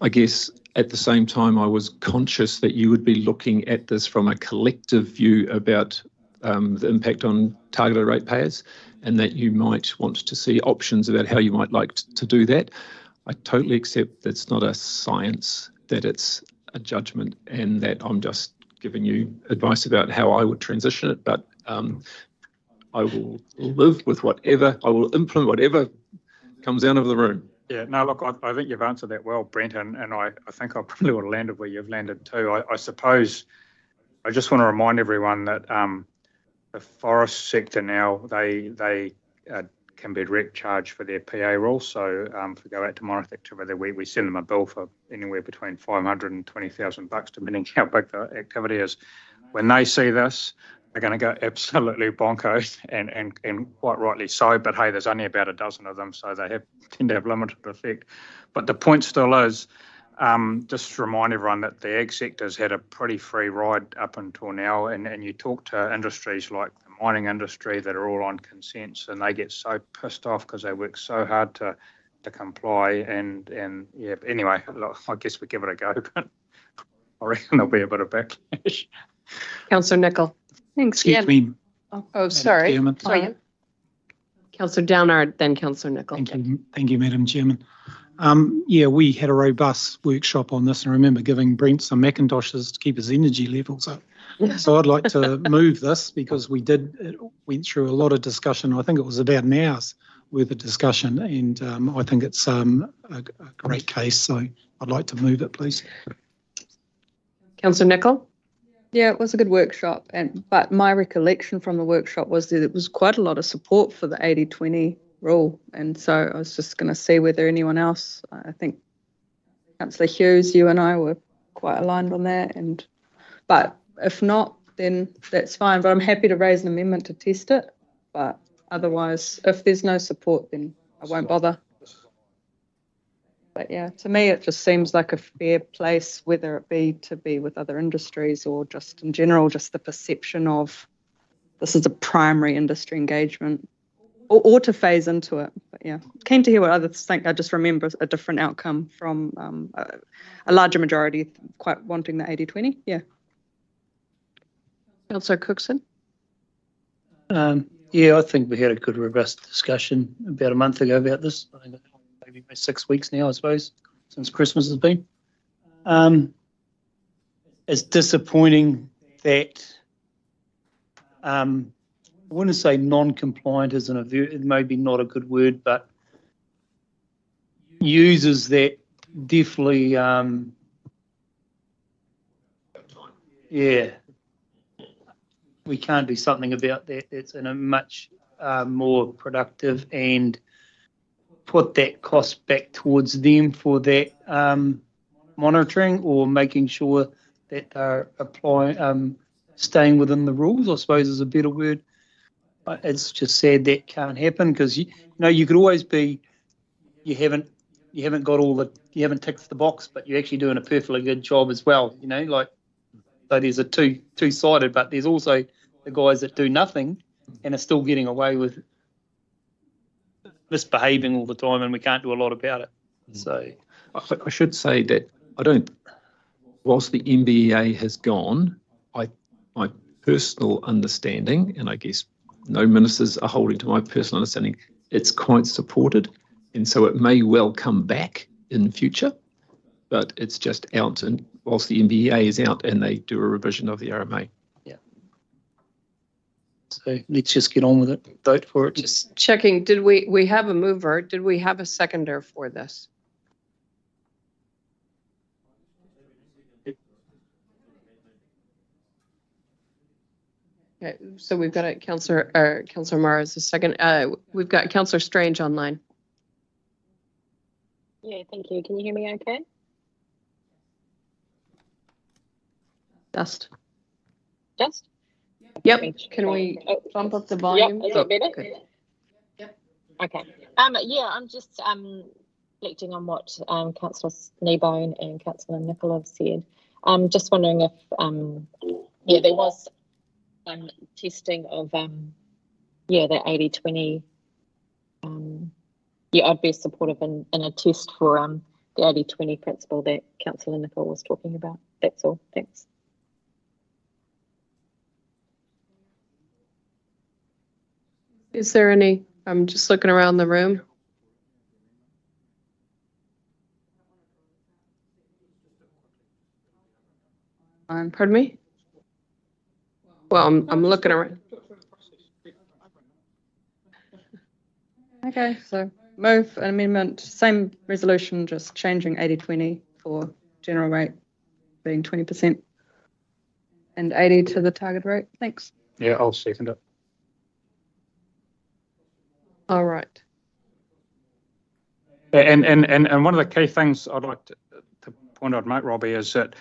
I guess at the same time, I was conscious that you would be looking at this from a collective view about the impact on targeted ratepayers, and that you might want to see options about how you might like to do that. I totally accept that it's not a science, that it's a judgment, and that I'm just giving you advice about how I would transition it, but I will live with whatever, I will implement whatever comes out of the room. Yeah, no, look, I think you've answered that well, Brent, and I think I probably would have landed where you've landed too. I suppose I just want to remind everyone that the forest sector now, they can be direct charged for their PA rules. So if we go out to monitor activity, we send them a bill for anywhere between $500 and $20,000, depending how big the activity is. When they see this, they're going to go absolutely bonkers, and quite rightly so. But hey, there's only about a dozen of them, so they tend to have limited effect. But the point still is, just to remind everyone that the ag sector's had a pretty free ride up until now, and you talk to industries like the mining industry that are all on consents, and they get so pissed off because they work so hard to comply, and yeah. But anyway, look, I guess we give it a go, but I reckon there'll be a bit of backlash. Councillor Nicol. Thanks. Excuse me. Oh, sorry. Chairman. Sorry. Councillor Downard, then Councillor Nicol. Thank you, Madam Chairman. Yeah, we had a robust workshop on this, and I remember giving Brent some Macintoshes to keep his energy levels up. So I'd like to move this, because we went through a lot of discussion. I think it was about an hour's worth of discussion, and I think it's a great case. So I'd like to move it, please. Councillor Nicol. Yeah, it was a good workshop, but my recollection from the workshop was that it was quite a lot of support for the 80-20 rule, and so I was just going to see whether anyone else, I think Councillor Hughes, you and I were quite aligned on that, but if not, then that's fine, but I'm happy to raise an amendment to test it, but otherwise, if there's no support, then I won't bother. But yeah, to me, it just seems like a fair place, whether it be to be with other industries or just in general, just the perception of this is a primary industry engagement, or to phase into it. But yeah, keen to hear what others think. I just remember a different outcome from a larger majority quite wanting the 80-20. Yeah. Councillor Cookson? Yeah, I think we had a good, robust discussion about a month ago about this. I think maybe 6 weeks now, I suppose, since Christmas has been. It's disappointing that I want to say non-compliant isn't maybe not a good word, but users that definitely, yeah, we can't do something about that. That's in a much more productive and put that cost back towards them for that monitoring or making sure that they're applying, staying within the rules, I suppose is a better word. But it's just sad that can't happen because you know you could always be you haven't ticked the box, but you're actually doing a perfectly good job as well. You know, like so there's a two-sided, but there's also the guys that do nothing and are still getting away with misbehaving all the time, and we can't do a lot about it. So I should say that I don't. Whilst the MBEA has gone, my personal understanding, and I guess no ministers are holding to my personal understanding, it's quite supported, and so it may well come back in future, but it's just out, and whilst the MBEA is out and they do a revision of the RMA. Yeah. So let's just get on with it. Vote for it. Just checking, did we have a mover? Did we have a seconder for this? Okay, so we've got Councillor Mars a second. We've got Councillor Strange online. Yeah, thank you. Can you hear me okay? Dust. Dust? Yep. Can we bump up the volume? Yep. Is that better? Good. Yep. Okay. Yeah, I'm just reflecting on what Councillor Kneebone and Councillor Nicola have said. I'm just wondering if there was testing of the 80-20. I'd be supportive in a test for the 80-20 principle that Councillor Nicola was talking about. That's all. Thanks. Is there any? I'm just looking around the room. Pardon me? Well, I'm looking around. Okay, so move an amendment, same resolution, just changing 80-20 for general rate being 20% and 80 to the target rate. Thanks. Yeah, I'll second it. All right. And one of the key things I'd like to point out, mate, Robbie, is that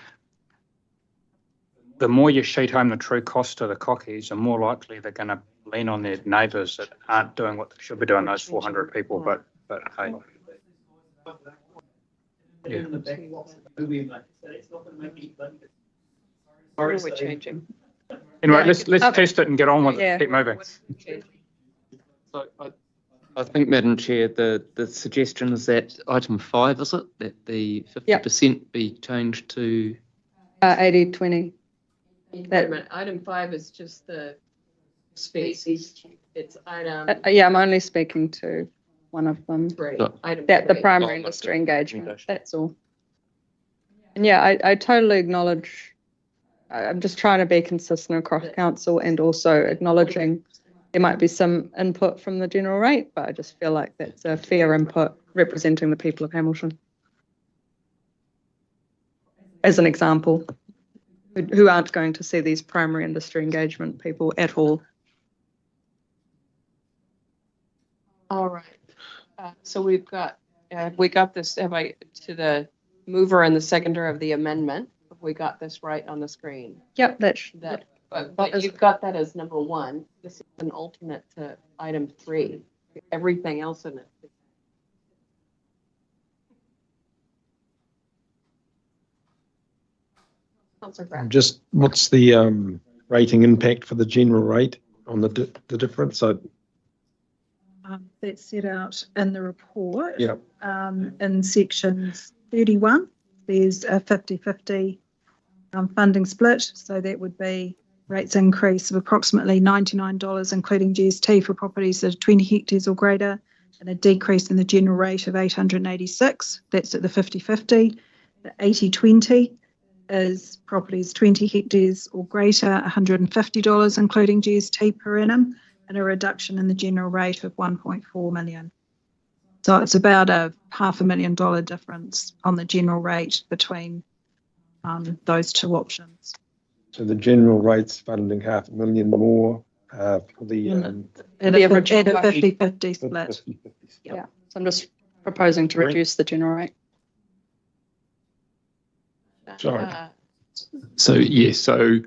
the more you sheet home the true cost to the cockies, the more likely they're going to lean on their neighbours that aren't doing what they should be doing, those 400 people. But hey. Yeah. We're changing. Anyway, let's test it and get on with it. Keep moving. So I think, Madam Chair, the suggestion is that item 5, is it? That the 50% be changed to 80-20. Wait a minute. Item 5 is just the species. It's item. I'm only speaking to one of them. Item the 3. primary industry engagement. That's all. And I totally acknowledge. I'm just trying to be consistent across council and also acknowledging there might be some input from the general rate, but I just feel like that's a fair input representing the people of Hamilton. As an example, who aren't going to see these primary industry engagement people at all. All right. So we got this. Have I to the mover and the seconder of the amendment? Have we got this right on the screen? Yep, but you've got that as number 1. This is an alternate to item 3. Everything else in it. Just what's the rating impact for the general rate on the difference? So That's set out in the report. Yeah. In sections 31, there's a 50-50 funding split. So that would be rates increase of approximately $99, including GST for properties that are 20 hectares or greater, and a decrease in the general rate of $886. That's at the 50-50. The 80-20 is properties 20 hectares or greater, $150, including GST per annum, and a reduction in the general rate of $1.4 million. So it's about a $500,000 difference on the general rate between those two options. So the general rate's funding $500,000 more for the at a 50-50 split. Yeah. So I'm just proposing to reduce the general rate. Sorry. So yes, so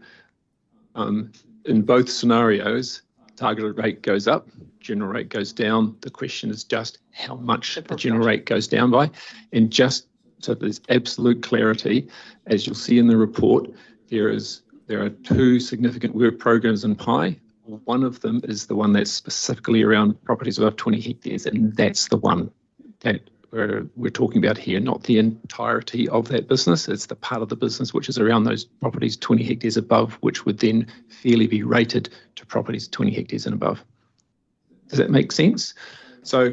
in both scenarios, targeted rate goes up, general rate goes down. The question is just how much the general rate goes down by. And just so there's absolute clarity, as you'll see in the report, there are two significant work programs in PI. One of them is the one that's specifically around properties above 20 hectares, and that's the one that we're talking about here, not the entirety of that business. It's the part of the business which is around those properties 20 hectares above, which would then fairly be rated to properties 20 hectares and above. Does that make sense? So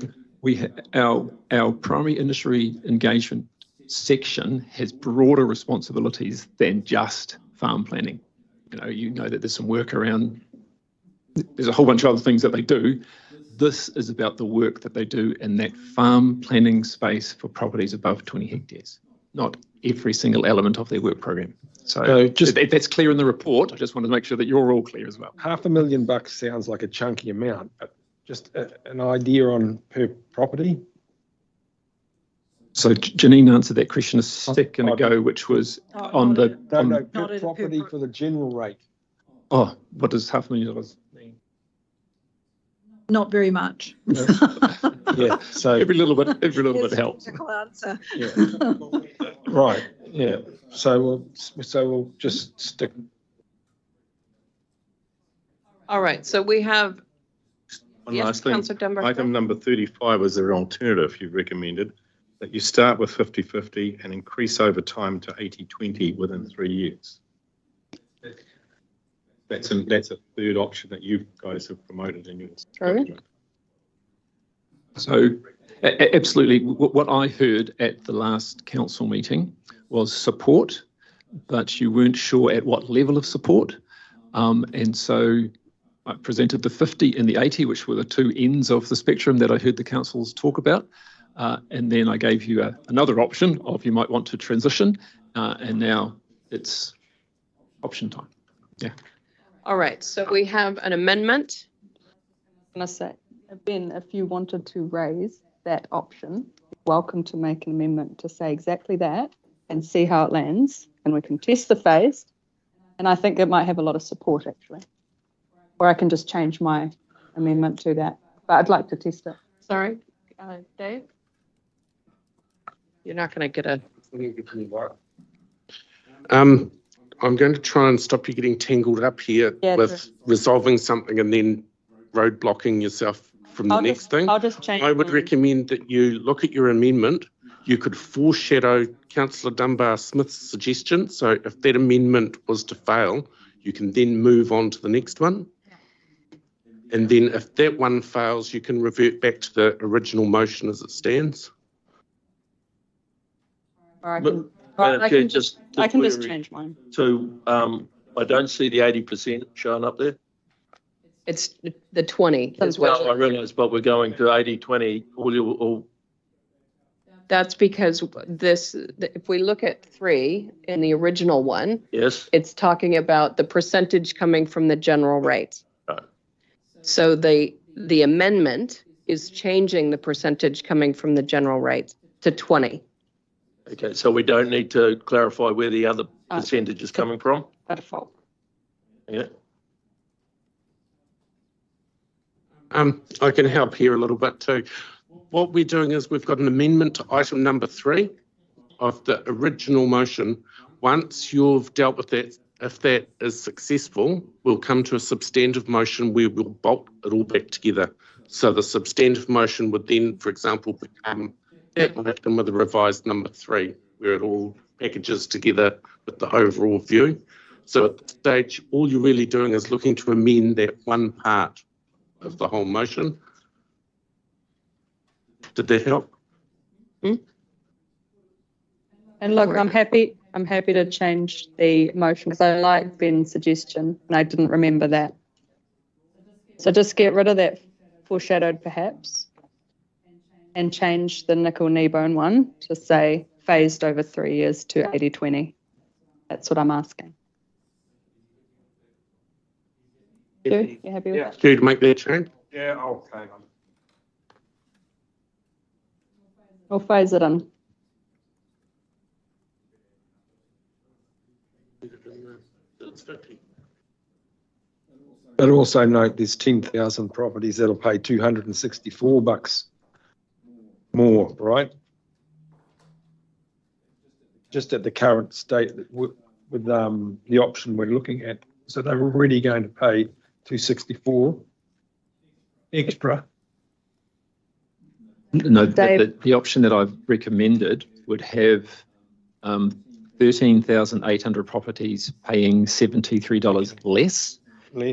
our primary industry engagement section has broader responsibilities than just farm planning. You know that there's some work around, there's a whole bunch of other things that they do. This is about the work that they do in that farm planning space for properties above 20 hectares, not every single element of their work program. So just that's clear in the report. I just wanted to make sure that you're all clear as well. $500,000 sounds like a chunky amount, but just an idea on per property. So Janine answered that question a second ago, which was on the per property for the general rate. Oh, what does $500,000 mean? Not very much. Yeah, so every little bit helps. Answer. Yeah. Right. Yeah. So we'll just stick. All right. So we have. One Yes, last thing. Councillor Dunbar. Item number 35 is an alternative you've recommended, that you start with 50-50 and increase over time to 80-20 within 3 years. That's a third option that you guys have promoted in your True. So absolutely, what I heard at the last council meeting was support, but you weren't sure at what level of support. And so I presented the 50 and the 80, which were the two ends of the spectrum that I heard the councils talk about. And then I gave you another option of you might want to transition, and now it's option time. Yeah. All right. So we have an amendment. Can I say, Ben, if you wanted to raise that option, you're welcome to make an amendment to say exactly that and see how it lands, and we can test the phase. And I think it might have a lot of support actually. Or I can just change my amendment to that. But I'd like to test it. Sorry, Dave? You're not going to get a... I'm going to try and stop you getting tangled up here with resolving something and then road blocking yourself from the next thing. I'll just change. I would recommend that you look at your amendment. You could foreshadow Councillor Dunbar-Smith's suggestion. So if that amendment was to fail, you can then move on to the next one. And then if that one fails, you can revert back to the original motion as it stands. Or I can just change mine. So I don't see the 80% showing up there. It's the 20 as Well, I well. realise, but we're going to 80-20. All That's because if we look at 3 in the original one, yes. it's talking about the percentage coming from the general rate. Right. So the amendment is changing the percentage coming from the general rate to 20. Okay, so we don't need to clarify where the other percentage is coming from? By default. Yeah. I can help here a little bit too. What we're doing is we've got an amendment to item number 3 of the original motion, Once you've dealt with that, if that is successful, we'll come to a substantive motion where we'll bolt it all back together. So the substantive motion would then, for example, become that item with a revised number 3, where it all packages together with the overall view. So at this stage, all you're really doing is looking to amend that one part of the whole motion. Did that help? And look, I'm happy to change the motion because I like Ben's suggestion and I didn't remember that. So just get rid of that foreshadowed perhaps and change the nickel-kneebone one to say phased over 3 years to 80-20. That's what I'm asking. Stu, you happy with that? Stu, to make that change? Yeah, okay. We'll phase it in. But also note there's 10,000 properties that'll pay $264 more, right? Just at the current state with the option we're looking at. So they're already going to pay $264 extra. No, the option that I've recommended would have 13,800 properties paying $73 less,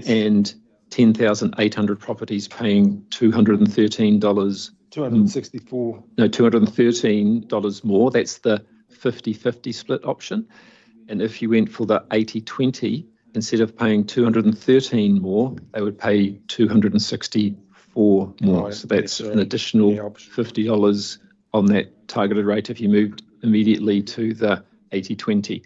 and 10,800 properties paying $213. $264. No, $213 more. That's the 50-50 split option. And if you went for the 80-20, instead of paying 213 more, they would pay 264 more. Right. So that's an additional $50 on that targeted rate if you moved immediately to the 80-20.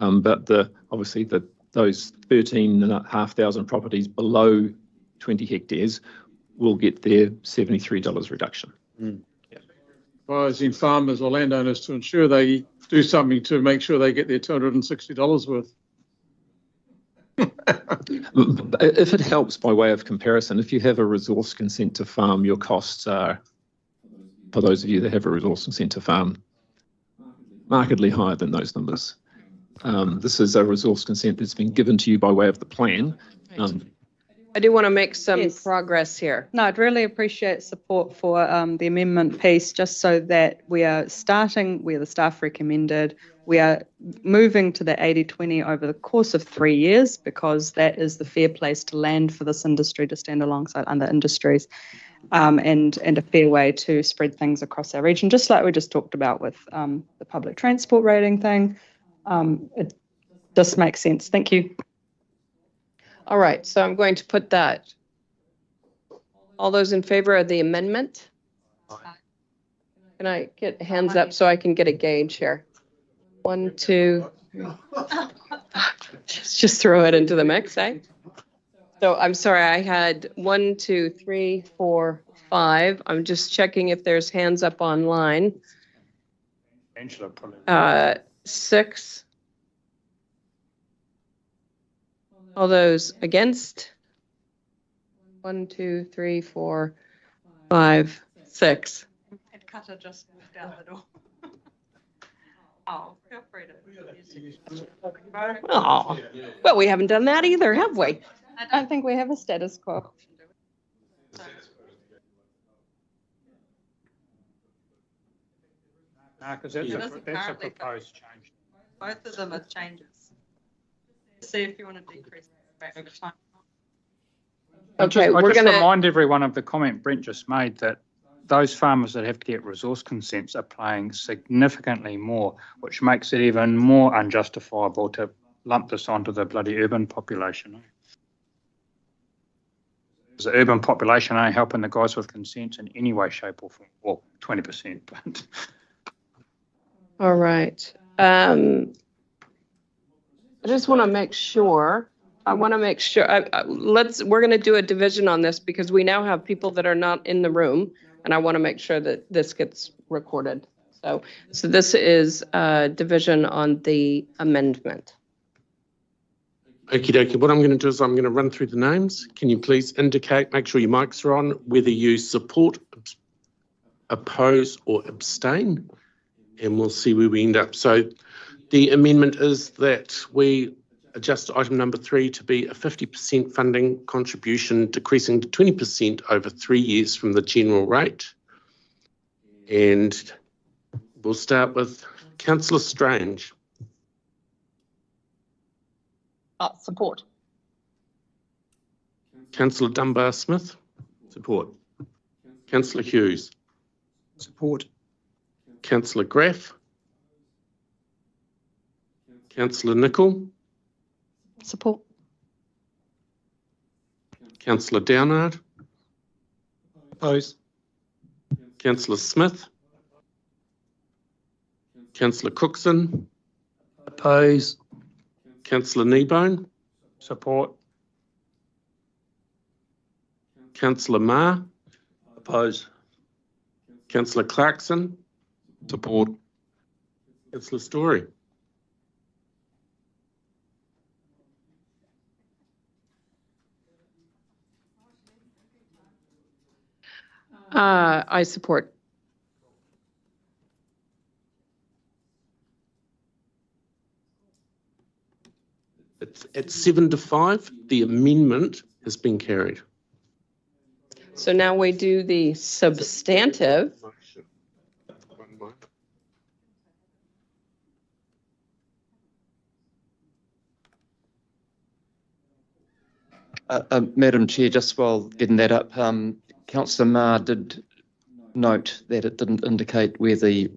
But obviously those 13,500 properties below 20 hectares will get their $73 reduction. Advising farmers or landowners to ensure they do something to make sure they get their $260 worth. If it helps by way of comparison, if you have a resource consent to farm, your costs are, for those of you that have a resource consent to farm, markedly higher than those numbers. This is a resource consent that's been given to you by way of the plan. I do want to make some progress here. No, I'd really appreciate support for the amendment piece, just so that we are starting where the staff recommended. We are moving to the 80-20 over the course of 3 years, because that is the fair place to land for this industry to stand alongside other industries, and a fair way to spread things across our region, just like we just talked about with the public transport rating thing. It just makes sense. Thank you. All right, so I'm going to put that. All those in favor of the amendment? Can I get hands up so I can get a gauge here? 1, 2, 3. Just throw it into the mix, eh? So I'm sorry, I had 1, 2, 3, 4, 5. I'm just checking if there's hands up online. 6. All those against? 1, 2, 3, 4, 5, 6. And Kata just moved out the door. Oh, feel free to. Oh, well, we haven't done that either, have we? I don't think we have a status quo. Because that's a proposed change. Both of them are changes. See if you want to decrease back over time. Okay, I we're just going to remind everyone of the comment Brent just made, that those farmers that have to get resource consents are paying significantly more, which makes it even more unjustifiable to lump this onto the bloody urban population. Because the urban population ain't helping the guys with consents in any way, shape or form. Well, 20%. But all right. I just want to make sure. We're going to do a division on this, because we now have people that are not in the room, and I want to make sure that this gets recorded. So this is a division on the amendment. Okie dokie. What I'm going to do is I'm going to run through the names. Can you please indicate, make sure your mics are on, whether you support, oppose or abstain, and we'll see where we end up. So The amendment is that we adjust item number 3 to be a 50% funding contribution, decreasing to 20% over 3 years from the general rate. And we'll start with Councillor Strange. Support. Councillor Dunbar-Smith. Support. Councillor Hughes. Support. Councillor Graff. Councillor Nicol. Support. Councillor Downard. Oppose. Councillor Smith. Councillor Cookson. Oppose. Councillor Kneebone. Support. Councillor Marr. Oppose. Councillor Clarkson. Support. Councillor Story. I support. It's at 7 to 5. The amendment has been carried. So now we do the substantive. Madam Chair, just while getting that up, Councillor Marr did note that it didn't indicate where the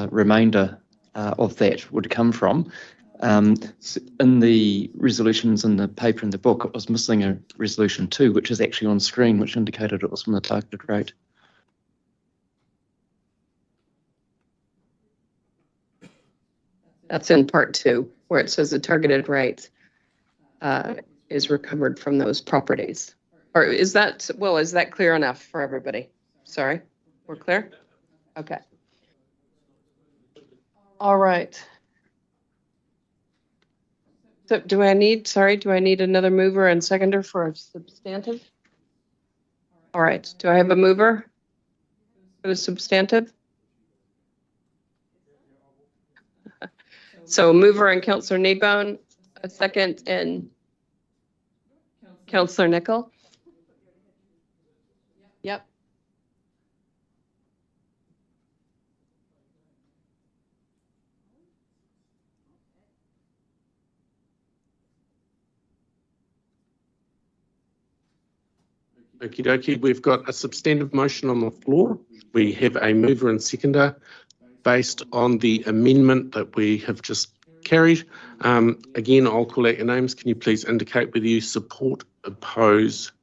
remainder of that would come from. In the resolutions in the paper in the book, it was missing a resolution 2, which is actually on screen, which indicated it was from the targeted rate. That's in part 2, where it says the targeted rate is recovered from those properties. Or is that, well, is that clear enough for everybody? Sorry, we're clear? Okay. All right. So do I need another mover and seconder for a substantive? All right, do I have a mover for the substantive? So mover and Councillor Kneebone, a second and Councillor Nicol. Yep. Okie dokie, we've got a substantive motion on the floor. We have a mover and seconder based on the amendment that we have just carried. Again, I'll call out your names. Can you please indicate whether you support, oppose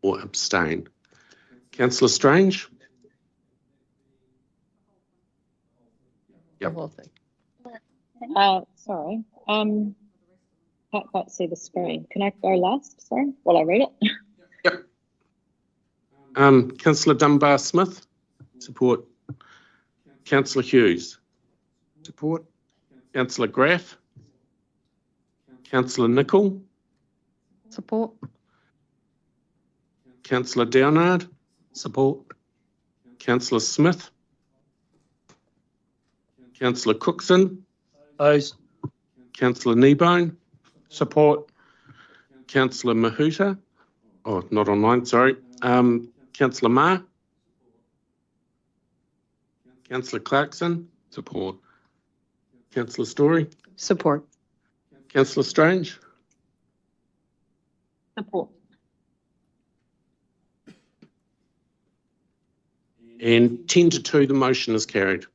or abstain? Councillor Strange? Yep. The whole thing. Sorry. Can't quite see the screen. Can I go last? Sorry, while I read it. Yep. Councillor Dunbar-Smith? Support. Councillor Hughes? Support. Councillor Graff? Councillor Nicol? Support. Councillor Downard? Support. Councillor Smith? Councillor Cookson? Oppose. Councillor Kneebone? Support. Councillor Mahuta? Oh, not online, sorry. Councillor Marr? Councillor Clarkson? Support. Councillor Story? Support. Councillor Strange? Support. And 10 to 2, the motion is carried.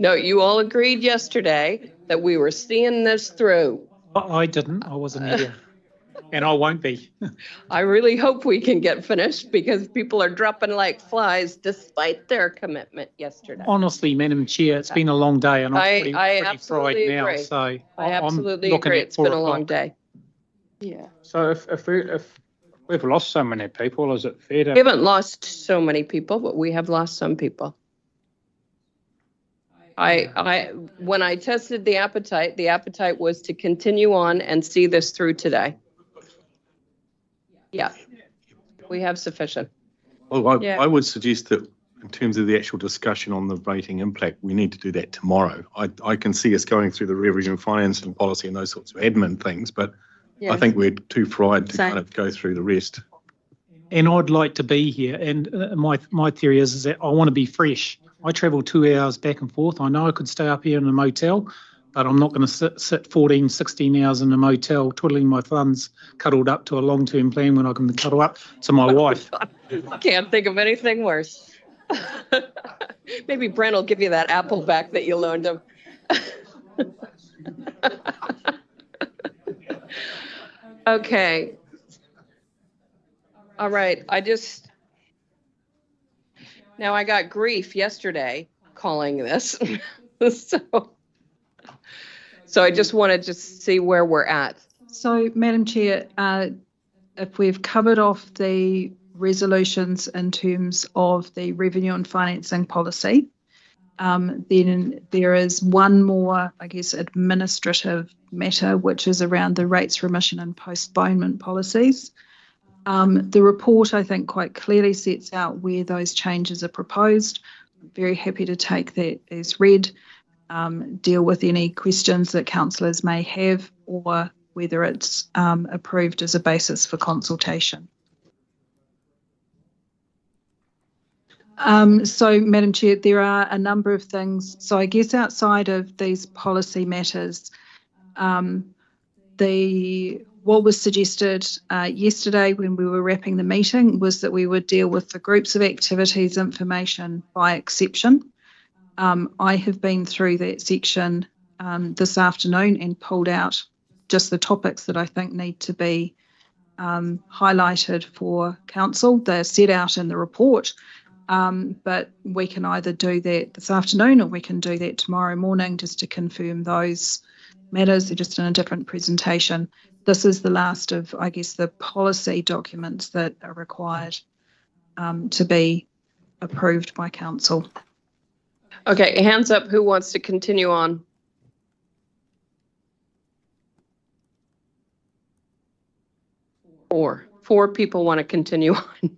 No, you all agreed yesterday that we were seeing this through. I didn't. I wasn't here. And I won't be. I really hope we can get finished because people are dropping like flies despite their commitment yesterday. Honestly, Madam Chair, it's been a long day and I'm pretty absolutely fried now. agree. So I I'm absolutely looking agree. at It's been 4 a long o'clock. day. Yeah. So if we've lost so many people, is it fair to? We haven't lost so many people, but we have lost some people. When I tested the appetite was to continue on and see this through today. Yeah, we have sufficient. Well, Yeah. I would suggest that in terms of the actual discussion on the rating impact, we need to do that tomorrow. I can see us going through the revenue and financing policy and those sorts of admin things, but I think we're too fried to kind of go through the rest. And I'd like to be here. And my theory is that I want to be fresh. I travel 2 hours back and forth. I know I could stay up here in a motel, but I'm not going to sit 14, 16 hours in a motel twiddling my thumbs, cuddled up to a long-term plan when I can cuddle up to my wife. Can't think of anything worse. Maybe Brent will give you that apple back that you loaned him. Okay. All right. Now I got grief yesterday calling this. So I just wanted to see where we're at. So, Madam Chair, if we've covered off the resolutions in terms of the revenue and financing policy, then there is one more, I guess, administrative matter, which is around the rates, remission and postponement policies. The report, I think, quite clearly sets out where those changes are proposed. I'm very happy to take that as read, deal with any questions that councillors may have, or whether it's approved as a basis for consultation. So, Madam Chair, there are a number of things. So I guess outside of these policy matters, what was suggested yesterday when we were wrapping the meeting was that we would deal with the groups of activities information by exception. I have been through that section this afternoon and pulled out just the topics that I think need to be highlighted for council. They're set out in the report, but we can either do that this afternoon or we can do that tomorrow morning just to confirm those matters. They're just in a different presentation. This is the last of, I guess, the policy documents that are required to be approved by council. Okay, hands up, who wants to continue on? Four people want to continue on.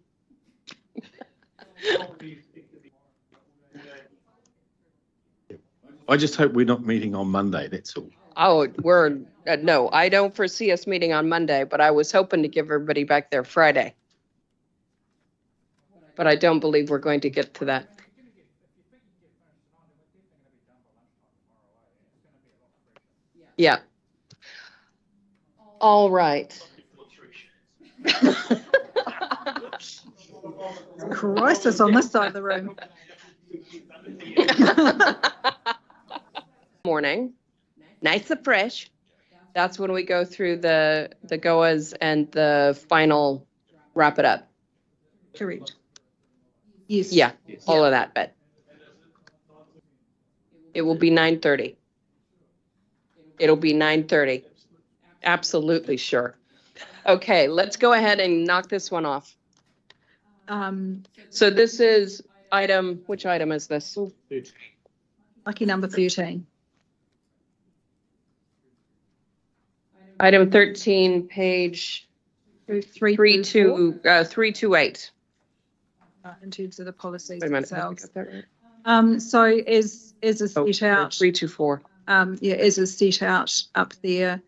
I just hope we're not meeting on Monday, that's all. Oh, no, I don't foresee us meeting on Monday, but I was hoping to give everybody back there Friday. But I don't believe we're going to get to that. Yeah. All right. Crisis on this side of the room. Morning. Nice and fresh. That's when we go through the GOAs and the final wrap it up. Correct. Yes. Yeah, all of that, but it will be 9:30. It'll be 9:30. Absolutely sure. Okay, let's go ahead and knock this one off. So this is which item is this? Lucky number 13. Item 13, page 328. In terms of the policies Wait a minute, themselves. I got that right. So as is set out, 324. As is set out up there,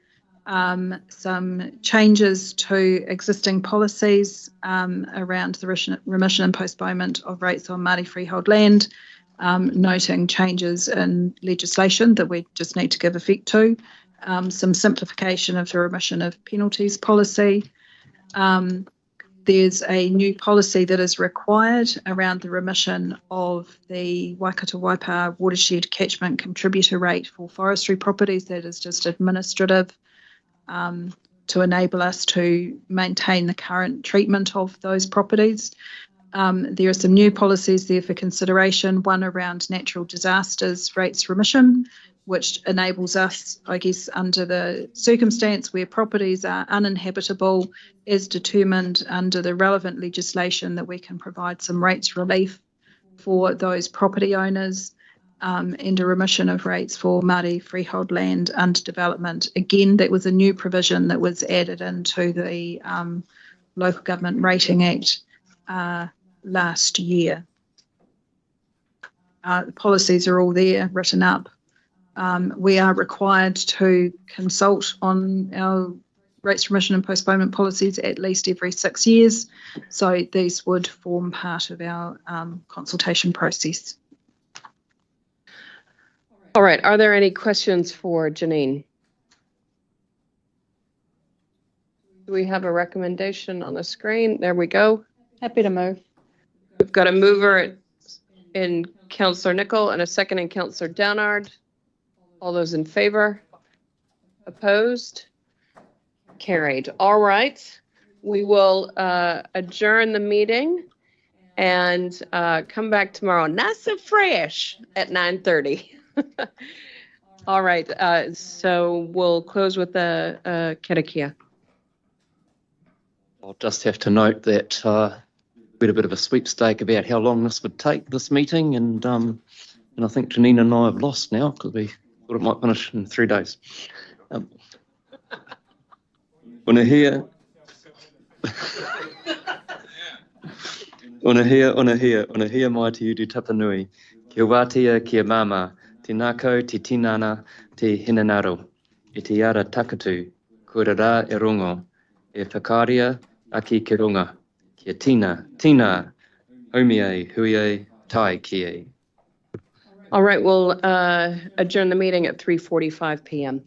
some changes to existing policies around the remission and postponement of rates on Māori freehold land, noting changes in legislation that we just need to give effect to, some simplification of the remission of penalties policy. There's a new policy that is required around the remission of the Waikato Waipa watershed catchment contributor rate for forestry properties. That is just administrative to enable us to maintain the current treatment of those properties. There are some new policies there for consideration, one around natural disasters rates remission, which enables us, I guess, under the circumstance where properties are uninhabitable, is determined under the relevant legislation that we can provide some rates relief for those property owners, and a remission of rates for Māori freehold land under development. Again, that was a new provision that was added into the Local Government Rating Act last year. the policies are all there written up. We are required to consult on our rates remission and postponement policies at least every 6 years. So these would form part of our consultation process. All right. Are there any questions for Janine? Do we have a recommendation on the screen? There we go. Happy to move. We've got a mover in Councillor Nicol and a second in Councillor Downard. All those in favor? Opposed? Carried. All right. We will adjourn the meeting and come back tomorrow nice and fresh at 9:30. All right. So we'll close with the karakia. I'll just have to note that we had a bit of a sweepstake about how long this would take, this meeting, and I think Janine and I have lost now because we thought it might finish in 3 days. Ona hea mai te uru tapanui, kia wātea kia mama, te nākau, te tinana, te hinanaro, e te ara takatu, kua rā e rongo, e whakaria aki ki runga, kia tina, haumie, huie, tai kie. All right, we'll adjourn the meeting at 3:45 p.m.